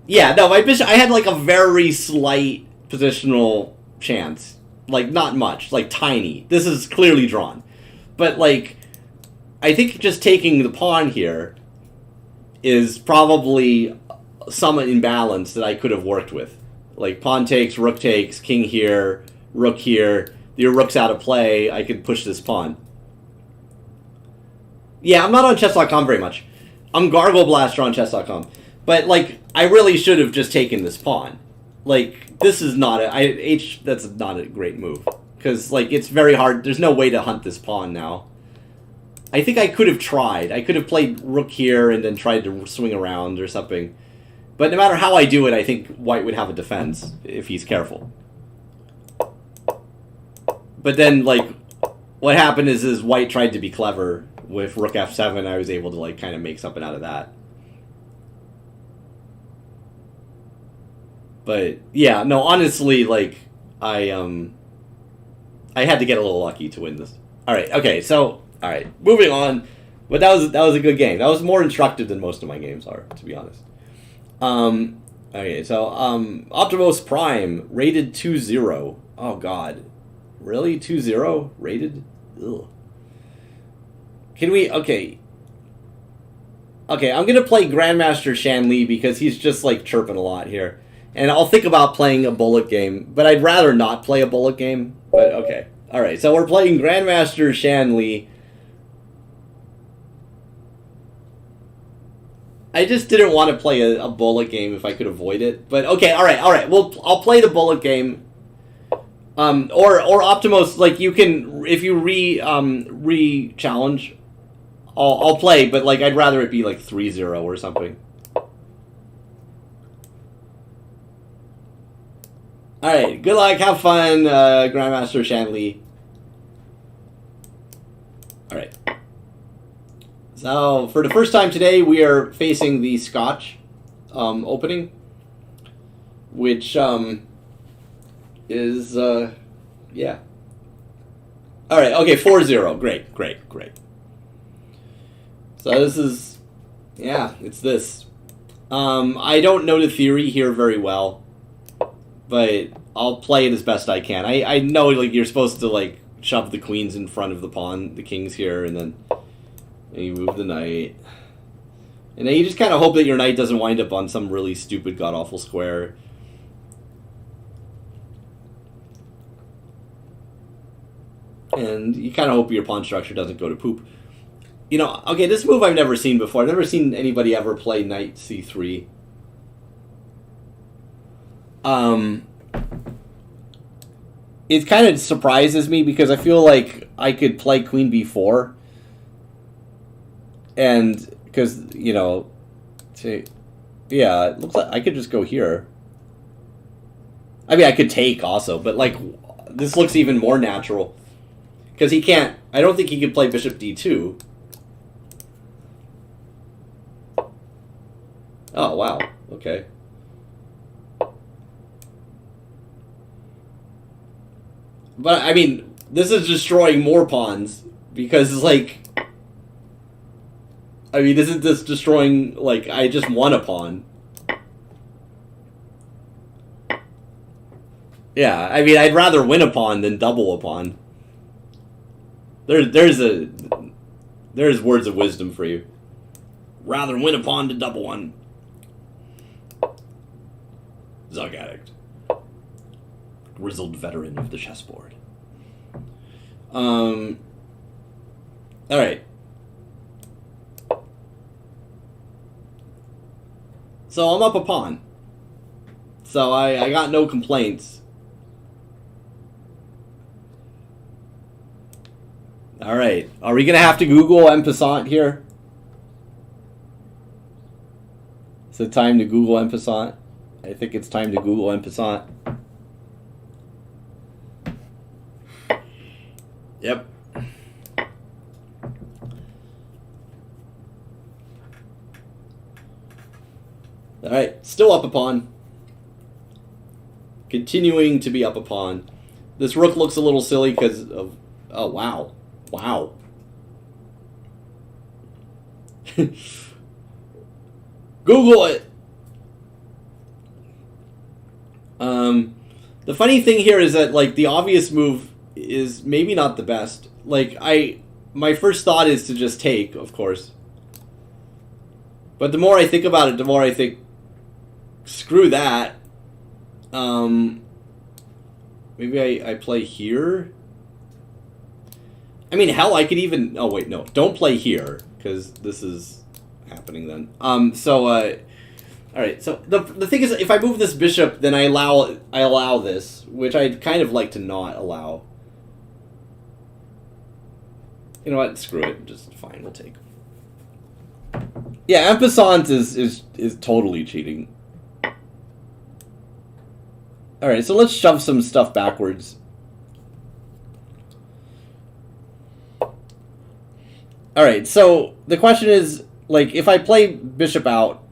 Yeah, no, my bishop... I had, like, a very slight positional chance. Like, not much. Like, tiny. This is clearly drawn. But, like, I think just taking the pawn here is probably some imbalance that I could have worked with. Like, pawn takes, rook takes, king here, rook here. Your rook's out of play. I could push this pawn. Yeah, I'm not on chess.com very much. I'm Gargle Blaster on chess.com. But, like, I really should have just taken this pawn. Like, this is not that's not a great move. Because, like, it's very hard. There's no way to hunt this pawn now. I think I could have tried. I could have played rook here and then tried to swing around or something. But no matter how I do it, I think white would have a defense if he's careful. But then, like, what happened is white tried to be clever with rook f7. I was able to, like, kind of make something out of that. But yeah, no, honestly, like, I had to get a little lucky to win this. All right, okay, so all right, moving on. But that was a good game. That was more instructive than most of my games are, to be honest. Okay, so Optimus Prime rated 2-0. Oh God, really 2-0 rated? Ugh. Can we? Okay. Okay, I'm gonna play Grandmaster Shanley because he's just, like, chirping a lot here. And I'll think about playing a bullet game, but I'd rather not play a bullet game. But okay. Alright, so we're playing Grandmaster Shanley. I just didn't want to play a bullet game if I could avoid it. But okay, alright. Well, I'll play the bullet game. Or Optimos, like you can, if you re-challenge, I'll play, but like I'd rather it be like 3-0 or something. Alright, good luck, have fun, Grandmaster Shanley. Alright. So, for the first time today, we are facing the Scotch opening, which is, yeah. Alright, okay, 4-0. Great, great, great. So this is, yeah, it's this. I don't know the theory here very well, but I'll play it as best I can. I know, like, you're supposed to, like, shove the queens in front of the kings here, and then you move the knight. And then you just kind of hope that your knight doesn't wind up on some really stupid, god-awful square. And you kind of hope your pawn structure doesn't go to poop. You know, okay, this move I've never seen before. I've never seen anybody ever play knight c3. It kind of surprises me because I feel like I could play queen b4. And, because, you know, yeah, it looks like I could just go here. I mean, I could take also, but, like, this looks even more natural. Because he can't, I don't think he could play bishop d2. Oh, wow. Okay. But, I mean, this is destroying more pawns. Because, like, I mean, this is just destroying, like, I just won a pawn. Yeah, I mean, I'd rather win a pawn than double a pawn. There's words of wisdom for you. Rather win a pawn than double one. ZugAddict. Grizzled veteran of the chessboard. Alright. So I'm up a pawn. So I got no complaints. Alright. Are we going to have to Google en passant here? Is it time to Google en passant? I think it's time to Google en passant. Yep. Alright, still up a pawn. Continuing to be up a pawn. This rook looks a little silly because of... Oh, wow. Wow. Google it! The funny thing here is that, like, the obvious move is maybe not the best. Like, my first thought is to just take, of course. But the more I think about it, the more I think, screw that. Maybe I play here? I mean, hell, I could even... Oh, wait, no. Don't play here, because this is happening then. Alright, so the thing is, if I move this bishop, then I allow this, which I'd kind of like to not allow. You know what? Screw it. Just fine, we'll take. Yeah, en passant is totally cheating. Alright, so let's shove some stuff backwards. Alright, so the question is, like, if I play bishop out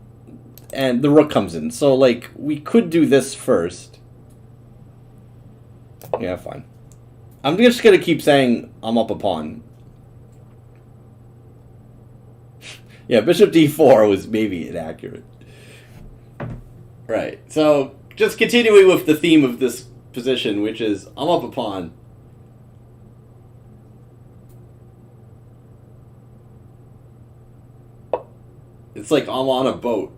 and the rook comes in, so, like, we could do this first. Yeah, fine. I'm just gonna keep saying I'm up a pawn. Yeah, bishop d4 was maybe inaccurate. Right, so just continuing with the theme of this position, which is I'm up a pawn. It's like I'm on a boat.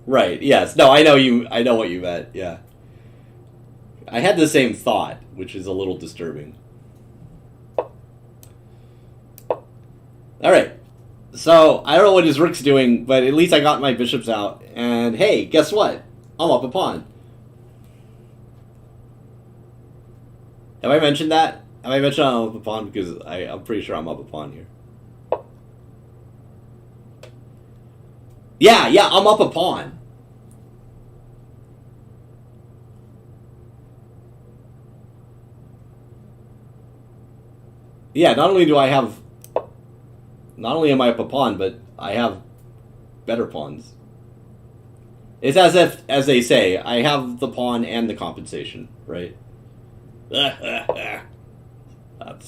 Right, yes. No, I know what you meant, yeah. I had the same thought, which is a little disturbing. Alright. So, I don't know what his rook's doing, but at least I got my bishops out. And hey, guess what? I'm up a pawn. Have I mentioned that? Have I mentioned I'm up a pawn? Because I'm pretty sure I'm up a pawn here. Yeah, I'm up a pawn. Yeah, not only am I up a pawn, but I have better pawns. It's as if, as they say, I have the pawn and the compensation, right? That's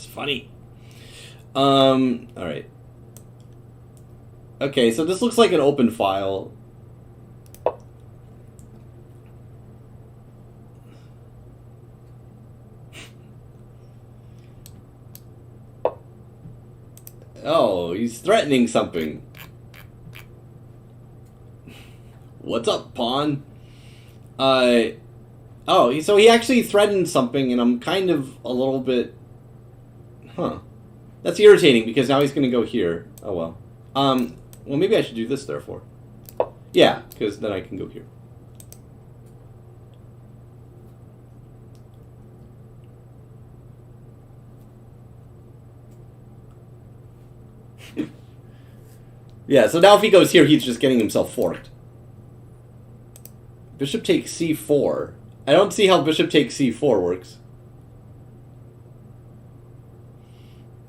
funny. Alright. Okay, so this looks like an open file. Oh, he's threatening something. What's up, pawn? Oh, so he actually threatened something, and I'm kind of a little bit... Huh. That's irritating, because now he's going to go here. Oh, well. Well, maybe I should do this, therefore. Yeah, because then I can go here. Yeah, so now if he goes here, he's just getting himself forked. Bishop takes c4. I don't see how bishop takes c4 works.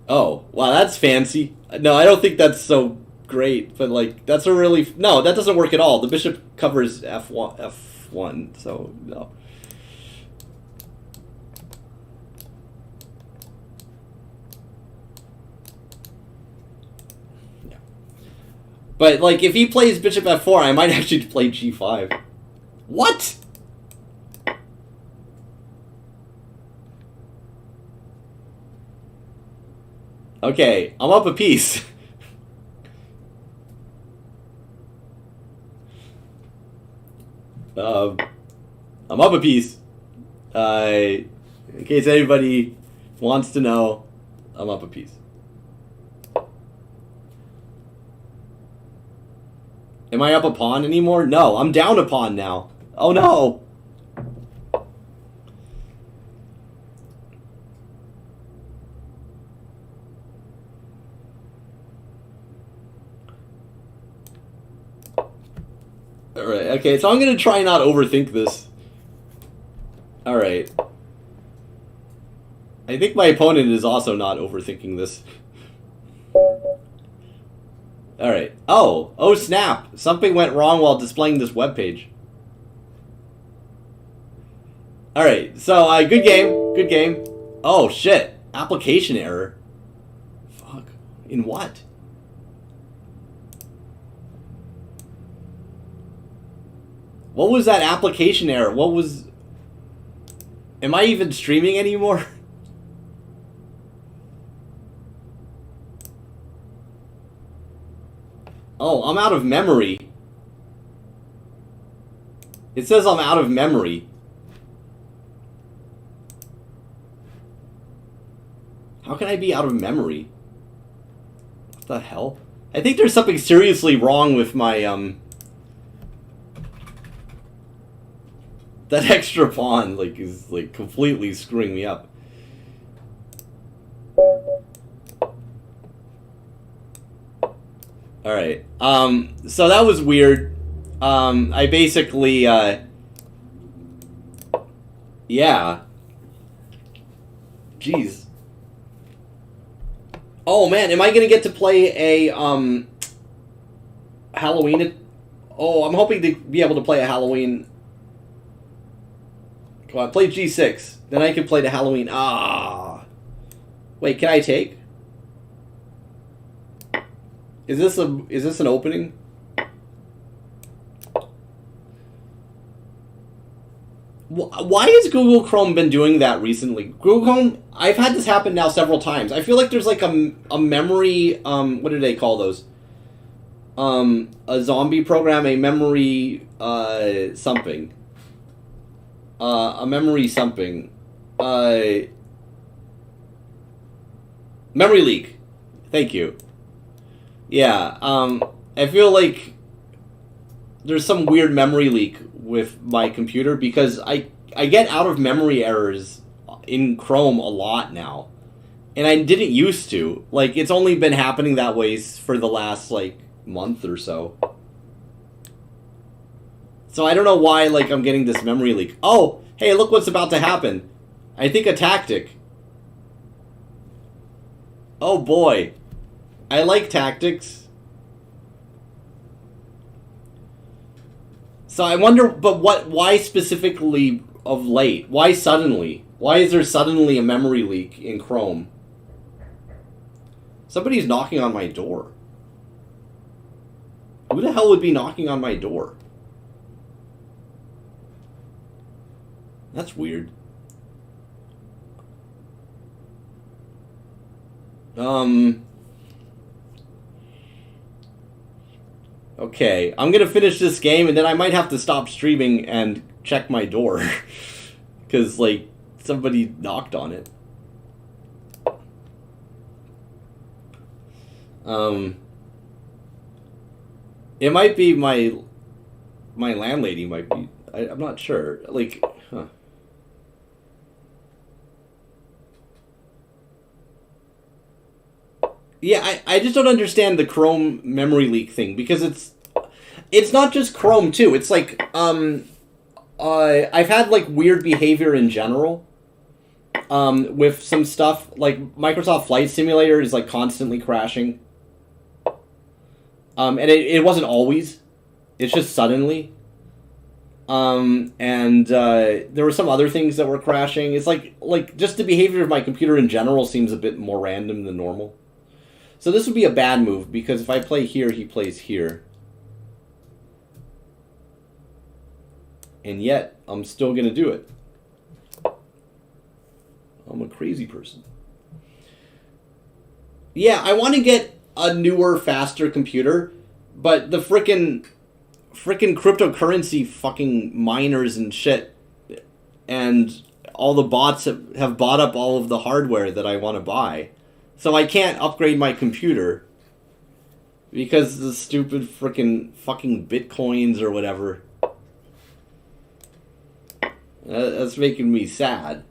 Oh, wow, that's fancy. No, I don't think that's so great, but, like, that's a really... No, that doesn't work at all. The bishop covers f1, so, no. But, like, if he plays bishop f4, I might actually play g5. What? Okay, I'm up a piece. I'm up a piece. In case anybody wants to know, I'm up a piece. Am I up a pawn anymore? No, I'm down a pawn now. Oh no! Alright, okay, so I'm gonna try not overthink this. Alright. I think my opponent is also not overthinking this. Alright. Oh, snap! Something went wrong while displaying this webpage. Alright, so, good game. Good game. Oh, shit. Application error. Fuck. In what? What was that application error? What was... Am I even streaming anymore? Oh, I'm out of memory. It says I'm out of memory. How can I be out of memory? What the hell? I think there's something seriously wrong with my, that extra pawn, like, is, like, completely screwing me up. Alright, so that was weird. I basically, yeah. Jeez. Oh man, am I gonna get to play a, Halloween? Oh, I'm hoping to be able to play a Halloween. Come on, play G6. Then I can play the Halloween. Ah. Wait, can I take? Is this an opening? Why has Google Chrome been doing that recently? Google Chrome, I've had this happen now several times. I feel like there's like a memory, what do they call those? A zombie program, a memory, something. A memory something. Memory leak. Thank you. Yeah, I feel like there's some weird memory leak with my computer because I get out of memory errors in Chrome a lot now. And I didn't used to. Like, it's only been happening that way for the last, like, month or so. So I don't know why, like, I'm getting this memory leak. Oh, hey, look what's about to happen. I think a tactic. Oh, boy. I like tactics. So I wonder, but why specifically of late? Why suddenly? Why is there suddenly a memory leak in Chrome? Somebody's knocking on my door. Who the hell would be knocking on my door? That's weird. Okay, I'm gonna finish this game and then I might have to stop streaming and check my door. Because, like, somebody knocked on it. It might be my landlady might be. I'm not sure. Like, huh. Yeah, I just don't understand the Chrome memory leak thing because it's not just Chrome too. It's like I've had like weird behavior in general. With some stuff like Microsoft Flight Simulator is like constantly crashing. And it wasn't always. It's just suddenly. And there were some other things that were crashing. It's like just the behavior of my computer in general seems a bit more random than normal. So this would be a bad move because if I play here, he plays here. And yet, I'm still going to do it. I'm a crazy person. Yeah, I want to get a newer, faster computer, but the frickin' cryptocurrency fucking miners and shit and all the bots have bought up all of the hardware that I want to buy. So I can't upgrade my computer because the stupid frickin' fucking bitcoins or whatever. That's making me sad.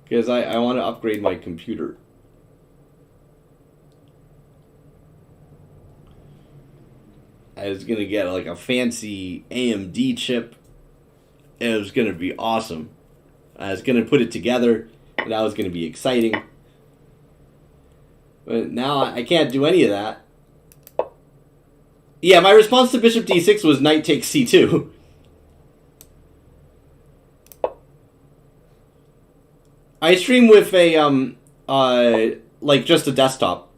Because I want to upgrade my computer. I was going to get like a fancy AMD chip. And it was going to be awesome. I was going to put it together. And that was going to be exciting. But now I can't do any of that. Yeah, my response to Bishop D6 was knight takes C2. I stream with a, like just a desktop.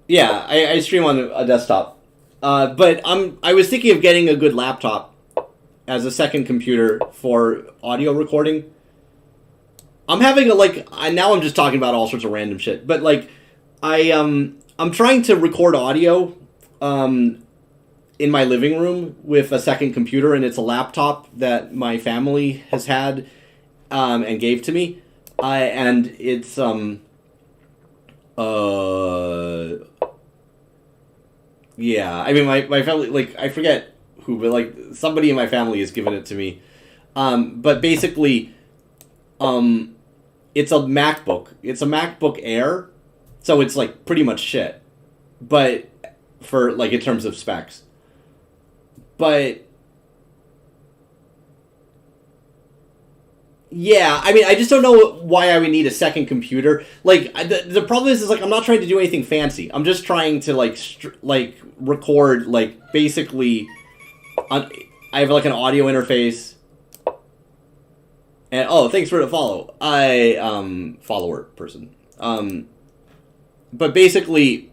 Yeah, I stream on a desktop. But I was thinking of getting a good laptop as a second computer for audio recording. I'm having now I'm just talking about all sorts of random shit, but like I'm trying to record audio in my living room with a second computer, and it's a laptop that my family has had and gave to me. And it's yeah, I mean my family, like, I forget who, but like somebody in my family has given it to me. But basically it's a MacBook. It's a MacBook Air, so it's like pretty much shit. But for like in terms of specs. But yeah, I mean, I just don't know why I would need a second computer. Like, the problem is like I'm not trying to do anything fancy. I'm just trying to like record like basically. I have like an audio interface. And oh, thanks for the follow. Follower person. But basically,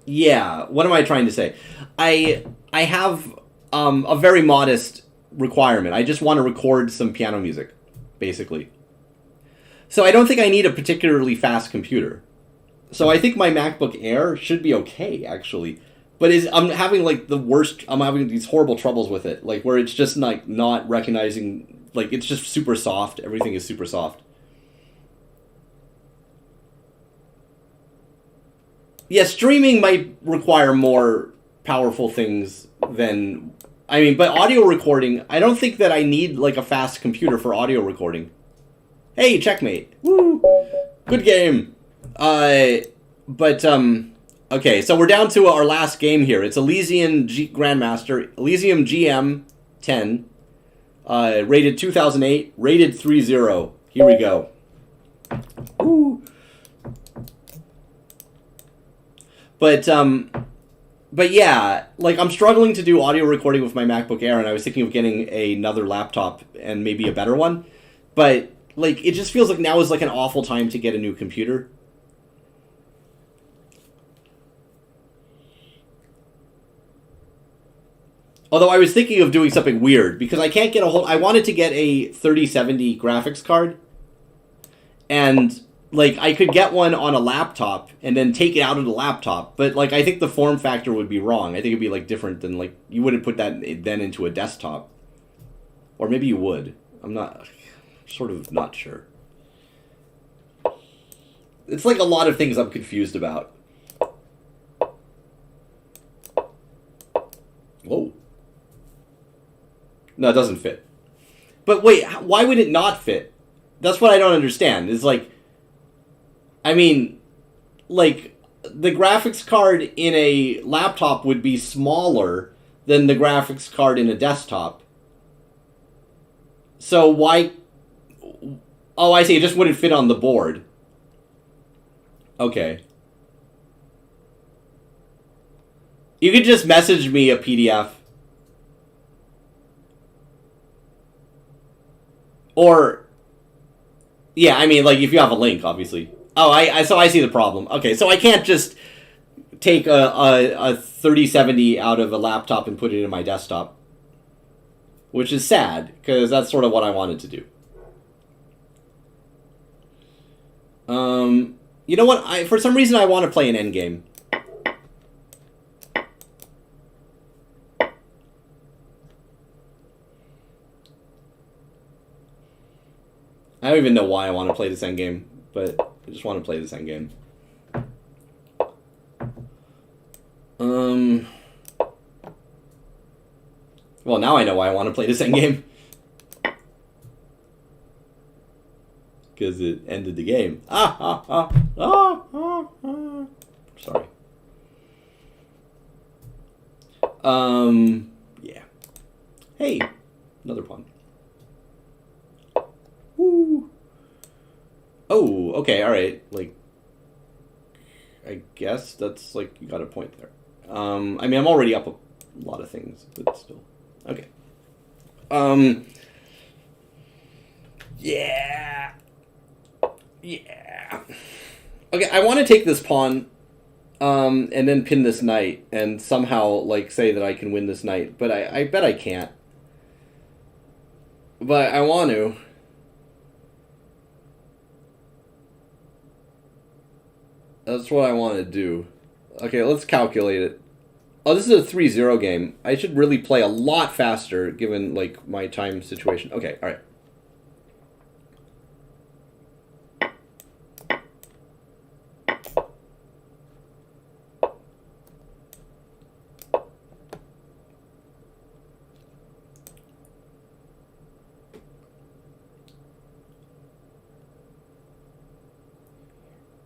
yeah. What am I trying to say? I have a very modest requirement. I just want to record some piano music, basically. So I don't think I need a particularly fast computer. So I think my MacBook Air should be okay, actually. But I'm having like the worst. I'm having these horrible troubles with it, like where it's just like not recognizing. Like it's just super soft. Everything is super soft. Yeah, streaming might require more powerful things than. I mean, but audio recording, I don't think that I need like a fast computer for audio recording. Hey, checkmate! Woo, good game. But okay, so we're down to our last game here. It's Elysium Grandmaster, Elysium GM 10, rated 2008, rated 3.0. Here we go. Ooh. But yeah, like I'm struggling to do audio recording with my MacBook Air, and I was thinking of getting another laptop and maybe a better one. But like it just feels like now is like an awful time to get a new computer. Although I was thinking of doing something weird because I can't get a hold. I wanted to get a 3070 graphics card, and like I could get one on a laptop and then take it out of the laptop, but like I think the form factor would be wrong. I think it'd be like different than like you wouldn't put that then into a desktop, or maybe you would. I'm not sort of not sure. It's like a lot of things I'm confused about. Whoa. No, it doesn't fit. But wait, why would it not fit? That's what I don't understand. It's like, I mean, like, the graphics card in a laptop would be smaller than the graphics card in a desktop. So why... Oh, I see. It just wouldn't fit on the board. Okay. You could just message me a PDF. Or, yeah, I mean, like, if you have a link, obviously. Oh, so I see the problem. Okay, so I can't just take a 3070 out of a laptop and put it in my desktop. Which is sad, because that's sort of what I wanted to do. You know what? For some reason, I want to play an endgame. I don't even know why I want to play this endgame, but I just want to play this endgame. Well, now I know why I want to play this endgame. Because it ended the game. Sorry. Yeah. Hey, another pawn. Woo. Oh, okay, alright. Like, I guess that's, like, you got a point there. I mean, I'm already up a lot of things, but still. Okay. Yeah. Yeah. Okay, I want to take this pawn, and then pin this knight, and somehow, like, say that I can win this knight, but I bet I can't. But I want to. That's what I want to do. Okay, let's calculate it. Oh, this is a 3-0 game. I should really play a lot faster, given, like, my time situation. Okay, alright.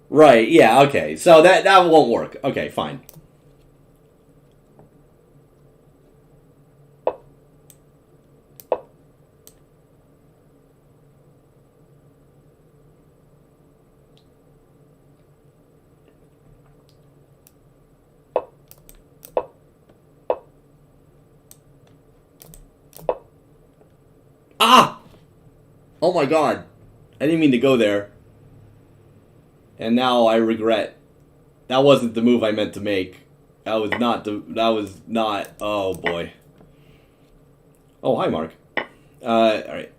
Right, yeah, okay. So that won't work. Okay, fine. Ah! Oh my god. I didn't mean to go there. And now I regret. That wasn't the move I meant to make. That was not, oh boy. Oh, hi, Mark. Alright,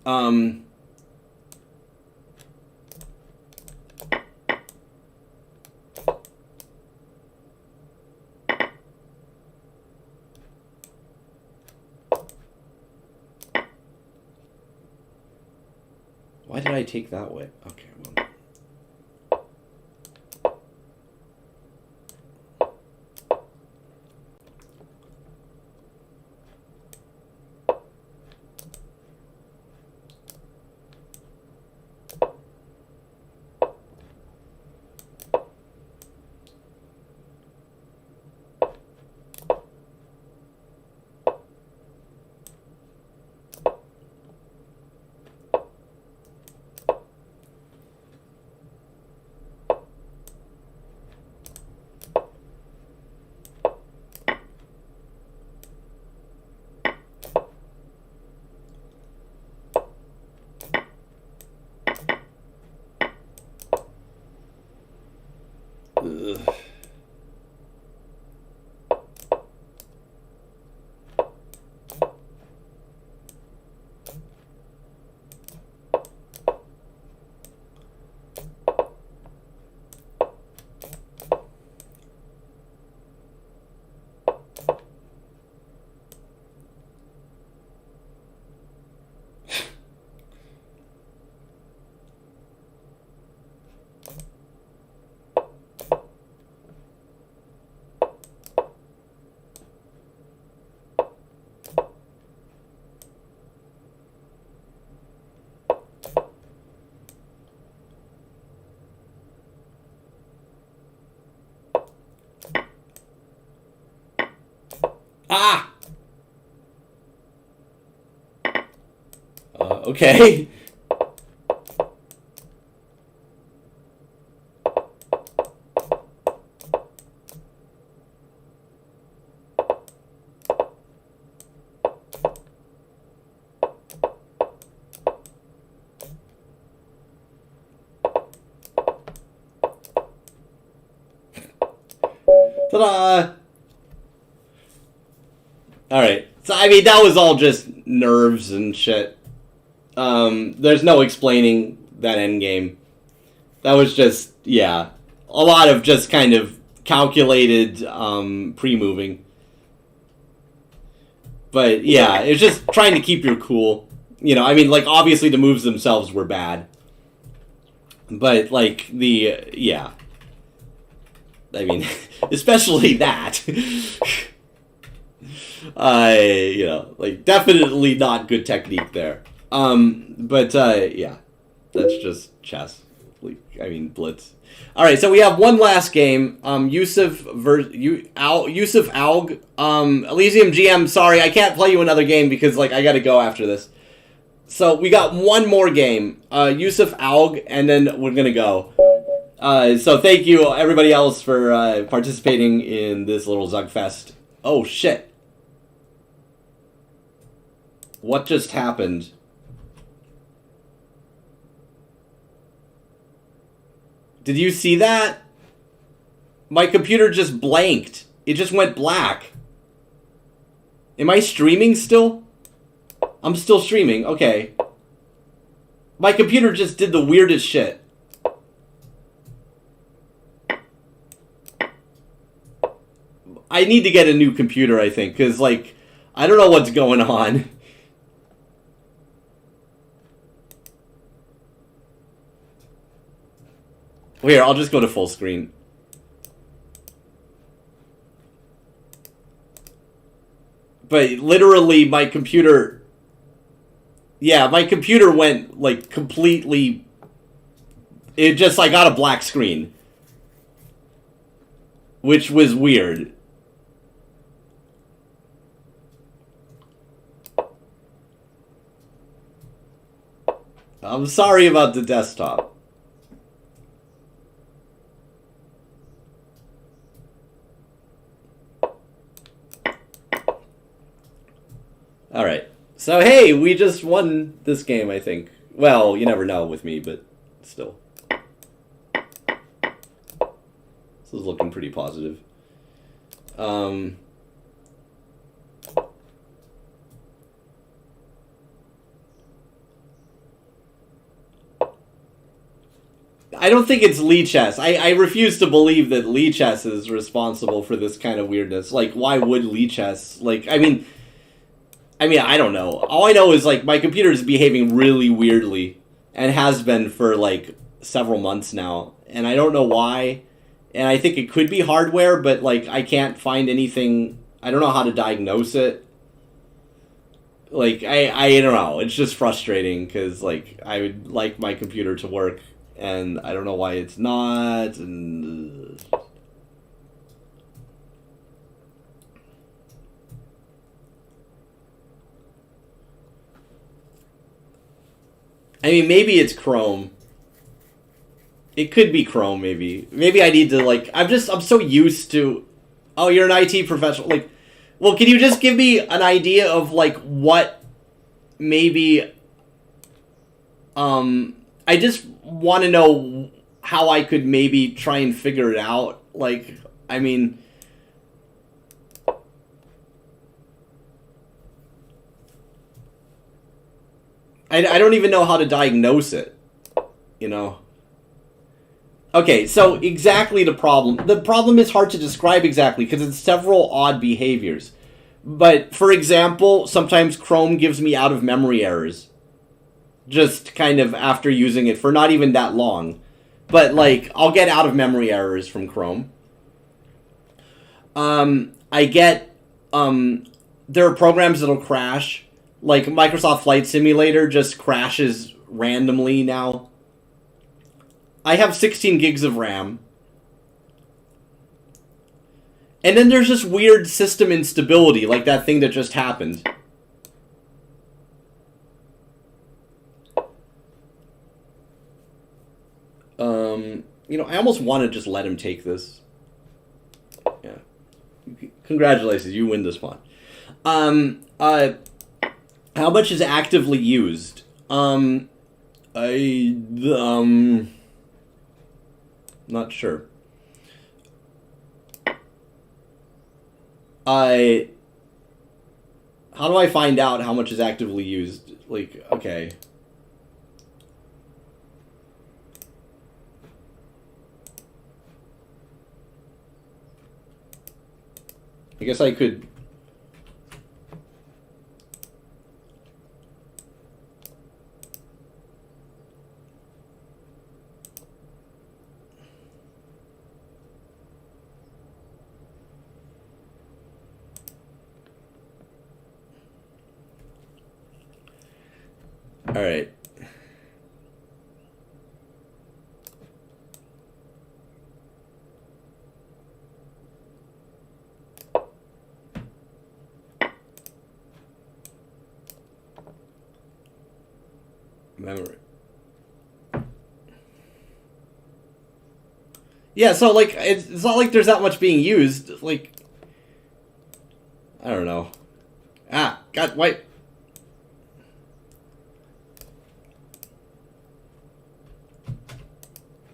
Why did I take that way? Okay, well. Ugh. Ah! Okay. Ta-da! Alright. So, I mean, that was all just nerves and shit. There's no explaining that endgame. That was just, yeah. A lot of just kind of calculated, pre-moving. But, yeah, it's just trying to keep your cool. You know, I mean, like, obviously the moves themselves were bad. But, like, yeah. I mean, especially that. You know, like, definitely not good technique there. But, yeah. That's just chess. Like, I mean, blitz. Alright, so we have one last game. Yusuf Aug. Elysium GM, sorry, I can't play you another game because, like, I gotta go after this. So, we got one more game. Yusuf Aug, and then we're gonna go. So thank you, everybody else, for participating in this little Zugfest. Oh, shit. What just happened? Did you see that? My computer just blanked. It just went black. Am I streaming still? I'm still streaming, okay. My computer just did the weirdest shit. I need to get a new computer, I think, because, like, I don't know what's going on. Here, I'll just go to full screen. But literally, my computer... Yeah, my computer went, like, completely... It just, like, got a black screen. Which was weird. I'm sorry about the desktop. Alright. So, hey, we just won this game, I think. Well, you never know with me, but still. This is looking pretty positive. I don't think it's Lichess. I refuse to believe that Lichess is responsible for this kind of weirdness. Like, why would Lichess? Like, I mean, I don't know. All I know is, like, my computer is behaving really weirdly. and has been for like several months now, and I don't know why. And I think it could be hardware, but like I can't find anything. I don't know how to diagnose it. Like I don't know. It's just frustrating because like I would like my computer to work, and I don't know why it's not. And I mean, maybe it's Chrome. It could be Chrome, maybe. Maybe I need to, like... I'm so used to... Oh, you're an IT professional. Like, well, can you just give me an idea of, like, what maybe... I just want to know how I could maybe try and figure it out. Like, I mean... I don't even know how to diagnose it, you know? Okay, so exactly the problem. The problem is hard to describe exactly because it's several odd behaviors. But, for example, sometimes Chrome gives me out-of-memory errors. Just kind of after using it for not even that long. But, like, I'll get out-of-memory errors from Chrome. I get, there are programs that'll crash. Like, Microsoft Flight Simulator just crashes randomly now. I have 16 gigs of RAM. And then there's just weird system instability, like that thing that just happened. You know, I almost want to just let him take this. Yeah. Congratulations, you win this one. How much is actively used? Not sure. How do I find out how much is actively used? Like, okay. I guess I could... All right. Memory. Yeah, so like it's not like there's that much being used. Like, I don't know. Ah, God, wait.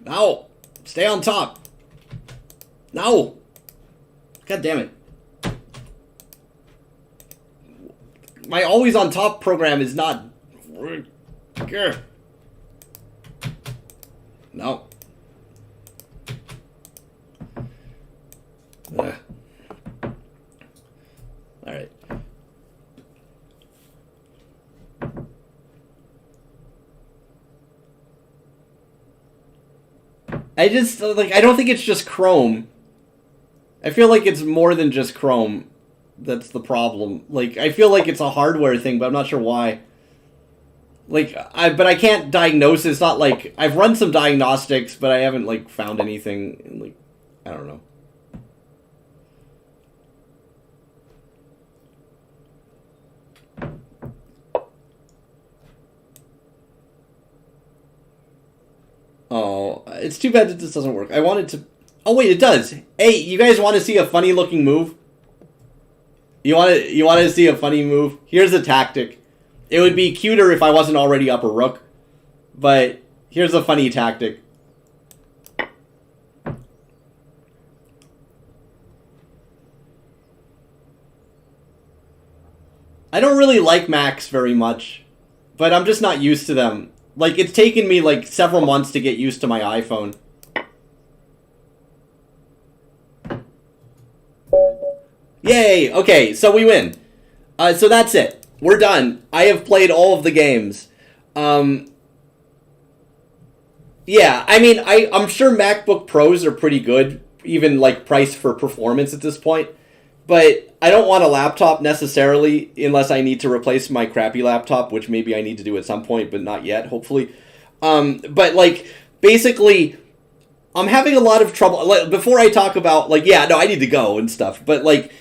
No! Stay on top! No! God damn it. My always on top program is not... No. Alright. I just, like, I don't think it's just Chrome. I feel like it's more than just Chrome. That's the problem. Like, I feel like it's a hardware thing, but I'm not sure why. Like, but I can't diagnose it. It's not like, I've run some diagnostics, but I haven't, like, found anything, like, I don't know. Oh, it's too bad that this doesn't work. I wanted to... Oh, wait, it does. Hey, you guys want to see a funny-looking move? You want to see a funny move? Here's a tactic. It would be cuter if I wasn't already up a rook. But here's a funny tactic. I don't really like Macs very much. But I'm just not used to them. Like, it's taken me, like, several months to get used to my iPhone. Yay! Okay, so we win. So that's it. We're done. I have played all of the games. Yeah, I mean, I'm sure MacBook Pros are pretty good, even like price for performance at this point. But I don't want a laptop necessarily unless I need to replace my crappy laptop, which maybe I need to do at some point, but not yet, hopefully. But like basically, I'm having a lot of trouble. Like, before I talk about like, yeah, no, I need to go and stuff. But like,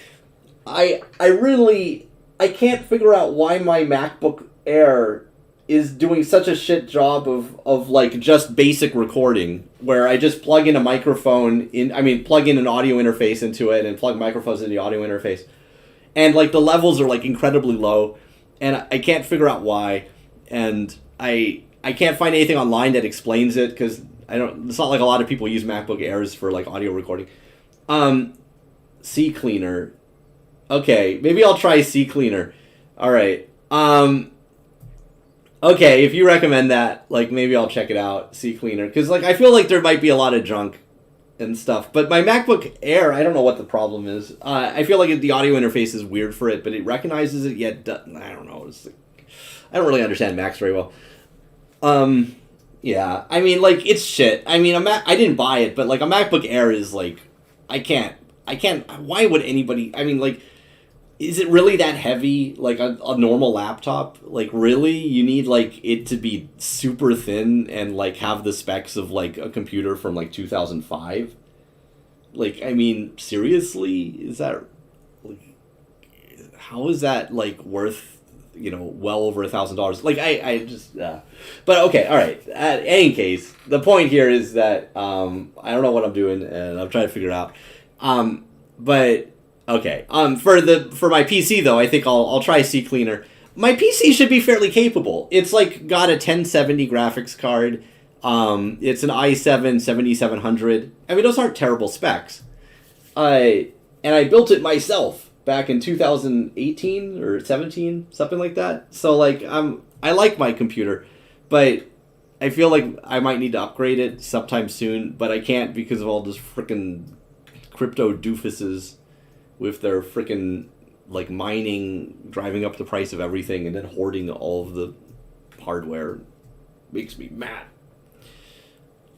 I really I can't figure out why my MacBook Air is doing such a shit job of like just basic recording where I just plug in a microphone plug in an audio interface into it and plug microphones in the audio interface, and like the levels are like incredibly low, and I can't figure out why, and I can't find anything online that explains it because it's not like a lot of people use MacBook Airs for like audio recording. C Cleaner. Okay, maybe I'll try C Cleaner. All right. Okay, if you recommend that, like maybe I'll check it out, C Cleaner, because like I feel like there might be a lot of junk and stuff. But my MacBook Air, I don't know what the problem is. I feel like the audio interface is weird for it, but it recognizes it yet. I don't know. I don't really understand Macs very well. Yeah, I mean like it's shit. I mean I didn't buy it, but like a MacBook Air is like I can't. Why would anybody? I mean like. Is it really that heavy, like a normal laptop? Like, really? You need, like, it to be super thin and, like, have the specs of, like, a computer from, like, 2005? Like, I mean, seriously? Is that... Like, how is that, like, worth, well over $1,000? Like, I just... But, okay, all right. In any case, the point here is that I don't know what I'm doing, and I'm trying to figure it out. But... Okay. For my PC though, I think I'll try C Cleaner. My PC should be fairly capable. It's like got a 1070 graphics card. It's an i7 7700. I mean, those aren't terrible specs. And I built it myself back in 2018 or 17, something like that. So like I like my computer, but I feel like I might need to upgrade it sometime soon, but I can't because of all this freaking crypto doofuses with their freaking like mining driving up the price of everything and then hoarding all of the hardware. Makes me mad.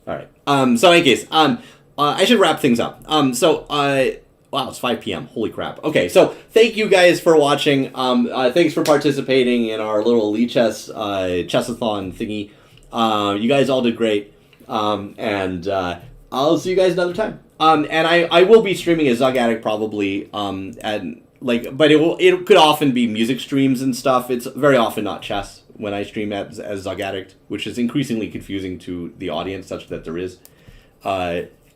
All right. So in any case, I should wrap things up. Wow, it's 5 p.m. Holy crap. Okay, so thank you guys for watching. Thanks for participating in our little Elite Chess chessathon thingy. You guys all did great. And I'll see you guys another time. And I will be streaming as ZugAddict probably, but it could often be music streams and stuff. It's very often not chess when I stream as ZugAddict, which is increasingly confusing to the audience, such that there is,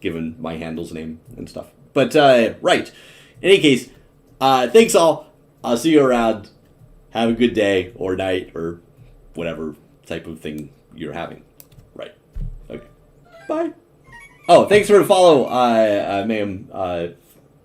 given my handle's name and stuff. But, right. In any case, thanks all. I'll see you around. Have a good day or night or whatever type of thing you're having. Right. Okay. Bye. Oh, thanks for the follow, ma'am.